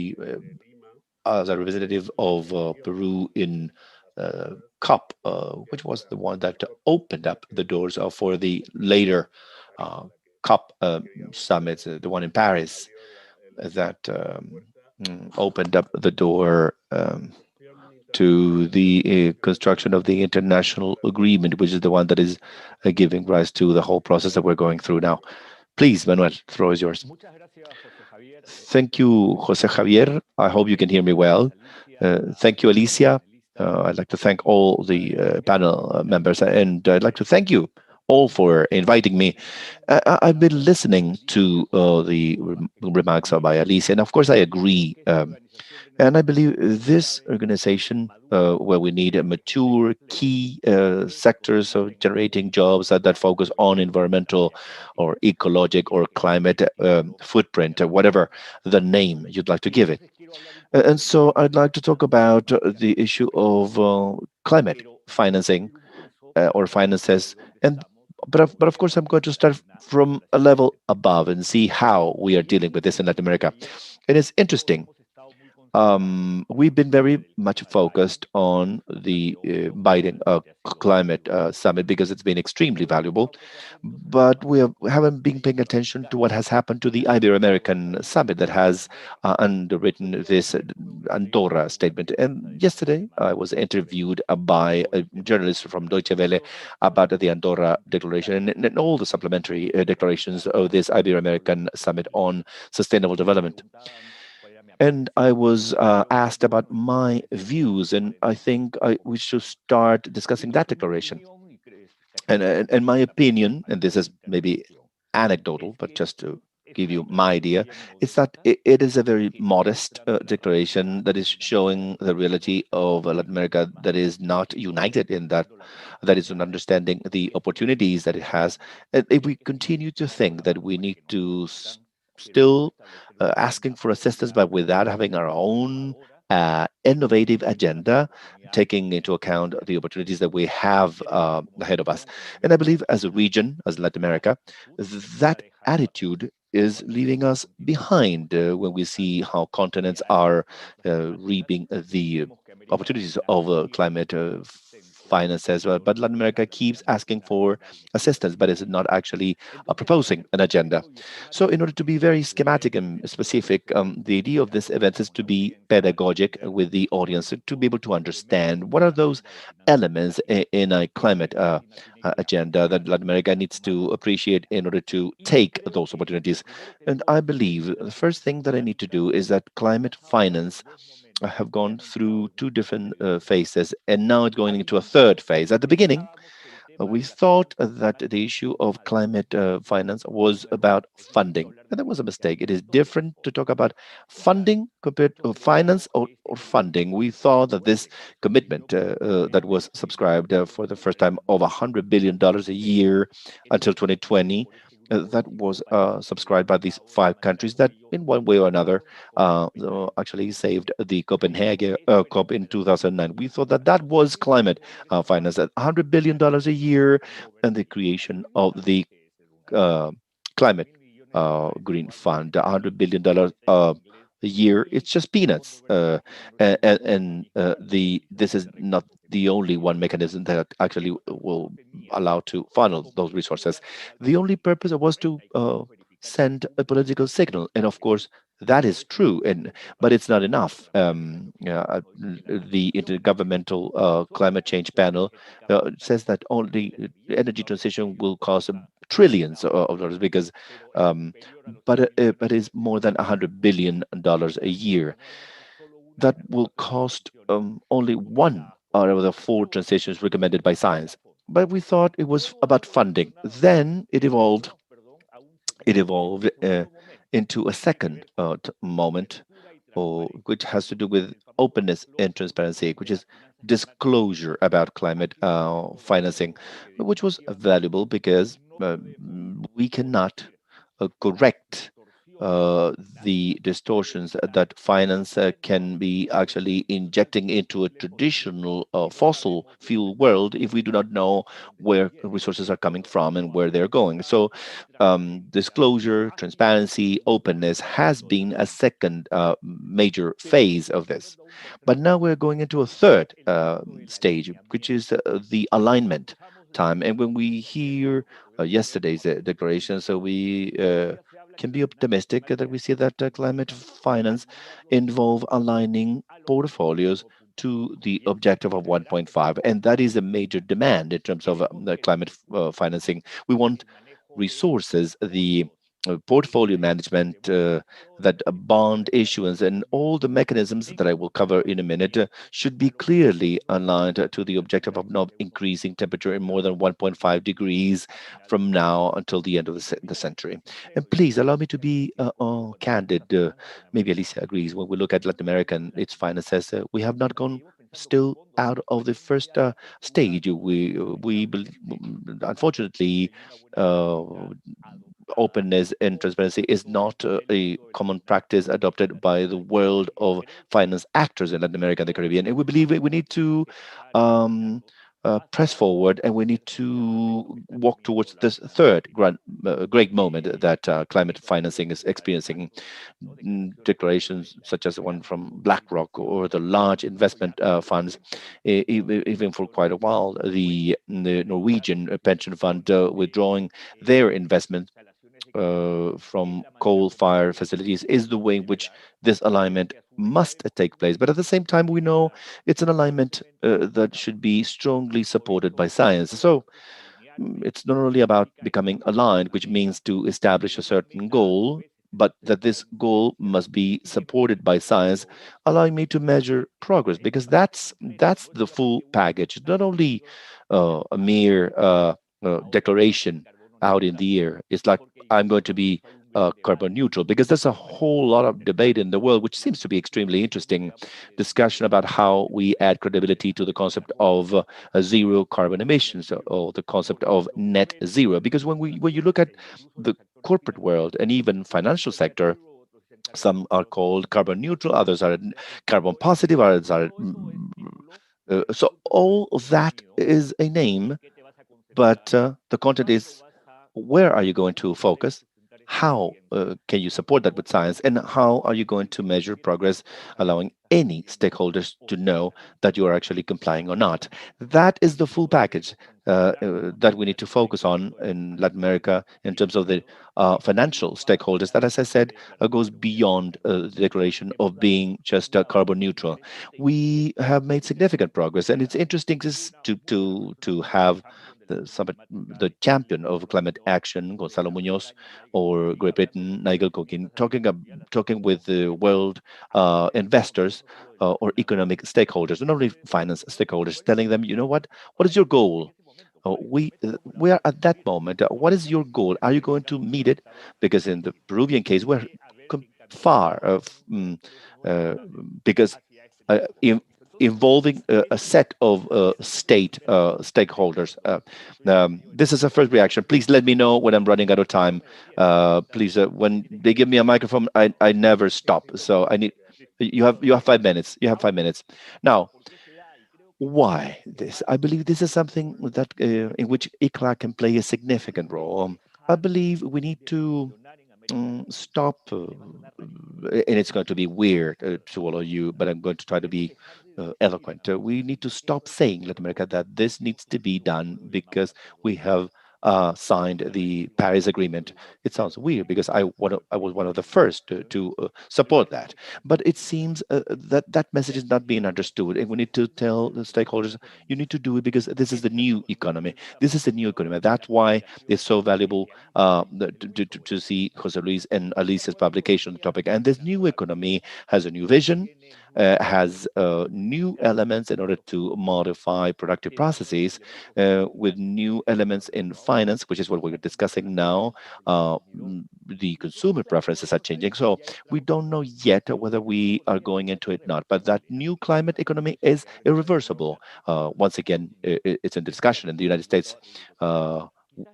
as a representative of Peru in COP, which was the one that opened up the doors for the later COP summits, the one in Paris, that opened up the door to the construction of the international agreement, which is the one that is giving rise to the whole process that we're going through now. Please, Manuel, the floor is yours. Thank you, Jose Javier. I hope you can hear me well. Thank you, Alicia. I'd like to thank all the panel members, and I'd like to thank you all for inviting me. I've been listening to the remarks by Alicia, and of course I agree. And I believe this organization, where we need a mature key sectors of generating jobs that focus on environmental or ecologic or climate footprint, or whatever the name you'd like to give it. And so I'd like to talk about the issue of climate financing or finances. But of course, I'm going to start from a level above and see how we are dealing with this in Latin America. It is interesting. We've been very much focused on the Biden climate summit because it's been extremely valuable, but we haven't been paying attention to what has happened to the Ibero-American summit that has underwritten this Andorra statement. And yesterday, I was interviewed by a journalist from Deutsche Welle about the Andorra Declaration and all the supplementary declarations of this Ibero-American summit on sustainable development. And I was asked about my views, and I think we should start discussing that declaration. And my opinion, and this is maybe anecdotal, but just to give you my idea, is that it is a very modest declaration that is showing the reality of Latin America that is not united in that, that is in understanding the opportunities that it has. And if we continue to think that we need to still asking for assistance, but without having our own innovative agenda, taking into account the opportunities that we have ahead of us. And I believe as a region, as Latin America, that attitude is leaving us behind when we see how continents are reaping the opportunities of climate finance as well. But Latin America keeps asking for assistance, but is not actually proposing an agenda. So in order to be very schematic and specific, the idea of this event is to be pedagogic with the audience, to be able to understand what are those elements in a climate agenda that Latin America needs to appreciate in order to take those opportunities. And I believe the first thing that I need to do is that climate finance have gone through two different phases, and now it's going into a third phase. At the beginning, we thought that the issue of climate finance was about funding, and that was a mistake. It is different to talk about funding compared to finance or funding. We thought that this commitment that was subscribed for the first time of $100 billion a year until 2020, that was subscribed by these five countries that, in one way or another, actually saved the Copenhagen COP in 2009. We thought that that was climate finance at $100 billion a year, and the creation of the uh, climate green fund, $100 billion a year. It's just peanuts, and the this is not the only one mechanism that actually will allow to funnel those resources. The only purpose was to send a political signal, and of course that is true, and but it's not enough. The Intergovernmental Climate Change Panel says that only energy transition will cost trillions of dollars because, but it's more than $100 billion a year. That will cost only one out of the four transitions recommended by science. But we thought it was about funding. Then it evolved into a second moment, which has to do with openness and transparency, which is disclosure about climate financing, which was valuable because we cannot correct the distortions that finance can be actually injecting into a traditional fossil fuel world if we do not know where resources are coming from and where they're going. So disclosure, transparency, openness has been a second major phase of this. But now we're going into a third stage, which is the alignment time. And when we hear yesterday's declaration, so we can be optimistic that we see that climate finance involve aligning portfolios to the objective of 1.5, and that is a major demand in terms of the climate financing. We want resources, the portfolio management, that bond issuance, and all the mechanisms that I will cover in a minute should be clearly aligned to the objective of not increasing temperature in more than 1.5 degrees from now until the end of the century. And please allow me to be candid. Maybe Alicia agrees. When we look at Latin America and its finances, we have not gone still out of the first stage. Unfortunately, openness and transparency is not a common practice adopted by the world of finance actors in Latin America and the Caribbean. And we believe we need to um, press forward, and we need to walk towards this third great moment that climate financing is experiencing. Declarations such as the one from BlackRock or the large investment funds, even for quite a while, the Norwegian pension fund withdrawing their investment from coal-fired facilities is the way in which this alignment must take place. But at the same time, we know it's an alignment that should be strongly supported by science. So it's not only about becoming aligned, which means to establish a certain goal, but that this goal must be supported by science, allowing me to measure progress, because that's the full package. It's not only a mere declaration out in the air. It's like I'm going to be carbon neutral, because there's a whole lot of debate in the world, which seems to be extremely interesting. Discussion about how we add credibility to the concept of zero carbon emissions, or the concept of net zero. Because when you look at the corporate world and even financial sector, some are called carbon neutral, others are carbon positive, others are so all of that is a name, but the content is, where are you going to focus? How can you support that with science? And how are you going to measure progress, allowing any stakeholders to know that you are actually complying or not? That is the full package that we need to focus on in Latin America in terms of the financial stakeholders. That, as I said, goes beyond the declaration of being just carbon neutral. We have made significant progress, and it's interesting to have the champion of climate action, Gonzalo Munoz, or Great Britain, Nigel Cokin, talking with the world investors or economic stakeholders, not only finance stakeholders, telling them, you know what is your goal? We are at that moment. What is your goal? Are you going to meet it? Because in the Peruvian case, we're far of because involving a set of stakeholders. This is a first reaction. Please let me know when I'm running out of time. Please, when they give me a microphone, I never stop. So I need you have 5 minutes. You have 5 minutes. Now, why this? I believe this is something that in which ICLA can play a significant role. I believe we need to stop, and it's going to be weird to all of you, but I'm going to try to be eloquent. We need to stop saying, Latin America, that this needs to be done because we have signed the Paris Agreement. It sounds weird because I was one of the first to support that, but it seems that message is not being understood, and we need to tell the stakeholders, you need to do it because this is the new economy. This is the new economy. That's why it's so valuable to see Jose Luis and Alicia's publication on the topic. And this new economy has a new vision, has new elements in order to modify productive processes with new elements in finance, which is what we're discussing now. The consumer preferences are changing. So we don't know yet whether we are going into it or not. But that new climate economy is irreversible. Once again, it's in discussion in the United States.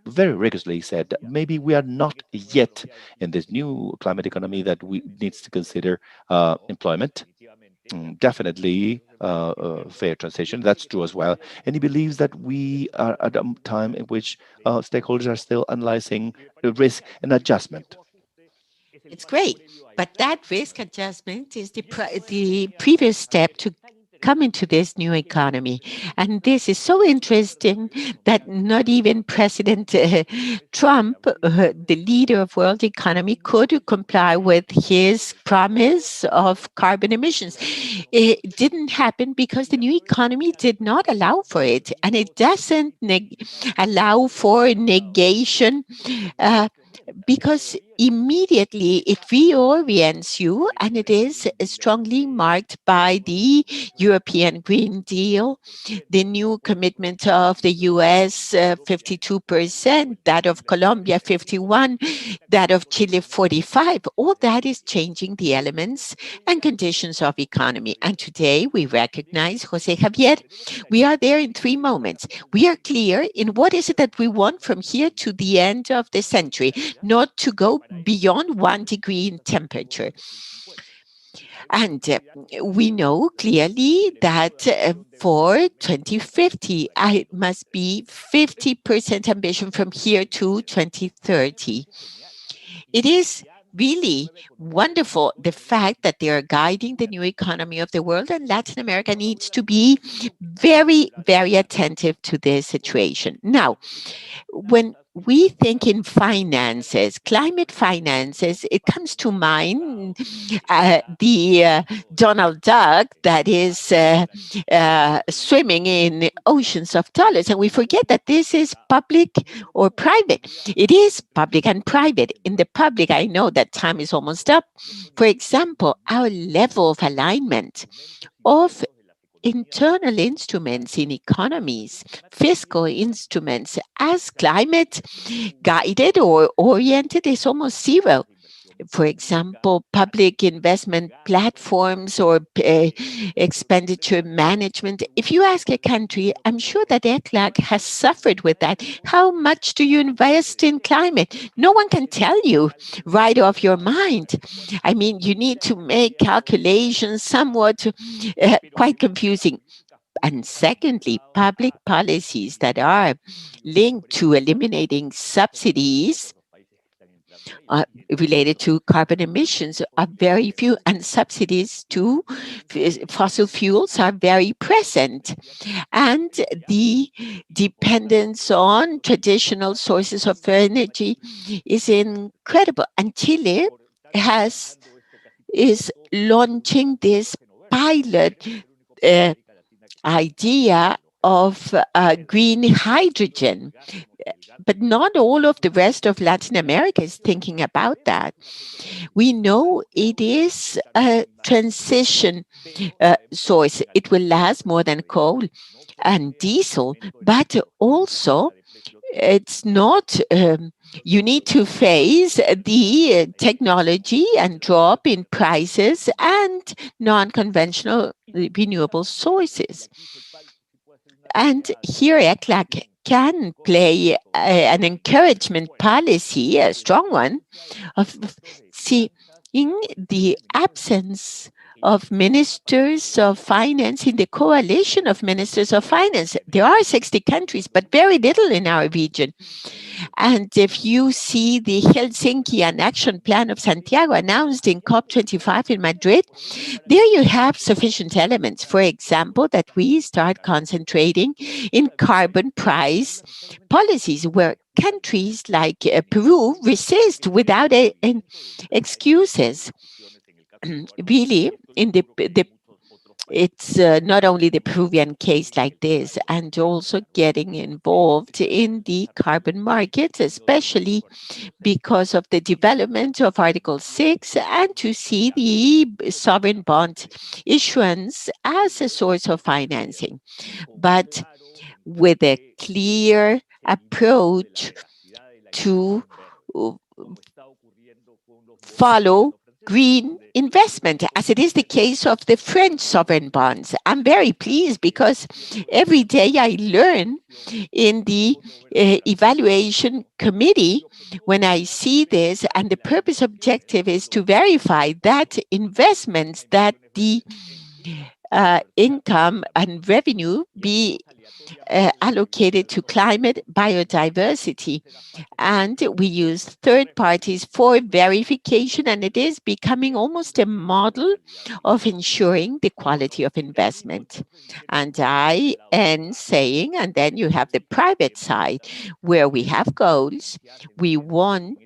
Very rigorously said that maybe we are not yet in this new climate economy that we needs to consider employment. Definitely fair transition. That's true as well. And he believes that we are at a time in which stakeholders are still analyzing the risk and adjustment. It's great, but that risk adjustment is the previous step to come into this new economy. And this is so interesting that not even President Trump, the leader of world economy, could comply with his promise of carbon emissions. It didn't happen because the new economy did not allow for it, and it doesn't allow for negation because immediately it reorients you, and it is strongly marked by the European Green Deal, the new commitment of the US, 52%, that of Colombia, 51%, that of Chile, 45%. All that is changing the elements and conditions of economy. And today we recognize, Jose Javier, we are there in 3 moments. We are clear in what is it that we want from here to the end of the century, not to go beyond 1 degree in temperature. And we know clearly that for 2050, it must be 50% ambition from here to 2030. It is really wonderful, the fact that they are guiding the new economy of the world, and Latin America needs to be very, very attentive to this situation. Now, when we think in finances, climate finances, it comes to mind the Donald Duck that is swimming in oceans of dollars. And we forget that this is public or private. It is public and private. In the public, I know that time is almost up. For example, our level of alignment of internal instruments in economies, fiscal instruments, as climate guided or oriented is almost zero. For example, public investment platforms or expenditure management. If you ask a country, I'm sure that ECLAC has suffered with that. How much do you invest in climate? No one can tell you right off your mind. I mean, you need to make calculations somewhat quite confusing. And secondly, public policies that are linked to eliminating subsidies related to carbon emissions are very few, and subsidies to fossil fuels are very present. And the dependence on traditional sources of energy is incredible. And Chile is launching this pilot idea of green hydrogen. But not all of the rest of Latin America is thinking about that. We know it is a transition source. It will last more than coal and diesel, but also it's not, you need to face the technology and drop in prices and non-conventional renewable sources. And here ECLAC can play an encouragement policy, a strong one, of seeing the absence of ministers of finance in the coalition of ministers of finance. There are 60 countries, but very little in our region. And if you see the Helsinki and Action Plan of Santiago announced in COP25 in Madrid, there you have sufficient elements. For example, that we start concentrating in carbon price policies where countries like Peru resist without excuses. Really, in it's not only the Peruvian case like this, and also getting involved in the carbon markets, especially because of the development of Article 6, and to see the sovereign bond issuance as a source of financing, but with a clear approach to follow green investment, as it is the case of the French sovereign bonds. I'm very pleased because every day I learn in the evaluation committee when I see this, and the purpose objective is to verify that investments, that the income and revenue be allocated to climate biodiversity. And we use third parties for verification, and it is becoming almost a model of ensuring the quality of investment. And I end saying, and then you have the private side where we have goals. We want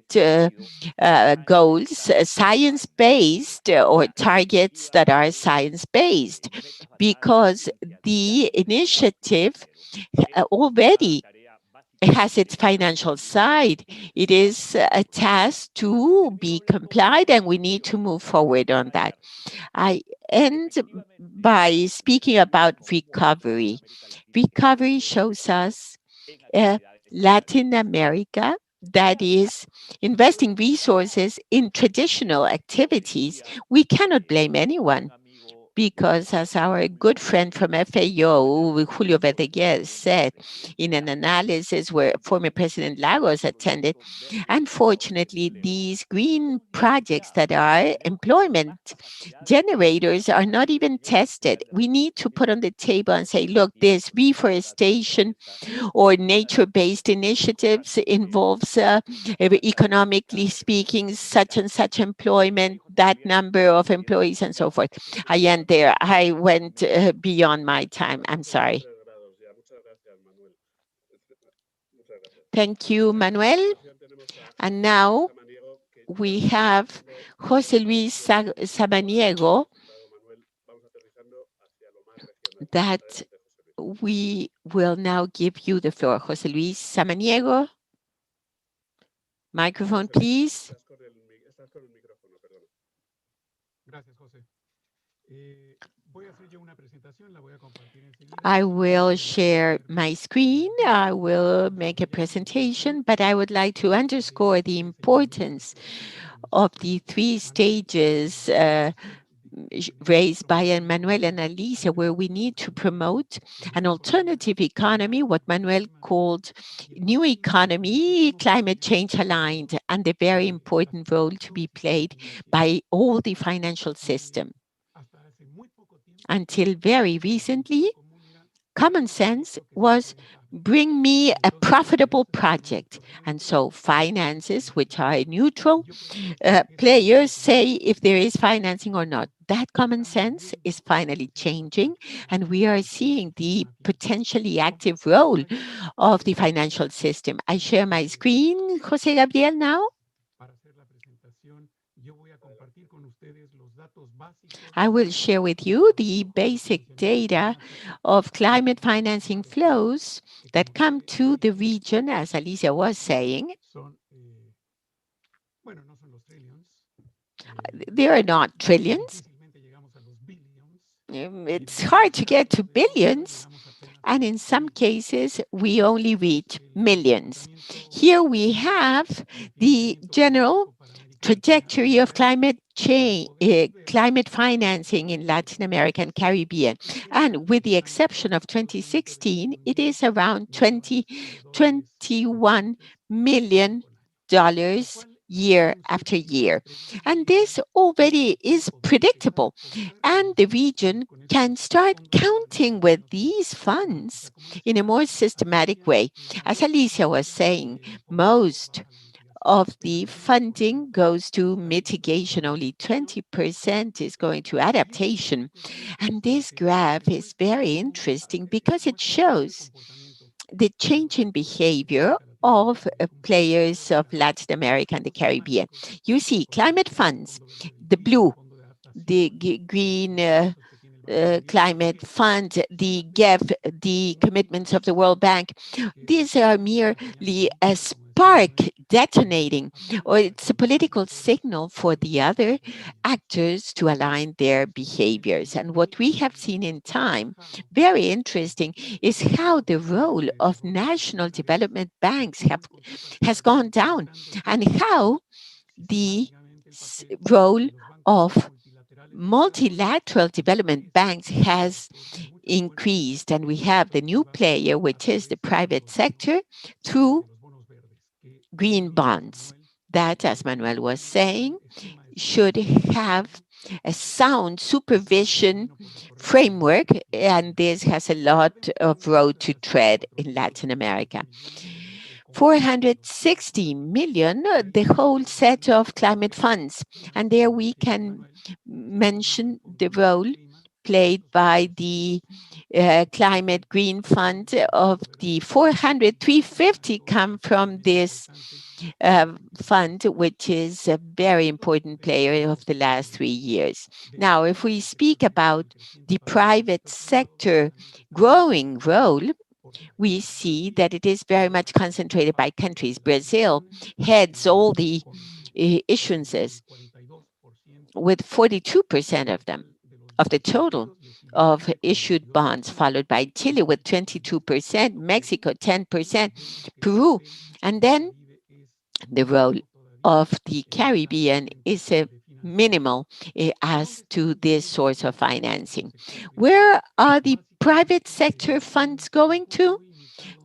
goals, science-based or targets that are science-based, because the initiative already has its financial side. It is a task to be complied, and we need to move forward on that. I end by speaking about recovery. Recovery shows us Latin America that is investing resources in traditional activities. We cannot blame anyone, because as our good friend from FAO, Julio Verdeguer, said in an analysis where former President Lagos attended, unfortunately, these green projects that are employment generators are not even tested. We need to put on the table and say, look, this reforestation or nature-based initiatives involves, economically speaking, such and such employment, that number of employees, and so forth. I end there. I went beyond my time. I'm sorry. Thank you, Manuel. And now we have José Luis Samaniego that we will now give you the floor. José Luis Samaniego. Microphone, please. I will share my screen. I will make a presentation, but I would like to underscore the importance of the 3 stages raised by Manuel and Alicia, where we need to promote an alternative economy, what Manuel called new economy, climate change aligned, and the very important role to be played by all the financial system. Until very recently, common sense was bring me a profitable project. And so finances, which are neutral players, say if there is financing or not. That common sense is finally changing, and we are seeing the potentially active role of the financial system. I share my screen, José Gabriel, now. I will share with you the basic data of climate financing flows that come to the region, as Alicia was saying. There are not trillions. It's hard to get to billions, and in some cases, we only reach millions. Here we have the general trajectory of climate change, climate financing in Latin America and Caribbean. And with the exception of 2016, it is around $21 million year after year. And this already is predictable. And the region can start counting with these funds in a more systematic way. As Alicia was saying, most of the funding goes to mitigation. Only 20% is going to adaptation. And this graph is very interesting because it shows the change in behavior of players of Latin America and the Caribbean. You see climate funds, the blue, the green climate fund, the GEF, the commitments of the World Bank. These are merely a spark detonating, or it's a political signal for the other actors to align their behaviors. And what we have seen in time, very interesting, is how the role of national development banks has gone down, and how the role of multilateral development banks has increased. And we have the new player, which is the private sector, through green bonds that, as Manuel was saying, should have a sound supervision framework, and this has a lot of road to tread in Latin America. 460 million, the whole set of climate funds. And there we can mention the role played by the Climate Green Fund. Of the 400, 350 come from this fund, which is a very important player of the last 3 years. Now, if we speak about the private sector growing role, we see that it is very much concentrated by countries. Brazil heads all the issuances with 42% of them, of the total of issued bonds, followed by Chile with 22%, Mexico 10%, Peru. And then the role of the Caribbean is a minimal as to this source of financing. Where are the private sector funds going to?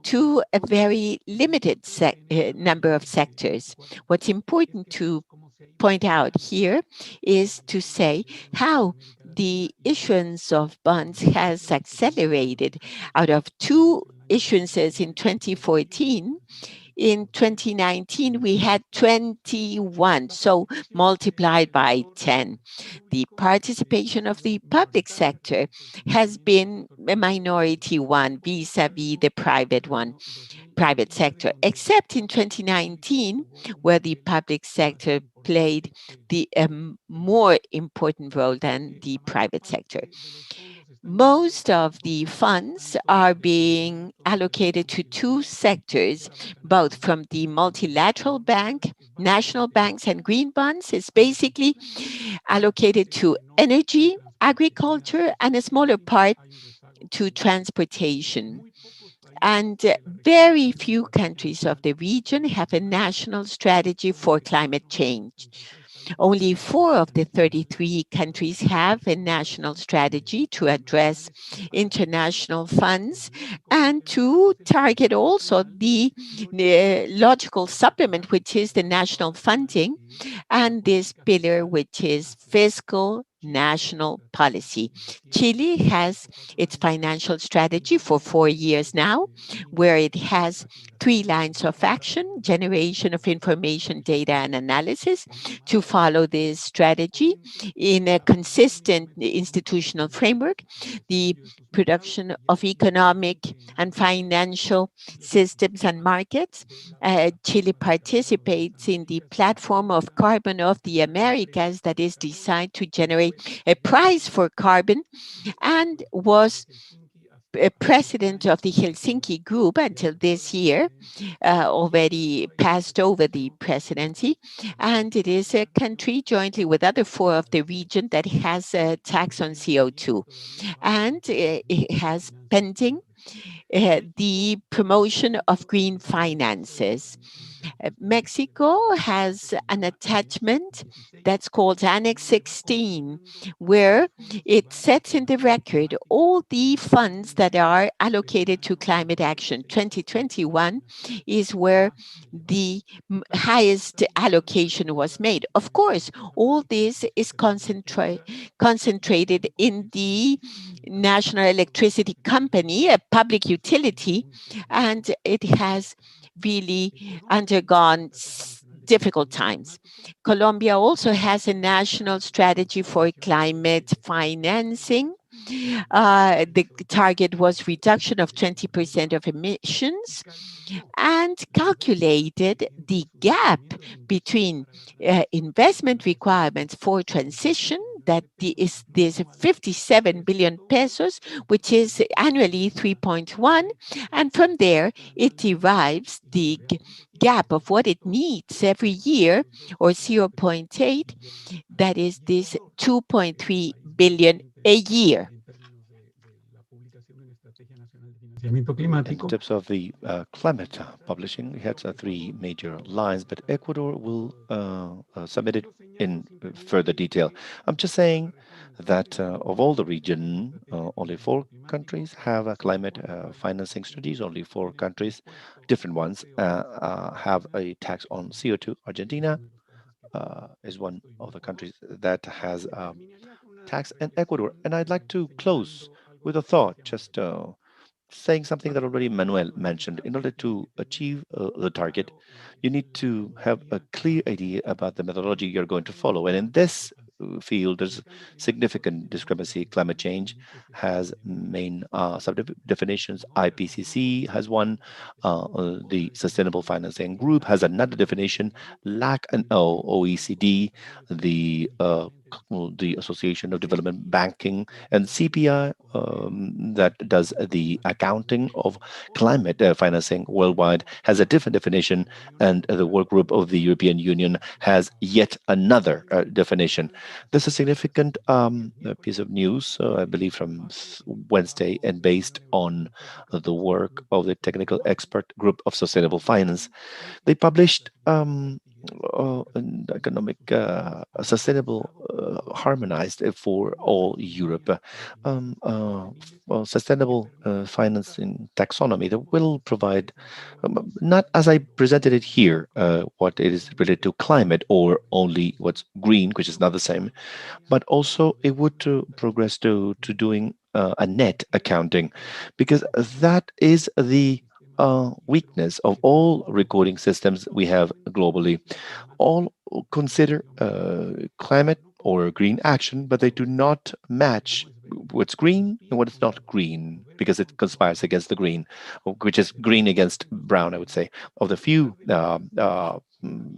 To a very limited number of sectors. What's important to point out here is to say how the issuance of bonds has accelerated. Out of 2 issuances in 2014, in 2019, we had 21, so multiplied by 10. The participation of the public sector has been a minority one vis-a-vis the private sector, except in 2019, where the public sector played the more important role than the private sector. Most of the funds are being allocated to 2 sectors, both from the multilateral bank, national banks, and green bonds. It's basically allocated to energy, agriculture, and a smaller part to transportation. And very few countries of the region have a national strategy for climate change. Only 4 of the 33 countries have a national strategy to address international funds and to target also the logical supplement, which is the national funding, and this pillar, which is fiscal national policy. Chile has its financial strategy for 4 years now, where it has 3 lines of action: generation of information, data, and analysis, to follow this strategy in a consistent institutional framework, the production of economic and financial systems and markets. Chile participates in the platform of carbon of the Americas that is designed to generate a price for carbon, and was president of the Helsinki Group until this year, already passed over the presidency, and it is a country jointly with other 4 of the region that has a tax on CO2, and it has pending the promotion of green finances. Mexico has an attachment that's called Annex 16, where it sets in the record all the funds that are allocated to climate action. 2021 is where the highest allocation was made. Of course, all this is concentrated in the National Electricity Company, a public utility, and it has really undergone difficult times. Colombia also has a national strategy for climate financing. The target was reduction of 20% of emissions, and calculated the gap between investment requirements for transition, that there's 57 billion pesos, which is annually 3.1, and from there it derives the gap of what it needs every year, or 0.8, that is this 2.3 billion a year. In terms of the climate publishing, it has 3 major lines, but Ecuador will submit it in further detail. I'm just saying that of all the region, only 4 countries have a climate financing strategies. Only 4 countries, different ones, have a tax on CO2. Argentina is one of the countries that has tax, and Ecuador. And I'd like to close with a thought, just saying something that already Manuel mentioned. In order to achieve the target, you need to have a clear idea about the methodology you're going to follow. And in this field, there's significant discrepancy. Climate change has main sub-definitions. IPCC has one. The Sustainable Financing Group has another definition. LAC and OECD, the Association of Development Banking, and CPI, that does the accounting of climate financing worldwide, has a different definition, and the work group of the European Union has yet another definition. There's a significant piece of news, I believe from Wednesday, and based on the work of the Technical Expert Group of Sustainable Finance. They published an economic sustainable, harmonized for all Europe. Well, sustainable financing taxonomy that will provide, not as I presented it here, what it is related to climate or only what's green, which is not the same, but also it would progress to doing a net accounting, because that is the weakness of all recording systems we have globally. All consider climate or green action, but they do not match what's green and what is not green, because it conspires against the green, which is green against brown, I would say. Of the few, in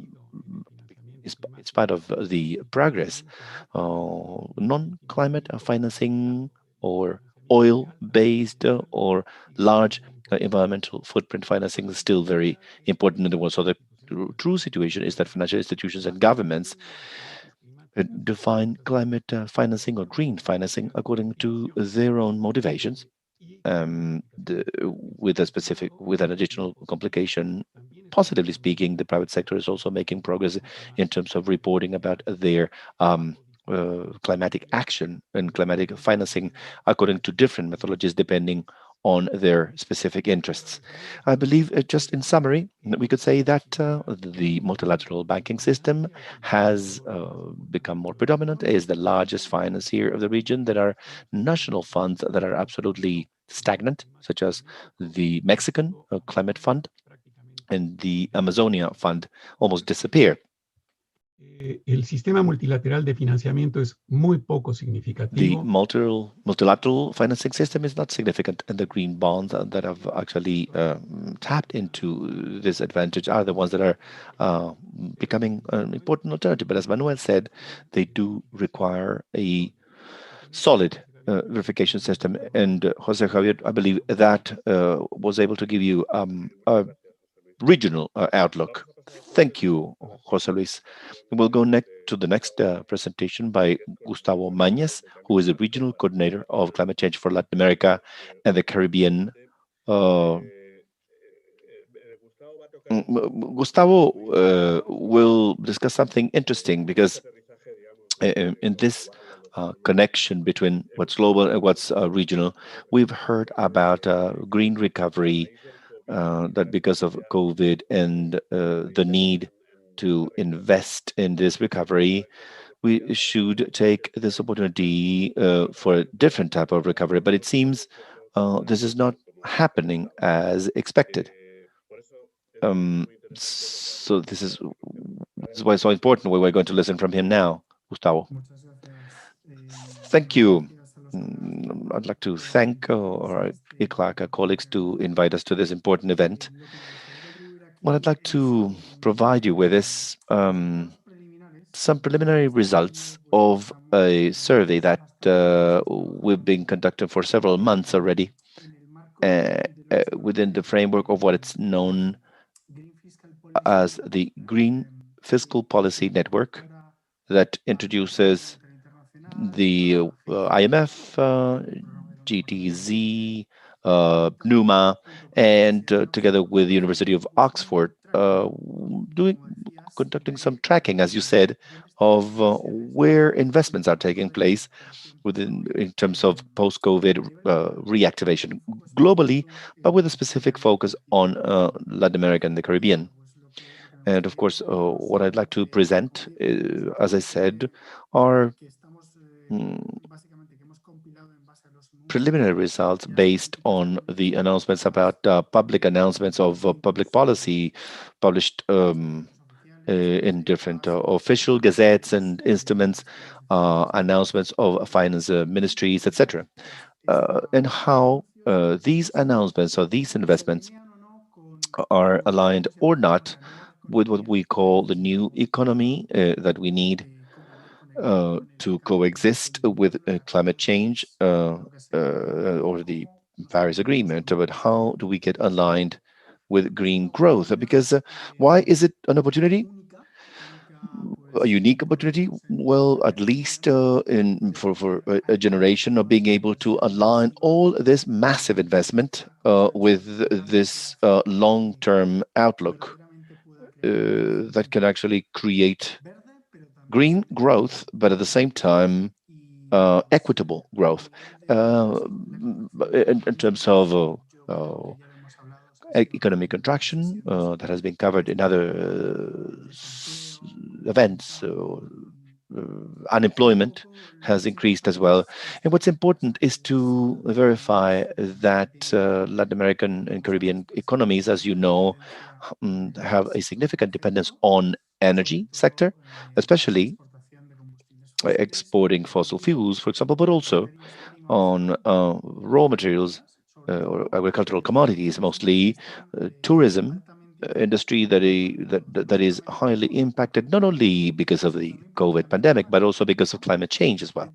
spite of the progress, non-climate financing or oil-based or large environmental footprint financing is still very important in the world. So the true situation is that financial institutions and governments define climate financing or green financing according to their own motivations, with an additional complication. Positively speaking, the private sector is also making progress in terms of reporting about their climatic action and climatic financing according to different methodologies depending on their specific interests. I believe, just in summary, we could say that the multilateral banking system has become more predominant, is the largest financier of the region. There are national funds that are absolutely stagnant, such as the Mexican Climate Fund and the Amazonia Fund almost disappear. El sistema multilateral de financiamiento es muy poco The significativo. multilateral financing system is not significant, and the green bonds that have actually tapped into this advantage are the ones that are becoming an important alternative. But as Manuel said, they do require a solid verification system. And Jose Javier, I believe that was able to give you a regional outlook. Thank you, Jose Luis. We'll go next to the next presentation by Gustavo Mañez, who is the regional coordinator of climate change for Latin America and the Caribbean. Gustavo will discuss something interesting, because in this connection between what's global and what's regional, we've heard about green recovery, that because of COVID and the need to invest in this recovery, we should take this opportunity for a different type of recovery. But it seems this is not happening as expected. So this is why it's so important. We're going to listen from him now, Gustavo. Thank you. I'd like to thank our ICLAC colleagues to invite us to this important event. What I'd like to provide you with is some preliminary results of a survey that we've been conducting for several months already, within the framework of what it's known as the Green Fiscal Policy Network, that introduces the IMF, GTZ, NUMA, and together with the University of Oxford, conducting some tracking, as you said, of where investments are taking place in terms of post-COVID reactivation globally, but with a specific focus on Latin America and the Caribbean. And of course, what I'd like to present, as I said, are preliminary results based on the announcements about public announcements of public policy published in different official gazettes and instruments, announcements of finance ministries, etc. And how these announcements or these investments are aligned or not with what we call the new economy that we need to coexist with climate change or the Paris Agreement. But how do we get aligned with green growth? Because why is it an opportunity? A unique opportunity? Well, at least for a generation of being able to align all this massive investment with this long-term outlook. that can actually create green growth, but at the same time, equitable growth in terms of economic contraction that has been covered in other events. Unemployment has increased as well. And what's important is to verify that Latin American and Caribbean economies, as you know, have a significant dependence on energy sector, especially exporting fossil fuels, for example, but also on raw materials or agricultural commodities, mostly tourism industry that is highly impacted not only because of the COVID pandemic, but also because of climate change as well.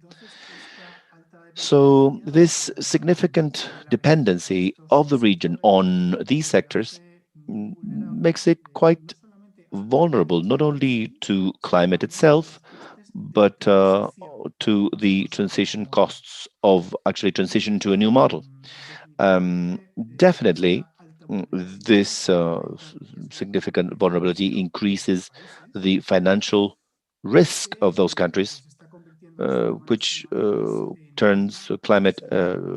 So this significant dependency of the region on these sectors makes it quite vulnerable, not only to climate itself, but to the transition costs of actually transition to a new model. Definitely, this significant vulnerability increases the financial risk of those countries, which turns climate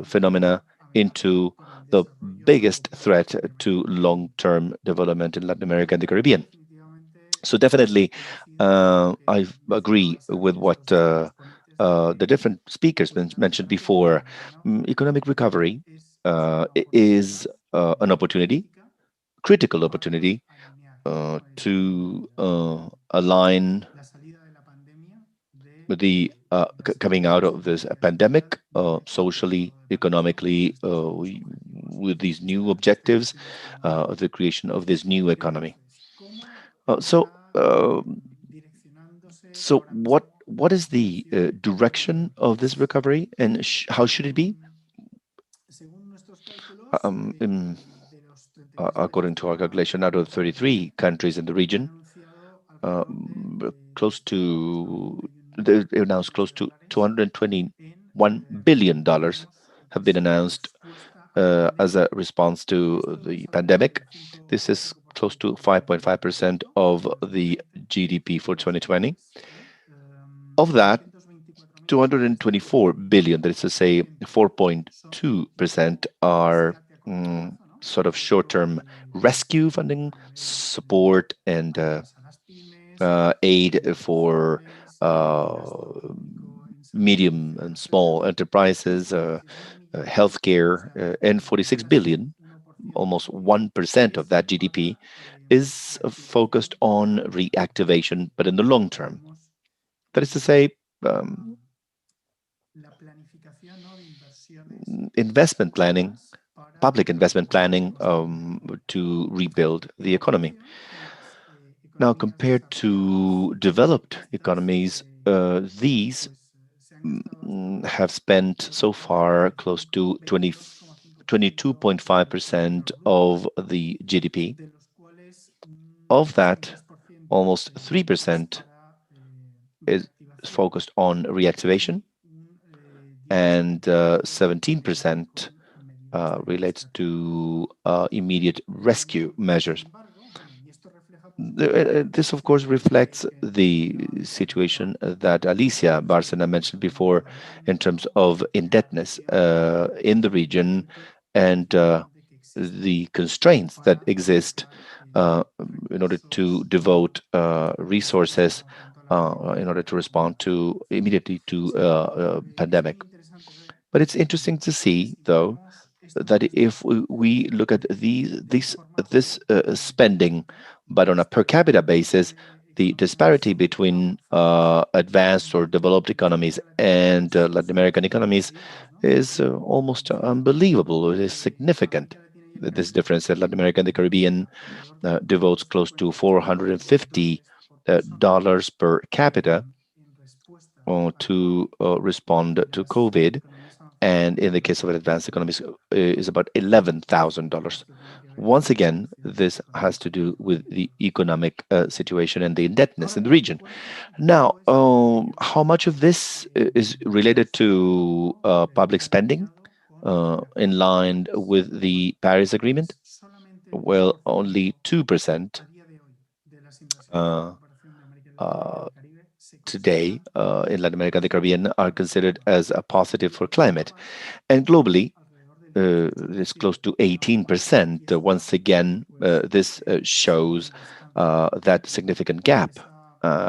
phenomena into the biggest threat to long-term development in Latin America and the Caribbean. So definitely, I agree with what the different speakers mentioned before. Economic recovery is an opportunity, critical opportunity, to align with the coming out of this pandemic, socially, economically, with these new objectives, the creation of this new economy. So, what is the direction of this recovery, and how should it be? According to our calculation, out of 33 countries in the region, they announced close to $221 billion have been announced as a response to the pandemic. This is close to 5.5% of the GDP for 2020. Of that, 224 billion, that is to say 4.2%, are sort of short-term rescue funding, support, and aid for medium and small enterprises, healthcare, and 46 billion, almost 1% of that GDP, is focused on reactivation, but in the long term. That is to say, investment planning, public investment planning to rebuild the economy. Now, compared to developed economies, these have spent so far close to 22.5% of the GDP. Of that, almost 3% is focused on reactivation, and 17% relates to immediate rescue measures. This, of course, reflects the situation that Alicia Bárcena mentioned before in terms of indebtedness in the region and the constraints that exist in order to devote resources in order to respond immediately to pandemic. But it's interesting to see, though, that if we look at this spending, but on a per capita basis, the disparity between advanced or developed economies and Latin American economies is almost unbelievable. It is significant. This difference that Latin America and the Caribbean devotes close to $450 per capita to respond to COVID, and in the case of advanced economies, is about $11,000. Once again, this has to do with the economic situation and the indebtedness in the region. Now, how much of this is related to public spending in line with the Paris Agreement? Well, only 2% today in Latin America and the Caribbean are considered as a positive for climate. And globally, it's close to 18%. Once again, this shows that significant gap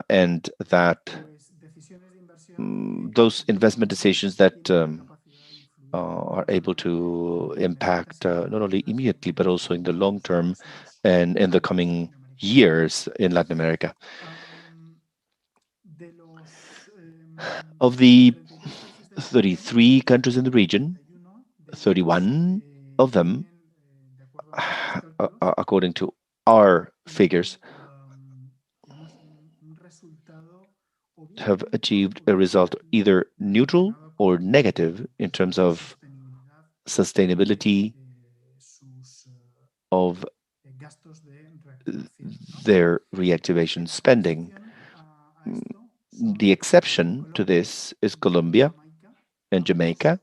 and that those investment decisions that are able to impact not only immediately, but also in the long term and in the coming years in Latin America. Of the 33 countries in the region, 31 of them, according to our figures, have achieved a result either neutral or negative in terms of sustainability of their reactivation spending. The exception to this is Colombia and Jamaica.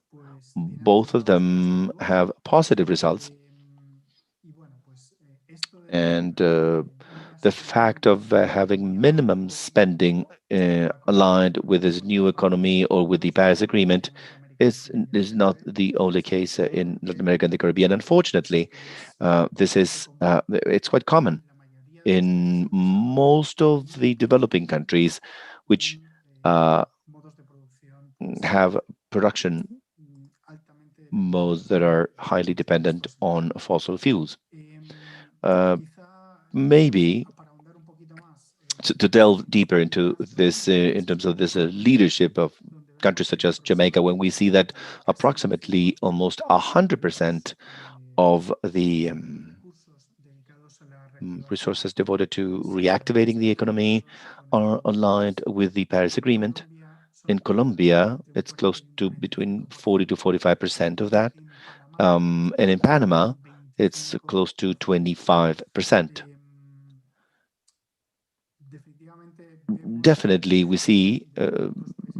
Both of them have positive results. And the fact of having minimum spending aligned with this new economy or with the Paris Agreement is not the only case in Latin America and the Caribbean. Unfortunately, it's quite common in most of the developing countries, which have production modes that are highly dependent on fossil fuels. Maybe to delve deeper into this in terms of this leadership of countries such as Jamaica, when we see that approximately almost 100% of the resources devoted to reactivating the economy are aligned with the Paris Agreement. In Colombia, it's close to between 40 to 45% of that. And in Panama, it's close to 25%. Definitely, we see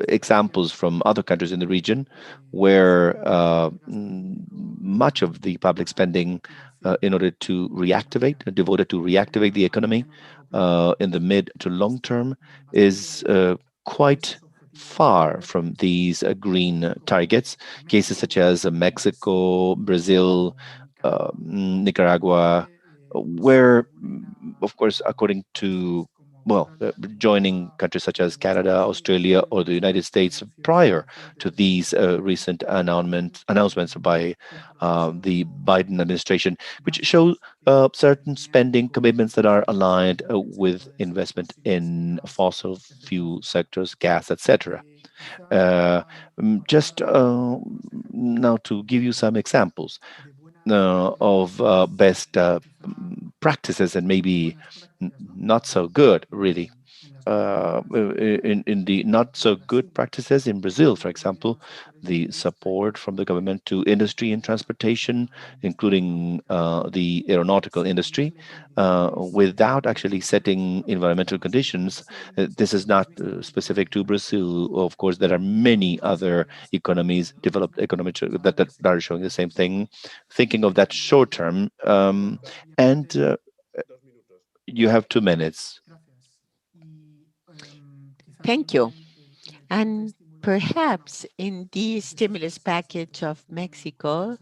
examples from other countries in the region where much of the public spending in order to devoted to reactivate the economy in the mid to long term is quite far from these green targets. Cases such as Mexico, Brazil, Nicaragua, where, of course, according to joining countries such as Canada, Australia, or the United States prior to these recent announcements by the Biden administration, which show certain spending commitments that are aligned with investment in fossil fuel sectors, gas, etc. Just now to give you some examples of best practices and maybe not so good, really. In the not so good practices in Brazil, for example, the support from the government to industry and transportation, including the aeronautical industry, without actually setting environmental conditions. This is not specific to Brazil. Of course, there are many other economies, developed economies that are showing the same thing, thinking of that short term. And you have 2 minutes. Thank you. And perhaps in the stimulus package of Mexico,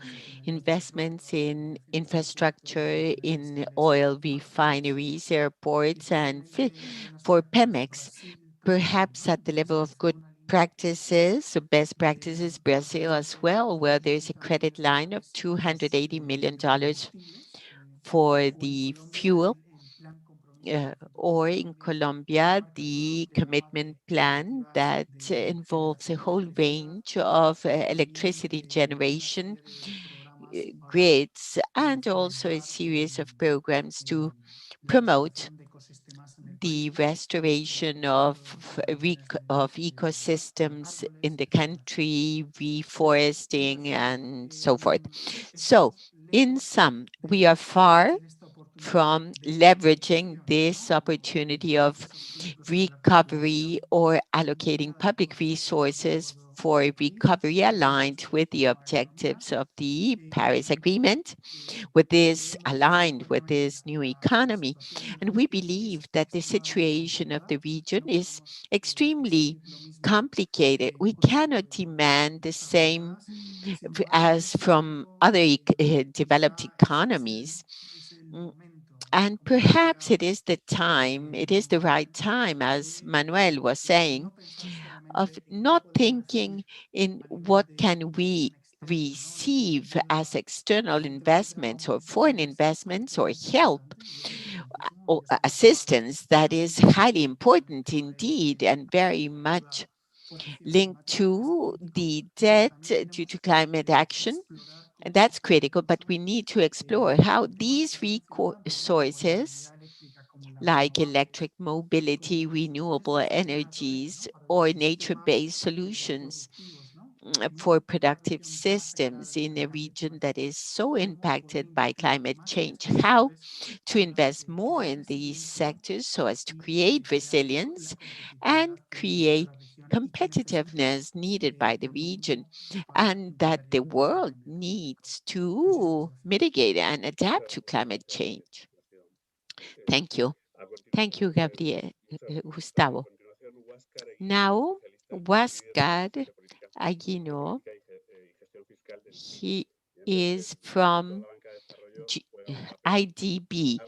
investments in infrastructure, in oil refineries, airports, and for Pemex, perhaps at the level of good practices, so best practices, Brazil as well, where there's a credit line of $280 million for the fuel. Or in Colombia, the commitment plan that involves a whole range of electricity generation grids and also a series of programs to promote the restoration of ecosystems in the country, reforesting, and so forth. So, in sum, we are far from leveraging this opportunity of recovery or allocating public resources for recovery aligned with the objectives of the Paris Agreement, with this aligned with this new economy. And we believe that the situation of the region is extremely complicated. We cannot demand the same as from other developed economies. And perhaps it is the time, it is the right time, as Manuel was saying, of not thinking in what can we receive as external investments or foreign investments or help or assistance that is highly important indeed and very much linked to the debt due to climate action. That's critical, but we need to explore how these resources like electric mobility, renewable energies, or nature-based solutions for productive systems in a region that is so impacted by climate change. How to invest more in these sectors so as to create resilience and create competitiveness needed by the region and that the world needs to mitigate and adapt to climate change. Thank you. Thank you, Gabriel, Gustavo. Now, Huáscar Aguino, he is from IDB.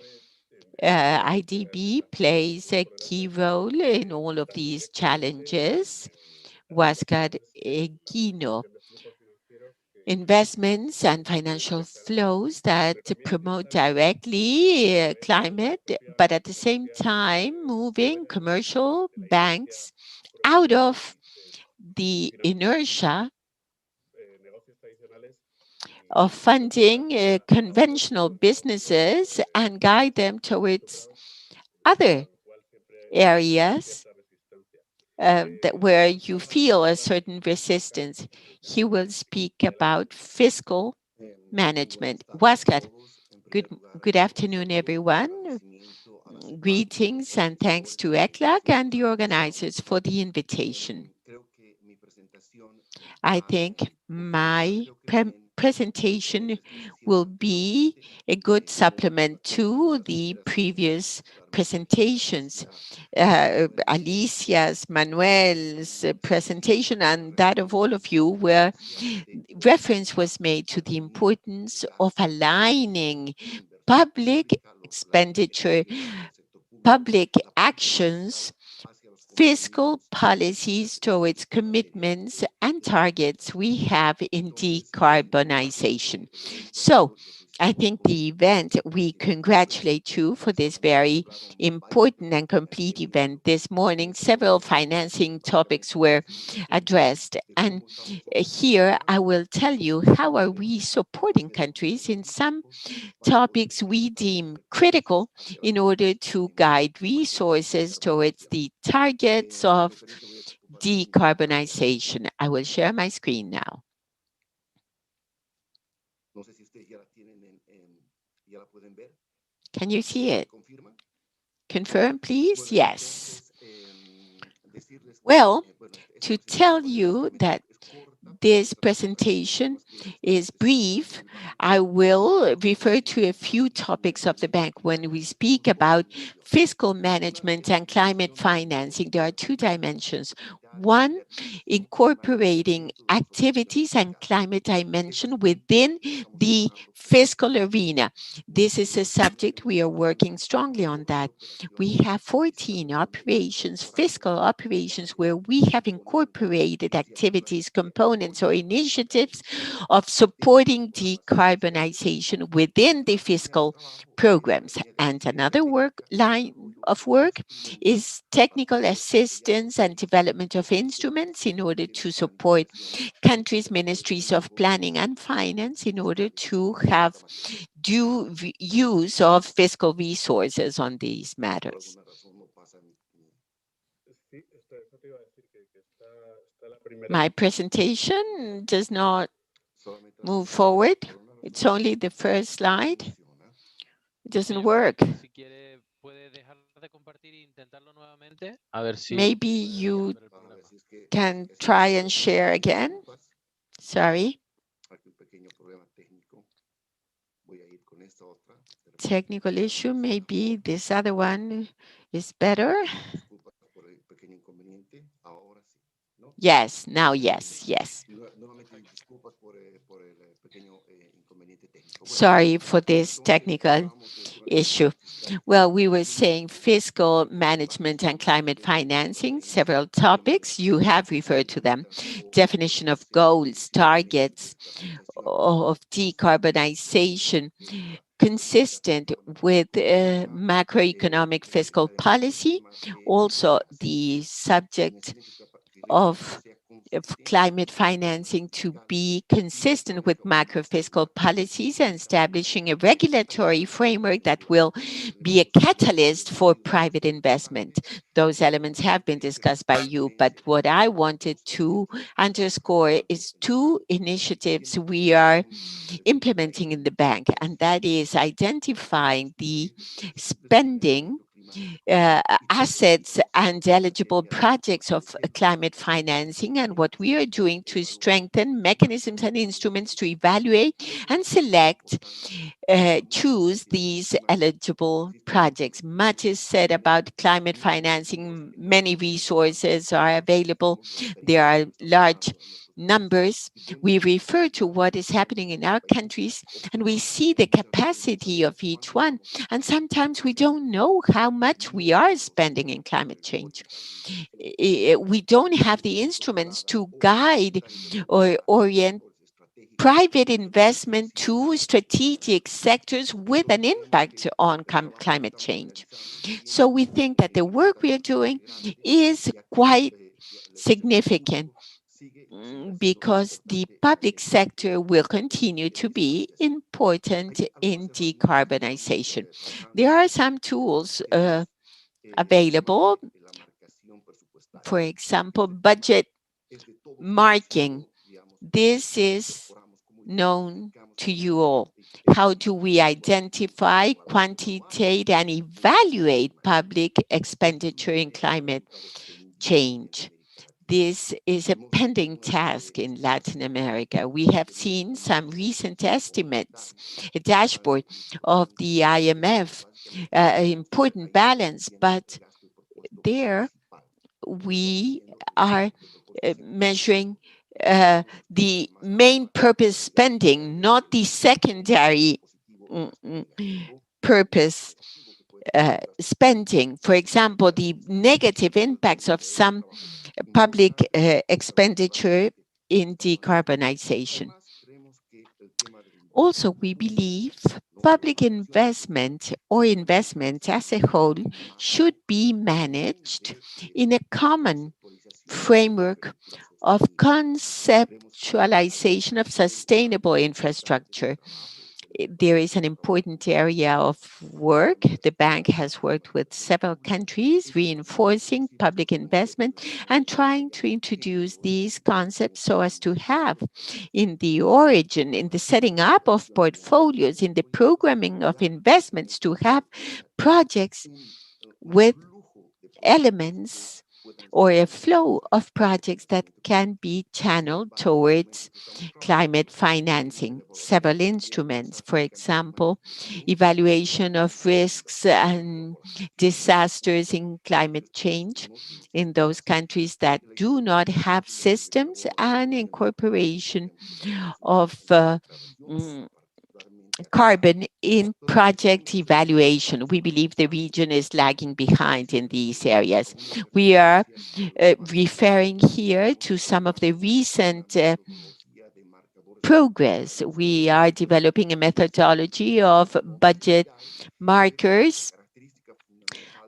IDB plays a key role in all of these challenges. Huáscar Aguino, investments and financial flows that promote directly climate, but at the same time moving commercial banks out of the inertia of funding conventional businesses and guide them towards other areas where you feel a certain resistance. He will speak about fiscal management. Huáscar, good afternoon, everyone. Greetings and thanks to ECLAC and the organizers for the invitation. I think my presentation will be a good supplement to the previous presentations. Alicia's, Manuel's presentation and that of all of you, where reference was made to the importance of aligning public expenditure, public actions, fiscal policies towards commitments and targets we have in decarbonization. So I think the event, we congratulate you for this very important and complete event this morning. Several financing topics were addressed. And here I will tell you how are we supporting countries in some topics we deem critical in order to guide resources towards the targets of decarbonization. I will share my screen now. Can you see it? Confirm, please? Yes. Well, to tell you that this presentation is brief, I will refer to a few topics of the bank. When we speak about fiscal management and climate financing, there are two dimensions. One, incorporating activities and climate dimension within the fiscal arena. This is a subject we are working strongly on that. We have 14 operations, fiscal operations, where we have incorporated activities, components, or initiatives of supporting decarbonization within the fiscal programs. And another line of work is technical assistance and development of instruments in order to support countries' ministries of planning and finance in order to have due use of fiscal resources on these matters. My presentation does not move forward. It's only the first slide. It doesn't work. Maybe you can try and share again. Sorry. Technical issue, maybe this other one is better. Yes, now yes, yes. Sorry for this technical issue. Well, we were saying fiscal management and climate financing, several topics. You have referred to them. Definition of goals, targets of decarbonization, consistent with macroeconomic fiscal policy. Also, the subject of climate financing to be consistent with macro fiscal policies and establishing a regulatory framework that will be a catalyst for private investment. Those elements have been discussed by you, but what I wanted to underscore is two initiatives we are implementing in the bank, and that is identifying the spending assets and eligible projects of climate financing, and what we are doing to strengthen mechanisms and instruments to evaluate and select, choose these eligible projects. Much is said about climate financing. Many resources are available. There are large numbers. We refer to what is happening in our countries and we see the capacity of each one. And sometimes we don't know how much we are spending in climate change. We don't have the instruments to guide or orient private investment to strategic sectors with an impact on climate change. So we think that the work we are doing is quite significant because the public sector will continue to be important in decarbonization. There are some tools available. For example, budget marking. This is known to you all. How do we identify, quantitate, and evaluate public expenditure in climate change? This is a pending task in Latin America. We have seen some recent estimates, a dashboard of the IMF, an important balance, but there we are measuring the main purpose spending, not the secondary purpose spending. For example, the negative impacts of some public expenditure in decarbonization. Also, we believe public investment or investment as a whole should be managed in a common framework of conceptualization of sustainable infrastructure. There is an important area of work. The bank has worked with several countries, reinforcing public investment and trying to introduce these concepts so as to have in the origin, in the setting up of portfolios, in the programming of investments, to have projects with elements or a flow of projects that can be channeled towards climate financing. Several instruments, for example, evaluation of risks and disasters in climate change in those countries that do not have systems, and incorporation of carbon in project evaluation. We believe the region is lagging behind in these areas. We are referring here to some of the recent progress. We are developing a methodology of budget markers.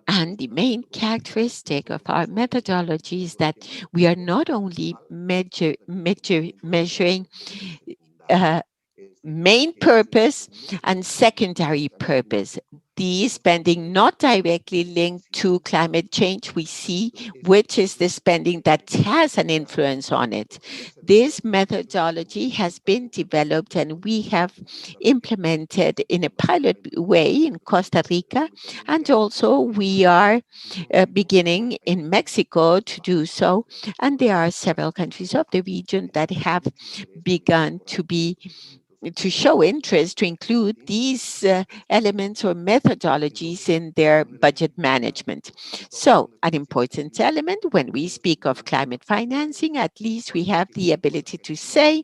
And the main characteristic of our methodology is that we are not only measuring main purpose and secondary purpose, the spending not directly linked to climate change, we see which is the spending that has an influence on it. This methodology has been developed and we have implemented in a pilot way in Costa Rica, and also we are beginning in Mexico to do so, and there are several countries of the region that have begun to show interest to include these elements or methodologies in their budget management. So an important element when we speak of climate financing, at least we have the ability to say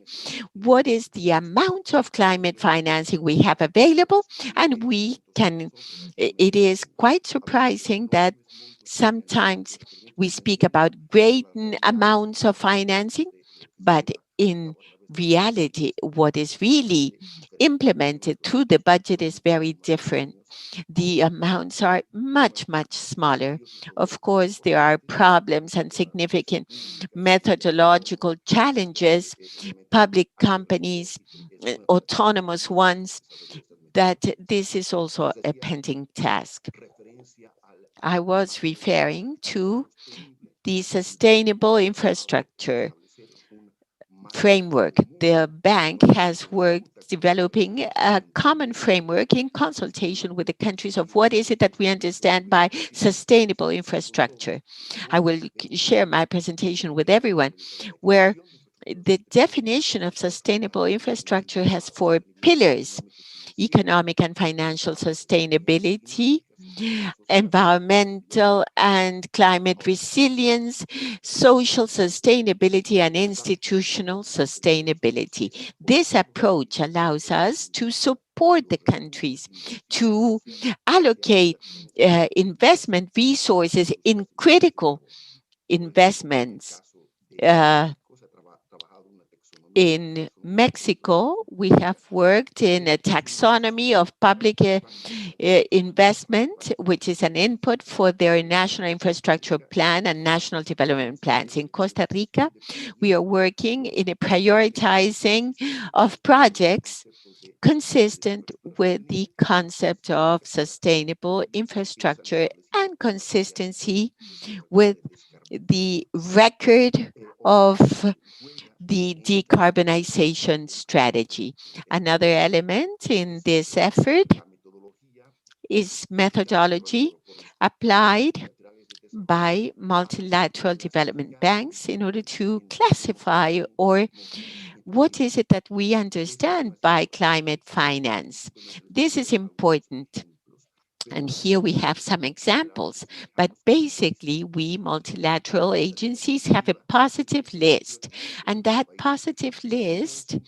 what is the amount of climate financing we have available, and we can, it is quite surprising that sometimes we speak about great amounts of financing, but in reality, what is really implemented through the budget is very different. The amounts are much, much smaller. Of course, there are problems and significant methodological challenges, public companies, autonomous ones, that this is also a pending task. I was referring to the sustainable infrastructure framework. The bank has worked developing a common framework in consultation with the countries of what is it that we understand by sustainable infrastructure. I will share my presentation with everyone, where the definition of sustainable infrastructure has 4 pillars: economic and financial sustainability, environmental and climate resilience, social sustainability, and institutional sustainability. This approach allows us to support the countries to allocate investment resources in critical investments. In Mexico, we have worked in a taxonomy of public investment, which is an input for their national infrastructure plan and national development plans. In Costa Rica, we are working in a prioritizing of projects consistent with the concept of sustainable infrastructure and consistency with the record of the decarbonization strategy. Another element in this effort is methodology applied by multilateral development banks in order to classify or what is it that we understand by climate finance. This is important. And here we have some examples, but basically we multilateral agencies have a positive list, and that positive list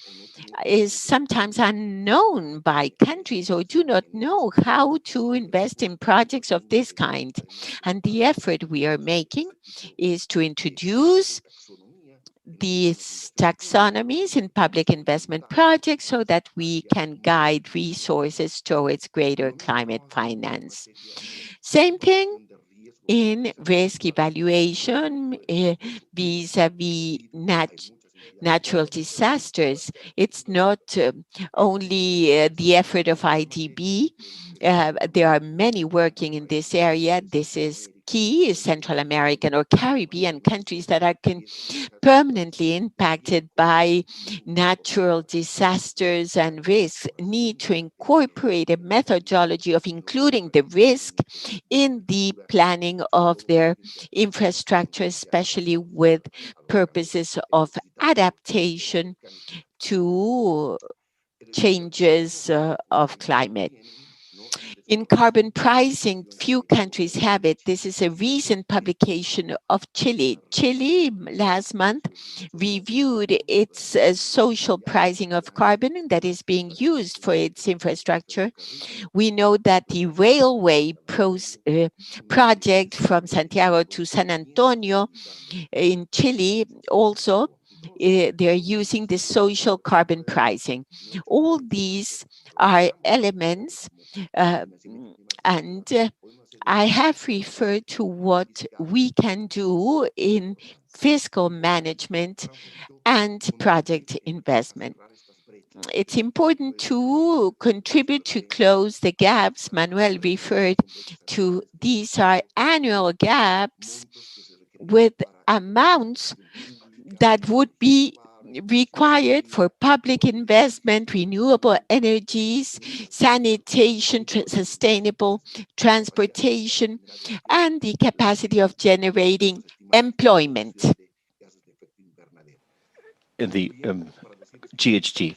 is sometimes unknown by countries or do not know how to invest in projects of this kind. And the effort we are making is to introduce these taxonomies in public investment projects so that we can guide resources towards greater climate finance. Same thing in risk evaluation vis-a-vis natural disasters. It's not only the effort of IDB. There are many working in this area. This is key. Central American or Caribbean countries that are permanently impacted by natural disasters and risks need to incorporate a methodology of including the risk in the planning of their infrastructure, especially with purposes of adaptation to changes of climate. In carbon pricing, few countries have it. This is a recent publication of Chile. Chile last month reviewed its social pricing of carbon that is being used for its infrastructure. We know that the railway project from Santiago to San Antonio in Chile also they're using the social carbon pricing. All these are elements and I have referred to what we can do in fiscal management and project investment. it's important to contribute to close the gaps Manuel referred to. These are annual gaps with amounts that would be required for public investment, renewable energies, sanitation, sustainable transportation, and the capacity of generating employment. In the GHG,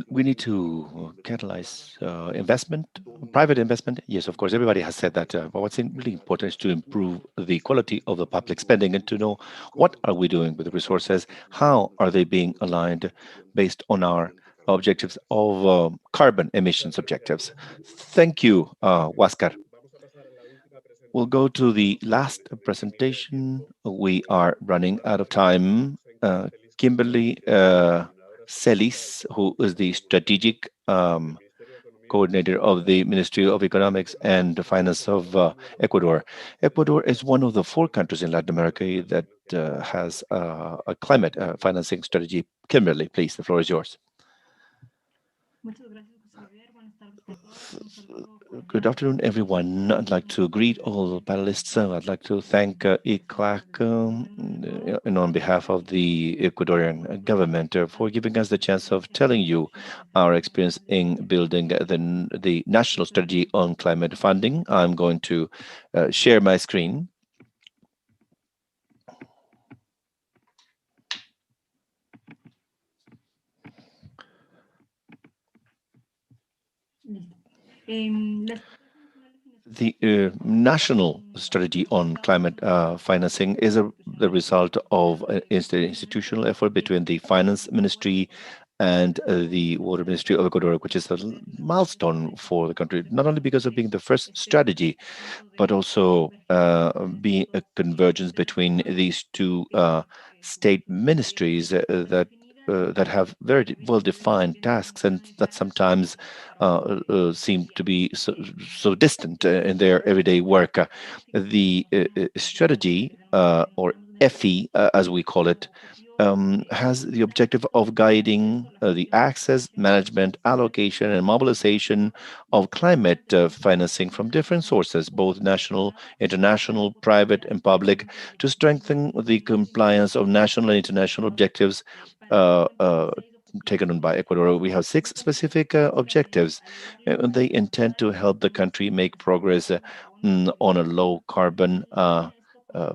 we need to catalyze investment, private investment. Yes, of course, everybody has said that. But what's really important is to improve the quality of the public spending and to know what are we doing with the resources, how are they being aligned based on our objectives of carbon emissions objectives. Thank you, Huáscar. We'll go to the last presentation. We are running out of time. Kimberly Celis, who is the strategic coordinator of the Ministry of Economics and Finance of Ecuador. Ecuador is one of the 4 countries in Latin America that has a climate financing strategy. Kimberly, please, the floor is yours. Good afternoon, everyone. I'd like to greet all the panelists. I'd like to thank ICLAC and on behalf of the Ecuadorian government for giving us the chance of telling you our experience in building the national strategy on climate funding. I'm going to share my screen. The national strategy on climate financing is the result of an institutional effort between the Finance Ministry and the Water Ministry of Ecuador, which is a milestone for the country, not only because of being the first strategy, but also being a convergence between these 2 state ministries that have very well-defined tasks and that sometimes seem to be so distant in their everyday work. The strategy, or EFI, as we call it, has the objective of guiding the access, management, allocation, and mobilization of climate financing from different sources, both national, international, private, and public, to strengthen the compliance of national and international objectives taken on by Ecuador. We have 6 specific objectives, and they intend to help the country make progress on a low carbon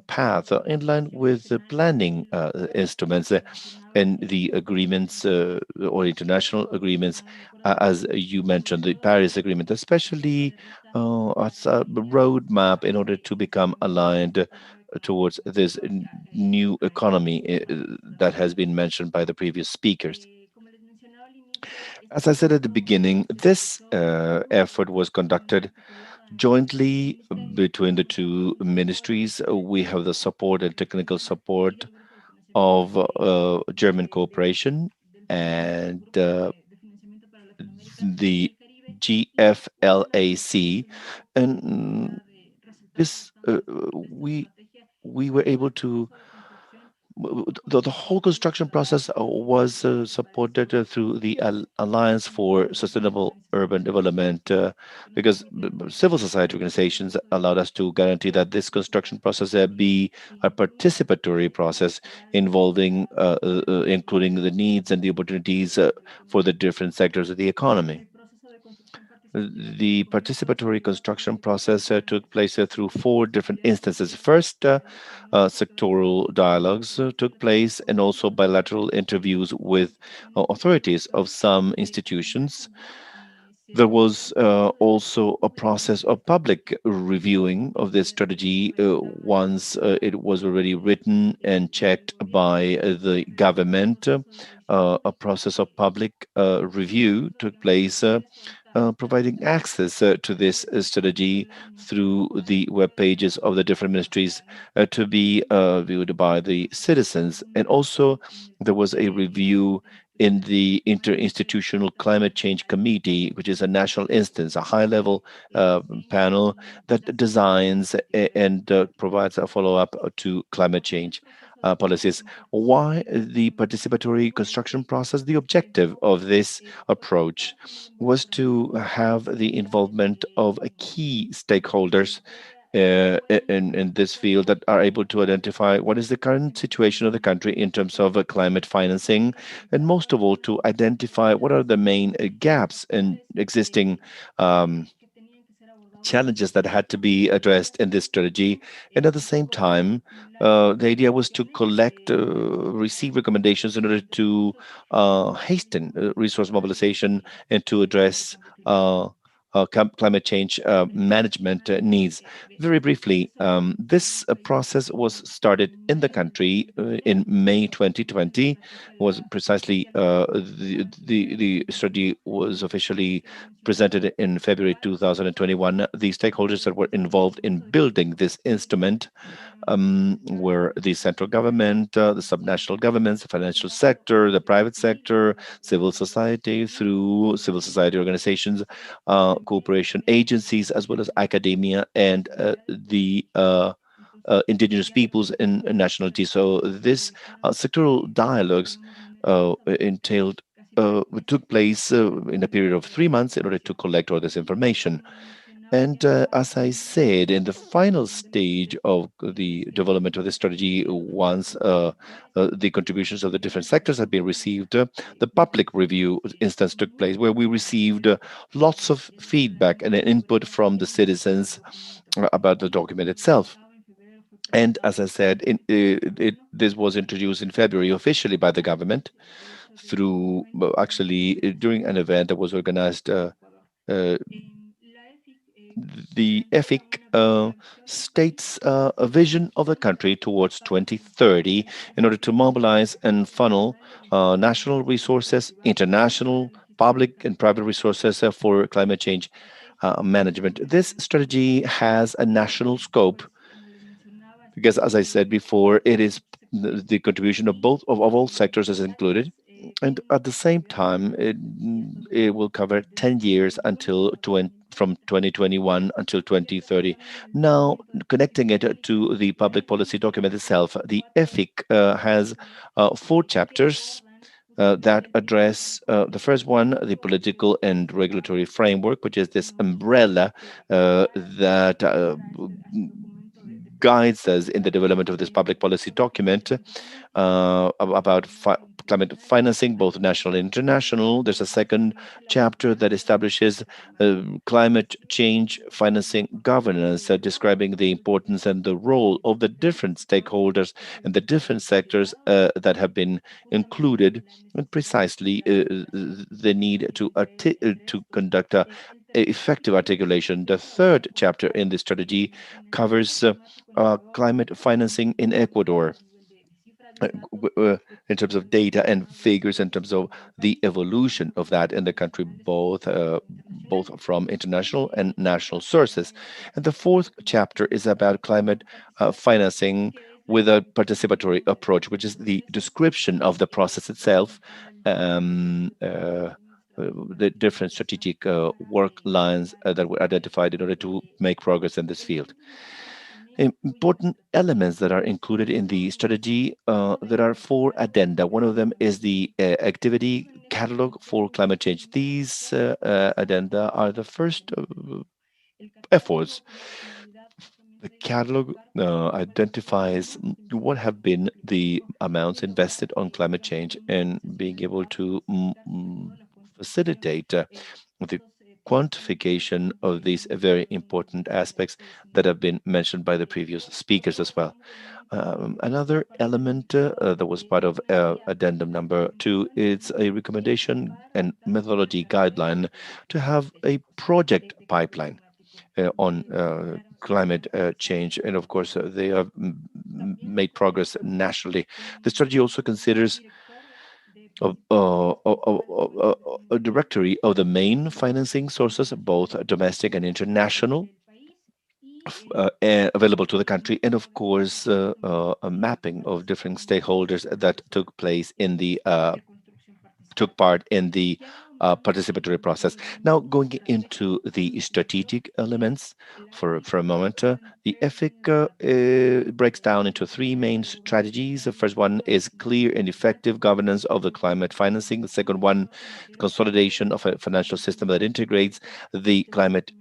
path in line with the planning instruments and the agreements or international agreements, as you mentioned, the Paris Agreement, especially as a roadmap in order to become aligned towards this new economy that has been mentioned by the previous speakers. As I said at the beginning, this effort was conducted jointly between the 2 ministries. We have the support and technical support of German cooperation and the GFLAC, and this we were able to. The whole construction process was supported through the Alliance for Sustainable Urban Development because civil society organizations allowed us to guarantee that this construction process be a participatory process involving, including the needs and the opportunities for the different sectors of the economy. The participatory construction process took place through 4 different instances. First, sectoral dialogues took place and also bilateral interviews with authorities of some institutions. There was also a process of public reviewing of this strategy once it was already written and checked by the government. A process of public review took place providing access to this strategy through the web pages of the different ministries to be viewed by the citizens. And also there was a review in the Interinstitutional Climate Change Committee, which is a national instance, a high-level panel that designs and provides a follow-up to climate change. policies. Why the participatory construction process? The objective of this approach was to have the involvement of key stakeholders in this field that are able to identify what is the current situation of the country in terms of climate financing, and most of all, to identify what are the main gaps in existing challenges that had to be addressed in this strategy. And at the same time, the idea was to collect, receive recommendations in order to hasten resource mobilization and to address climate change management needs. Very briefly, this process was started in the country in May 2020. Was precisely the strategy was officially presented in February 2021. The stakeholders that were involved in building this instrument were the central government, the subnational governments, the financial sector, the private sector, civil society through civil society organizations, cooperation agencies, as well as academia and the indigenous peoples and nationalities. So this sectoral dialogues entailed took place in a period of 3 months in order to collect all this information. And as I said, in the final stage of the development of the strategy, once the contributions of the different sectors had been received, the public review instance took place, where we received lots of feedback and input from the citizens about the document itself. And as I said, this was introduced in February officially by the government through, actually, during an event that was organized. The EFIC states a vision of the country towards 2030 in order to mobilize and funnel national resources, international, public, and private resources for climate change management. This strategy has a national scope because, as I said before, it is the contribution of all sectors is included, and at the same time, it will cover 10 years from 2021 until 2030. Now, connecting it to the public policy document itself, the EFIC has 4 chapters that address the first one, the political and regulatory framework, which is this umbrella that guides us in the development of this public policy document about climate financing, both national and international. There's a second chapter that establishes climate change financing governance, describing the importance and the role of the different stakeholders and the different sectors that have been included, and precisely the need to conduct effective articulation. The third chapter in the strategy covers climate financing in Ecuador in terms of data and figures, in terms of the evolution of that in the country, both from international and national sources. And the fourth chapter is about climate financing with a participatory approach, which is the description of the process itself, the different strategic work lines that were identified in order to make progress in this field. Important elements that are included in the strategy, there are 4 addenda. One of them is the activity catalog for climate change. These addenda are the first efforts. The catalog identifies what have been the amounts invested on climate change and being able to facilitate the quantification of these very important aspects that have been mentioned by the previous speakers as well. Another element that was part of addendum number 2 is a recommendation and methodology guideline to have a project pipeline on climate change. And of course, they have made progress nationally. The strategy also considers a directory of the main financing sources, both domestic and international, available to the country, and of course, a mapping of different stakeholders that took part in the participatory process. Now, going into the strategic elements for a moment, the EFIC breaks down into three main strategies. The first one is clear and effective governance of the climate financing. The second one, consolidation of a financial system that integrates the climate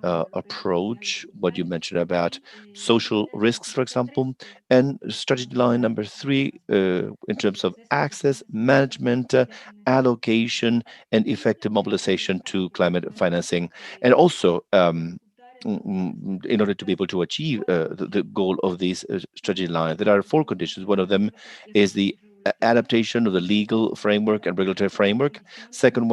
approach, what you mentioned about social risks, for example, and strategy line number three, in terms of access, management, allocation, and effective mobilization to climate financing. And also, in order to be able to achieve the goal of these strategy lines, there are four conditions. One of them is the adaptation of the legal framework and regulatory framework. Second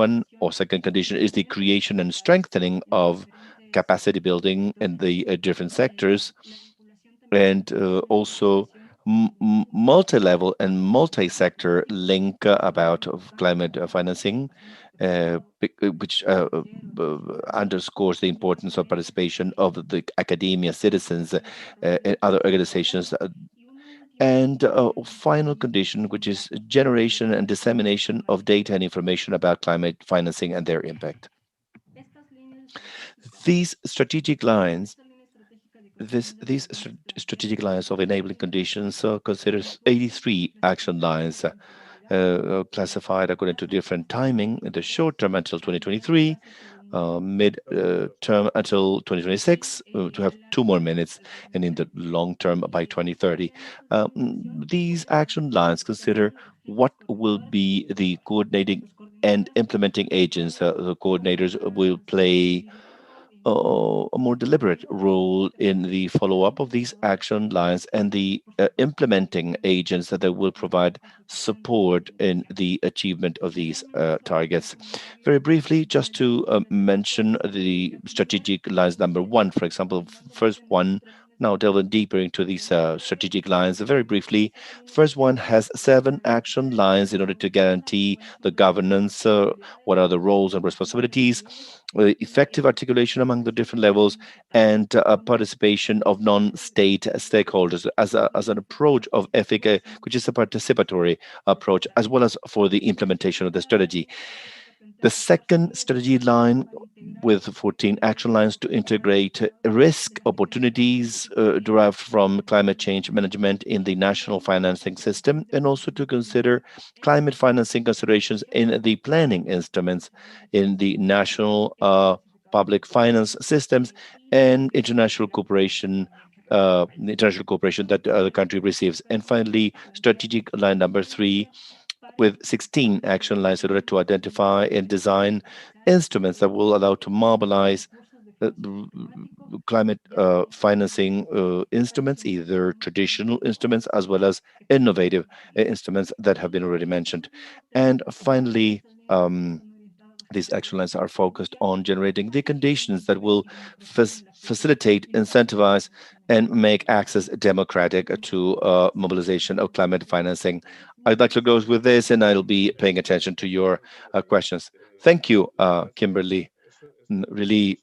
condition is the creation and strengthening of capacity building in the different sectors, and also multi-level and multi-sector link about of climate financing, which underscores the importance of participation of the academia, citizens, and other organizations. And final condition, which is generation and dissemination of data and information about climate financing and their impact. These strategic lines these strategic lines of enabling conditions considers 83 action lines classified according to different timing in the short term until 2023, mid term until 2026, to have 2 more minutes, and in the long term by 2030. These action lines consider what will be the coordinating and implementing agents. The coordinators will play a more deliberate role in the follow-up of these action lines, and the implementing agents that will provide support in the achievement of these targets. Very briefly, just to mention the strategic lines number one, for example, first one, now delving deeper into these strategic lines. Very briefly, first one has 7 action lines in order to guarantee the governance, what are the roles and responsibilities, effective articulation among the different levels, and participation of non-state stakeholders as an approach of EFIC, which is a participatory approach, as well as for the implementation of the strategy. The second strategy line with 14 action lines to integrate risk opportunities derived from climate change management in the national financing system, and also to consider climate financing considerations in the planning instruments in the national public finance systems and international cooperation that the country receives. And finally, strategic line number 3 with 16 action lines in order to identify and design instruments that will allow to mobilize climate financing instruments, either traditional instruments as well as innovative instruments that have been already mentioned. And finally, these action lines are focused on generating the conditions that will facilitate, incentivize, and make access democratic to mobilization of climate financing. I'd like to close with this, and I'll be paying attention to your questions. Thank you, Kimberly. Really,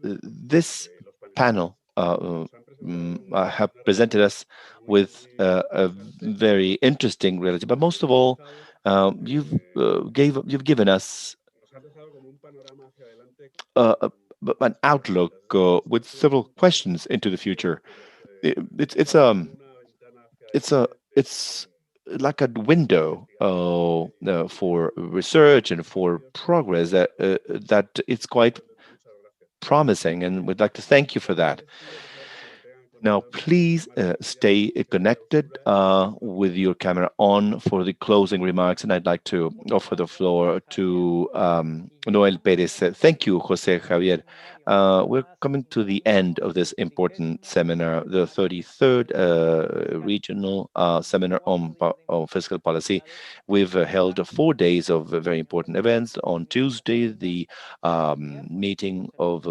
this panel have presented us with a very interesting reality, but most of all, you've given us an outlook with several questions into the future. It's like a window for research and for progress that it's quite promising, and we'd like to thank you for that. Now, please stay connected with your camera on for the closing remarks, and I'd like to offer the floor to Noel Perez. Thank you, Jose Javier. We're coming to the end of this important seminar, the 33rd Regional Seminar on Fiscal Policy. We've held 4 days of very important events. On Tuesday, the meeting of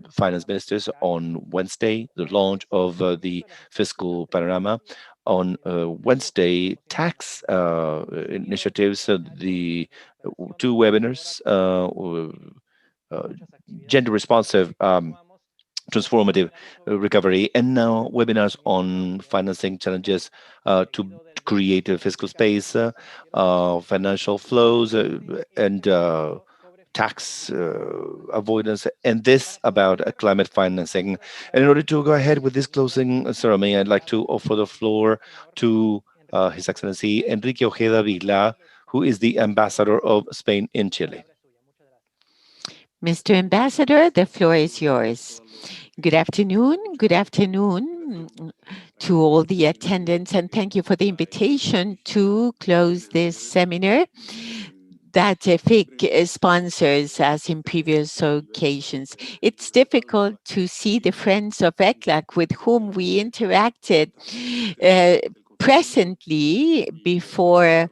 finance ministers. On Wednesday, the launch of the fiscal panorama. On Wednesday, tax initiatives, the 2 webinars, gender responsive transformative recovery, and now webinars on financing challenges to create a fiscal space, financial flows, and tax avoidance, and this about climate financing. And in order to go ahead with this closing ceremony, I'd like to offer the floor to His Excellency Enrique Ojeda Vila, who is the ambassador of Spain in Chile. Mr. Ambassador, the floor is yours. Good afternoon. Good afternoon to all the attendants, and thank you for the invitation to close this seminar that FIC sponsors as in previous occasions. It's difficult to see the friends of ECLAC with whom we interacted presently before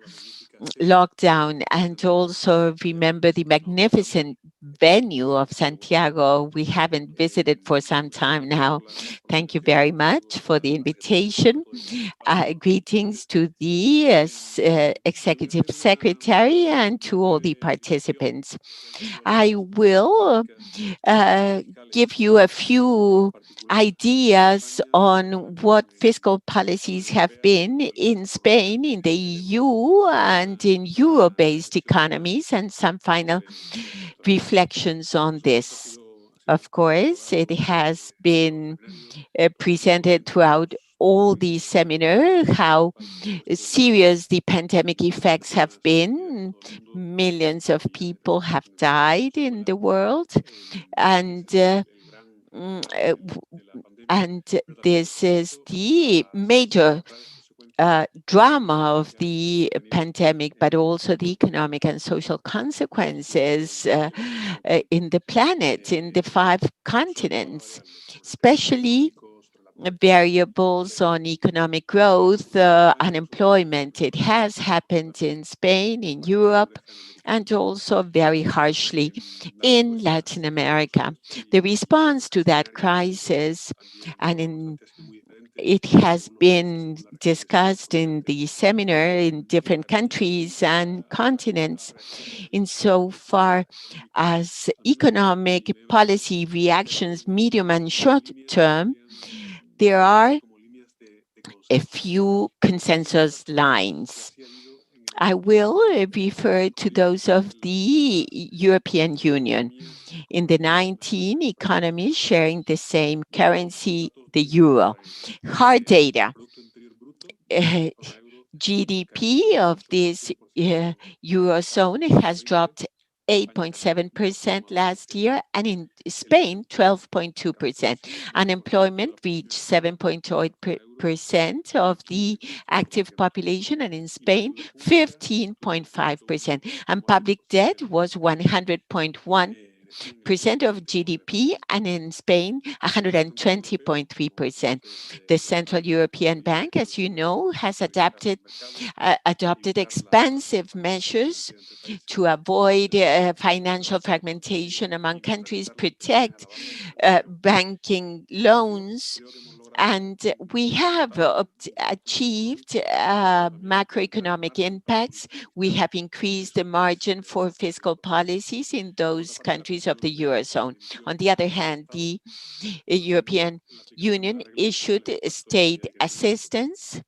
lockdown, and also remember the magnificent venue of Santiago we haven't visited for some time now. Thank you very much for the invitation. Greetings to the Executive Secretary and to all the participants. I will give you a few ideas on what fiscal policies have been in Spain, in the EU, and in euro-based economies, and some final reflections on this. Of course, it has been presented throughout all these seminars how serious the pandemic effects have been. Millions of people have died in the world, and this is the major drama of the pandemic, but also the economic and social consequences in the planet, in the 5 continents, especially variables on economic growth, unemployment. It has happened in Spain, in Europe, and also very harshly in Latin America. The response to that crisis, and it has been discussed in the seminar in different countries and continents, insofar as economic policy reactions, medium and short term, there are a few consensus lines. I will refer to those of the European Union. In the 19 economies sharing the same currency, the euro. Hard data. GDP of this Eurozone has dropped 8.7% last year, and in Spain, 12.2%. Unemployment reached 7.8% of the active population, and in Spain, 15.5%. And public debt was 100.1% of GDP, and in Spain, 120.3%. The Central European Bank, as you know, has adopted expansive measures to avoid financial fragmentation among countries, protect banking loans, and we have achieved macroeconomic impacts. We have increased the margin for fiscal policies in those countries of the Eurozone. On the other hand, the European Union issued state assistance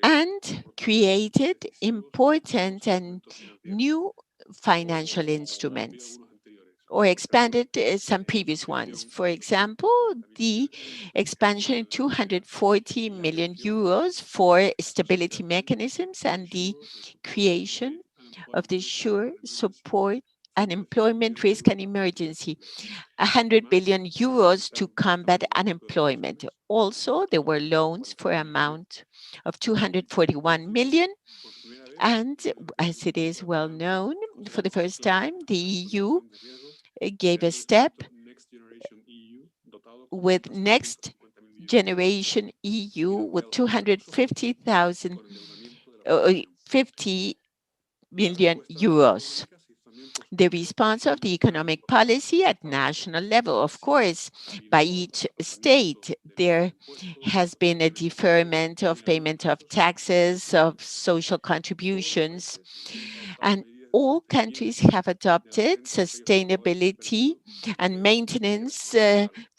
and created important and new financial instruments, or expanded some previous ones. For example, the expansion in 240 million euros for stability mechanisms and the creation of the Sure Support and Employment Risk and Emergency, 100 billion euros to combat unemployment. Also, there were loans for an amount of 241 million. And as it is well known, for the first time, the EU gave a step with Next Generation EU with 50 million euros. The response of the economic policy at national level, of course, by each state, there has been a deferment of payment of taxes, of social contributions, and all countries have adopted sustainability and maintenance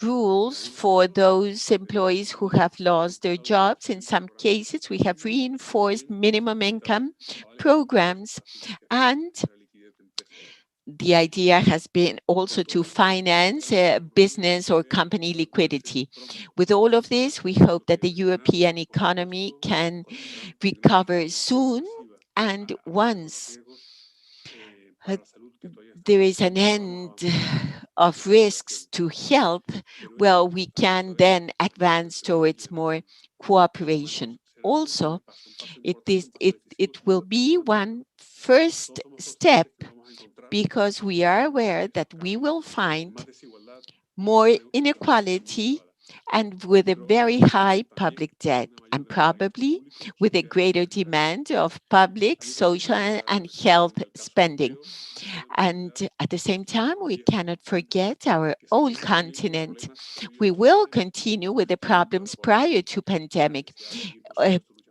rules for those employees who have lost their jobs. In some cases, we have reinforced minimum income programs, and the idea has been also to finance business or company liquidity. With all of this, we hope that the European economy can recover soon, and once there is an end of risks to health, well, we can then advance towards more cooperation. Also, it will be one first step, because we are aware that we will find more inequality and with a very high public debt, and probably with a greater demand of public, social, and health spending. And at the same time, we cannot forget our old continent. We will continue with the problems prior to pandemic.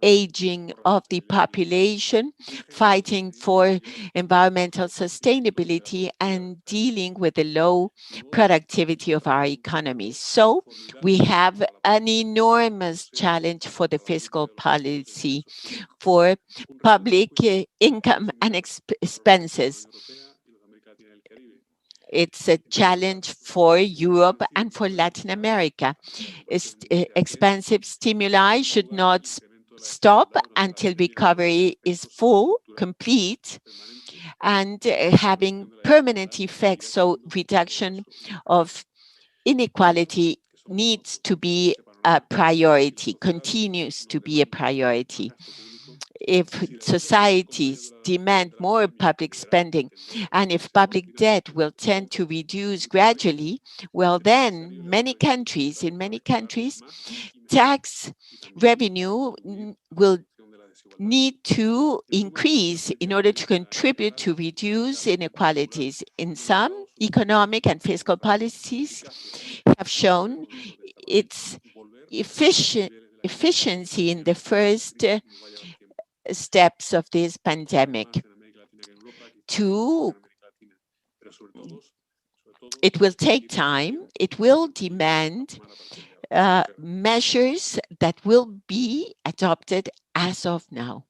Aging of the population, fighting for environmental sustainability, and dealing with the low productivity of our economy. So we have an enormous challenge for the fiscal policy, for public income and expenses. It's a challenge for Europe and for Latin America. Expansive stimuli should not stop until recovery is full, complete, and having permanent effects. So reduction of inequality needs to be a priority, continues to be a priority. If societies demand more public spending, and if public debt will tend to reduce gradually, well, then in many countries, tax revenue will need to increase in order to contribute to reduce inequalities. In some, economic and fiscal policies have shown its efficiency in the first steps of this pandemic. It will take time. It will demand measures that will be adopted as of now.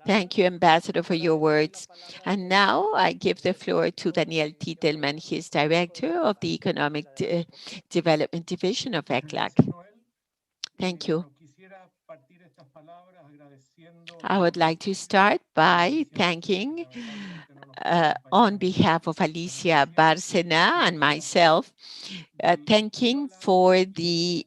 Thank you, Ambassador, for your words. And now I give the floor to Daniel Titelman. He is Director of the Economic Development Division of ECLAC. Thank you. I would like to start by thanking, on behalf of Alicia Bárcena and myself, thanking for the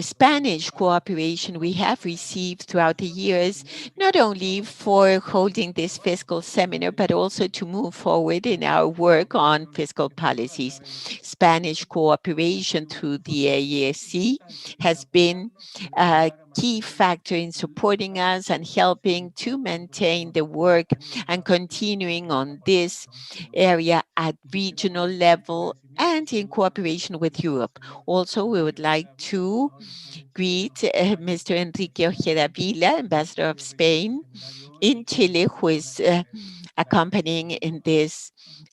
Spanish cooperation we have received throughout the years, not only for holding this fiscal seminar, but also to move forward in our work on fiscal policies. Spanish cooperation through the AESC has been a key factor in supporting us and helping to maintain the work and continuing on this area at regional level and in cooperation with Europe. Also, we would like to greet Mr. Enrique Ojeda Vila, Ambassador of Spain in Chile, who is accompanying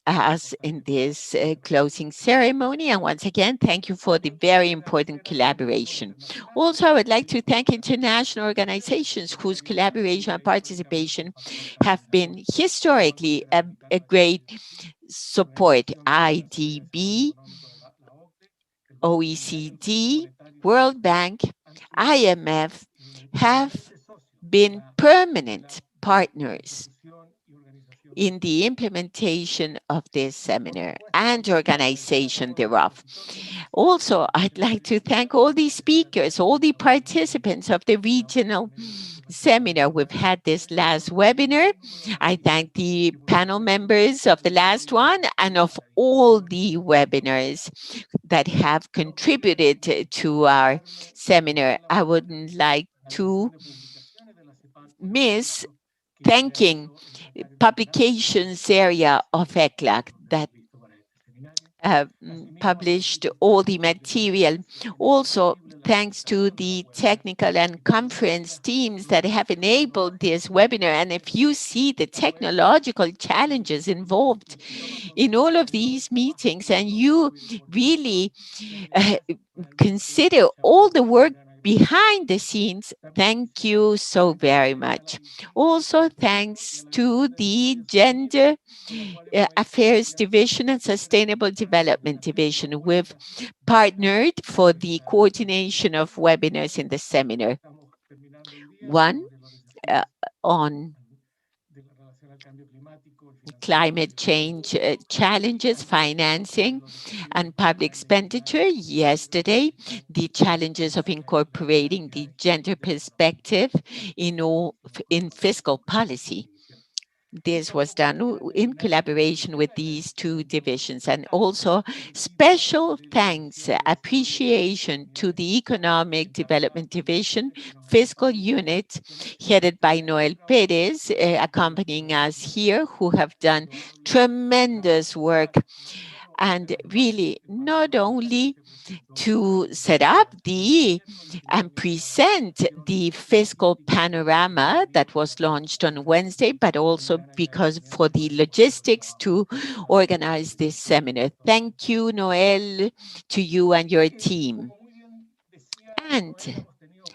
us in this closing ceremony. And once again, thank you for the very important collaboration. Also, I would like to thank international organizations whose collaboration and participation have been historically a great support. IDB, OECD, World Bank, IMF have been permanent partners in the implementation of this seminar and organization thereof. Also, I'd like to thank all the speakers, all the participants of the regional seminar. We've had this last webinar. I thank the panel members of the last one and of all the webinars that have contributed to our seminar. I wouldn't like to miss thanking publications area of ECLAC that published all the material. Also, thanks to the technical and conference teams that have enabled this webinar. And if you see the technological challenges involved in all of these meetings, and you really consider all the work behind the scenes, thank you so very much. Also, thanks to the Gender Affairs Division and Sustainable Development Division. We've partnered for the coordination of webinars in the seminar. One on climate change challenges, financing, and public expenditure. Yesterday, the challenges of incorporating the gender perspective in fiscal policy. This was done in collaboration with these two divisions, and also special thanks, appreciation to the Economic Development Division Fiscal Unit, headed by Noel Perez, accompanying us here, who have done tremendous work. And really, not only to set up and present the fiscal panorama that was launched on Wednesday, but also because for the logistics to organize this seminar. Thank you, Noel, to you and your team. And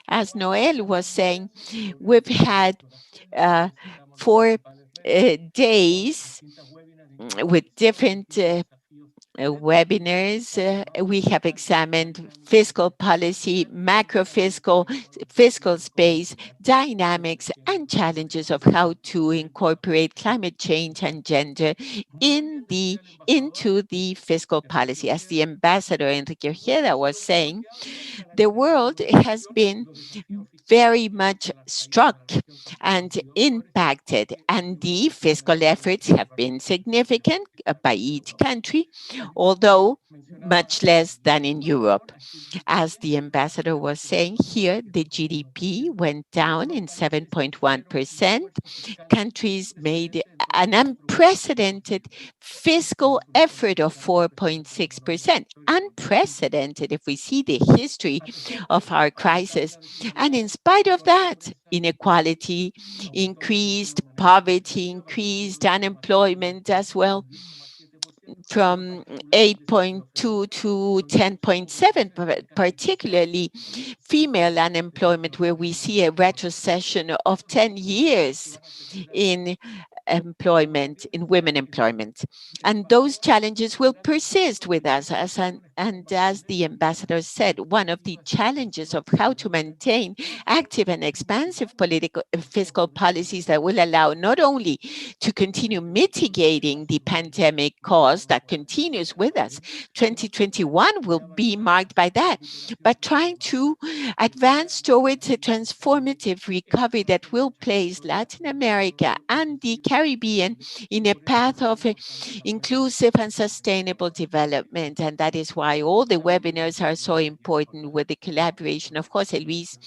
as Noel was saying, we've had 4 days with different webinars. We have examined fiscal policy, macro fiscal space, dynamics, and challenges of how to incorporate climate change and gender into the fiscal policy. As the ambassador Enrique Ojeda was saying, the world has been very much struck and impacted, and the fiscal efforts have been significant by each country, although much less than in Europe. As the ambassador was saying here, the GDP went down in 7.1%. Countries made an unprecedented fiscal effort of 4.6%. Unprecedented if we see the history of our crisis. And in spite of that, inequality increased, poverty increased, unemployment as well, from 8.2 to 10.7, particularly female unemployment, where we see a retrocession of 10 years in employment, in women employment. And those challenges will persist with us. And as the ambassador said, one of the challenges of how to maintain active and expansive fiscal policies that will allow not only to continue mitigating the pandemic cause that continues with us. 2021 will be marked by that, but trying to advance towards a transformative recovery that will place Latin America and the Caribbean in a path of inclusive and sustainable development. And that is why all the webinars are so important, with the collaboration of Jose Luis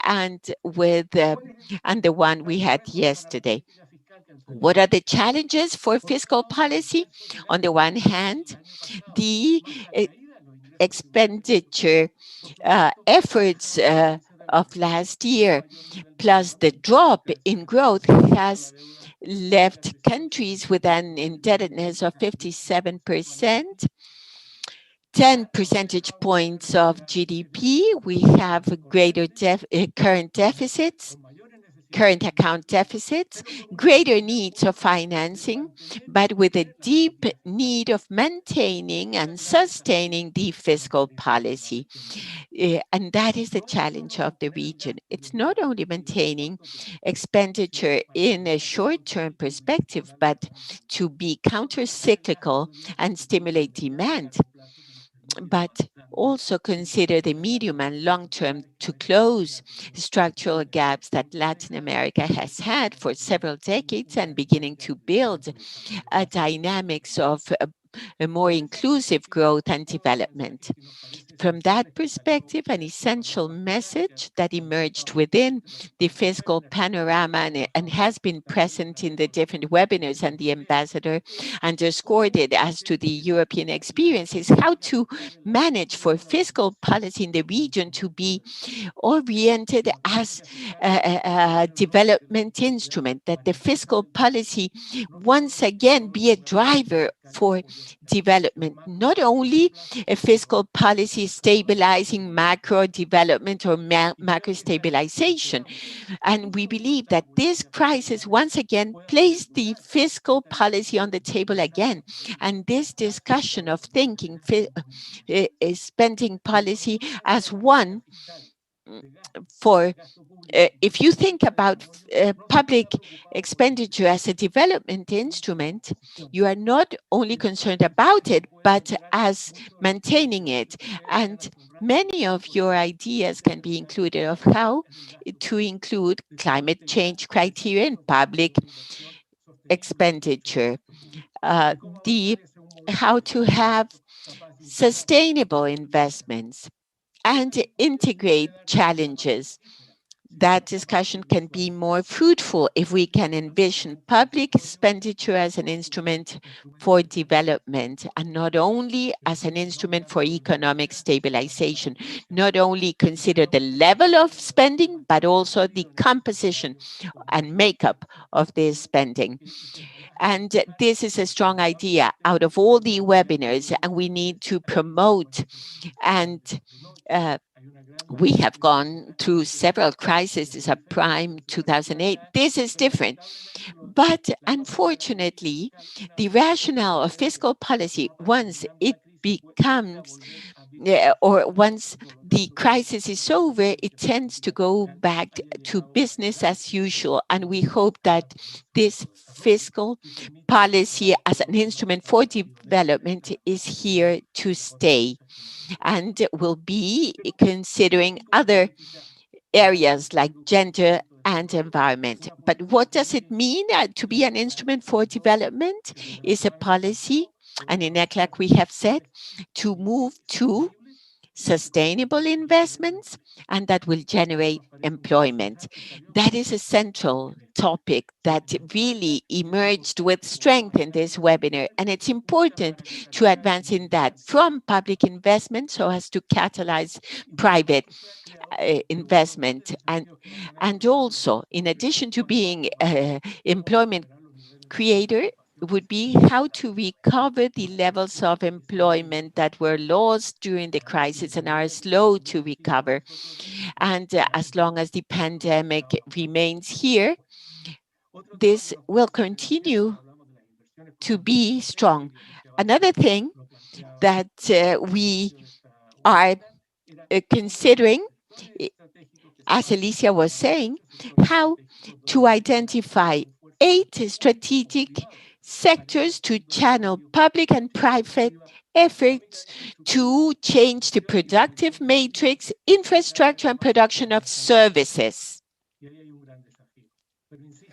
and with and the one we had yesterday. What are the challenges for fiscal policy? On the one hand, the expenditure efforts of last year, plus the drop in growth, has left countries with an indebtedness of 57%, 10 percentage points of GDP. We have greater current deficits, current account deficits, greater needs of financing, but with a deep need of maintaining and sustaining the fiscal policy. And that is the challenge of the region. It's not only maintaining expenditure in a short-term perspective, but to be counter-cyclical and stimulate demand, but also consider the medium and long term to close structural gaps that Latin America has had for several decades, and beginning to build a dynamics of a more inclusive growth and development. From that perspective, an essential message that emerged within the fiscal panorama and has been present in the different webinars, and the ambassador underscored it as to the European experience, is how to manage for fiscal policy in the region to be oriented as a development instrument, that the fiscal policy once again be a driver for development, not only a fiscal policy stabilizing macro development or macro stabilization. And we believe that this crisis once again placed the fiscal policy on the table again. And this discussion of thinking spending policy as one for if you think about public expenditure as a development instrument, you are not only concerned about it, but as maintaining it. And many of your ideas can be included of how to include climate change criteria in public expenditure, how to have sustainable investments and integrate challenges. That discussion can be more fruitful if we can envision public expenditure as an instrument for development and not only as an instrument for economic stabilization, not only consider the level of spending, but also the composition and makeup of this spending. And this is a strong idea out of all the webinars, and we need to promote and we have gone through several crises, subprime 2008. This is different. But unfortunately, the rationale of fiscal policy, once it becomes or once the crisis is over, it tends to go back to business as usual. And we hope that this fiscal policy as an instrument for development is here to stay and will be considering other areas like gender and environment. But what does it mean to be an instrument for development? Is a policy, and in ECLAC we have said, to move to sustainable investments and that will generate employment. That is a central topic that really emerged with strength in this webinar, and it's important to advance in that from public investment so as to catalyze private investment, and also in addition to being employment creator, would be how to recover the levels of employment that were lost during the crisis and are slow to recover. And as long as the pandemic remains here, this will continue to be strong. Another thing that we are considering, as Alicia was saying, how to identify 8 strategic sectors to channel public and private efforts to change the productive matrix, infrastructure, and production of services.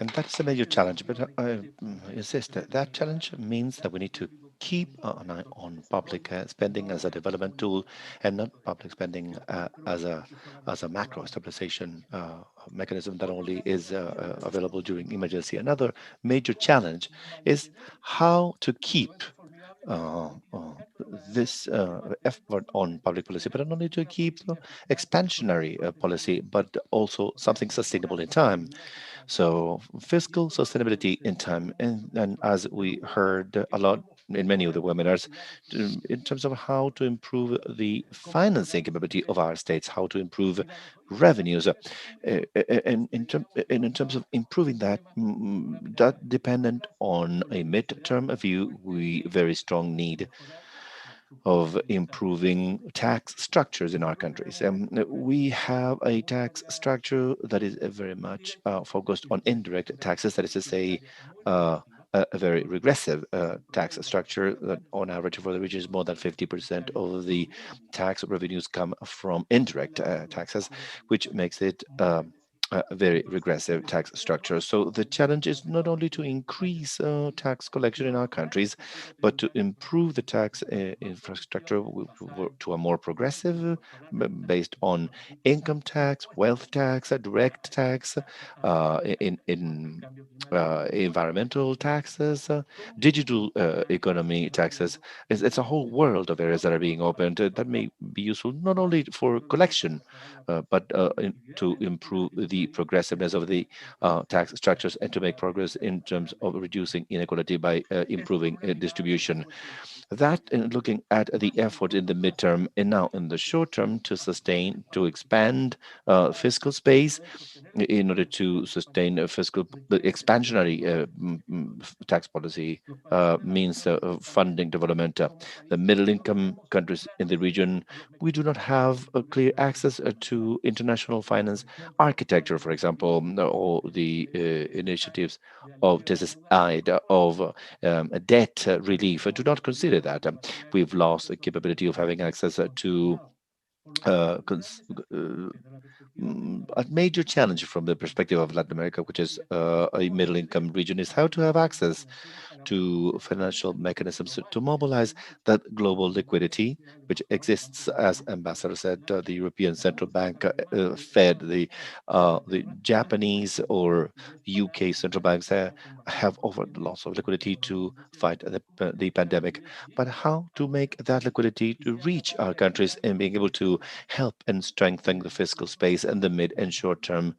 And that's a major challenge, but I insist that that challenge means that we need to keep an eye on public spending as a development tool and not public spending as a macro stabilization mechanism that only is available during emergency. Another major challenge is how to keep this effort on public policy, but not only to keep expansionary policy, but also something sustainable in time. So fiscal sustainability in time, and as we heard a lot in many of the webinars, in terms of how to improve the financing capability of our states, how to improve revenues, and in terms of improving that, that dependent on a midterm view, we very strong need of improving tax structures in our countries. We have a tax structure that is very much focused on indirect taxes, that is to say, a very regressive tax structure that on average for the region is more than 50% of the tax revenues come from indirect taxes, which makes it very regressive tax structure. So the challenge is not only to increase tax collection in our countries, but to improve the tax infrastructure to a more progressive, based on income tax, wealth tax, direct tax, in environmental taxes, digital economy taxes. It's a whole world of areas that are being opened that may be useful not only for collection, but to improve the progressiveness of the tax structures and to make progress in terms of reducing inequality by improving distribution. That, looking at the effort in the midterm and now in the short term to sustain, to expand fiscal space in order to sustain a fiscal expansionary tax policy, means funding development. The middle income countries in the region, we do not have a clear access to international finance architecture, for example, or the initiatives of this side of debt relief. I do not consider that. We've lost the capability of having access to a major challenge from the perspective of Latin America, which is a middle income region, is how to have access to financial mechanisms to mobilize that global liquidity, which exists, as Ambassador said. The European Central Bank fed the Japanese or UK central banks have offered lots of liquidity to fight the pandemic. But how to make that liquidity to reach our countries and being able to help and strengthen the fiscal space in the mid and short term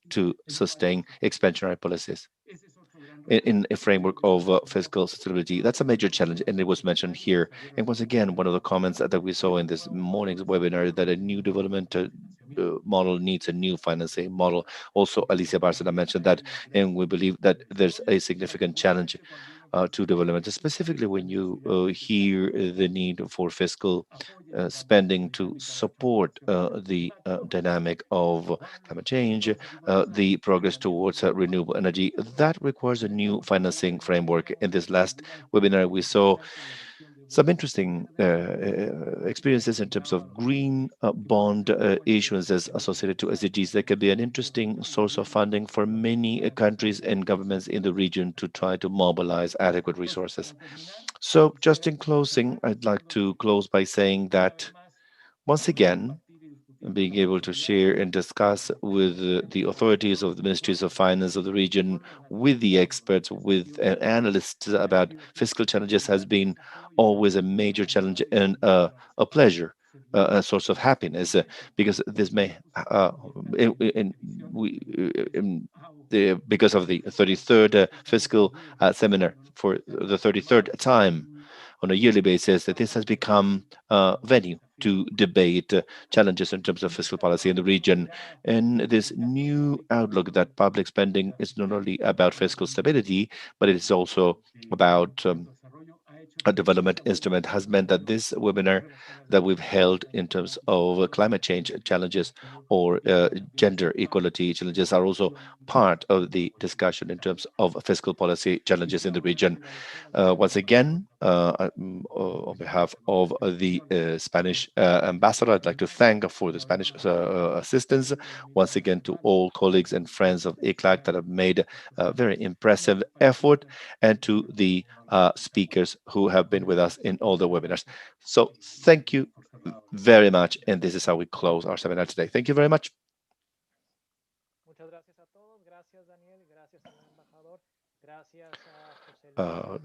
to sustain expansionary policies in a framework of fiscal sustainability. That's a major challenge, and it was mentioned here. And once again, one of the comments that we saw in this morning's webinar, that a new development model needs a new financing model. Also, Alicia Barcena mentioned that, and we believe that there's a significant challenge to development, specifically when you hear the need for fiscal spending to support the dynamic of climate change, the progress towards renewable energy. That requires a new financing framework. In this last webinar, we saw some interesting experiences in terms of green bond issuances associated to SDGs that could be an interesting source of funding for many countries and governments in the region to try to mobilize adequate resources. So just in closing, I'd like to close by saying that once again, being able to share and discuss with the authorities of the ministries of finance of the region, with the experts, with analysts about fiscal challenges has been always a major challenge and a pleasure, a source of happiness, because this may, because of the 33rd fiscal seminar for the 33rd time on a yearly basis, that this has become a venue to debate challenges in terms of fiscal policy in the region. And this new outlook that public spending is not only about fiscal stability, but it is also about a development instrument, has meant that this webinar that we've held in terms of climate change challenges or gender equality challenges are also part of the discussion in terms of fiscal policy challenges in the region. Once again, on behalf of the Spanish ambassador, I'd like to thank for the Spanish assistance. Once again, to all colleagues and friends of ICLAC that have made a very impressive effort, and to the speakers who have been with us in all the webinars. So thank you very much. And this is how we close our seminar today. Thank you very much.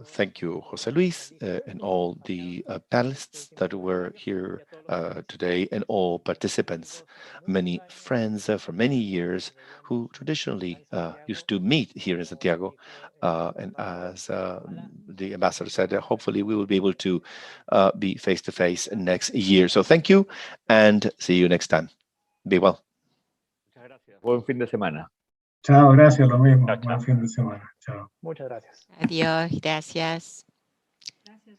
Thank you, José Luis, and all the panelists that were here today, and all participants, many friends for many years who traditionally used to meet here in Santiago. And as the ambassador said, hopefully we will be able to be face-to-face next year. So thank you, and see you next time. Be well. Muchas gracias. Buen fin de semana. Chao, gracias, lo mismo. Chao, chao. Buen fin de semana. Chao. Muchas gracias. Adiós, gracias. Gracias,